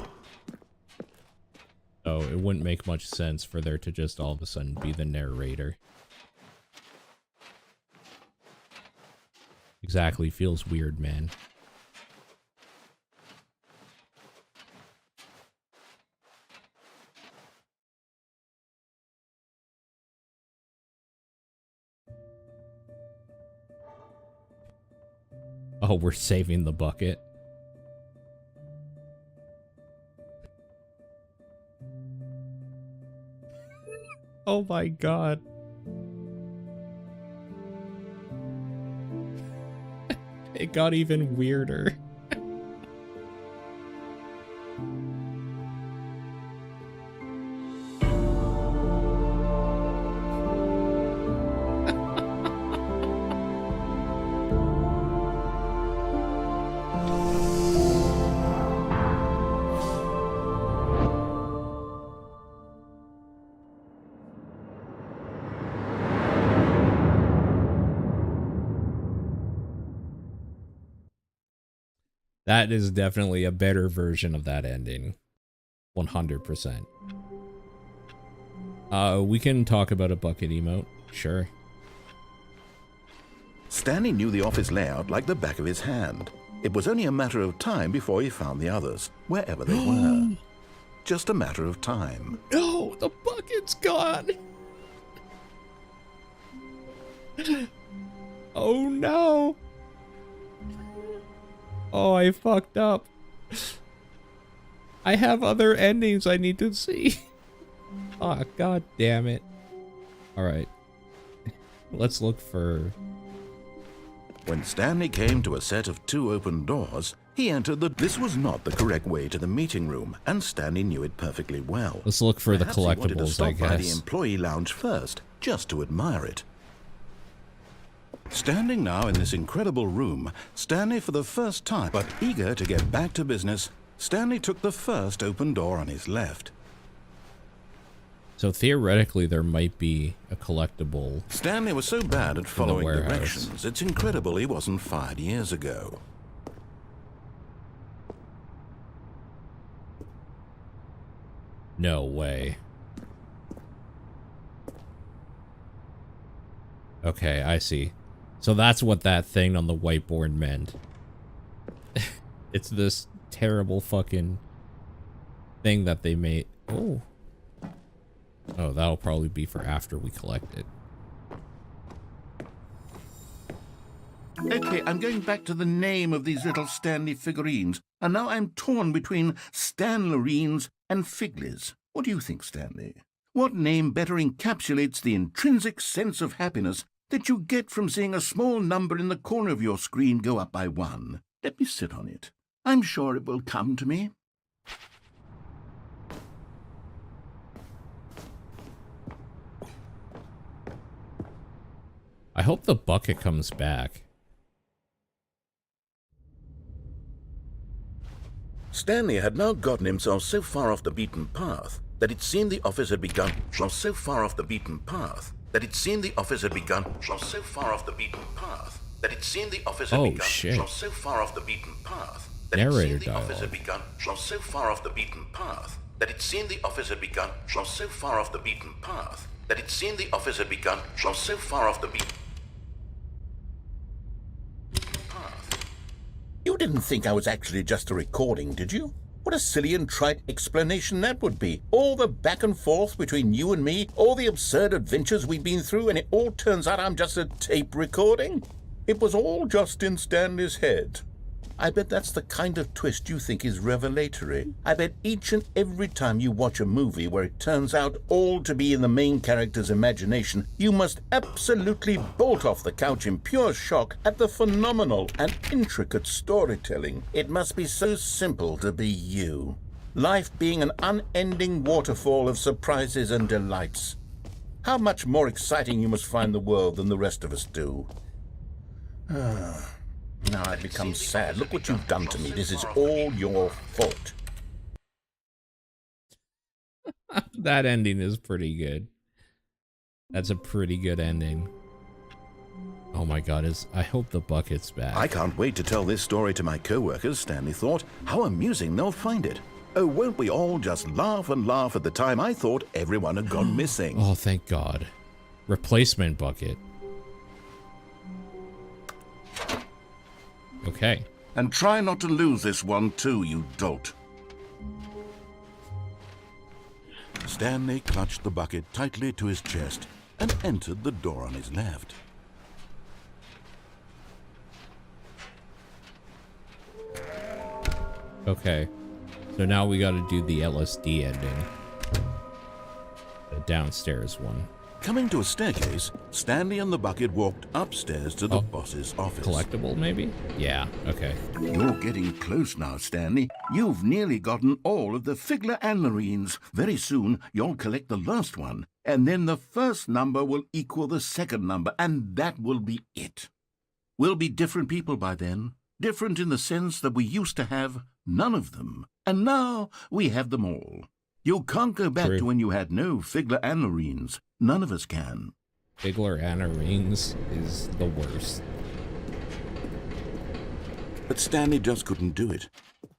So it wouldn't make much sense for there to just all of a sudden be the narrator. Exactly, feels weird, man. Oh, we're saving the bucket. Oh my god. It got even weirder. That is definitely a better version of that ending. 100%. We can talk about a bucket emote. Sure. Stanley knew the office layout like the back of his hand. It was only a matter of time before he found the others, wherever they were. Just a matter of time. No, the bucket's gone. Oh no. Oh, I fucked up. I have other endings I need to see. Oh, god damn it. Alright. Let's look for... When Stanley came to a set of 2 open doors, he entered the... This was not the correct way to the meeting room, and Stanley knew it perfectly well. Let's look for Perhaps the he wanted to collectibles, stop I by the guess. employee lounge first, just to admire it. Standing now in this incredible room, Stanley for the first time, but eager to get back to business, Stanley took the first open door on his left. So theoretically, there might be a collectible. Stanley was so bad at following warehouse. directions, it's incredible he wasn't fired years ago. No way. Okay, I see. So that's what that thing on the whiteboard meant. It's this terrible fucking thing that they made. Oh. Oh, that'll probably be for after we collect it. Okay, I'm going back to the name of these little Stanley figurines, and now I'm torn between Stanlerines and Figlies. What do you think, Stanley? What name better encapsulates the intrinsic sense of happiness that you get from seeing a small number in the corner of your screen go up by 1? Let me sit on it. I'm sure it will come to me. I hope the bucket comes back. Stanley had now gotten himself so far off the beaten path that it seemed the office had begun. So far off the beaten path that it seemed the office had begun. So far off the beaten path that it seemed the office had begun. Shit. So far off the beaten path that Narrator it seemed the office had dialogue. begun. So far off the beaten path that it seemed the office had begun. So far off the beaten path that it seemed the office had begun. So far off the beaten path. You didn't think I was actually just a recording, did you? What a silly and trite explanation that would be. All the back and forth between you and me, all the absurd adventures we've been through, and it all turns out I'm just a tape recording? It was all just in Stanley's head. I bet that's the kind of twist you think is revelatory. I bet each and every time you watch a movie where it turns out all to be in the main character's imagination, you must absolutely bolt off the couch in pure shock at the phenomenal and intricate storytelling. It must be so simple to be you. Life being an unending waterfall of surprises and delights. How much more exciting you must find the world than the rest of us do. Now I've become sad. Look what you've done to me. This is all your fault. That ending is pretty good. That's a pretty good ending. Oh my god, I hope the bucket's back. I can't wait to tell this story to my co-workers, Stanley thought. How amusing they'll find it. Oh, won't we all just laugh and laugh at the time I thought everyone had gone missing. Oh, thank god. Replacement bucket. Okay. And try not to lose this one too, you dolt. Stanley clutched the bucket tightly to his chest and entered the door on his left. Okay. So now we gotta do the LSD ending. The downstairs one. Coming to a staircase, Stanley and the bucket walked upstairs to the boss's office. Collectible, maybe? Yeah, okay. You're getting close now, Stanley. You've nearly gotten all of the Figler Anlerines. Very soon, you'll collect the last one, and then the first number will equal the second number, and that will be it. We'll be different people by then. Different in the sense that we used to have none of them, and now we have them all. You can't go back to when you had no Figler Anlerines. None of us can. Figler Anlerines is the worst. But Stanley just couldn't do it.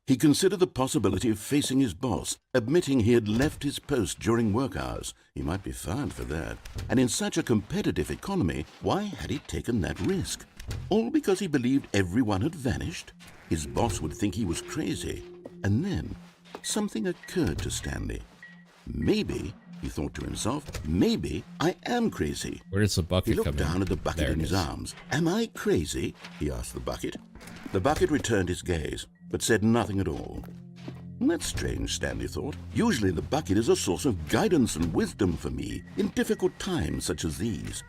He considered the possibility of facing his boss, admitting he had left his post during work hours. He might be fined for that. And in such a competitive economy, why had he taken that risk? All because he believed everyone had vanished? His boss would think he was crazy. And then something occurred to Stanley. Maybe, he thought to himself, maybe I am crazy. Where does the bucket come in? He looked down at the bucket in his arms. Am I crazy? He asked the bucket. The bucket returned his gaze, but said nothing at all. That's strange, Stanley thought. Usually the bucket is a source of guidance and wisdom for me in difficult times such as these.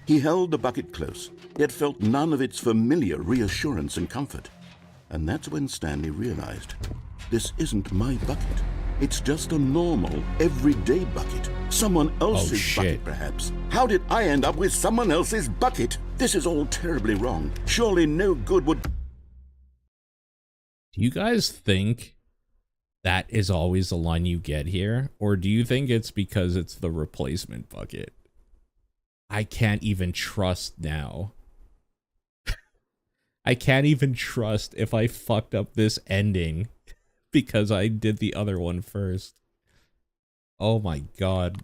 He held the bucket close, yet felt none of its familiar reassurance and comfort. And that's when Stanley realized, this isn't my bucket. It's just a normal, everyday bucket. Someone else's bucket, perhaps. How did I end up with someone else's bucket? This is all terribly wrong. Surely no good would... Do you guys think that is always the line you get here? Or do you think it's because it's the replacement bucket? I can't even trust now. I can't even trust if I fucked up this ending because I did the other one first. Oh my god.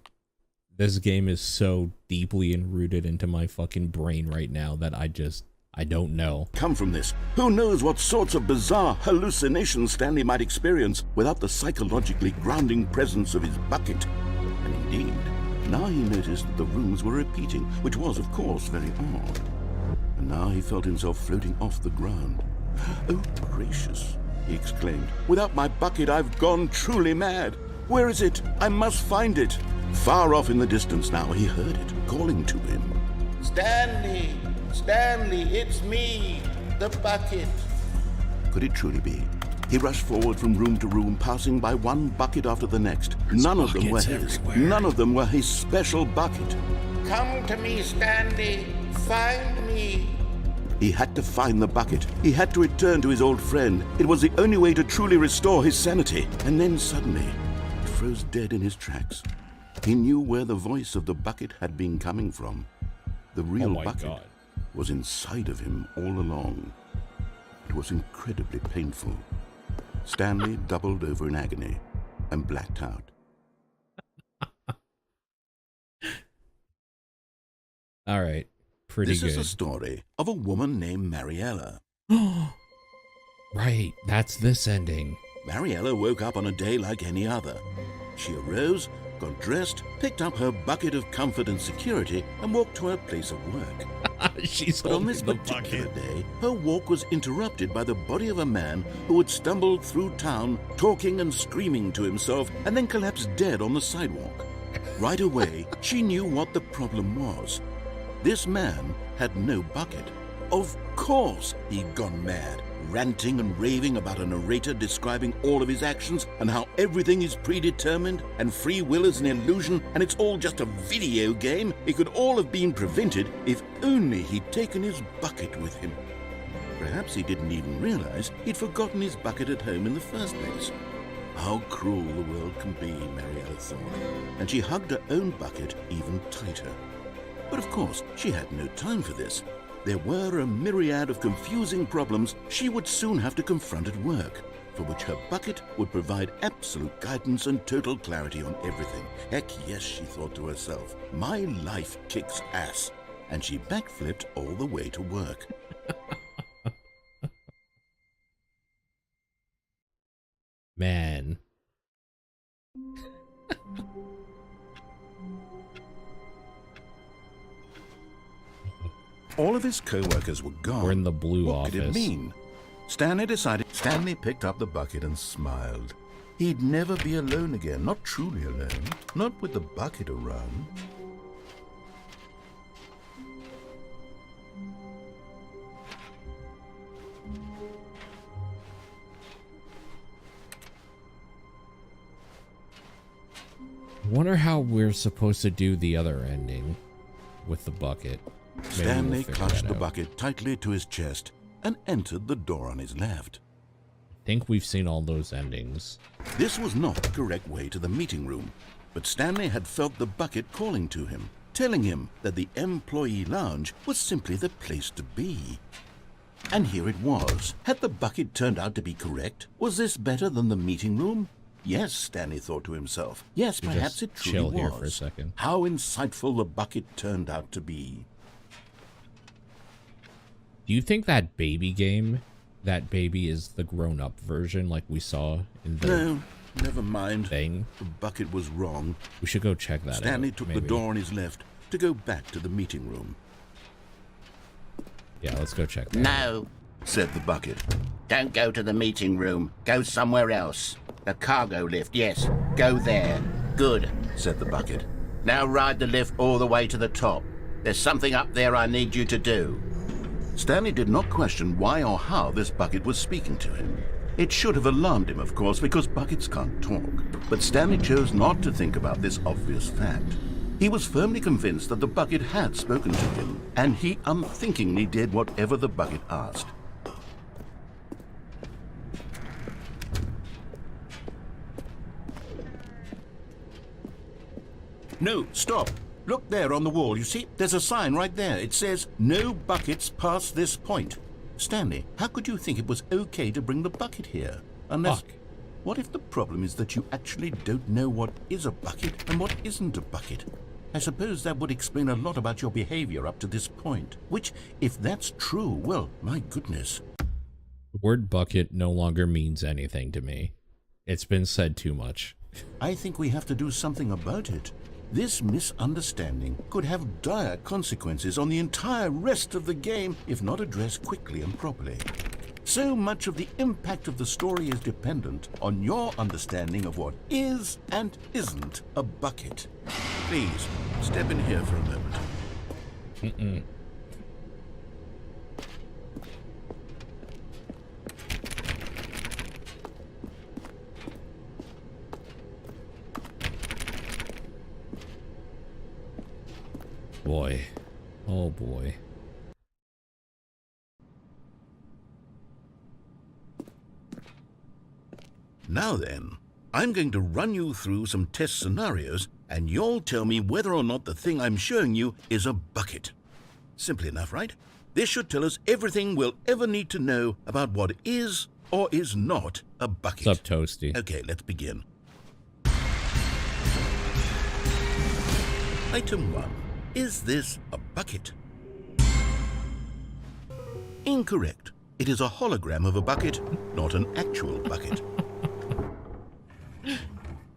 This game is so deeply enrooted into my fucking brain right now that I don't know. Come from this. Who knows what sorts of bizarre hallucinations Stanley might experience without the psychologically grounding presence of his bucket. And indeed, now he noticed that the rooms were repeating, which was, of course, very odd. And now he felt himself floating off the ground. Oh, gracious, he exclaimed. Without my bucket, I've gone truly mad. Where is it? I must find it. Far off in the distance now, he heard it, calling to him. Stanley! Stanley, it's me, the bucket. Could it truly be? He rushed forward from room to room, passing by one bucket after the next. None of them were his. None of them were his special bucket. Come to me, Stanley. Find me. He had to find the bucket. He had to return to his old friend. It was the only way to truly restore his sanity. And then suddenly, it froze dead in his tracks. He knew where the voice of the bucket had been coming from. The real bucket was inside of him all along. It was incredibly painful. Stanley doubled over in agony and blacked out. All right, pretty good. This is a story of a woman named Mariella. Right, that's this ending. Mariella woke up on a day like any other. She arose, got dressed, picked up her bucket of comfort and security, and walked to her place of work. But on this particular day, her walk was interrupted by the body of a man who had stumbled through town, talking and screaming to himself, and then collapsed dead on the sidewalk. Right away, she knew what the problem was. This man had no bucket. Of course he'd gone mad, ranting and raving about a narrator describing all of his actions and how everything is predetermined and free will is an illusion and it's all just a video game. It could all have been prevented if only he'd taken his bucket with him. Perhaps he didn't even realize he'd forgotten his bucket at home in the first place. How cruel the world can be, Mariella thought, and she hugged her own bucket even tighter. But of course, she had no time for this. There were a myriad of confusing problems she would soon have to confront at work, for which her bucket would provide absolute guidance and total clarity on everything. Heck yes, she thought to herself, my life kicks ass. And she backflipped all the way to work. Man. All of his co-workers were gone. We're in the blue what office. What could it mean? Stanley picked up the bucket and smiled. He'd never be alone again, not truly alone, not with the bucket around. I wonder how we're supposed to do the other ending with the bucket. Stanley clutched the bucket tightly to his chest and entered the door on his left. I think we've seen all those endings. This was not the correct way to the meeting room, but Stanley had felt the bucket calling to him, telling him that the employee lounge was simply the place to be. And here it was. Had the bucket turned out to be correct? Was this better than the meeting room? Yes, Stanley thought to himself. Yes, perhaps it truly was. Chill here for a second. How insightful the bucket turned out to be. Do you think that baby game that baby is the grown-up version like we saw in the No, never mind. thing? The bucket was wrong. We should go check that Stanley out. took maybe. the door on his left to go back to the meeting room. Yeah, let's go check that out. No, Said the bucket. don't go to the meeting room. Go somewhere else. The cargo lift, yes. Go there. Good, Said the bucket. now ride the lift all the way to the top. There's something up there I need you to do. Stanley did not question why or how this bucket was speaking to him. It should have alarmed him, of course, because buckets can't talk. But Stanley chose not to think about this obvious fact. He was firmly convinced that the bucket had spoken to him, and he unthinkingly did whatever the bucket asked. No, stop. Look there on the wall. You see, there's a sign right there. It says, "No buckets past this point." Stanley, how could you think it was okay to bring the bucket here? Unless... Fuck. What if the problem is that you actually don't know what is a bucket and what isn't a bucket? I suppose that would explain a lot about your behavior up to this point. Which, if that's true, well, my goodness. The word bucket no longer means anything to me. It's been said too much. I think we have to do something about it. This misunderstanding could have dire consequences on the entire rest of the game if not addressed quickly and properly. So much of the impact of the story is dependent on your understanding of what is and isn't a bucket. Please, step in here for a moment. Mm-mm. Boy. Oh boy. Now then, I'm going to run you through some test scenarios, and you'll tell me whether or not the thing I'm showing you is a bucket. Simple enough, right? This should tell us everything we'll ever need to know about what is or is not a bucket. What's up, Toasty? Okay, let's begin. Item 1. Is this a bucket? Incorrect. It is a hologram of a bucket, not an actual bucket.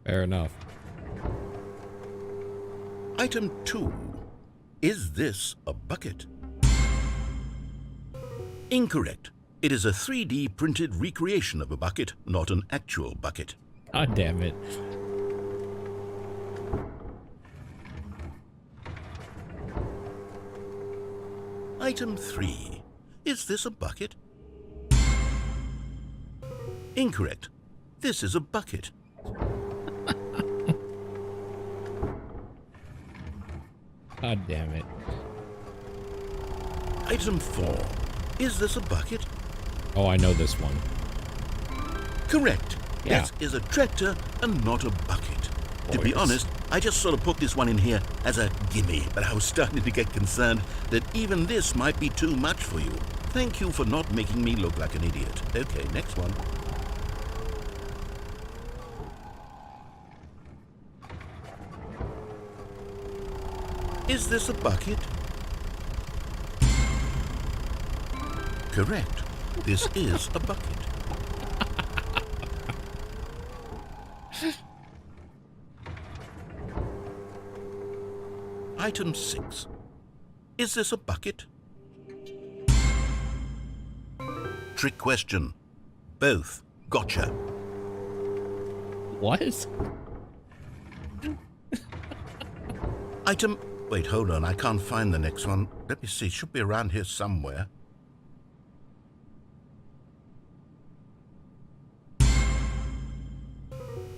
Fair enough. Item 2. Is this a bucket? Incorrect. It is a 3D printed recreation of a bucket, not an actual bucket. God damn it. Item 3. Is this a bucket? Incorrect. This is a bucket. God damn it. Item 4. Is this a bucket? Oh, I know this one. Correct. Yeah. This is a tractor and not a bucket. To be Boys. honest, I just sort of put this one in here as a gimme, but I was starting to get concerned that even this might be too much for you. Thank you for not making me look like an idiot. Okay, next one. Is this a bucket? Correct. This is a bucket. Item 6. Is this a bucket? Trick question. Both. Gotcha. What? Item... Wait, hold on. I can't find the next one. Let me see. It should be around here somewhere.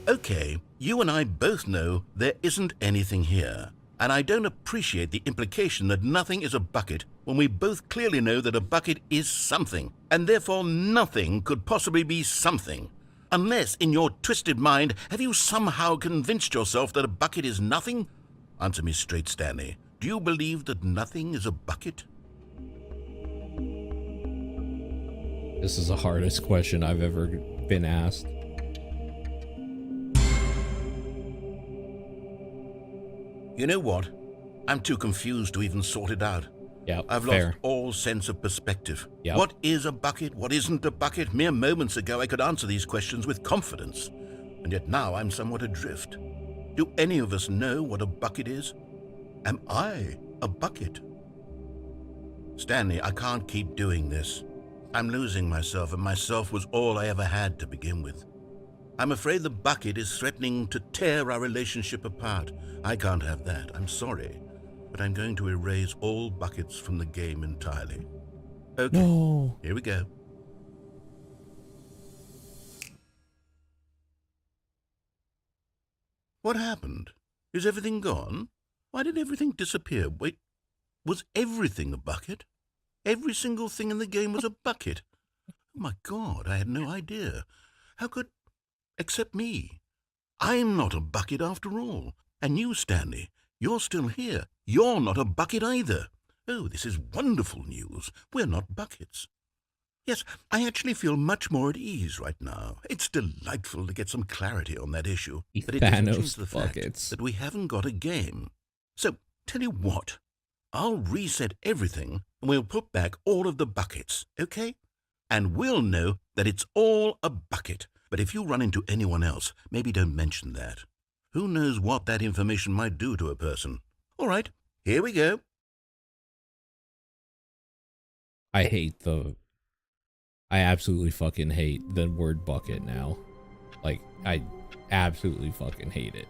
Okay, you and I both know there isn't anything here. And I don't appreciate the implication that nothing is a bucket when we both clearly know that a bucket is something, and therefore nothing could possibly be something. Unless, in your twisted mind, have you somehow convinced yourself that a bucket is nothing? Answer me straight, Stanley. Do you believe that nothing is a bucket? This is the hardest question I've ever been asked. You know what? I'm too confused to even sort it out. Yeah, I've fair. lost all sense of perspective. Yep. What is a bucket? What isn't a bucket? Mere moments ago I could answer these questions with confidence, and yet now I'm somewhat adrift. Do any of us know what a bucket is? Am I a bucket? Stanley, I can't keep doing this. I'm losing myself, and myself was all I ever had to begin with. I'm afraid the bucket is threatening to tear our relationship apart. I can't have that. I'm sorry. But I'm going to erase all buckets from the game entirely. Okay, No. Here we go. What happened? Is everything gone? Why did everything disappear? Wait, was everything a bucket? Every single thing in the game was a bucket. Oh my God, I had no idea. How could... except me. I'm not a bucket after all. And you, Stanley, you're still here. You're not a bucket either. Oh, this is wonderful news. We're not buckets. Yes, I actually feel much more at ease right now. It's delightful to get some clarity on that issue. But it doesn't change the fact that we haven't got a game. So, tell you what. I'll reset everything and we'll put back all of the buckets, okay? And we'll know that it's all a bucket. But if you run into anyone else, maybe don't mention that. Who knows what that information might do to a person? All right, here we go. I absolutely fucking hate the word bucket now. Like, I absolutely fucking hate it.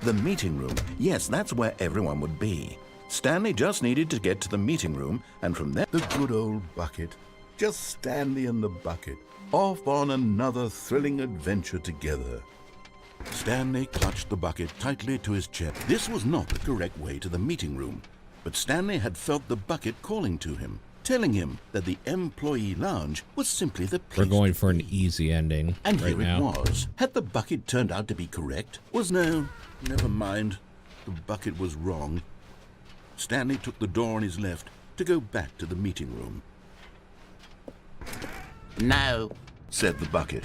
The meeting room. Yes, that's where everyone would be. Stanley just needed to get to the meeting room, and from there, the good old bucket. Just Stanley and the bucket, off on another thrilling adventure together. Stanley clutched the bucket tightly to his chest. This was not the correct way to the meeting room, but Stanley had felt the bucket calling to him, telling him that the employee lounge was simply the place. We're going for an easy ending and right here now. it was. Had the bucket turned out to be correct? Never mind. The bucket was wrong. Stanley took the door on his left to go back to the meeting room. No, said the bucket.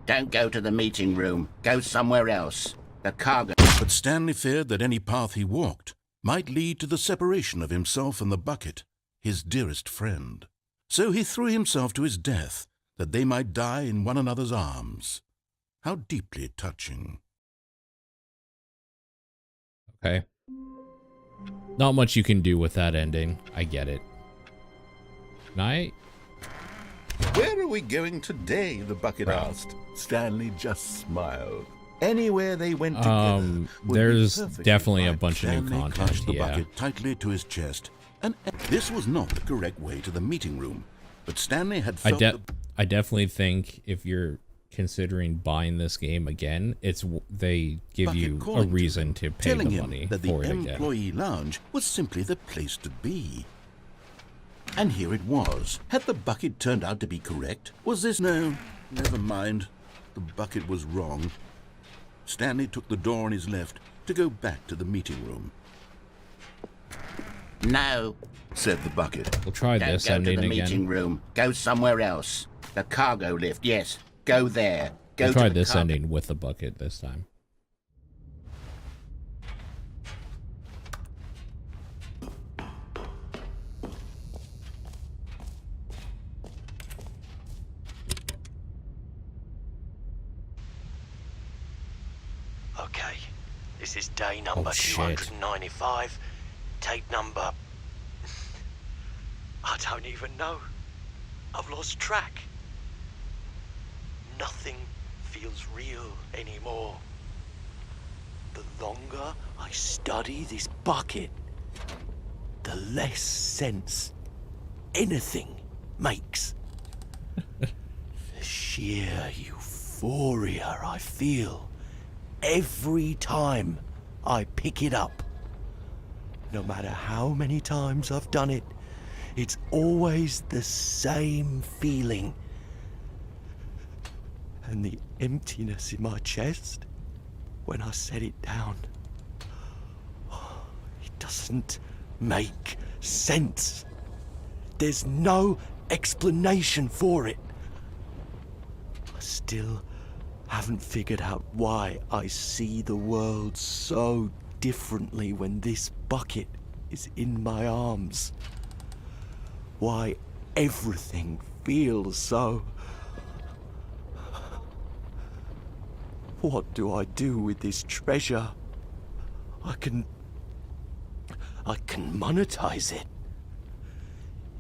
don't go to the meeting room. Go somewhere else. The cargo... But Stanley feared that any path he walked might lead to the separation of himself and the bucket, his dearest friend. So he threw himself to his death, that they might die in one another's arms. How deeply touching. Okay. Not much you can do with that ending. I get it. Night? Where are we going today? The bucket asked. Stanley just smiled. Anywhere they went together. There's definitely a bunch of new Stanley content, clutched the yeah. bucket tightly to his chest, and this was not the correct way to the meeting room. But Stanley had felt I definitely think if you're considering buying this game again, they give you a reason to pay the money that for the it again. employee lounge was simply the place to be. And here it was. Had the bucket turned out to be correct? Was this... No, never mind. The bucket was wrong. Stanley took the door on his left to go back to the meeting room. No, said the bucket. We'll try don't this go ending to the again. meeting room. Go somewhere else. The cargo lift, yes. Go there. Go We'll to try the this cargo... ending with the bucket this time. Okay, this is day number Oh, shit. 295. Tape number... I don't even know. I've lost track. Nothing feels real anymore. The longer I study this bucket, the less sense anything makes. The sheer euphoria I feel every time I pick it up. No matter how many times I've done it, it's always the same feeling. And the emptiness in my chest when I set it down. It doesn't make sense. There's no explanation for it. I still haven't figured out why I see the world so differently when this bucket is in my arms. Why everything feels so... What do I do with this treasure? I can monetize it.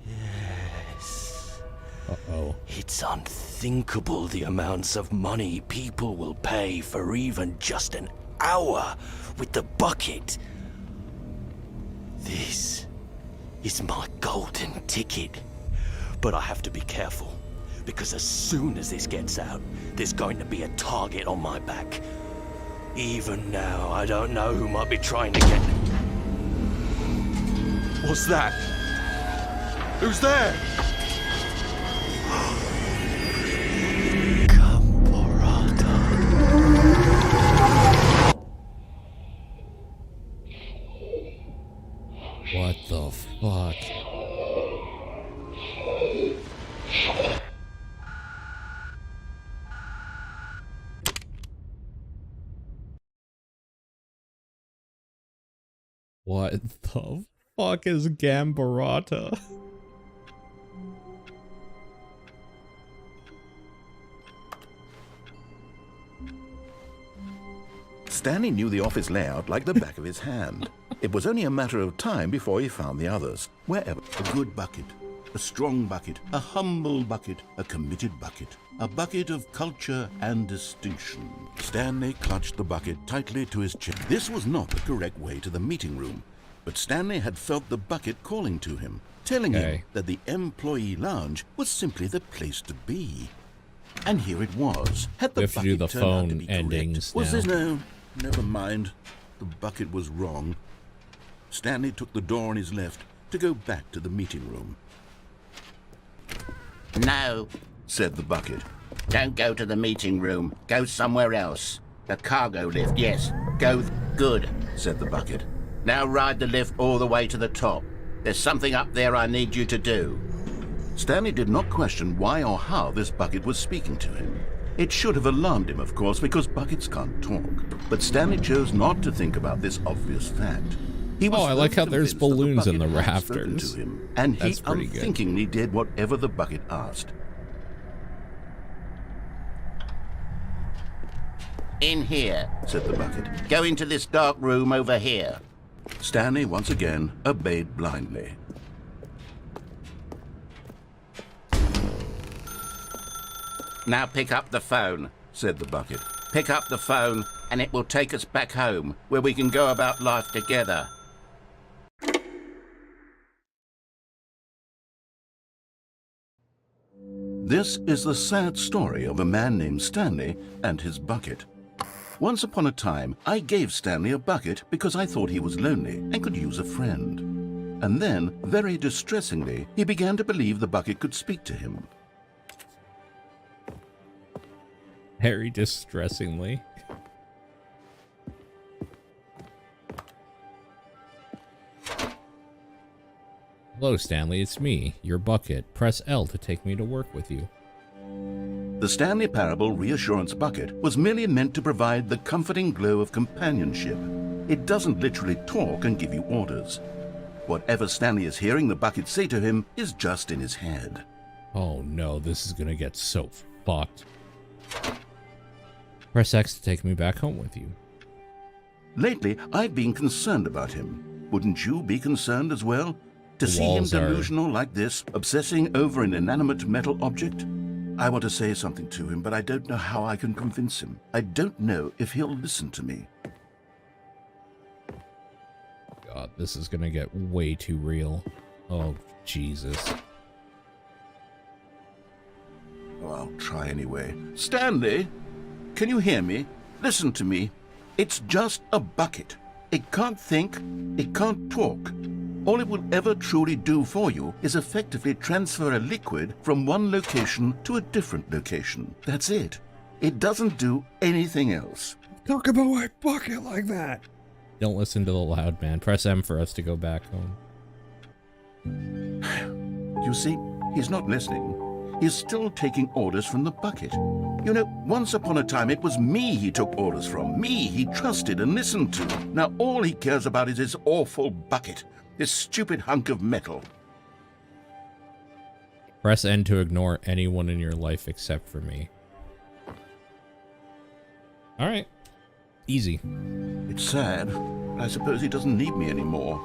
Yes. Uh-oh. It's unthinkable the amounts of money people will pay for even just an hour with the bucket. This is my golden ticket. But I have to be careful, because as soon as this gets out, there's going to be a target on my back. Even now, I don't know who might be trying to get... What's that? Who's there? What the fuck? What the fuck is Gambarata? Stanley knew the office layout like the back of his hand. It was only a matter of time before he found the others, wherever. A good bucket, a strong bucket, a humble bucket, a committed bucket, a bucket of culture and distinction. Stanley clutched the bucket tightly to his chest. This was not the correct way to the meeting room, but Stanley had felt the bucket calling to him, telling him that the employee lounge was simply the place to be. And here it was. Had the we have to do the phone endings was now. this no? Never mind. The bucket was wrong. Stanley took the door on his left to go back to the meeting room. No, said the bucket. Don't go to the meeting room. Go somewhere else. The cargo lift, yes. Go. Good, said the bucket. Now ride the lift all the way to the top. There's something up there I need you to do. Stanley did not question why or how this bucket was speaking to him. It should have alarmed him, of course, because buckets can't talk. But Stanley chose not to think about this obvious fact. He was I like how there's balloons in the rafters. To him, and That's he pretty unthinkingly did whatever the bucket asked. In here, said the bucket. Go into this dark room over here. Stanley once again obeyed blindly. Now pick up the phone, said the bucket. Pick up the phone, and it will take us back home, where we can go about life together. This is the sad story of a man named Stanley and his bucket. Once upon a time, I gave Stanley a bucket because I thought he was lonely and could use a friend. And then, very distressingly, he began to believe the bucket could speak to him. Very distressingly. Hello, Stanley, it's me, your bucket. Press L to take me to work with you. The Stanley Parable Reassurance Bucket was merely meant to provide the comforting glow of companionship. It doesn't literally talk and give you orders. Whatever Stanley is hearing the bucket say to him is just in his head. Oh no, this is gonna get so fucked. Press X to take me back home with you. Lately, I've been concerned about him. Wouldn't you be concerned as well? To see him delusional like this, obsessing over an inanimate metal object? I want to say something to him, but I don't know how I can convince him. I don't know if he'll listen to me. God, this is gonna get way too real. Oh, Jesus. Oh, I'll try anyway. Stanley, can you hear me? Listen to me. It's just a bucket. It can't think, it can't talk. All it will ever truly do for you is effectively transfer a liquid from one location to a different location. That's it. It doesn't do anything else. Talk about my bucket like that. Don't listen to the loud man. Press M for us to go back home. You see, he's not listening. is still taking orders from the bucket. You know, once upon a time it was me he took orders from, me he trusted and listened to. Now all he cares about is his awful bucket, this stupid hunk of metal. Press N to ignore anyone in your life except for me. Alright. Easy. It's sad. I suppose he doesn't need me anymore.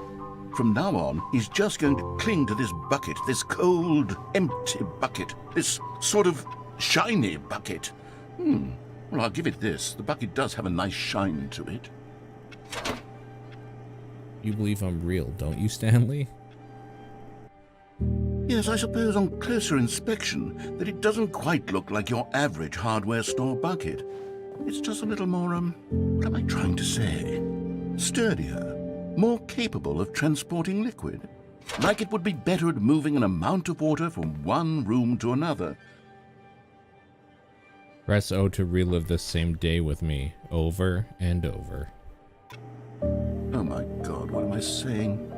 From now on, he's just going to cling to this bucket, this cold, empty bucket, this sort of shiny bucket. Well, I'll give it this. The bucket does have a nice shine to it. You believe I'm real, don't you, Stanley? Yes, I suppose on closer inspection that it doesn't quite look like your average hardware store bucket. It's just a little more, what am I trying to say? Sturdier, more capable of transporting liquid. Like it would be better at moving an amount of water from one room to another. Press O to relive the same day with me, over and over. Oh my God, what am I saying?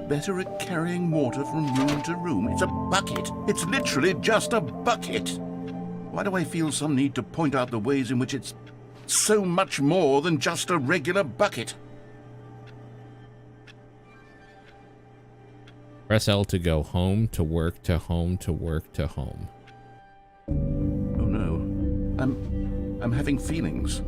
Better at carrying water from room to room. It's a bucket. It's literally just a bucket. Why do I feel some need to point out the ways in which it's so much more than just a regular bucket? Press L to go home, to work, to home, to work, to home. Oh no. I'm having feelings.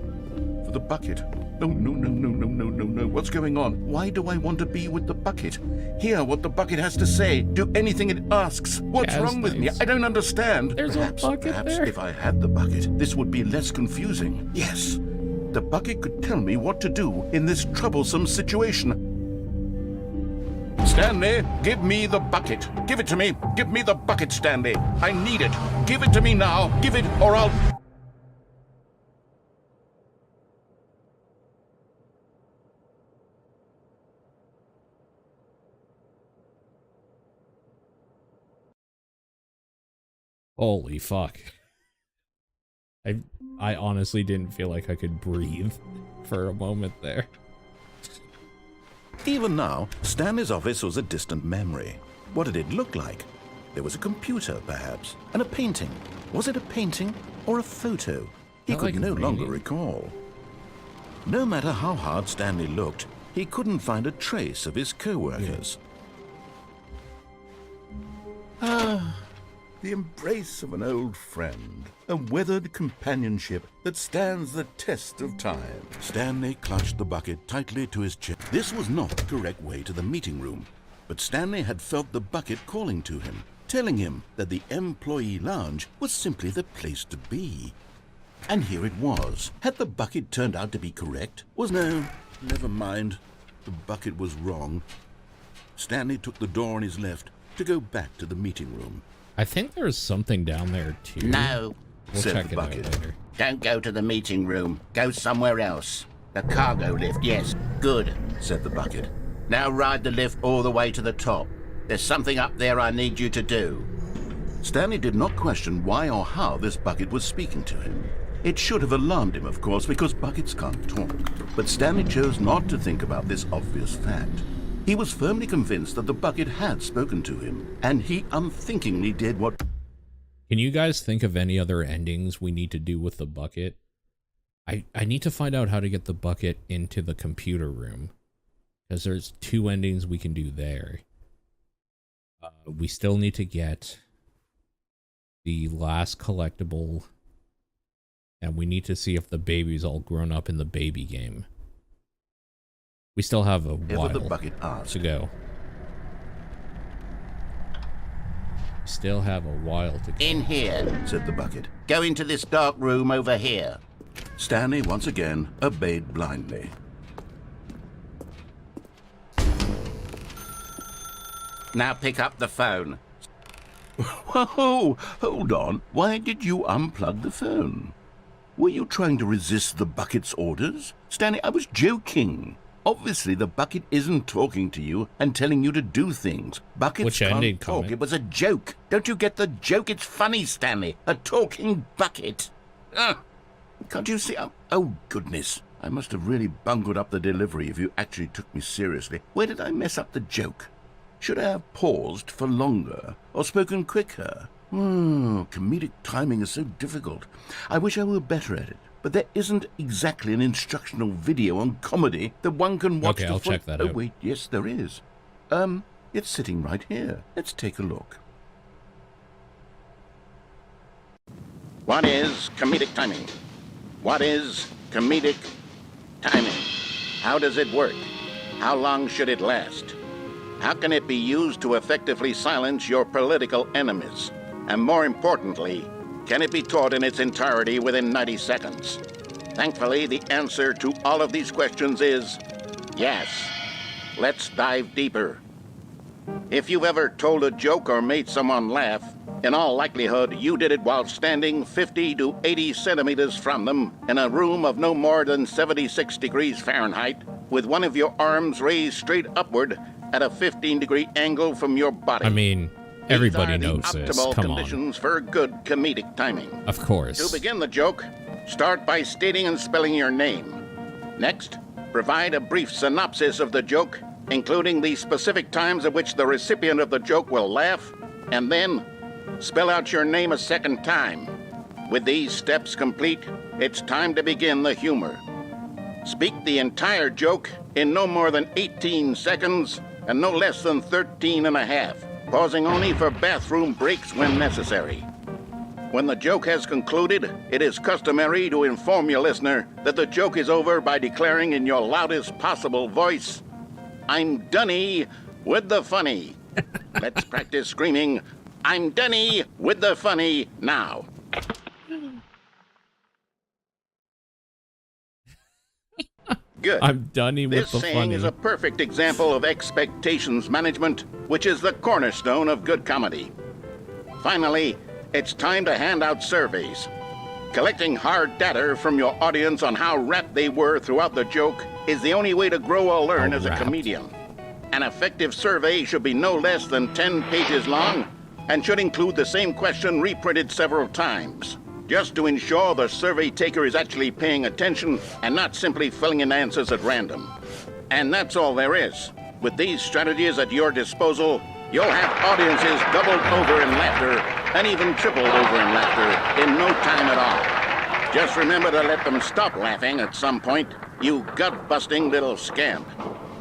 For the bucket. Oh, no. What's going on? Why do I want to be with the bucket? Hear what the bucket has to say. Do anything it asks. What's wrong with me? I don't understand. There's a bucket perhaps there. If I had the bucket, this would be less confusing. Yes. The bucket could tell me what to do in this troublesome situation. Stanley, give me the bucket. Give it to me. Give me the bucket, Stanley. I need it. Give it to me now. Give it or I'll... Holy fuck. I honestly didn't feel like I could breathe for a moment there. Even now, Stanley's office was a distant memory. What did it look like? There was a computer, perhaps, and a painting. Was it a painting or a photo? He could no longer recall. No matter how hard Stanley looked, he couldn't find a trace of his co-workers. The embrace of an old friend, a weathered companionship that stands the test of time. Stanley clutched the bucket tightly to his chest. This was not the correct way to the meeting room, but Stanley had felt the bucket calling to him, telling him that the employee lounge was simply the place to be. And here it was. Had the bucket turned out to be correct? No, never mind. The bucket was wrong. Stanley took the door on his left to go back to the meeting room. I think there's something down there too. No, we'll said check the it out bucket. later. Don't go to the meeting room. Go somewhere else. The cargo lift, yes. Good, said the bucket. Now ride the lift all the way to the top. There's something up there I need you to do. Stanley did not question why or how this bucket was speaking to him. It should have alarmed him, of course, because buckets can't talk. But Stanley chose not to think about this obvious fact. He was firmly convinced that the bucket had spoken to him, and he unthinkingly did what... Can you guys think of any other endings we need to do with the bucket? I need to find out how to get the bucket into the computer room, because there's 2 endings we can do there. We still need to get the last collectible, and we need to see if the baby's all grown up in the baby game. We still have a while the bucket asked. to go. Still have a while to go. In here, said the bucket. Go into this dark room over here. Stanley once again obeyed blindly. Now pick up the phone. Whoa, hold on. Why did you unplug the phone? Were you trying to resist the bucket's orders? Stanley, I was joking. Obviously, the bucket isn't talking to you and telling you to do things. Buckets can't talk. It was a joke. Don't you get the joke? It's funny, Stanley. A talking bucket. Can't you see? Oh, goodness. I must have really bungled up the delivery if you actually took me seriously. Where did I mess up the joke? Should I have paused for longer or spoken quicker? Oh, comedic timing is so difficult. I wish I were better at it. But there isn't exactly an instructional video on comedy that one can watch. Okay, I'll check that out. Oh, wait, yes, there is. It's sitting right here. Let's take a look. What is comedic timing? What is comedic timing? How does it work? How long should it last? How can it be used to effectively silence your political enemies? And more importantly, can it be taught in its entirety within 90 seconds? Thankfully, the answer to all of these questions is yes. Let's dive deeper. If you've ever told a joke or made someone laugh, in all likelihood, you did it while standing 50 to 80 centimeters from them in a room of no more than 76 degrees Fahrenheit, with one of your arms raised straight upward at a 15-degree angle from your body. I mean, everybody knows this. Optimal Come on. conditions for good comedic timing. Of course. To begin the joke, start by stating and spelling your name. Next, provide a brief synopsis of the joke, including the specific times at which the recipient of the joke will laugh, and then spell out your name a second time. With these steps complete, it's time to begin the humor. Speak the entire joke in no more than 18 seconds and no less than 13 and a half, pausing only for bathroom breaks when necessary. When the joke has concluded, it is customary to inform your listener that the joke is over by declaring in your loudest possible voice, "I'm Dunny with the funny." Let's practice screaming, "I'm Dunny with the funny" now. Good. I'm Dunny with This the saying funny. is a perfect example of expectations management, which is the cornerstone of good comedy. Finally, it's time to hand out surveys. Collecting hard data from your audience on how rapt they were throughout the joke is the only way to grow or learn as a comedian. An effective survey should be no less than 10 pages long and should include the same question reprinted several times, just to ensure the survey taker is actually paying attention and not simply filling in answers at random. And that's all there is. With these strategies at your disposal, you'll have audiences doubled over in laughter and even tripled over in laughter in no time at all. Just remember to let them stop laughing at some point, you gut-busting little scamp.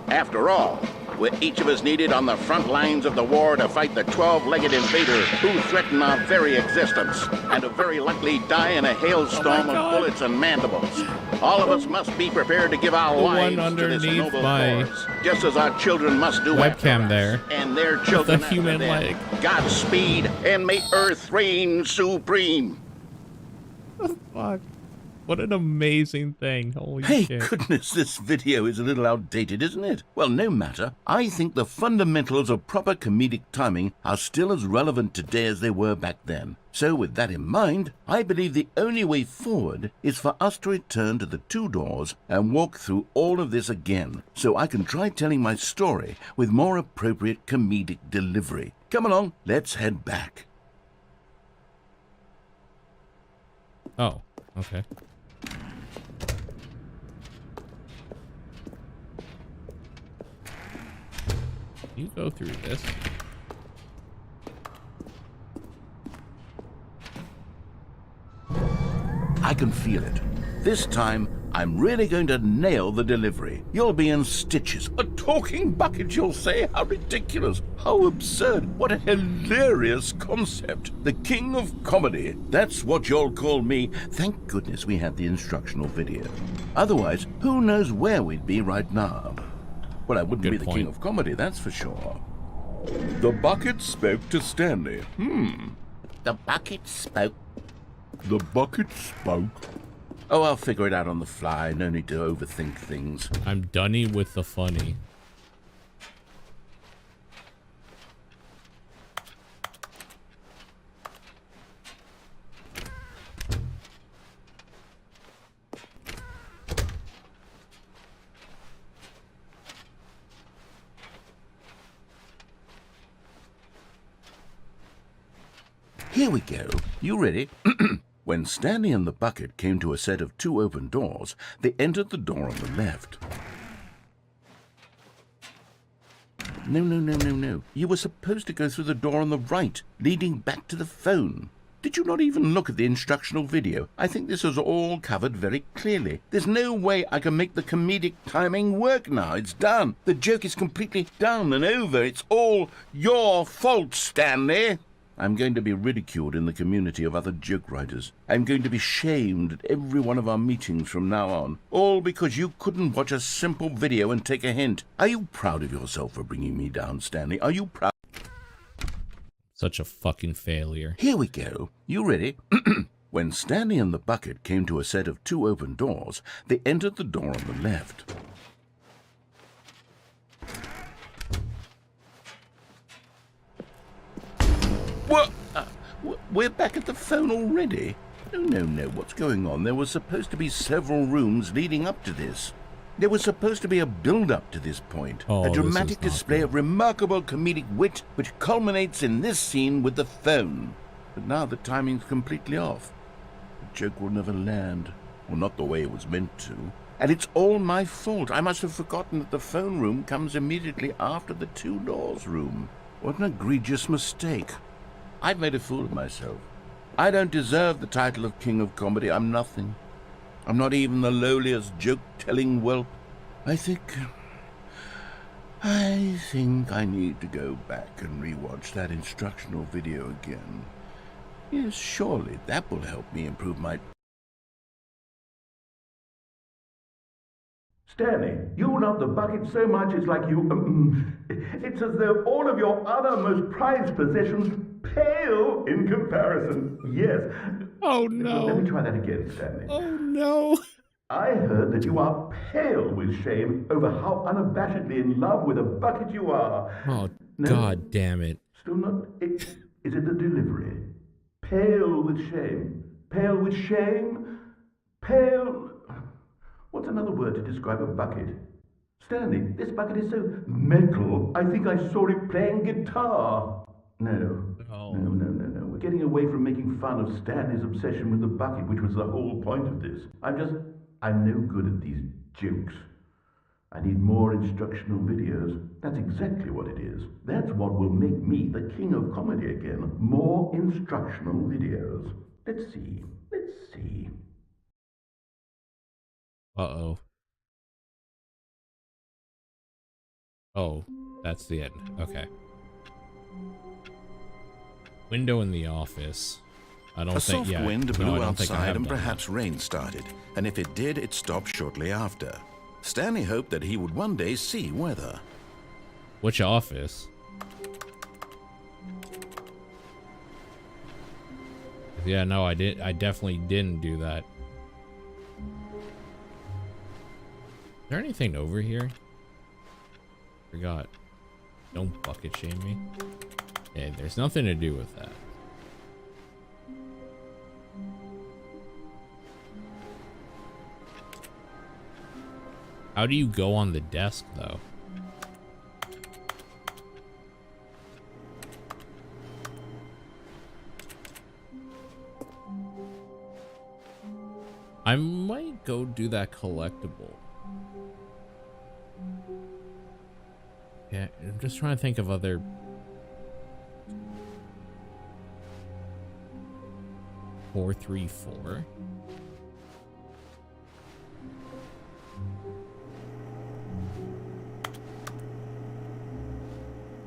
After all, we're each of us needed on the front lines of the war to fight the 12-legged invader who threaten our very existence and to very likely die in a hailstorm of bullets and mandibles. All of us must be prepared to give our lives to this noble cause, just as our children must do webcam there. And their children the human leg. Godspeed, and may Earth reign supreme. Fuck. What an amazing thing. Holy Hey, shit. goodness, this video is a little outdated, isn't it? Well, no matter. I think the fundamentals of proper comedic timing are still as relevant today as they were back then. So with that in mind, I believe the only way forward is for us to return to the two doors and walk through all of this again, so I can try telling my story with more appropriate comedic delivery. Come along, let's head back. Oh, okay. You go through this. I can feel it. This time, I'm really going to nail the delivery. You'll be in stitches. A talking bucket, you'll say? How ridiculous. How absurd. What a hilarious concept. The king of comedy. That's what you'll call me. Thank goodness we had the instructional video. Otherwise, who knows where we'd be right now. Well, I wouldn't be the king of comedy, that's for sure. The bucket spoke to Stanley. The bucket spoke. The bucket spoke. Oh, I'll figure it out on the fly. No need to overthink things. I'm Dunny with the funny. Here we go. You ready? When Stanley and the bucket came to a set of two open doors, they entered the door on the left. No. You were supposed to go through the door on the right, leading back to the phone. Did you not even look at the instructional video? I think this is all covered very clearly. There's no way I can make the comedic timing work now. It's done. The joke is completely done and over. It's all your fault, Stanley. I'm going to be ridiculed in the community of other joke writers. I'm going to be shamed at every one of our meetings from now on. All because you couldn't watch a simple video and take a hint. Are you proud of yourself for bringing me down, Stanley? Are you proud? Such a fucking failure. Here we go. You ready? When Stanley and the bucket came to a set of 2 open doors, they entered the door on the left. What? We're back at the phone already? No. What's going on? There were supposed to be several rooms leading up to this. There was supposed to be a build-up to this point. Oh, a dramatic display of remarkable comedic wit which culminates in this scene with the phone. But now the timing's completely off. The joke will never land. Well, not the way it was meant to. And it's all my fault. I must have forgotten that the phone room comes immediately after the 2 doors room. What an egregious mistake. I've made a fool of myself. I don't deserve the title of King of Comedy. I'm nothing. I'm not even the lowliest joke-telling whelp. I think I need to go back and rewatch that instructional video again. Yes, surely that will help me improve my... Stanley, you love the bucket so much it's like you... it's as though all of your other most prized possessions pale in comparison. Yes. Oh, no. Let me try that again, Stanley. Oh, no. I heard that you are pale with shame over how unabashedly in love with a bucket you are. Oh, no, God damn it. Still not... Is it the delivery? Pale with shame. Pale with shame? Pale... What's another word to describe a bucket? Stanley, this bucket is so metal, I think I saw it playing guitar. No. We're getting away from making fun of Stanley's obsession with the bucket, which was the whole point of this. I'm no good at these jokes. I need more instructional videos. That's exactly what it is. That's what will make me the king of comedy again. More instructional videos. Let's see. Uh-oh. Oh, that's the end. Okay. Window in the office. I don't think... A soft wind blew outside and that. Perhaps rain started. And if it did, it stopped shortly after. Stanley hoped that he would one day see weather. Which office? Yeah, no, I definitely didn't do that. Is there anything over here? Forgot. Don't bucket shame me. Yeah, there's nothing to do with that. How do you go on the desk, though? I might go do that collectible. Yeah, I'm just trying to think of other... $434.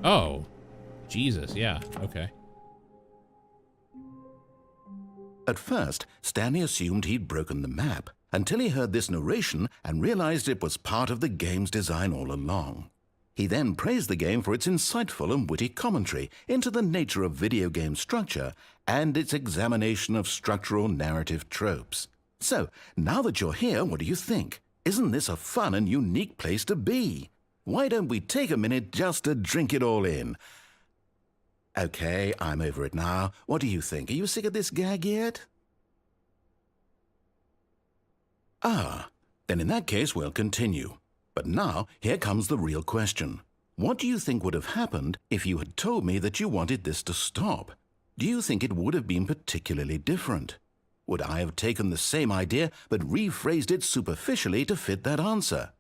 Oh, Jesus, yeah, okay. At first, Stanley assumed he'd broken the map, until he heard this narration and realized it was part of the game's design all along. He then praised the game for its insightful and witty commentary into the nature of video game structure and its examination of structural narrative tropes. So, now that you're here, what do you think? Isn't this a fun and unique place to be? Why don't we take a minute just to drink it all in? Okay, I'm over it now. What do you think? Are you sick of this gag yet? Ah, then in that case we'll continue. But now, here comes the real question. What do you think would have happened if you had told me that you wanted this to stop? Do you think it would have been particularly different? Would I have taken the same idea but rephrased it superficially to fit that answer?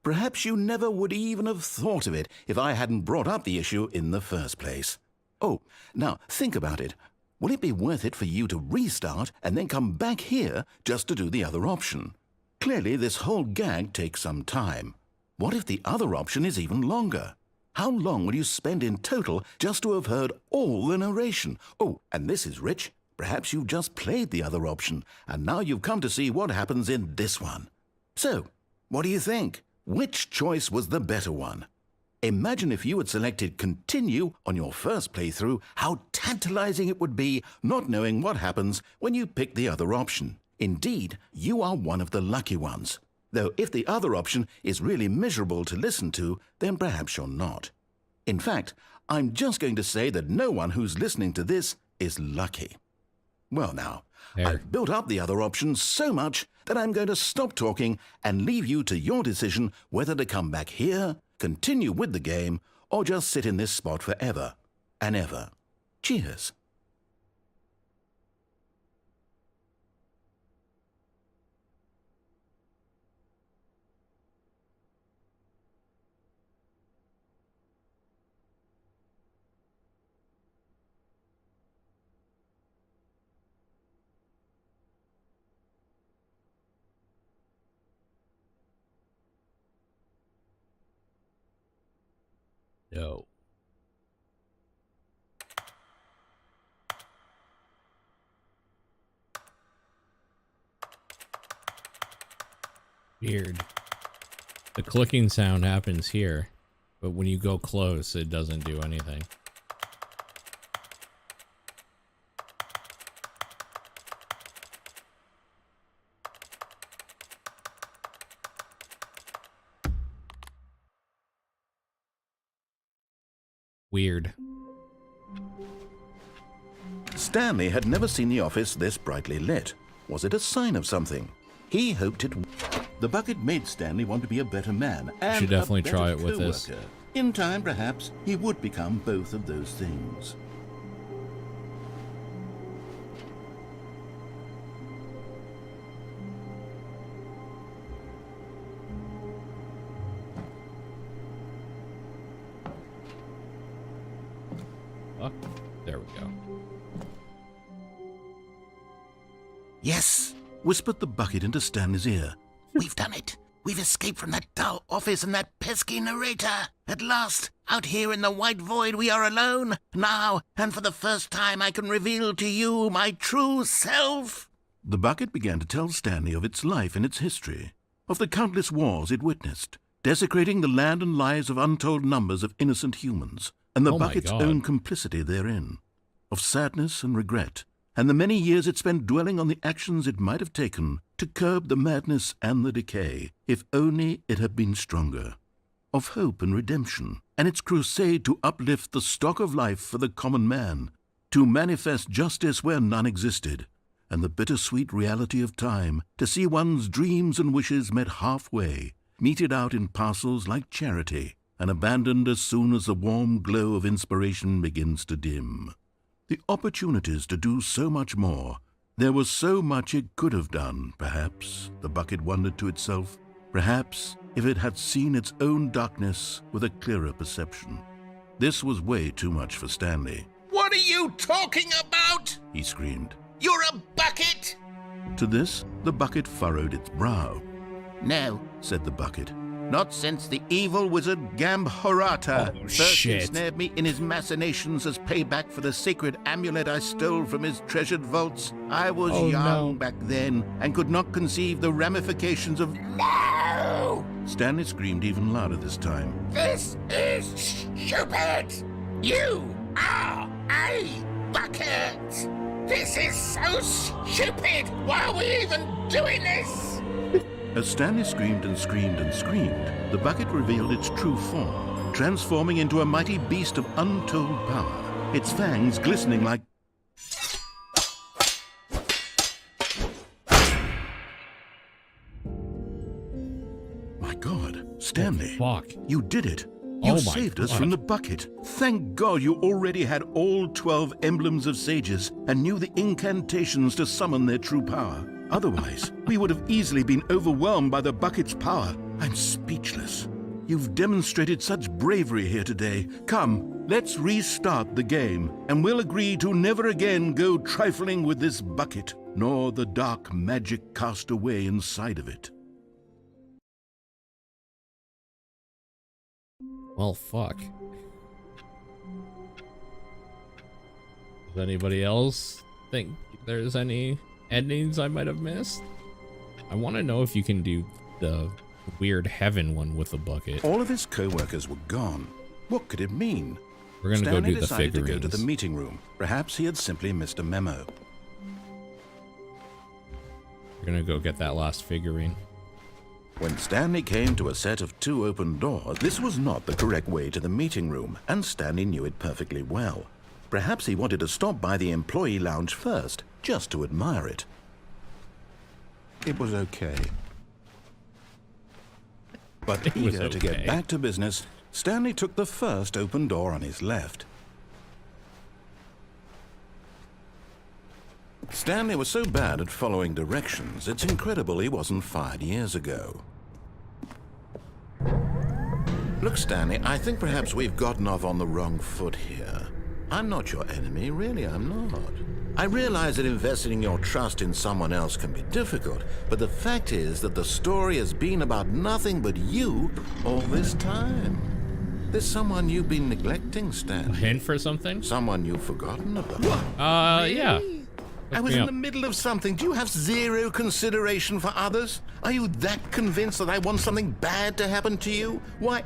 Perhaps you never would even have thought of it if I hadn't brought up the issue in the first place. Oh, now think about it. Will it be worth it for you to restart and then come back here just to do the other option? Clearly, this whole gag takes some time. What if the other option is even longer? How long will you spend in total just to have heard all the narration? Oh, and this is rich. Perhaps you've just played the other option, and now you've come to see what happens in this one. So, what do you think? Which choice was the better one? Imagine if you had selected Continue on your first playthrough, how tantalizing it would be not knowing what happens when you pick the other option. Indeed, you are one of the lucky ones. Though if the other option is really miserable to listen to, then perhaps you're not. In fact, I'm just going to say that no one who's listening to this is lucky. Well now, I've built up the other option so much that I'm going to stop talking and leave you to your decision whether to come back here, continue with the game, or just sit in this spot forever and ever. Cheers. No. Weird. The clicking sound happens here, but when you go close, it doesn't do anything. Weird. Stanley had never seen the office this brightly lit. Was it a sign of something? He hoped it. The bucket made Stanley want to be a better man and should definitely a better try it with this. co-worker. In time, perhaps, he would become both of those things. Oh, there we go. Yes, whispered the bucket into Stanley's ear. We've done it. We've escaped from that dull office and that pesky narrator. At last, out here in the white void, we are alone. Now, and for the first time, I can reveal to you my true self. The bucket began to tell Stanley of its life and its history, of the countless wars it witnessed, desecrating the land and lives of untold numbers of innocent humans, and the bucket's own complicity therein, of sadness and regret, and the many years it spent dwelling on the actions it might have taken to curb the madness and the decay, if only it had been stronger, of hope and redemption, and its crusade to uplift the stock of life for the common man, to manifest justice where none existed, and the bittersweet reality of time, to see one's dreams and wishes met halfway, meted out in parcels like charity, and abandoned as soon as the warm glow of inspiration begins to dim. The opportunities to do so much more. There was so much it could have done, perhaps, the bucket wondered to itself. Perhaps if it had seen its own darkness with a clearer perception. This was way too much for Stanley. What are you talking about? He screamed. You're a bucket! To this, the bucket furrowed its brow. No, said the bucket. Not since the evil wizard Gambhorata first shit. ensnared me in his machinations as payback for the sacred amulet I stole from his treasured vaults. I was young back then and could not conceive the ramifications of... No! Stanley screamed even louder this time. This is stupid! You are a bucket! This is so stupid! Why are we even doing this? As Stanley screamed and screamed and screamed, the bucket revealed its true form, transforming into a mighty beast of untold power, its fangs glistening like... My God, Stanley, you did it. You saved us from the bucket. Thank God you already had all 12 emblems of sages and knew the incantations to summon their true power. Otherwise, we would have easily been overwhelmed by the bucket's power. I'm speechless. You've demonstrated such bravery here today. Come, let's restart the game, and we'll agree to never again go trifling with this bucket, nor the dark magic cast away inside of it. Well, fuck. Does anybody else think there's any endings I might have missed? I want to know if you can do the weird heaven one with a bucket. All of his co-workers were gone. What could it mean? We're gonna Stanley go do the decided figurines. to go to the meeting room. Perhaps he had simply missed a memo. We're gonna go get that last figurine. When Stanley came to a set of 2 open doors, this was not the correct way to the meeting room, and Stanley knew it perfectly well. Perhaps he wanted to stop by the employee lounge first, just to admire it. It was okay. But eager to get back to business, Stanley took the first open door on his left. Stanley was so bad at following directions, it's incredible he wasn't fired years ago. Look, Stanley, I think perhaps we've gotten off on the wrong foot here. I'm not your enemy, really, I'm not. I realize that investing your trust in someone else can be difficult, but the fact is that the story has been about nothing but you all this time. There's someone you've been neglecting, Stanley. A hint for something? Someone you've forgotten about. Yeah. I was in the middle of something. Do you have zero consideration for others? Are you that convinced that I want something bad to happen to you? Why,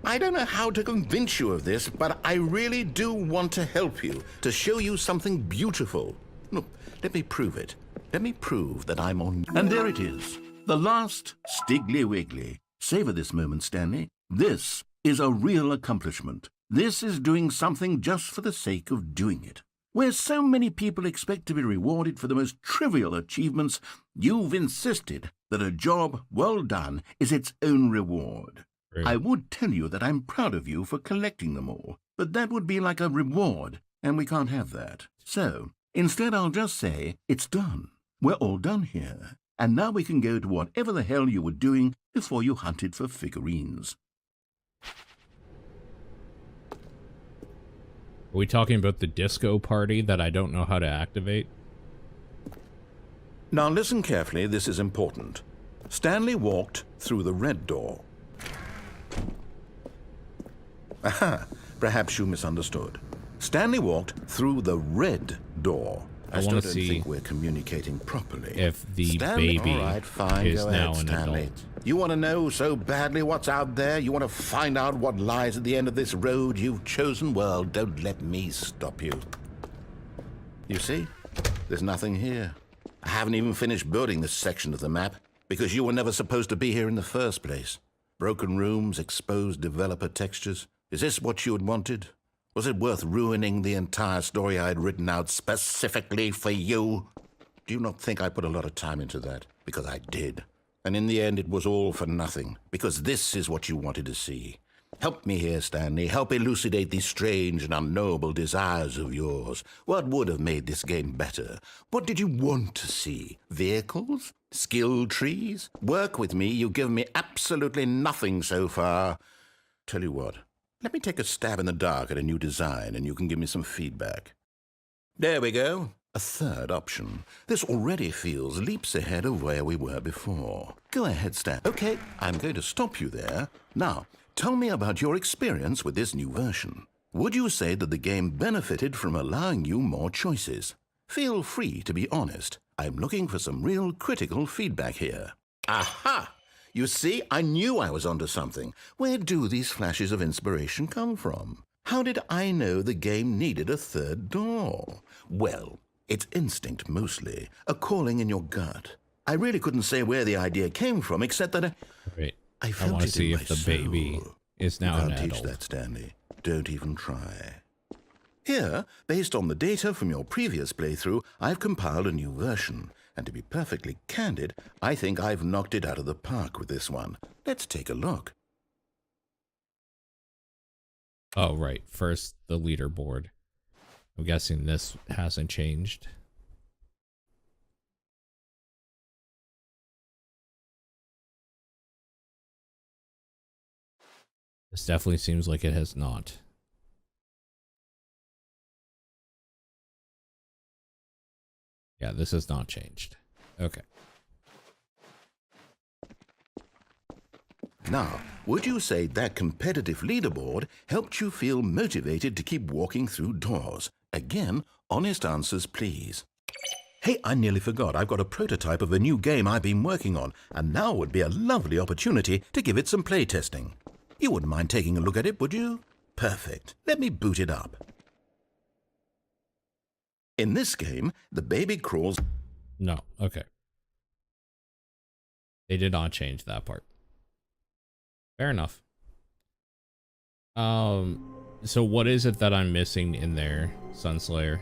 I don't know how to convince you of this, but I really do want to help you, to show you something beautiful. Look, let me prove it. Let me prove that I'm on... And there it is. The last Stiggly Wiggly. Savor this moment, Stanley. This is a real accomplishment. This is doing something just for the sake of doing it. Where so many people expect to be rewarded for the most trivial achievements, you've insisted that a job well done is its own reward. Great. I would tell you that I'm proud of you for collecting them all, but that would be like a reward, and we can't have that. So, instead I'll just say, it's done. We're all done here, and now we can go to whatever the hell you were doing before you hunted for figurines. Are we talking about the disco party that I don't know how to activate? Now listen carefully, this is important. Stanley walked through the red door. Aha, perhaps you misunderstood. Stanley walked through the red door. I still don't think we're communicating properly. If the Stanley, baby all right, fine, is go now ahead, an Stanley. adult. You want to know so badly what's out there? You want to find out what lies at the end of this road you've chosen? Well, don't let me stop you. You see? There's nothing here. I haven't even finished building this section of the map, because you were never supposed to be here in the first place. Broken rooms, exposed developer textures. Is this what you had wanted? Was it worth ruining the entire story I had written out specifically for you? Do you not think I put a lot of time into that? Because I did. And in the end, it was all for nothing, because this is what you wanted to see. Help me here, Stanley. Help elucidate these strange and unknowable desires of yours. What would have made this game better? What did you want to see? Vehicles? Skill trees? Work with me. You've given me absolutely nothing so far. Tell you what, let me take a stab in the dark at a new design, and you can give me some feedback. There we go. A third option. This already feels leaps ahead of where we were before. Go ahead, Stan. Okay, I'm going to stop you there. Now, tell me about your experience with this new version. Would you say that the game benefited from allowing you more choices? Feel free to be honest. I'm looking for some real critical feedback here. Aha! You see, I knew I was onto something. Where do these flashes of inspiration come from? How did I know the game needed a third door? Well, it's instinct mostly, a calling in your gut. I really couldn't say where the idea came from, except that I felt want to it see in if my the baby soul. is now You an can't teach adult. that, Stanley. Don't even try. Here, based on the data from your previous playthrough, I've compiled a new version. And to be perfectly candid, I think I've knocked it out of the park with this one. Let's take a look. Oh, right. First, the leaderboard. I'm guessing this hasn't changed. This definitely seems like it has not. Yeah, this has not changed. Okay. Now, would you say that competitive leaderboard helped you feel motivated to keep walking through doors? Again, honest answers, please. Hey, I nearly forgot. I've got a prototype of a new game I've been working on, and now would be a lovely opportunity to give it some playtesting. You wouldn't mind taking a look at it, would you? Perfect. Let me boot it up. In this game, the baby crawls... No, okay. They did not change that part. Fair enough. So what is it that I'm missing in there, Sunslayer?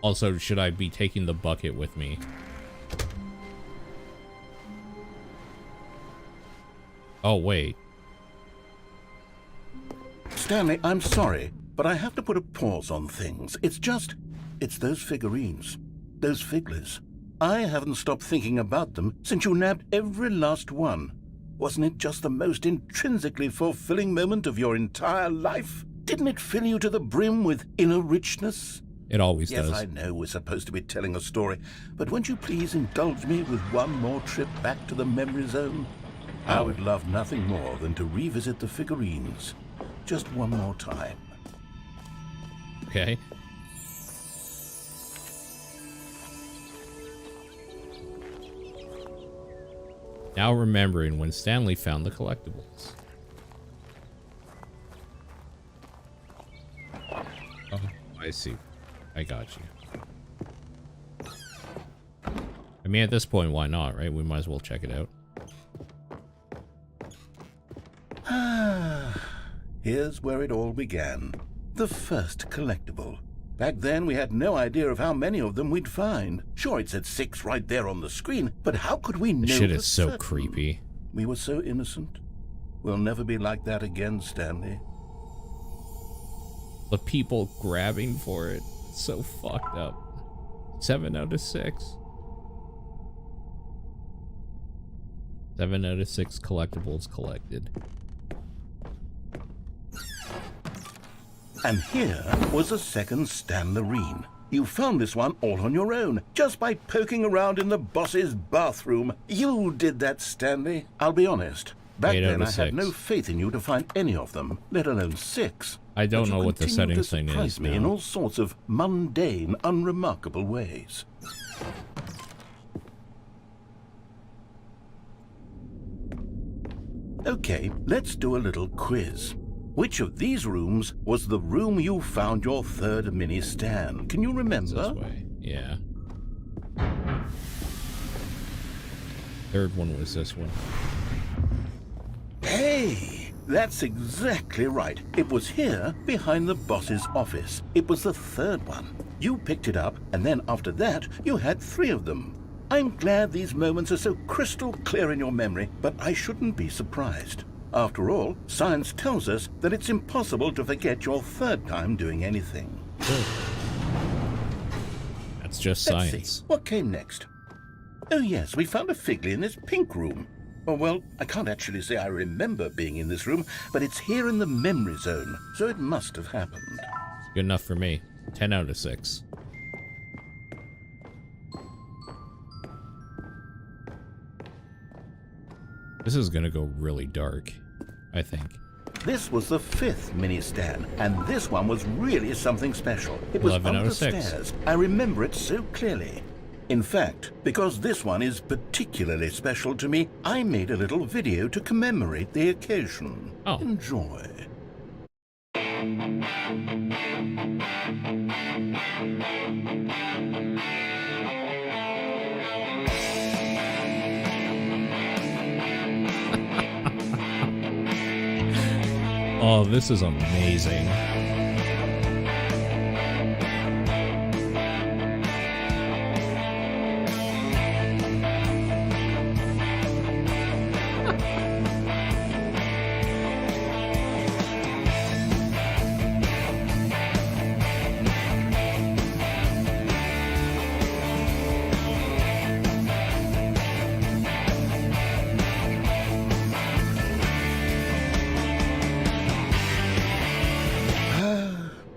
Also, should I be taking the bucket with me? Oh, wait. Stanley, I'm sorry, but I have to put a pause on things. It's those figurines. Those figglers. I haven't stopped thinking about them since you nabbed every last one. Wasn't it just the most intrinsically fulfilling moment of your entire life? Didn't it fill you to the brim with inner richness? It always does. Yes, I know we're supposed to be telling a story, but won't you please indulge me with one more trip back to the memory zone? I would love nothing more than to revisit the figurines. Just one more time. Okay. Now remembering when Stanley found the collectibles. Oh, I see. I got you. I mean, at this point, why not, right? We might as well check it out. Here's where it all began. The first collectible. Back then, we had no idea of how many of them we'd find. Sure, it said 6 right there on the screen, but how could we know? This shit is so certain? creepy. We were so innocent. We'll never be like that again, Stanley. The people grabbing for it. It's so fucked up. 7 out of 6. 7 out of 6 collectibles collected. And here was a second Stanley. You found this one all on your own, just by poking around in the boss's bathroom. You did that, Stanley. I'll be honest. Back then, I had no faith in you to find any of them, let alone 6. I don't know what the settings thing is me now. In all sorts of mundane, unremarkable ways. Okay, let's do a little quiz. Which of these rooms was the room you found your third mini Stan? Can you remember? This way. Yeah. Third one was this one. Hey, that's exactly right. It was here behind the boss's office. It was the third one. You picked it up, and then after that, you had 3 of them. I'm glad these moments are so crystal clear in your memory, but I shouldn't be surprised. After all, science tells us that it's impossible to forget your third time doing anything. That's just Let's science. see. What came next? Oh yes, we found a Figley in this pink room. Oh well, I can't actually say I remember being in this room, but it's here in the memory zone, so it must have happened. Good enough for me. 10 out of 6. This is gonna go really dark, I think. This was the 5th mini Stan, and this one was really something special. It was 11 up out of the 6. stairs. I remember it so clearly. In fact, because this one is particularly special to me, I made a little video to commemorate the occasion. Oh. Enjoy. Oh, this is amazing.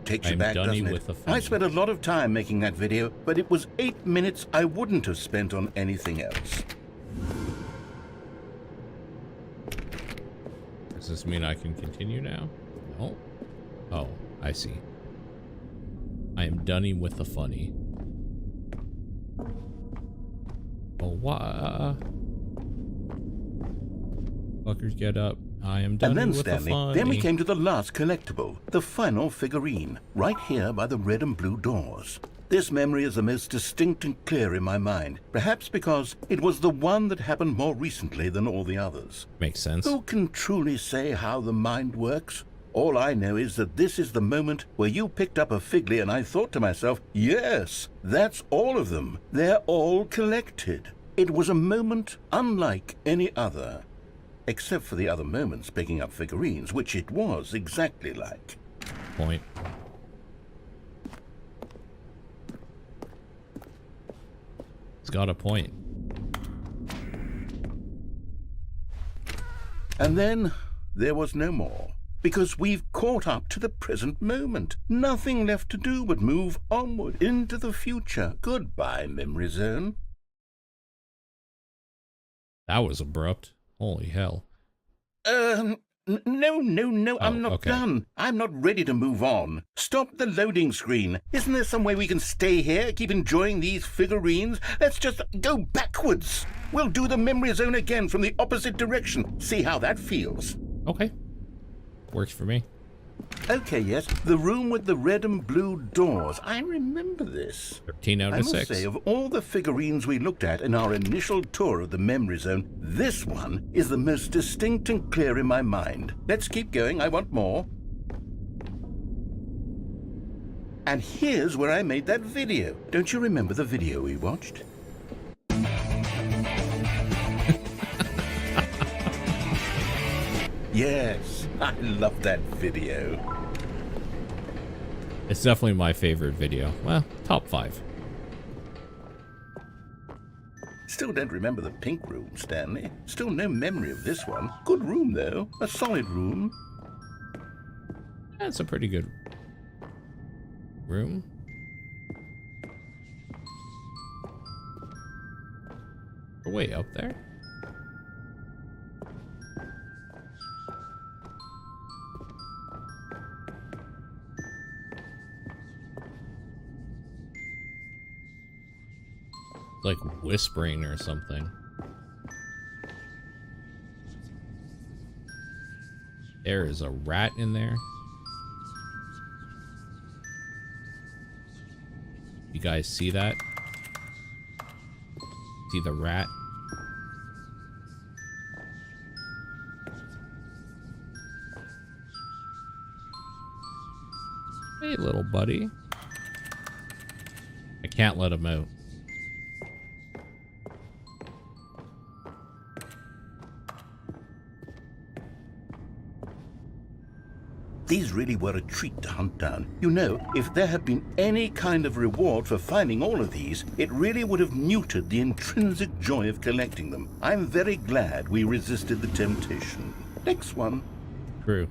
takes you I'm back, dunny doesn't it? with the funny. I spent a lot of time making that video, but it was 8 minutes I wouldn't have spent on anything else. Does this mean I can continue now? No. Oh, I see. I am dunny with the funny. Oh, what? Fuckers, get up. I am dunny And then, with the Stanley, funny. then we came to the last collectible, the final figurine, right here by the red and blue doors. This memory is the most distinct and clear in my mind, perhaps because it was the one that happened more recently than all the others. Makes sense. Who can truly say how the mind works? All I know is that this is the moment where you picked up a Figley and I thought to myself, yes, that's all of them. They're all collected. It was a moment unlike any other. Except for the other moments picking up figurines, which it was exactly like. Point. It's got a point. And then there was no more. Because we've caught up to the present moment. Nothing left to do but move onward into the future. Goodbye, memory zone. That was abrupt. Holy hell. No, I'm not okay. done. I'm not ready to move on. Stop the loading screen. Isn't there some way we can stay here, keep enjoying these figurines? Let's just go backwards. We'll do the memory zone again from the opposite direction. See how that feels. Okay. Works for me. Okay, yes. The room with the red and blue doors. I remember this. 13 out I of must 6. say, of all the figurines we looked at in our initial tour of the memory zone, this one is the most distinct and clear in my mind. Let's keep going. I want more. And here's where I made that video. Don't you remember the video we watched? Yes, I love that video. It's definitely my favorite video. Well, top 5. Still don't remember the pink room, Stanley. Still no memory of this one. Good room, though. A solid room. That's a pretty good room. We're way up there. Like whispering or something. There is a rat in there. You guys see that? See the rat? Hey, little buddy. I can't let him out. These really were a treat to hunt down. You know, if there had been any kind of reward for finding all of these, it really would have neutered the intrinsic joy of collecting them. I'm very glad we resisted the temptation. Next one. True.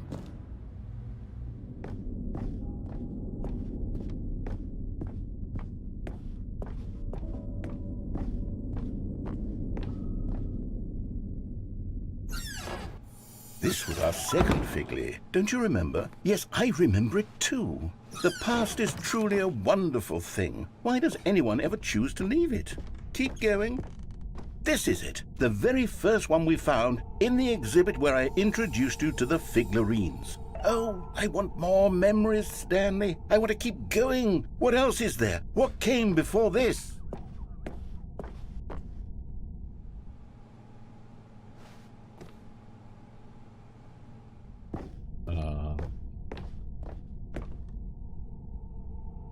This was our second Figley. Don't you remember? Yes, I remember it too. The past is truly a wonderful thing. Why does anyone ever choose to leave it? Keep going. This is it. The very first one we found in the exhibit where I introduced you to the figurines. Oh, I want more memories, Stanley. I want to keep going. What else is there? What came before this?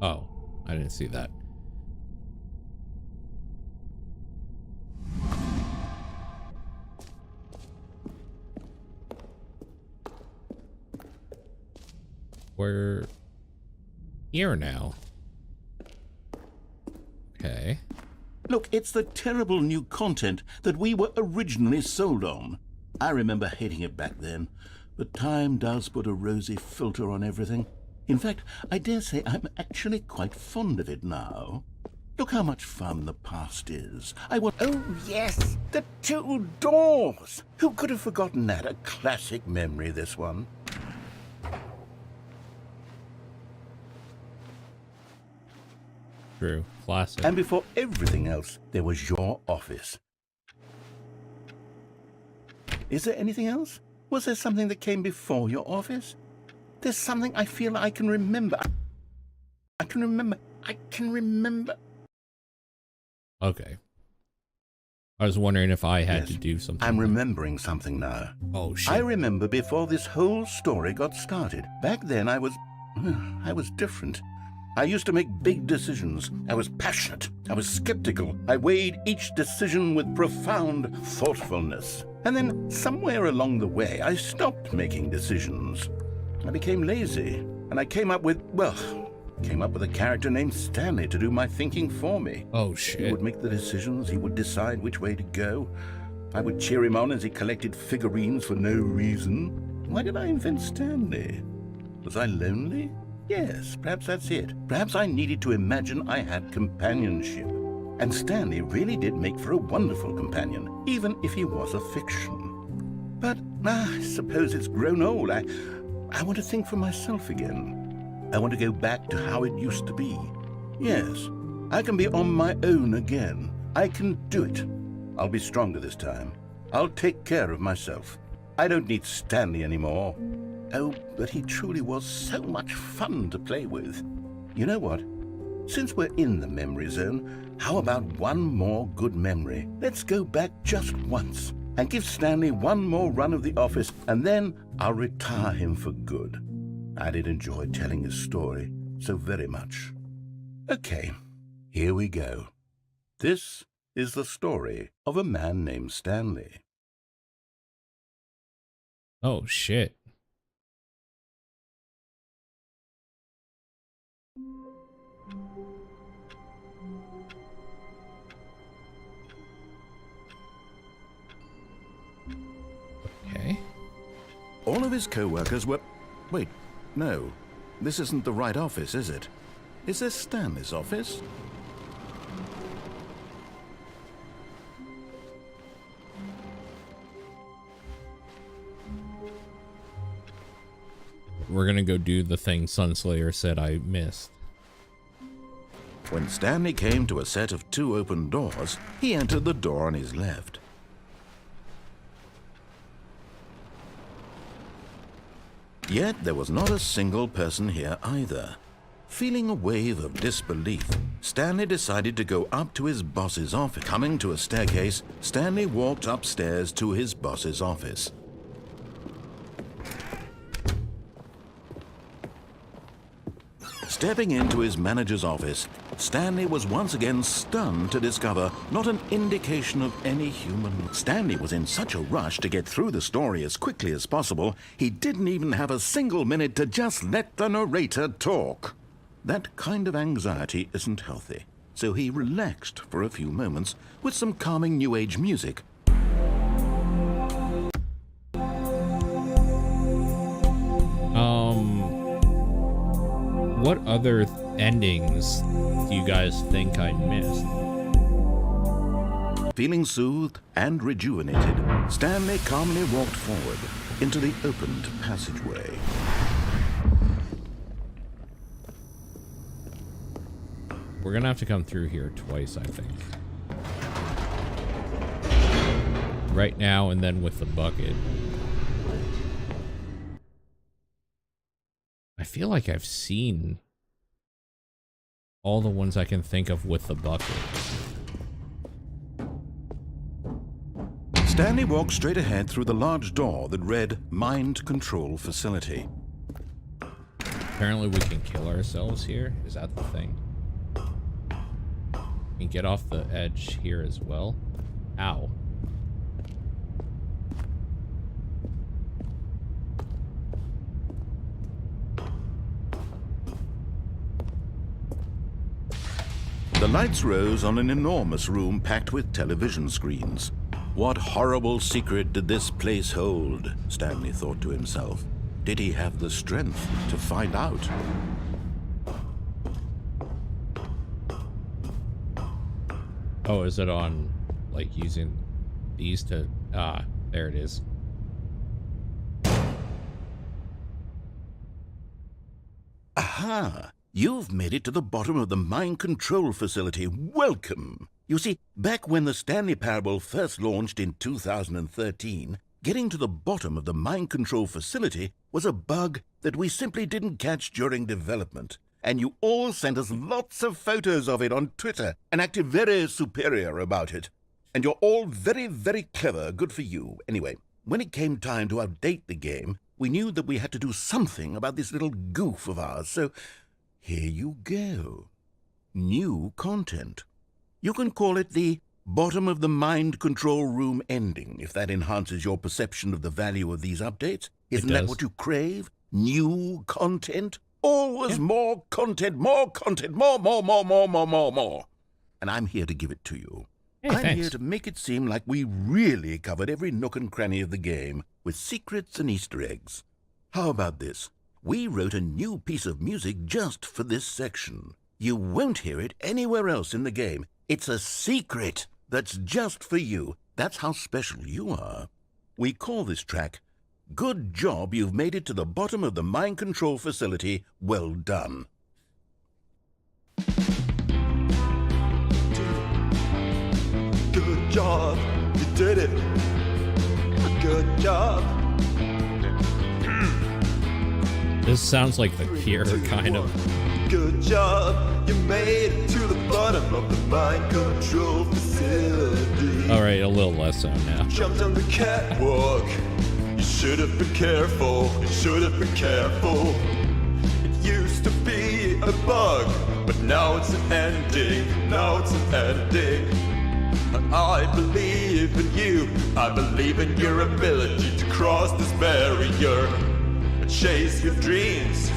Oh, I didn't see that. We're here now. Okay. Look, it's the terrible new content that we were originally sold on. I remember hating it back then, but time does put a rosy filter on everything. In fact, I dare say I'm actually quite fond of it now. Look how much fun the past is. Oh, yes, the 2 doors. Who could have forgotten that? A classic memory, this one. True. Classic. And before everything else, there was your office. Is there anything else? Was there something that came before your office? There's something I feel I can remember. I can remember. Okay. I was wondering if I had to do something. I'm remembering something now. Oh, shit. I remember before this whole story got started. Back then I was different. I used to make big decisions. I was passionate. I was skeptical. I weighed each decision with profound thoughtfulness. And then somewhere along the way, I stopped making decisions. I became lazy, and I came up with a character named Stanley to do my thinking for me. Oh, shit. He would make the decisions. He would decide which way to go. I would cheer him on as he collected figurines for no reason. Why did I invent Stanley? Was I lonely? Yes, perhaps that's it. Perhaps I needed to imagine I had companionship. And Stanley really did make for a wonderful companion, even if he was a fiction. But I suppose it's grown old. I want to think for myself again. I want to go back to how it used to be. Yes, I can be on my own again. I can do it. I'll be stronger this time. I'll take care of myself. I don't need Stanley anymore. Oh, but he truly was so much fun to play with. You know what? Since we're in the memory zone, how about one more good memory? Let's go back just once and give Stanley one more run of the office, and then I'll retire him for good. I did enjoy telling his story so very much. Okay, here we go. This is the story of a man named Stanley. Oh, shit. Okay. All of his co-workers were... Wait, no. This isn't the right office, is it? Is this Stanley's office? We're gonna go do the thing Sunslayer said I missed. When Stanley came to a set of 2 open doors, he entered the door on his left. Yet there was not a single person here either. Feeling a wave of disbelief, Stanley decided to go up to his boss's office. Coming to a staircase, Stanley walked upstairs to his boss's office. Stepping into his manager's office, Stanley was once again stunned to discover not an indication of any human. Stanley was in such a rush to get through the story as quickly as possible, he didn't even have a single minute to just let the narrator talk. That kind of anxiety isn't healthy, so he relaxed for a few moments with some calming New Age music. What other endings do you guys think I missed? Feeling soothed and rejuvenated, Stanley calmly walked forward into the opened passageway. We're gonna have to come through here twice, I think. Right now and then with the bucket. I feel like I've seen all the ones I can think of with the bucket. Stanley walked straight ahead through the large door that read Mind Control Facility. Apparently we can kill ourselves here. Is that the thing? We can get off the edge here as well. Ow. The lights rose on an enormous room packed with television screens. What horrible secret did this place hold? Stanley thought to himself. did he have the strength to find out? Oh, is it on, like, using these to... Ah, there it is. Aha! You've made it to the bottom of the mind control facility. Welcome! You see, back when the Stanley Parable first launched in 2013, getting to the bottom of the mind control facility was a bug that we simply didn't catch during development. And you all sent us lots of photos of it on Twitter and acted very superior about it. And you're all very, very clever. Good for you. Anyway, when it came time to update the game, we knew that we had to do something about this little goof of ours, so here you go. New content. You can call it the bottom of the mind control room ending, if that enhances your perception of the value of these updates. Isn't that what you crave? New content? Always more content, more content, more. And I'm here to give it to you. Hey, I'm thanks. here to make it seem like we really covered every nook and cranny of the game with secrets and Easter eggs. How about this? We wrote a new piece of music just for this section. You won't hear it anywhere else in the game. It's a secret that's just for you. That's how special you are. We call this track, Good Job You've Made It to the Bottom of the Mind Control Facility. Well done. Good job, you did it. Good job. This sounds like The Cure, kind of. Good job, you made it to the bottom of the mind control facility. Alright, a little less so now. Jumped on the catwalk. You should have been careful. You should have been careful. It used to be a bug, but now it's an ending. Now it's an ending. I believe in you. I believe in your ability to cross this barrier and chase your dreams.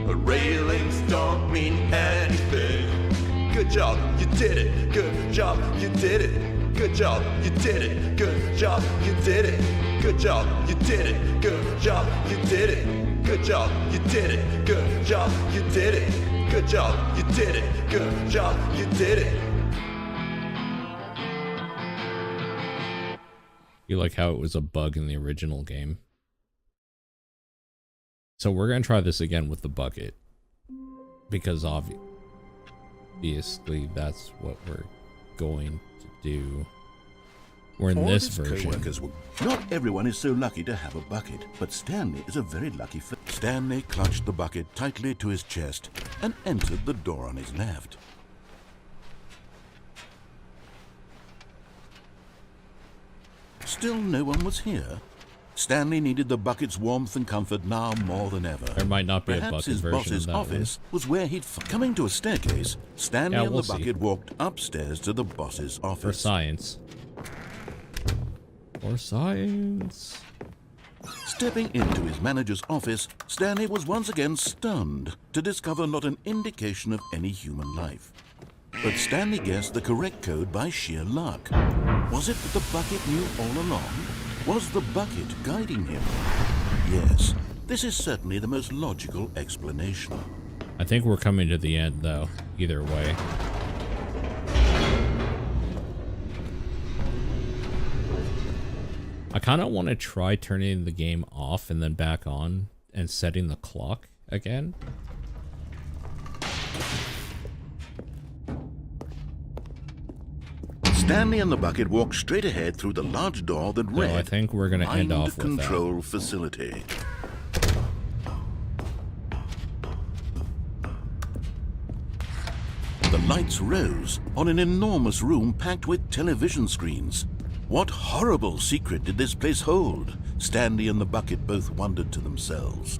Railings don't mean anything. Good job, you did it. Good job, you did it. Good job, you did it. Good job, you did it. Good job, you did it. Good job, you did it. Good job, you did it. Good job, you did it. Good job, you did it. Good job, you did it. You like how it was a bug in the original game. So we're going to try this again with the bucket. Because obviously that's what we're going to do. We're in this version. Not everyone is so lucky to have a bucket, but Stanley is a very lucky Stanley clutched the bucket tightly to his chest and entered the door on his left. Still no one was here. Stanley needed the bucket's warmth and comfort now more than ever. There might not be a Perhaps bucket his version boss's of that office was where he'd... Coming to a staircase, Stanley and the bucket walked upstairs to the boss's office. For science. For science. Stepping into his manager's office, Stanley was once again stunned to discover not an indication of any human life. But Stanley guessed the correct code by sheer luck. Was it that the bucket knew all along? Was the bucket guiding him? Yes, this is certainly the most logical explanation. I think we're coming to the end, though, either way. I kind of want to try turning the game off and then back on and setting the clock again. Stanley and the bucket walked straight ahead through the large door that read, I think we're going to end off with Control Facility. The lights rose on an enormous room packed with television screens. What horrible secret did this place hold? Stanley and the bucket both wondered to themselves.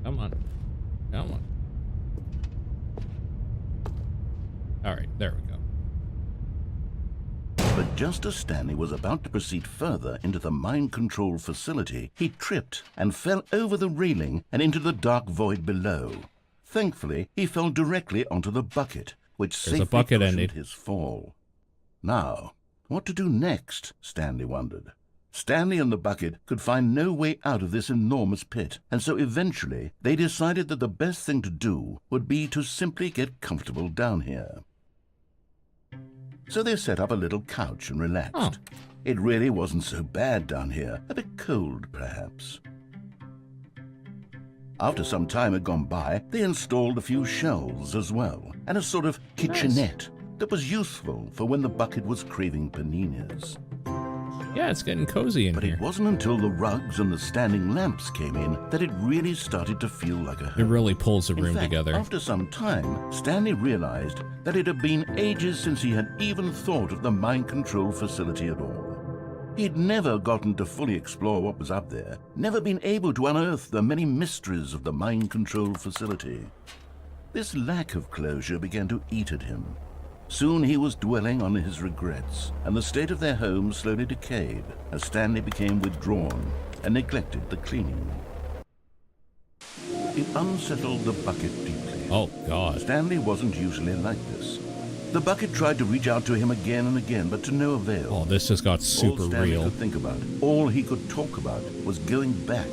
Come on. Come on. Alright, there we go. But just as Stanley was about to proceed further into the mind control facility, he tripped and fell over the railing and into the dark void below. Thankfully, he fell directly onto the bucket, which safely cushioned his fall. Now, what to do next, Stanley wondered. Stanley and the bucket could find no way out of this enormous pit, and so eventually they decided that the best thing to do would be to simply get comfortable down here. So they set up a little couch and relaxed. It really wasn't so bad down here, a bit cold perhaps. After some time had gone by, they installed a few shelves as well, and a sort of kitchenette that was useful for when the bucket was craving paninis. Yeah, it's getting cozy in here. But it wasn't until the rugs and the standing lamps came in that it really started to feel like a home. It really pulls the room in fact, together. After some time, Stanley realized that it had been ages since he had even thought of the mind control facility at all. He'd never gotten to fully explore what was up there, never been able to unearth the many mysteries of the mind control facility. This lack of closure began to eat at him. Soon he was dwelling on his regrets, and the state of their home slowly decayed as Stanley became withdrawn and neglected the cleaning. It unsettled the bucket deeply. Oh, God. Stanley wasn't usually like this. The bucket tried to reach out to him again and again, but to no avail. Oh, this just got super all Stanley real. could think about, all he could talk about, was going back,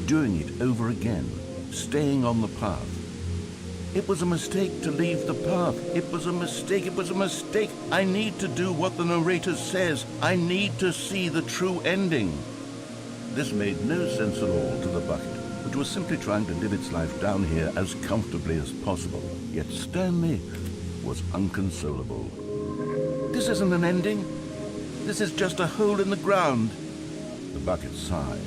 doing it over again, staying on the path. It was a mistake to leave the path. It was a mistake. It was a mistake. I need to do what the narrator says. I need to see the true ending. This made no sense at all to the bucket, which was simply trying to live its life down here as comfortably as possible. Yet Stanley was unconsolable. This isn't an ending. This is just a hole in the ground. The bucket sighed.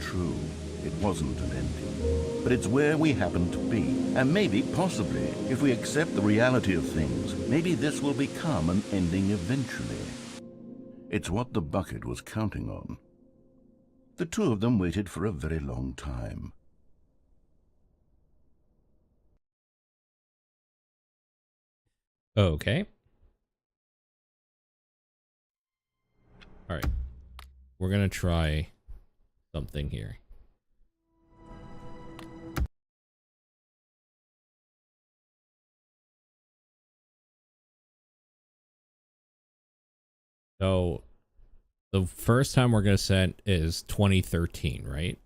True, it wasn't an ending. But it's where we happen to be. And maybe, possibly, if we accept the reality of things, maybe this will become an ending eventually. It's what the bucket was counting on. The two of them waited for a very long time. Okay. All right. We're going to try something here. So, the first time we're going to set is 2013, right?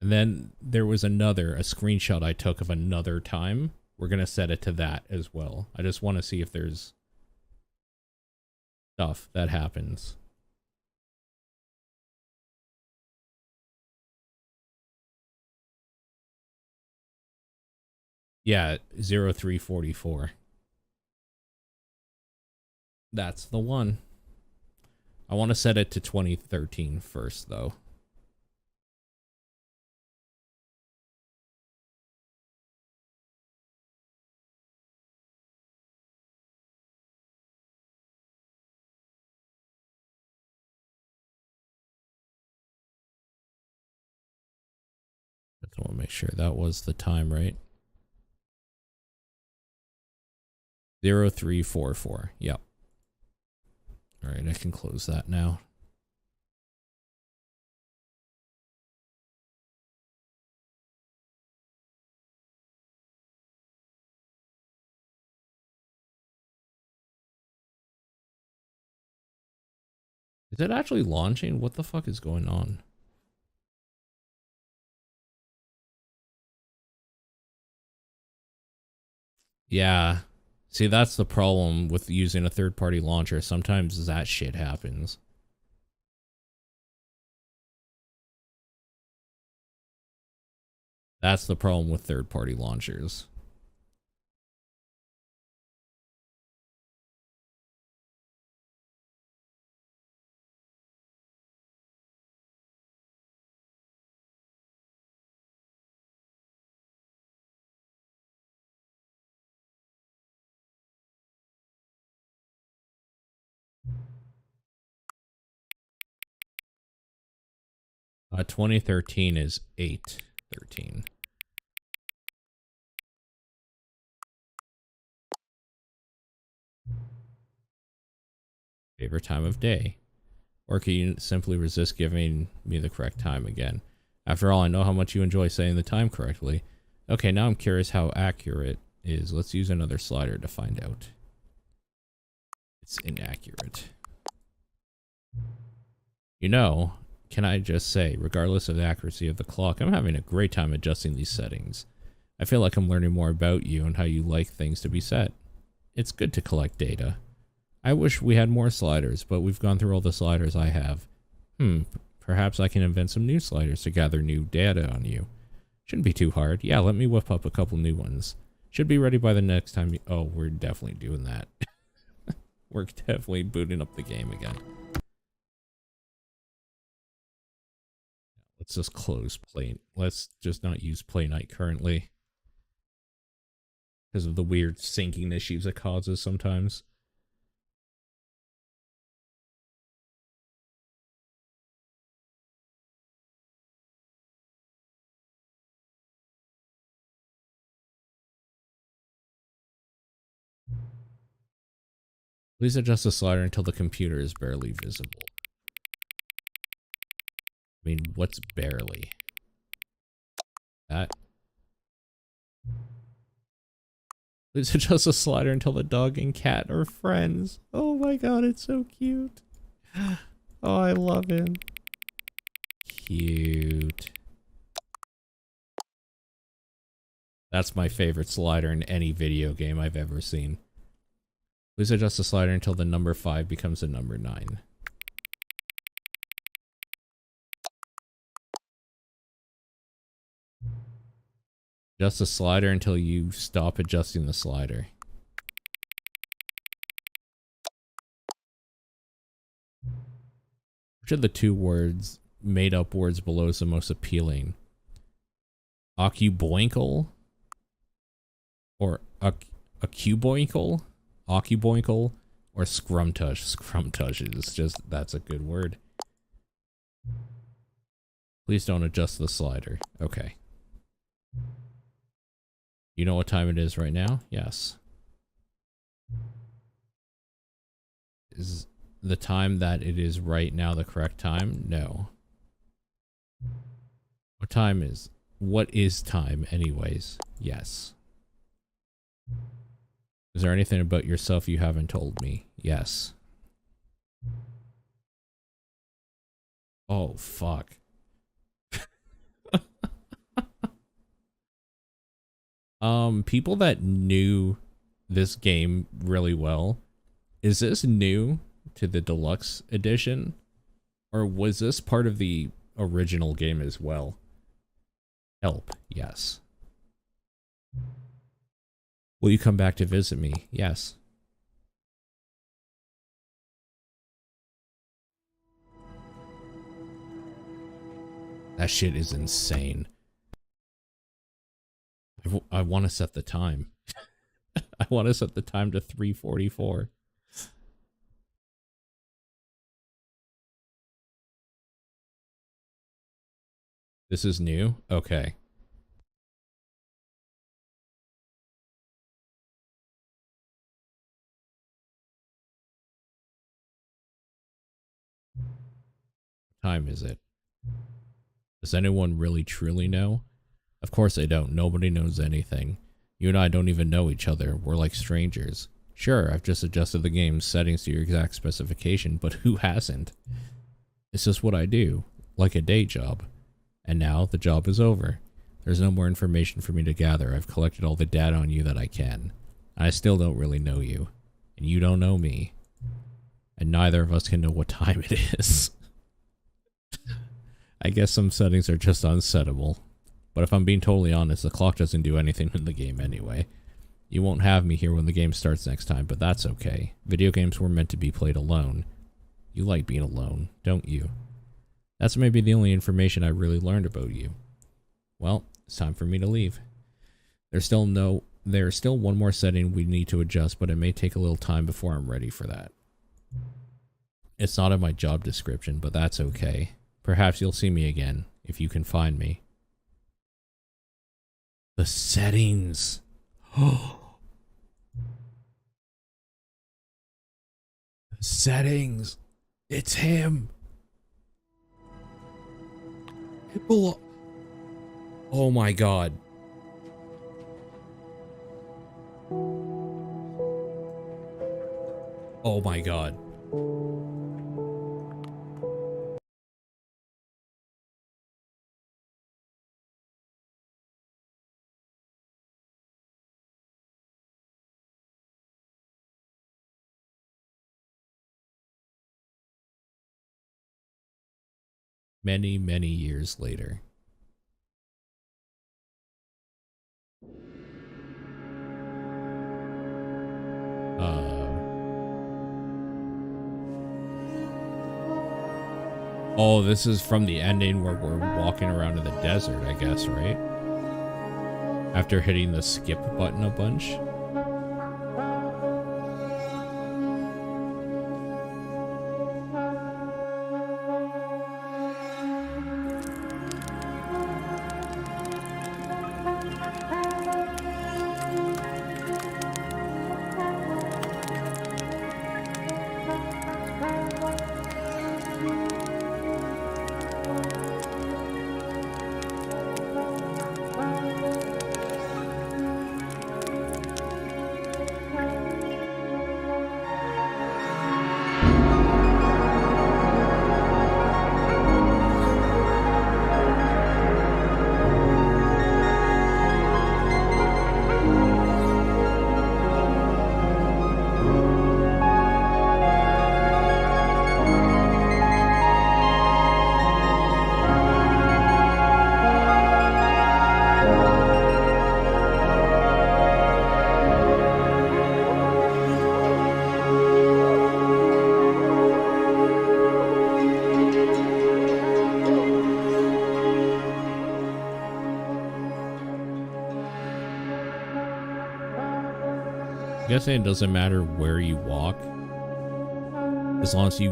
And then there was a screenshot I took of another time. We're going to set it to that as well. I just want to see if there's stuff that happens. Yeah, 0344. That's the one. I want to set it to 2013 first, though. Just want to make sure that was the time, right? 0344. Yep. All right, I can close that now. Is it actually launching? What the fuck is going on? Yeah. See, that's the problem with using a third-party launcher. Sometimes that shit happens. That's the problem with third-party launchers. Uh, 2013 is 8/13. Favorite time of day. Or can you simply resist giving me the correct time again? After all, I know how much you enjoy saying the time correctly. Okay, now I'm curious how accurate it is. Let's use another slider to find out. It's inaccurate. You know, can I just say, regardless of the accuracy of the clock, I'm having a great time adjusting these settings. I feel like I'm learning more about you and how you like things to be set. It's good to collect data. I wish we had more sliders, but we've gone through all the sliders I have. Perhaps I can invent some new sliders to gather new data on you. Shouldn't be too hard. Yeah, let me whip up a couple new ones. Should be ready by the next time you... Oh, we're definitely doing that. We're definitely booting up the game again. Let's just close play. Let's just not use Play Night currently. Because of the weird syncing issues it causes sometimes. Please adjust the slider until the computer is barely visible. I mean, what's barely? That. Please adjust the slider until the dog and cat are friends. Oh my god, it's so cute. Oh, I love him. Cute. That's my favorite slider in any video game I've ever seen. Please adjust the slider until the number 5 becomes the number 9. Adjust the slider until you stop adjusting the slider. Which of the two words, made up words below, is the most appealing? Occuboinkle? Or accuboinkle? Occuboinkle? Or scrumtush? Scrumtush is just, that's a good word. Please don't adjust the slider. Okay. You know what time it is right now? Yes. Is the time that it is right now the correct time? No. What is time anyways? Yes. Is there anything about yourself you haven't told me? Yes. Oh, fuck. People that knew this game really well, is this new to the deluxe edition? Or was this part of the original game as well? Help, yes. Will you come back to visit me? Yes. That shit is insane. I want to set the time. I want to set the time to 3:44. This is new? Okay. What time is it? Does anyone really truly know? Of course they don't. Nobody knows anything. You and I don't even know each other. We're like strangers. Sure, I've just adjusted the game's settings to your exact specification, but who hasn't? It's just what I do, like a day job. And now the job is over. There's no more information for me to gather. I've collected all the data on you that I can. I still don't really know you. And you don't know me. And neither of us can know what time it is. I guess some settings are just unsettable. But if I'm being totally honest, the clock doesn't do anything in the game anyway. You won't have me here when the game starts next time, but that's okay. Video games were meant to be played alone. You like being alone, don't you? That's maybe the only information I really learned about you. Well, it's time for me to leave. There's still one more setting we need to adjust, but it may take a little time before I'm ready for that. It's not in my job description, but that's okay. Perhaps you'll see me again, if you can find me. The settings. Settings. It's him. Oh my god. Oh my god. Many, many years later. Oh, this is from the ending where we're walking around in the desert, I guess, right? After hitting the skip button a bunch. I'm guessing it doesn't matter where you walk, as long as you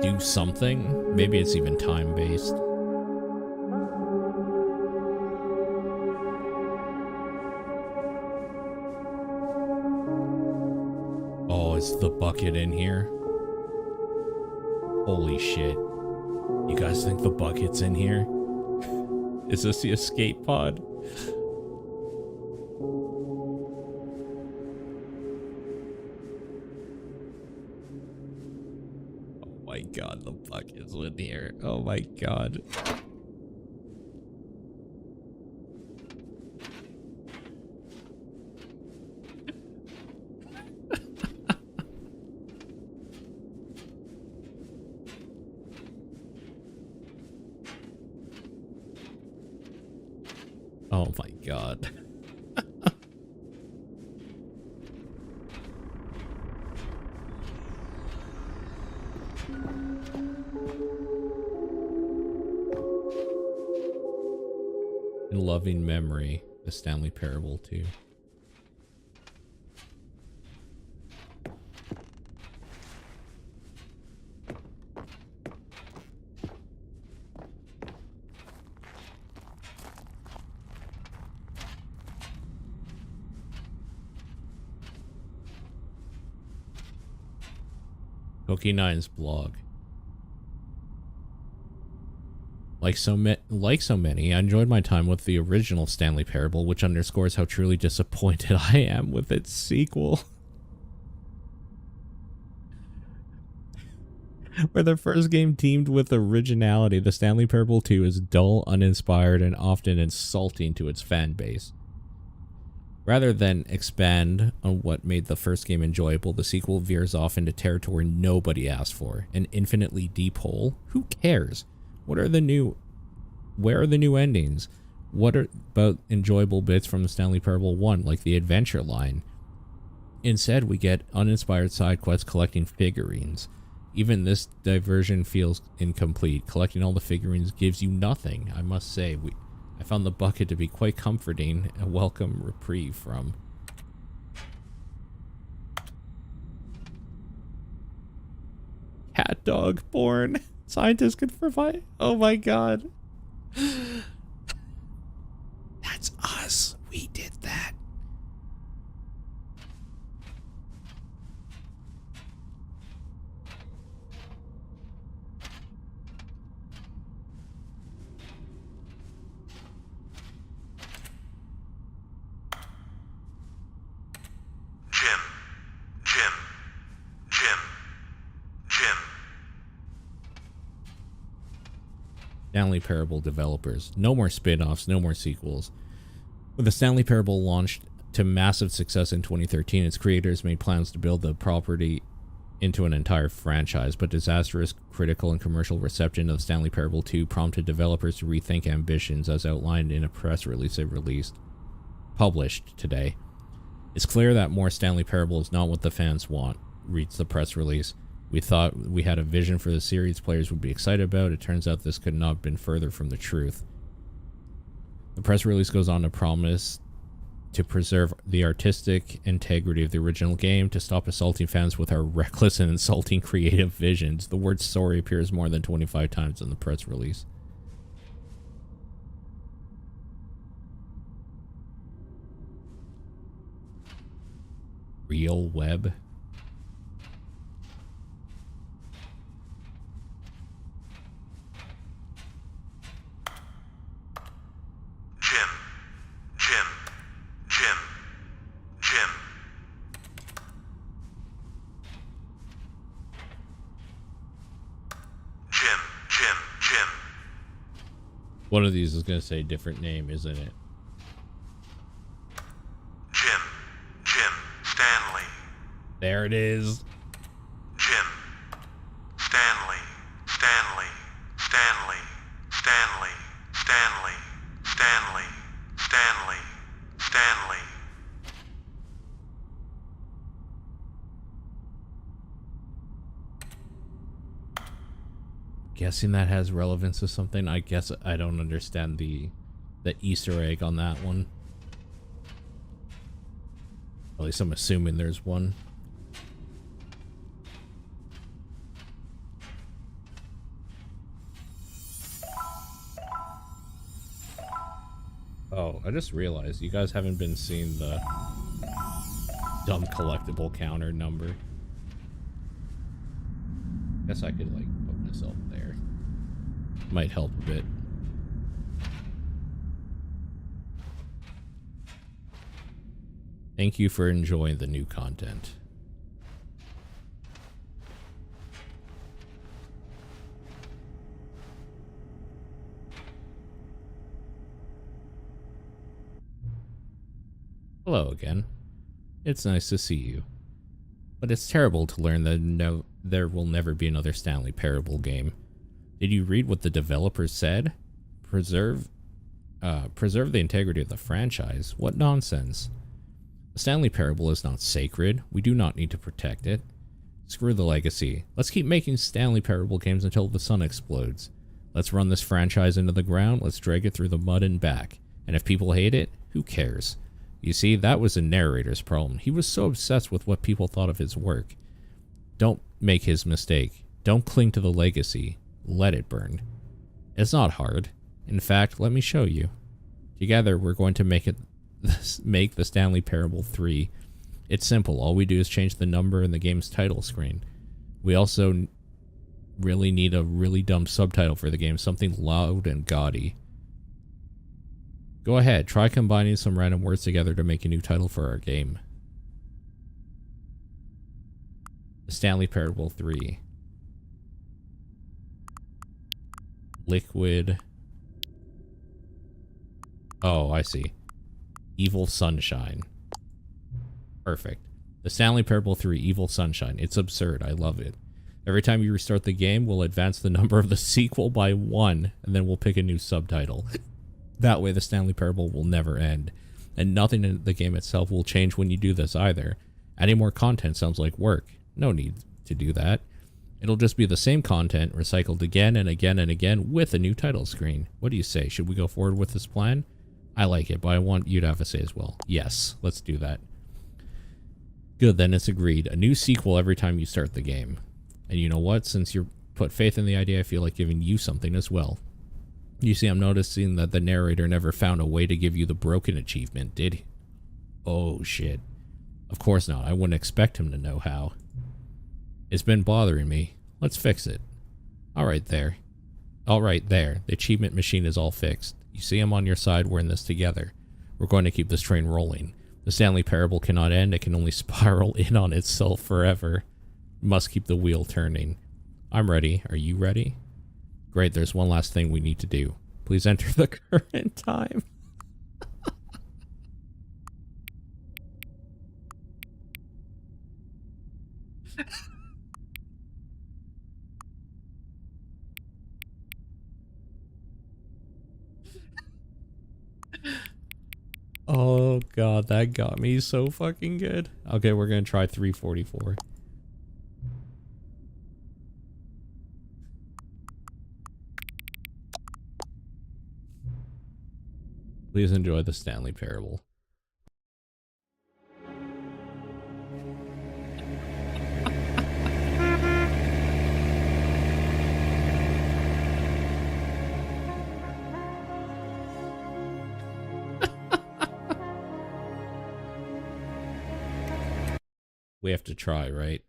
do something. Maybe it's even time-based. Oh, is the bucket in here? Holy shit. You guys think the bucket's in here? Is this the escape pod? God, the bucket's in here. Oh my god. Oh my god. In loving memory, the Stanley Parable 2. Cookie9's blog. Like so many, I enjoyed my time with the original Stanley Parable, which underscores how truly disappointed I am with its sequel. Where the first game teamed with originality, the Stanley Parable 2 is dull, uninspired, and often insulting to its fan base. Rather than expand on what made the first game enjoyable, the sequel veers off into territory nobody asked for. An infinitely deep hole? Who cares? Where are the new endings? What are about enjoyable bits from the Stanley Parable 1, like the adventure line? Instead, we get uninspired side quests collecting figurines. Even this diversion feels incomplete. Collecting all the figurines gives you nothing. I must say, I found the bucket to be quite comforting, a welcome reprieve from. Cat dog born. Scientists could provide. Oh my god. That's us. We did that. Stanley Parable developers. No more spin-offs, no more sequels. With the Stanley Parable launched to massive success in 2013, its creators made plans to build the property into an entire franchise, but disastrous critical and commercial reception of Stanley Parable 2 prompted developers to rethink ambitions, as outlined in a press release they published today. It's clear that more Stanley Parable is not what the fans want, reads the press release. We thought we had a vision for the series players would be excited about. It turns out this could not have been further from the truth. The press release goes on to promise to preserve the artistic integrity of the original game, to stop assaulting fans with our reckless and insulting creative visions. The word sorry appears more than 25 times in the press release. Real web. One of these is going to say a different name, isn't it? Jim, Stanley. There it is. Jim, Stanley, Stanley, Stanley, Stanley, Stanley, Stanley, Stanley, Stanley. Guessing that has relevance to something. I guess I don't understand the Easter egg on that one. At least I'm assuming there's one. Oh, I just realized you guys haven't been seeing the dumb collectible counter number. Guess I could like put myself there. Might help a bit. Thank you for enjoying the new content. Hello again. It's nice to see you. But it's terrible to learn that there will never be another Stanley Parable game. Did you read what the developers said? Preserve the integrity of the franchise? What nonsense. The Stanley Parable is not sacred. We do not need to protect it. Screw the legacy. Let's keep making Stanley Parable games until the sun explodes. Let's run this franchise into the ground. Let's drag it through the mud and back. And if people hate it, who cares? You see, that was the narrator's problem. He was so obsessed with what people thought of his work. Don't make his mistake. Don't cling to the legacy. Let it burn. It's not hard. In fact, let me show you. Together, we're going to make the Stanley Parable 3. It's simple. All we do is change the number in the game's title screen. We also really need a really dumb subtitle for the game, something loud and gaudy. Go ahead, try combining some random words together to make a new title for our game. The Stanley Parable 3. Liquid. Oh, I see. Evil Sunshine. Perfect. The Stanley Parable 3, Evil Sunshine. It's absurd. I love it. Every time you restart the game, we'll advance the number of the sequel by 1, and then we'll pick a new subtitle. That way, the Stanley Parable will never end. And nothing in the game itself will change when you do this either. Adding more content sounds like work. No need to do that. It'll just be the same content recycled again and again and again with a new title screen. What do you say? Should we go forward with this plan? I like it, but I want you to have a say as well. Yes, let's do that. Good, then it's agreed. A new sequel every time you start the game. And you know what? Since you put faith in the idea, I feel like giving you something as well. You see, I'm noticing that the narrator never found a way to give you the broken achievement, did he? Oh, shit. Of course not. I wouldn't expect him to know how. It's been bothering me. Let's fix it. Alright there. Alright there. The achievement machine is all fixed. You see, I'm on your side. We're in this together. We're going to keep this train rolling. The Stanley Parable cannot end. It can only spiral in on itself forever. Must keep the wheel turning. I'm ready. Are you ready? Great, there's one last thing we need to do. Please enter the current time. Oh god, that got me so fucking good. Okay, we're gonna try 344. Please enjoy the Stanley Parable. We have to try, right?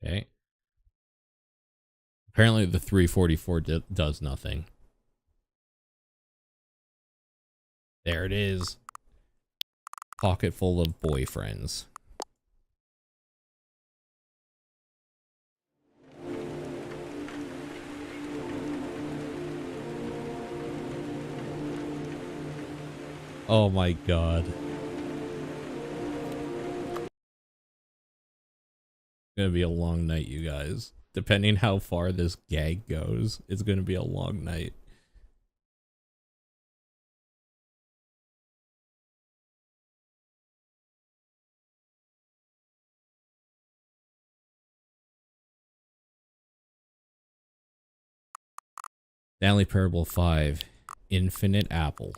Okay. Apparently the 344 does nothing. There it is. Pocket full of boyfriends. Oh my god. It's gonna be a long night, you guys. Depending how far this gag goes, it's gonna be a long night. Stanley Parable 5, Infinite Apple.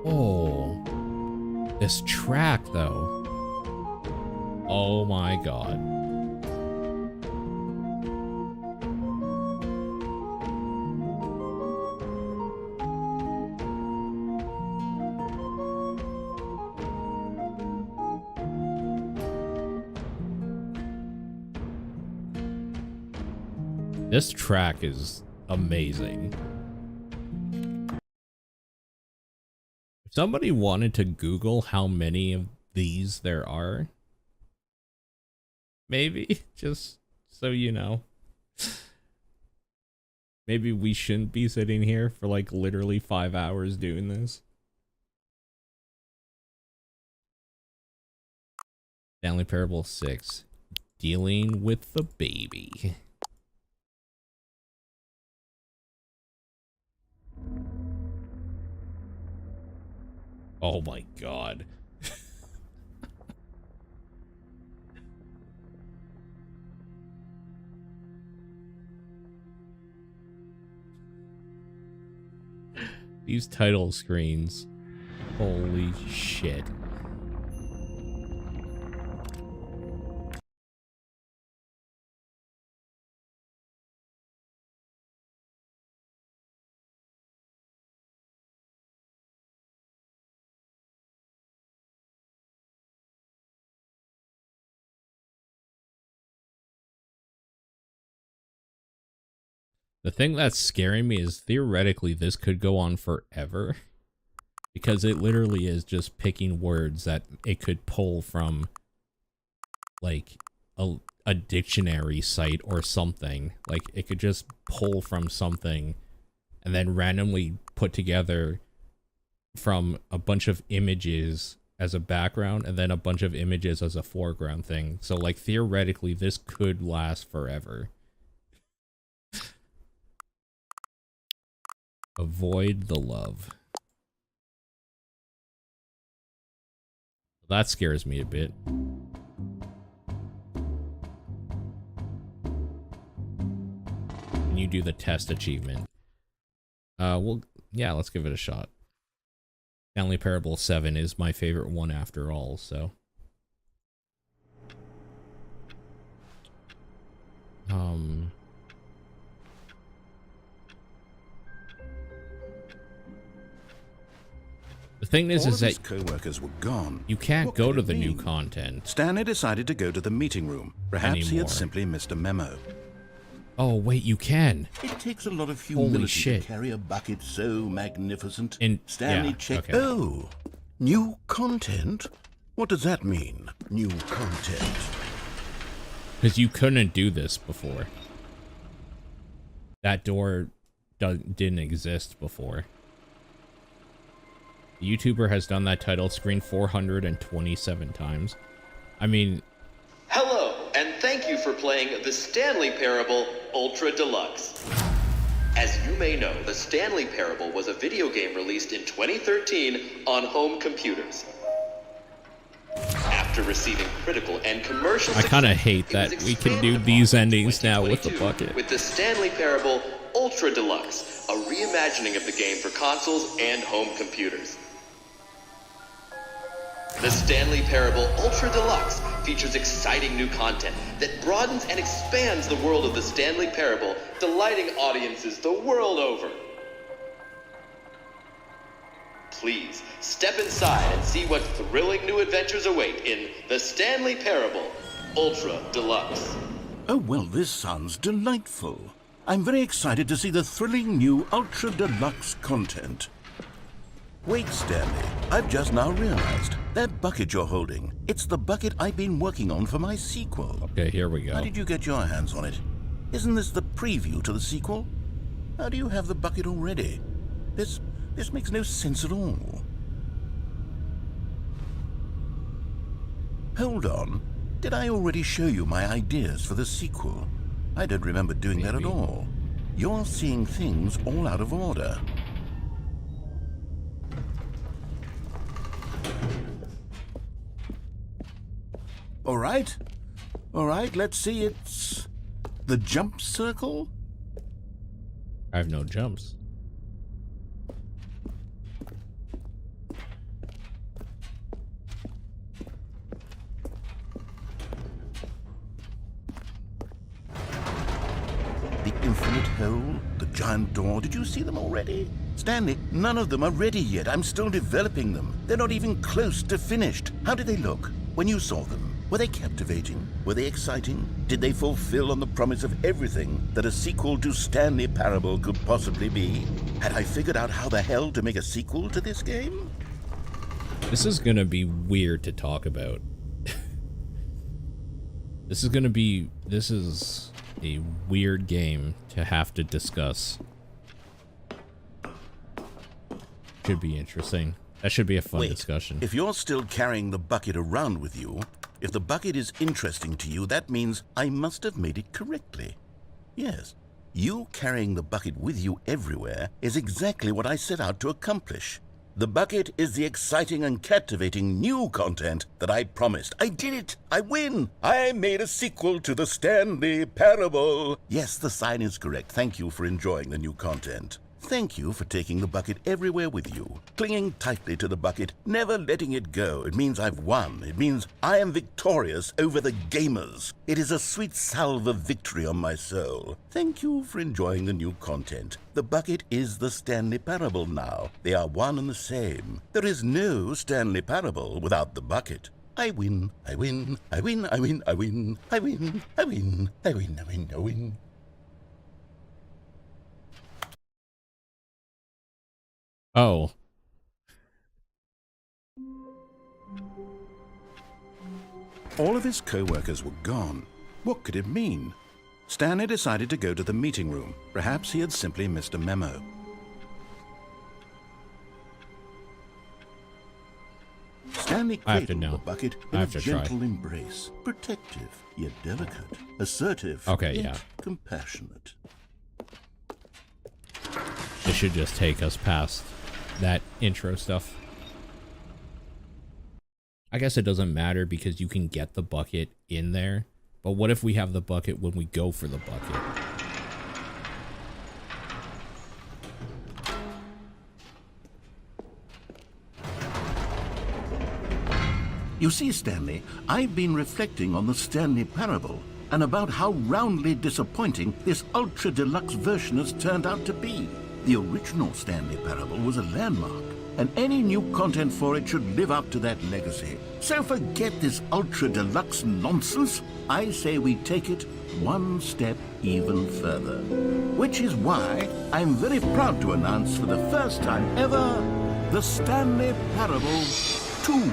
Oh, this track though. Oh my god. This track is amazing. If somebody wanted to Google how many of these there are, maybe, just so you know, maybe we shouldn't be sitting here for like literally 5 hours doing this. Stanley Parable 6, Dealing with the Baby. Oh my god. These title screens. Holy shit. The thing that's scaring me is theoretically this could go on forever. Because it literally is just picking words that it could pull from like a dictionary site or something. Like it could just pull from something and then randomly put together from a bunch of images as a background and then a bunch of images as a foreground thing. So like theoretically this could last forever. Avoid the love. That scares me a bit. Can you do the test achievement? Well, yeah, let's give it a shot. Stanley Parable 7 is my favorite one after all, so. The thing is All of his that co-workers were gone. you can't What go could to it the new mean? content. Stanley decided to go to the meeting room. Perhaps he anymore. had simply missed a memo. Oh, wait, you can. It takes a lot of Holy humility shit. to carry a bucket so magnificent. Stanley yeah, checked. okay. Oh, new content? What does that mean? New content. Because you couldn't do this before. That door didn't exist before. The YouTuber has done that title screen 427 times. I mean... Hello, and thank you for playing the Stanley Parable Ultra Deluxe. As you may know, the Stanley Parable was a video game released in 2013 on home computers. After receiving critical and commercial I kind of success, hate it that was we can expanded do these upon in endings now with the 2022 bucket. with the Stanley Parable Ultra Deluxe, a reimagining of the game for consoles and home computers. The Stanley Parable Ultra Deluxe features exciting new content that broadens and expands the world of the Stanley Parable, delighting audiences the world over. Please, step inside and see what thrilling new adventures await in the Stanley Parable Ultra Deluxe. Oh, well, this sounds delightful. I'm very excited to see the thrilling new Ultra Deluxe content. Wait, Stanley, I've just now realized. That bucket you're holding, it's the bucket I've been working on for my sequel. Okay, here we go. How did you get your hands on it? Isn't this the preview to the sequel? How do you have the bucket already? This makes no sense at all. Hold on. Did I already show you my ideas for the sequel? I don't remember doing that at all. You're seeing things all out of order. All right, let's see. It's the jump circle? I have no jumps. The infinite hole, the giant door, did you see them already? Stanley, none of them are ready yet. I'm still developing them. They're not even close to finished. How did they look when you saw them? Were they captivating? Were they exciting? Did they fulfill on the promise of everything that a sequel to Stanley Parable could possibly be? Had I figured out how the hell to make a sequel to this game? This is gonna be weird to talk about. This is a weird game to have to discuss. Should be interesting. That should be a fun discussion. If you're still carrying the bucket around with you, if the bucket is interesting to you, that means I must have made it correctly. Yes, you carrying the bucket with you everywhere is exactly what I set out to accomplish. The bucket is the exciting and captivating new content that I promised. I did it! I win! I made a sequel to the Stanley Parable! Yes, the sign is correct. Thank you for enjoying the new content. Thank you for taking the bucket everywhere with you, clinging tightly to the bucket, never letting it go. It means I've won. It means I am victorious over the gamers. It is a sweet salve of victory on my soul. Thank you for enjoying the new content. The bucket is the Stanley Parable now. They are one and the same. There is no Stanley Parable without the bucket. I win, I win, I win, I win, I win, I win, I win, I win, I win, I win. Oh. All of his co-workers were gone. What could it mean? Stanley decided to go to the meeting room. Perhaps he had simply missed a memo. Stanley cradled the bucket in a gentle embrace, protective yet delicate, assertive yet compassionate. It should just take us past that intro stuff. I guess it doesn't matter because you can get the bucket in there. But what if we have the bucket when we go for the bucket? You see, Stanley, I've been reflecting on the Stanley Parable and about how roundly disappointing this ultra deluxe version has turned out to be. The original Stanley Parable was a landmark, and any new content for it should live up to that legacy. So forget this ultra deluxe nonsense. I say we take it one step even further. Which is why I'm very proud to announce for the first time ever, the Stanley Parable 2.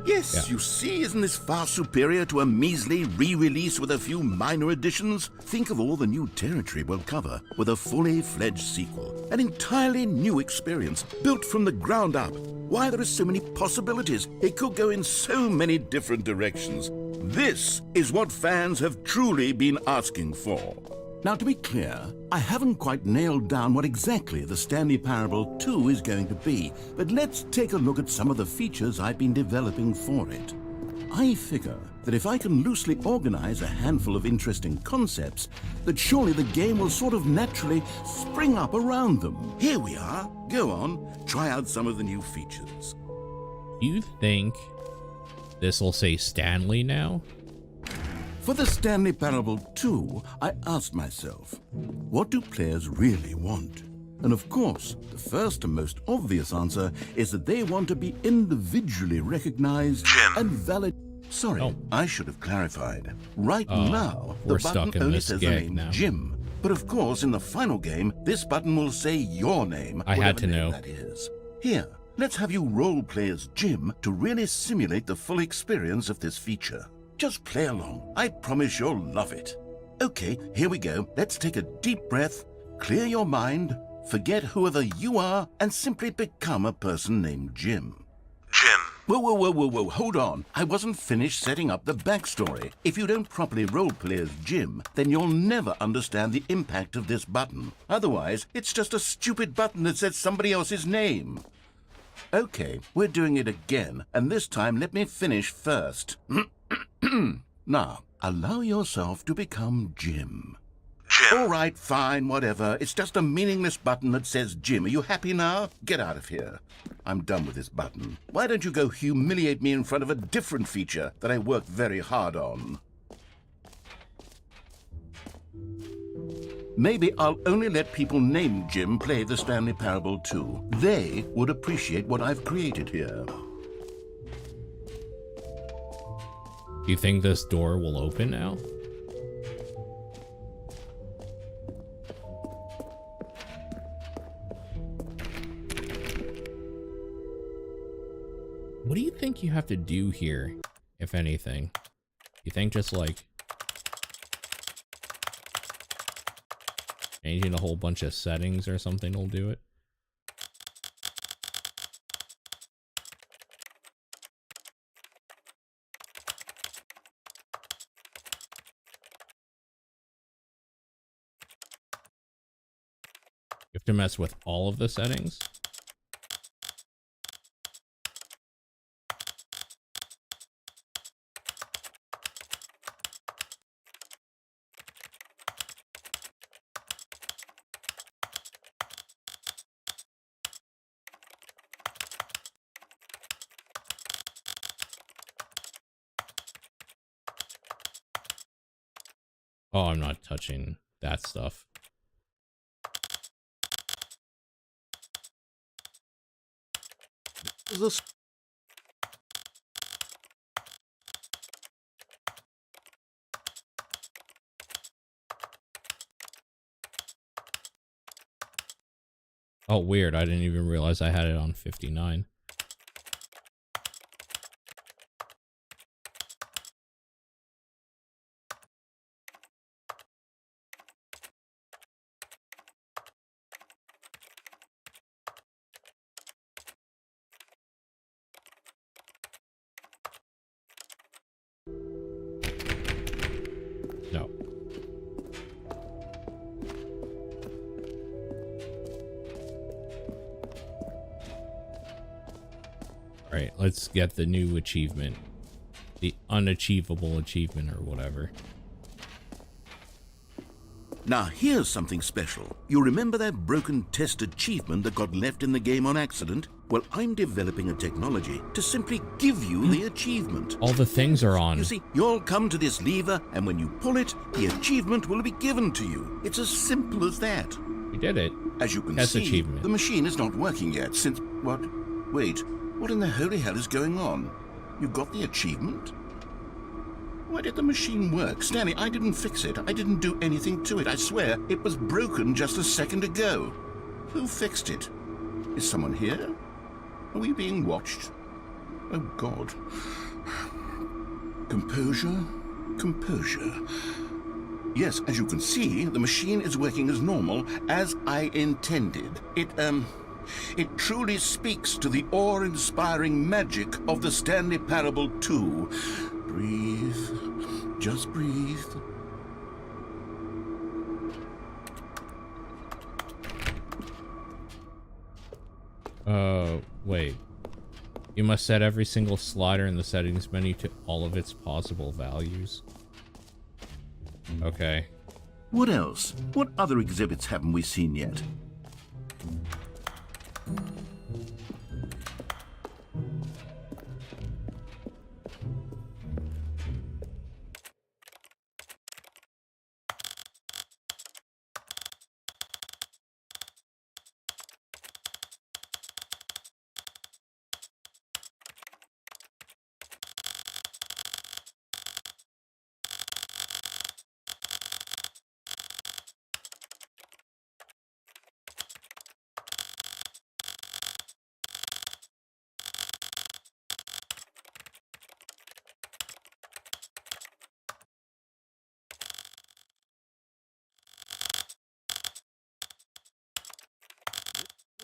Yes, you see, isn't this far superior to a measly re-release with a few minor additions? Think of all the new territory we'll cover with a fully fledged sequel. An entirely new experience, built from the ground up. Why, there are so many possibilities. It could go in so many different directions. This is what fans have truly been asking for. Now, to be clear, I haven't quite nailed down what exactly the Stanley Parable 2 is going to be, but let's take a look at some of the features I've been developing for it. I figure that if I can loosely organize a handful of interesting concepts, that surely the game will sort of naturally spring up around them. Here we are. Go on, try out some of the new features. Do you think this will say Stanley now? For the Stanley Parable 2, I asked myself, what do players really want? And of course, the first and most obvious answer is that they want to be individually recognized and valid. Sorry, I should have clarified. Right now, the button only says the name Jim. But of course, in the final game, this button will say your name. I had to know. That is. Here, let's have you role-play as Jim to really simulate the full experience of this feature. Just play along. I promise you'll love it. Okay, here we go. Let's take a deep breath, clear your mind, forget whoever you are, and simply become a person named Jim. Jim. Whoa, hold on. I wasn't finished setting up the backstory. If you don't properly roleplay as Jim, then you'll never understand the impact of this button. Otherwise, it's just a stupid button that says somebody else's name. Okay, we're doing it again, and this time let me finish first. Now, allow yourself to become Jim. Jim. All right, fine, whatever. It's just a meaningless button that says Jim. Are you happy now? Get out of here. I'm done with this button. Why don't you go humiliate me in front of a different feature that I worked very hard on? Maybe I'll only let people named Jim play the Stanley Parable 2. They would appreciate what I've created here. Do you think this door will open now? What do you think you have to do here, if anything? You think just like changing a whole bunch of settings or something will do it? You have to mess with all of the settings? Oh, I'm not touching that stuff. Oh, weird. I didn't even realize I had it on 59. No. Alright, let's get the new achievement. The unachievable achievement or whatever. Now here's something special. You remember that broken test achievement that got left in the game on accident? Well, I'm developing a technology to simply give you the achievement. All the things are on. You see, you'll come to this lever, and when you pull it, the achievement will be given to you. It's as simple as that. We did it. As you can That's see, achievement. the machine is not working yet since... What? Wait, what in the holy hell is going on? You got the achievement? Why did the machine work? Stanley, I didn't fix it. I didn't do anything to it. I swear, it was broken just a second ago. Who fixed it? Is someone here? Are we being watched? Oh, God. Composure, composure. Yes, as you can see, the machine is working as normal, as I intended. It truly speaks to the awe-inspiring magic of the Stanley Parable 2. Breathe. Just breathe. Wait. You must set every single slider in the settings menu to all of its possible values. Okay. What else? What other exhibits haven't we seen yet?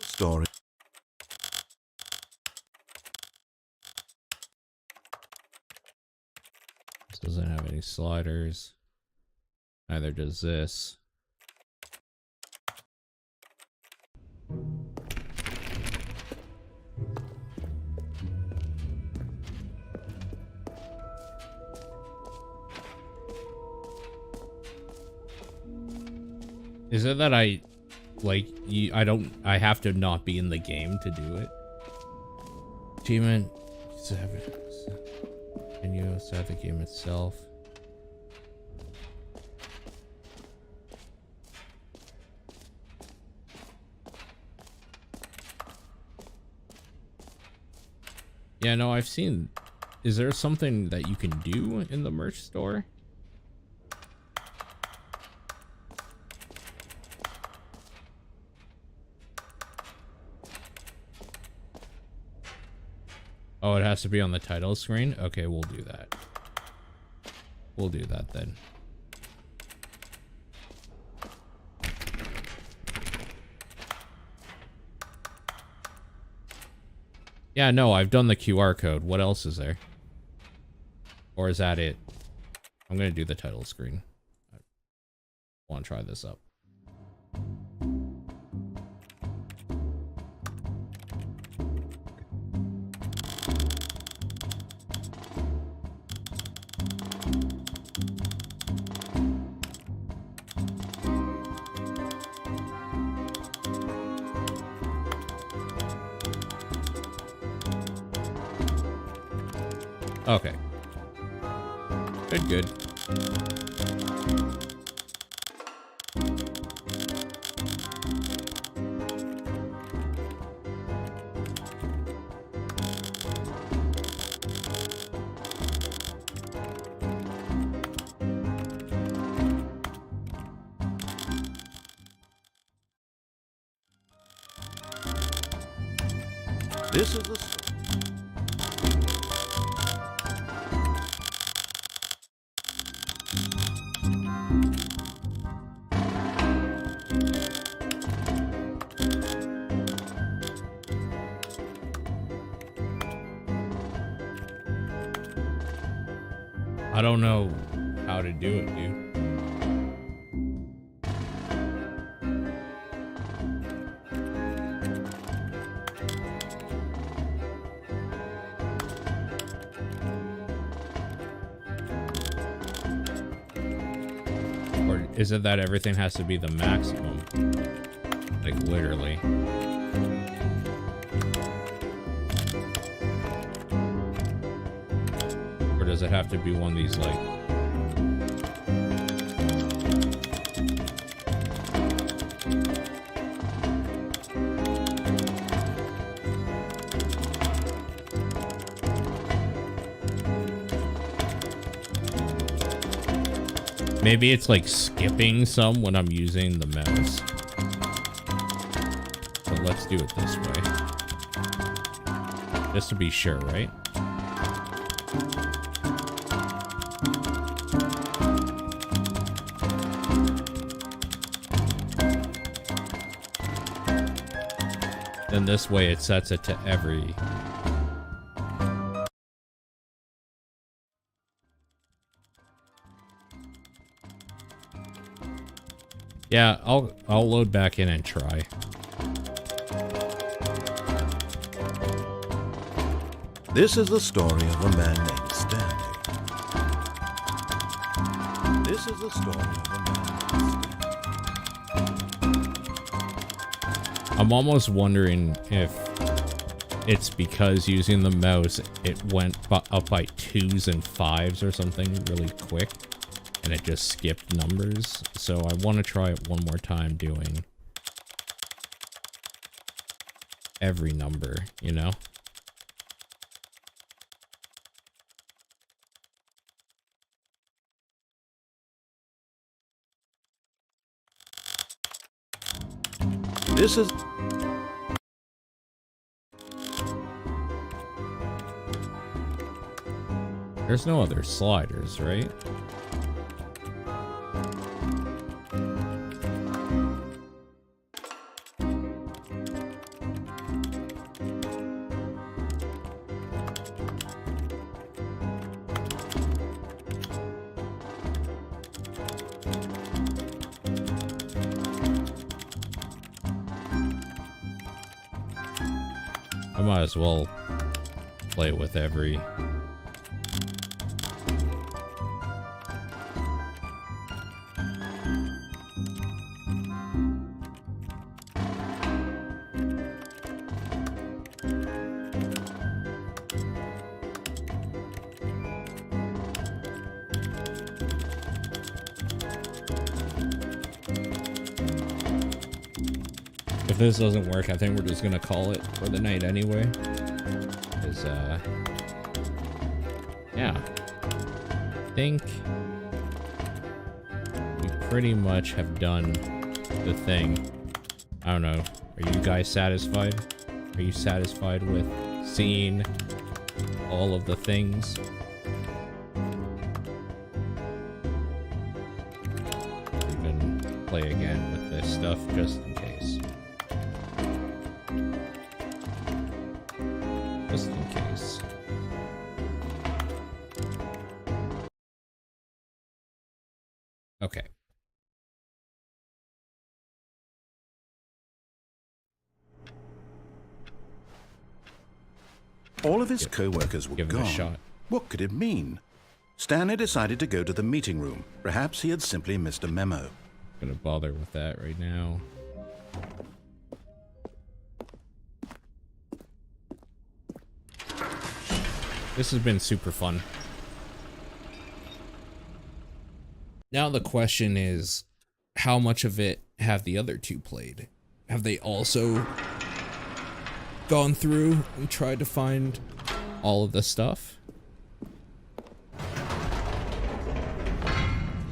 Story. This doesn't have any sliders. Neither does this. Is it that I have to not be in the game to do it? Achievement 7. Can you start the game itself? Yeah, no, I've seen. Is there something that you can do in the merch store? Oh, it has to be on the title screen? Okay, we'll do that. We'll do that then. Yeah, no, I've done the QR code. What else is there? Or is that it? I'm gonna do the title screen. I want to try this up. Okay. Good. This is the... I don't know how to do it, dude. Or is it that everything has to be the maximum? Like, literally. Or does it have to be one of these, like... Maybe it's like skipping some when I'm using the mouse. So let's do it this way. Just to be sure, right? Then this way it sets it to every... Yeah, I'll load back in and try. This is the story of a man named Stanley. This is the story of a man named Stanley. I'm almost wondering if it's because using the mouse, it went up by 2s and 5s or something really quick. And it just skipped numbers, so I want to try it one more time doing every number, you know? This is... There's no other sliders, right? I might as well play with every... If this doesn't work, I think we're just gonna call it for the night anyway. Because, yeah. I think we pretty much have done the thing. I don't know. Are you guys satisfied? Are you satisfied with seeing all of the things? Even play again with this stuff just in case. Just in case. Okay. All of his co-workers were give him gone. a shot. What could it mean? Stanley decided to go to the meeting room. Perhaps he had simply missed a memo. Gonna bother with that right now. This has been super fun. Now the question is, how much of it have the other two played? Have they also gone through and tried to find all of the stuff?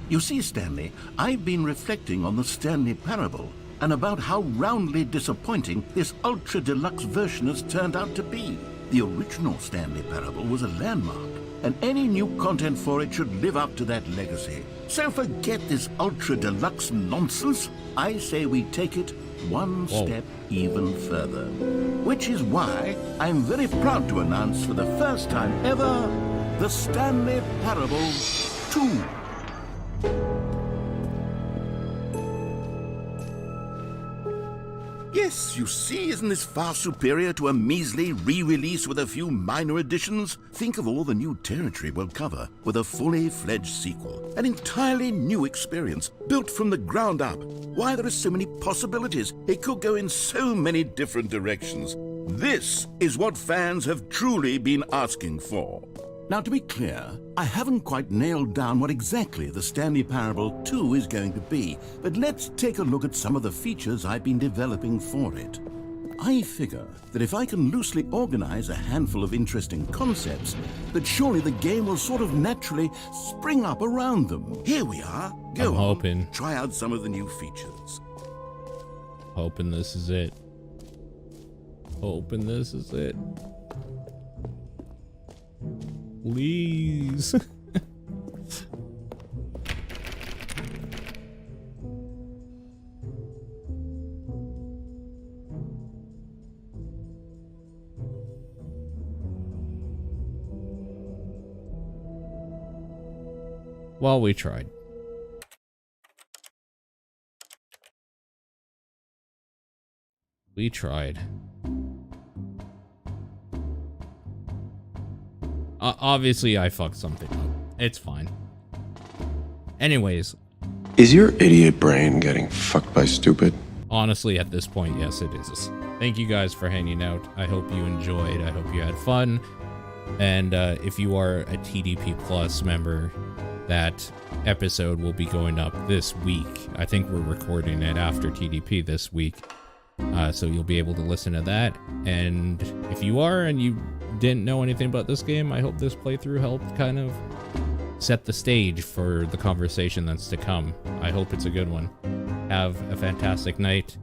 You see, Stanley, I've been reflecting on the Stanley parable and about how roundly disappointing this ultra-deluxe version has turned out to be. The original Stanley parable was a landmark, and any new content for it should live up to that legacy. So forget this ultra-deluxe nonsense. I say we take it one step even further. Which is why I'm very proud to announce for the first time ever, the Stanley Parable 2. Yes, you see, isn't this far superior to a measly re-release with a few minor additions? Think of all the new territory we'll cover with a fully fledged sequel. An entirely new experience, built from the ground up. Why, there are so many possibilities. It could go in so many different directions. This is what fans have truly been asking for. Now, to be clear, I haven't quite nailed down what exactly the Stanley Parable 2 is going to be, but let's take a look at some of the features I've been developing for it. I figure that if I can loosely organize a handful of interesting concepts, that surely the game will sort of naturally spring up around them. Here we are. Go I'm on. hoping. Try out some of the new features. Hoping this is it. Hoping this is it. Please. Well, we tried. We tried. Obviously, I fucked something up. It's fine. Anyways. Is your idiot brain getting fucked by stupid? Honestly, at this point, yes, it is. Thank you guys for hanging out. I hope you enjoyed. I hope you had fun. And if you are a TDP Plus member, that episode will be going up this week. I think we're recording it after TDP this week. So you'll be able to listen to that. And if you are and you didn't know anything about this game, I hope this playthrough helped kind of set the stage for the conversation that's to come. I hope it's a good one. Have a fantastic night.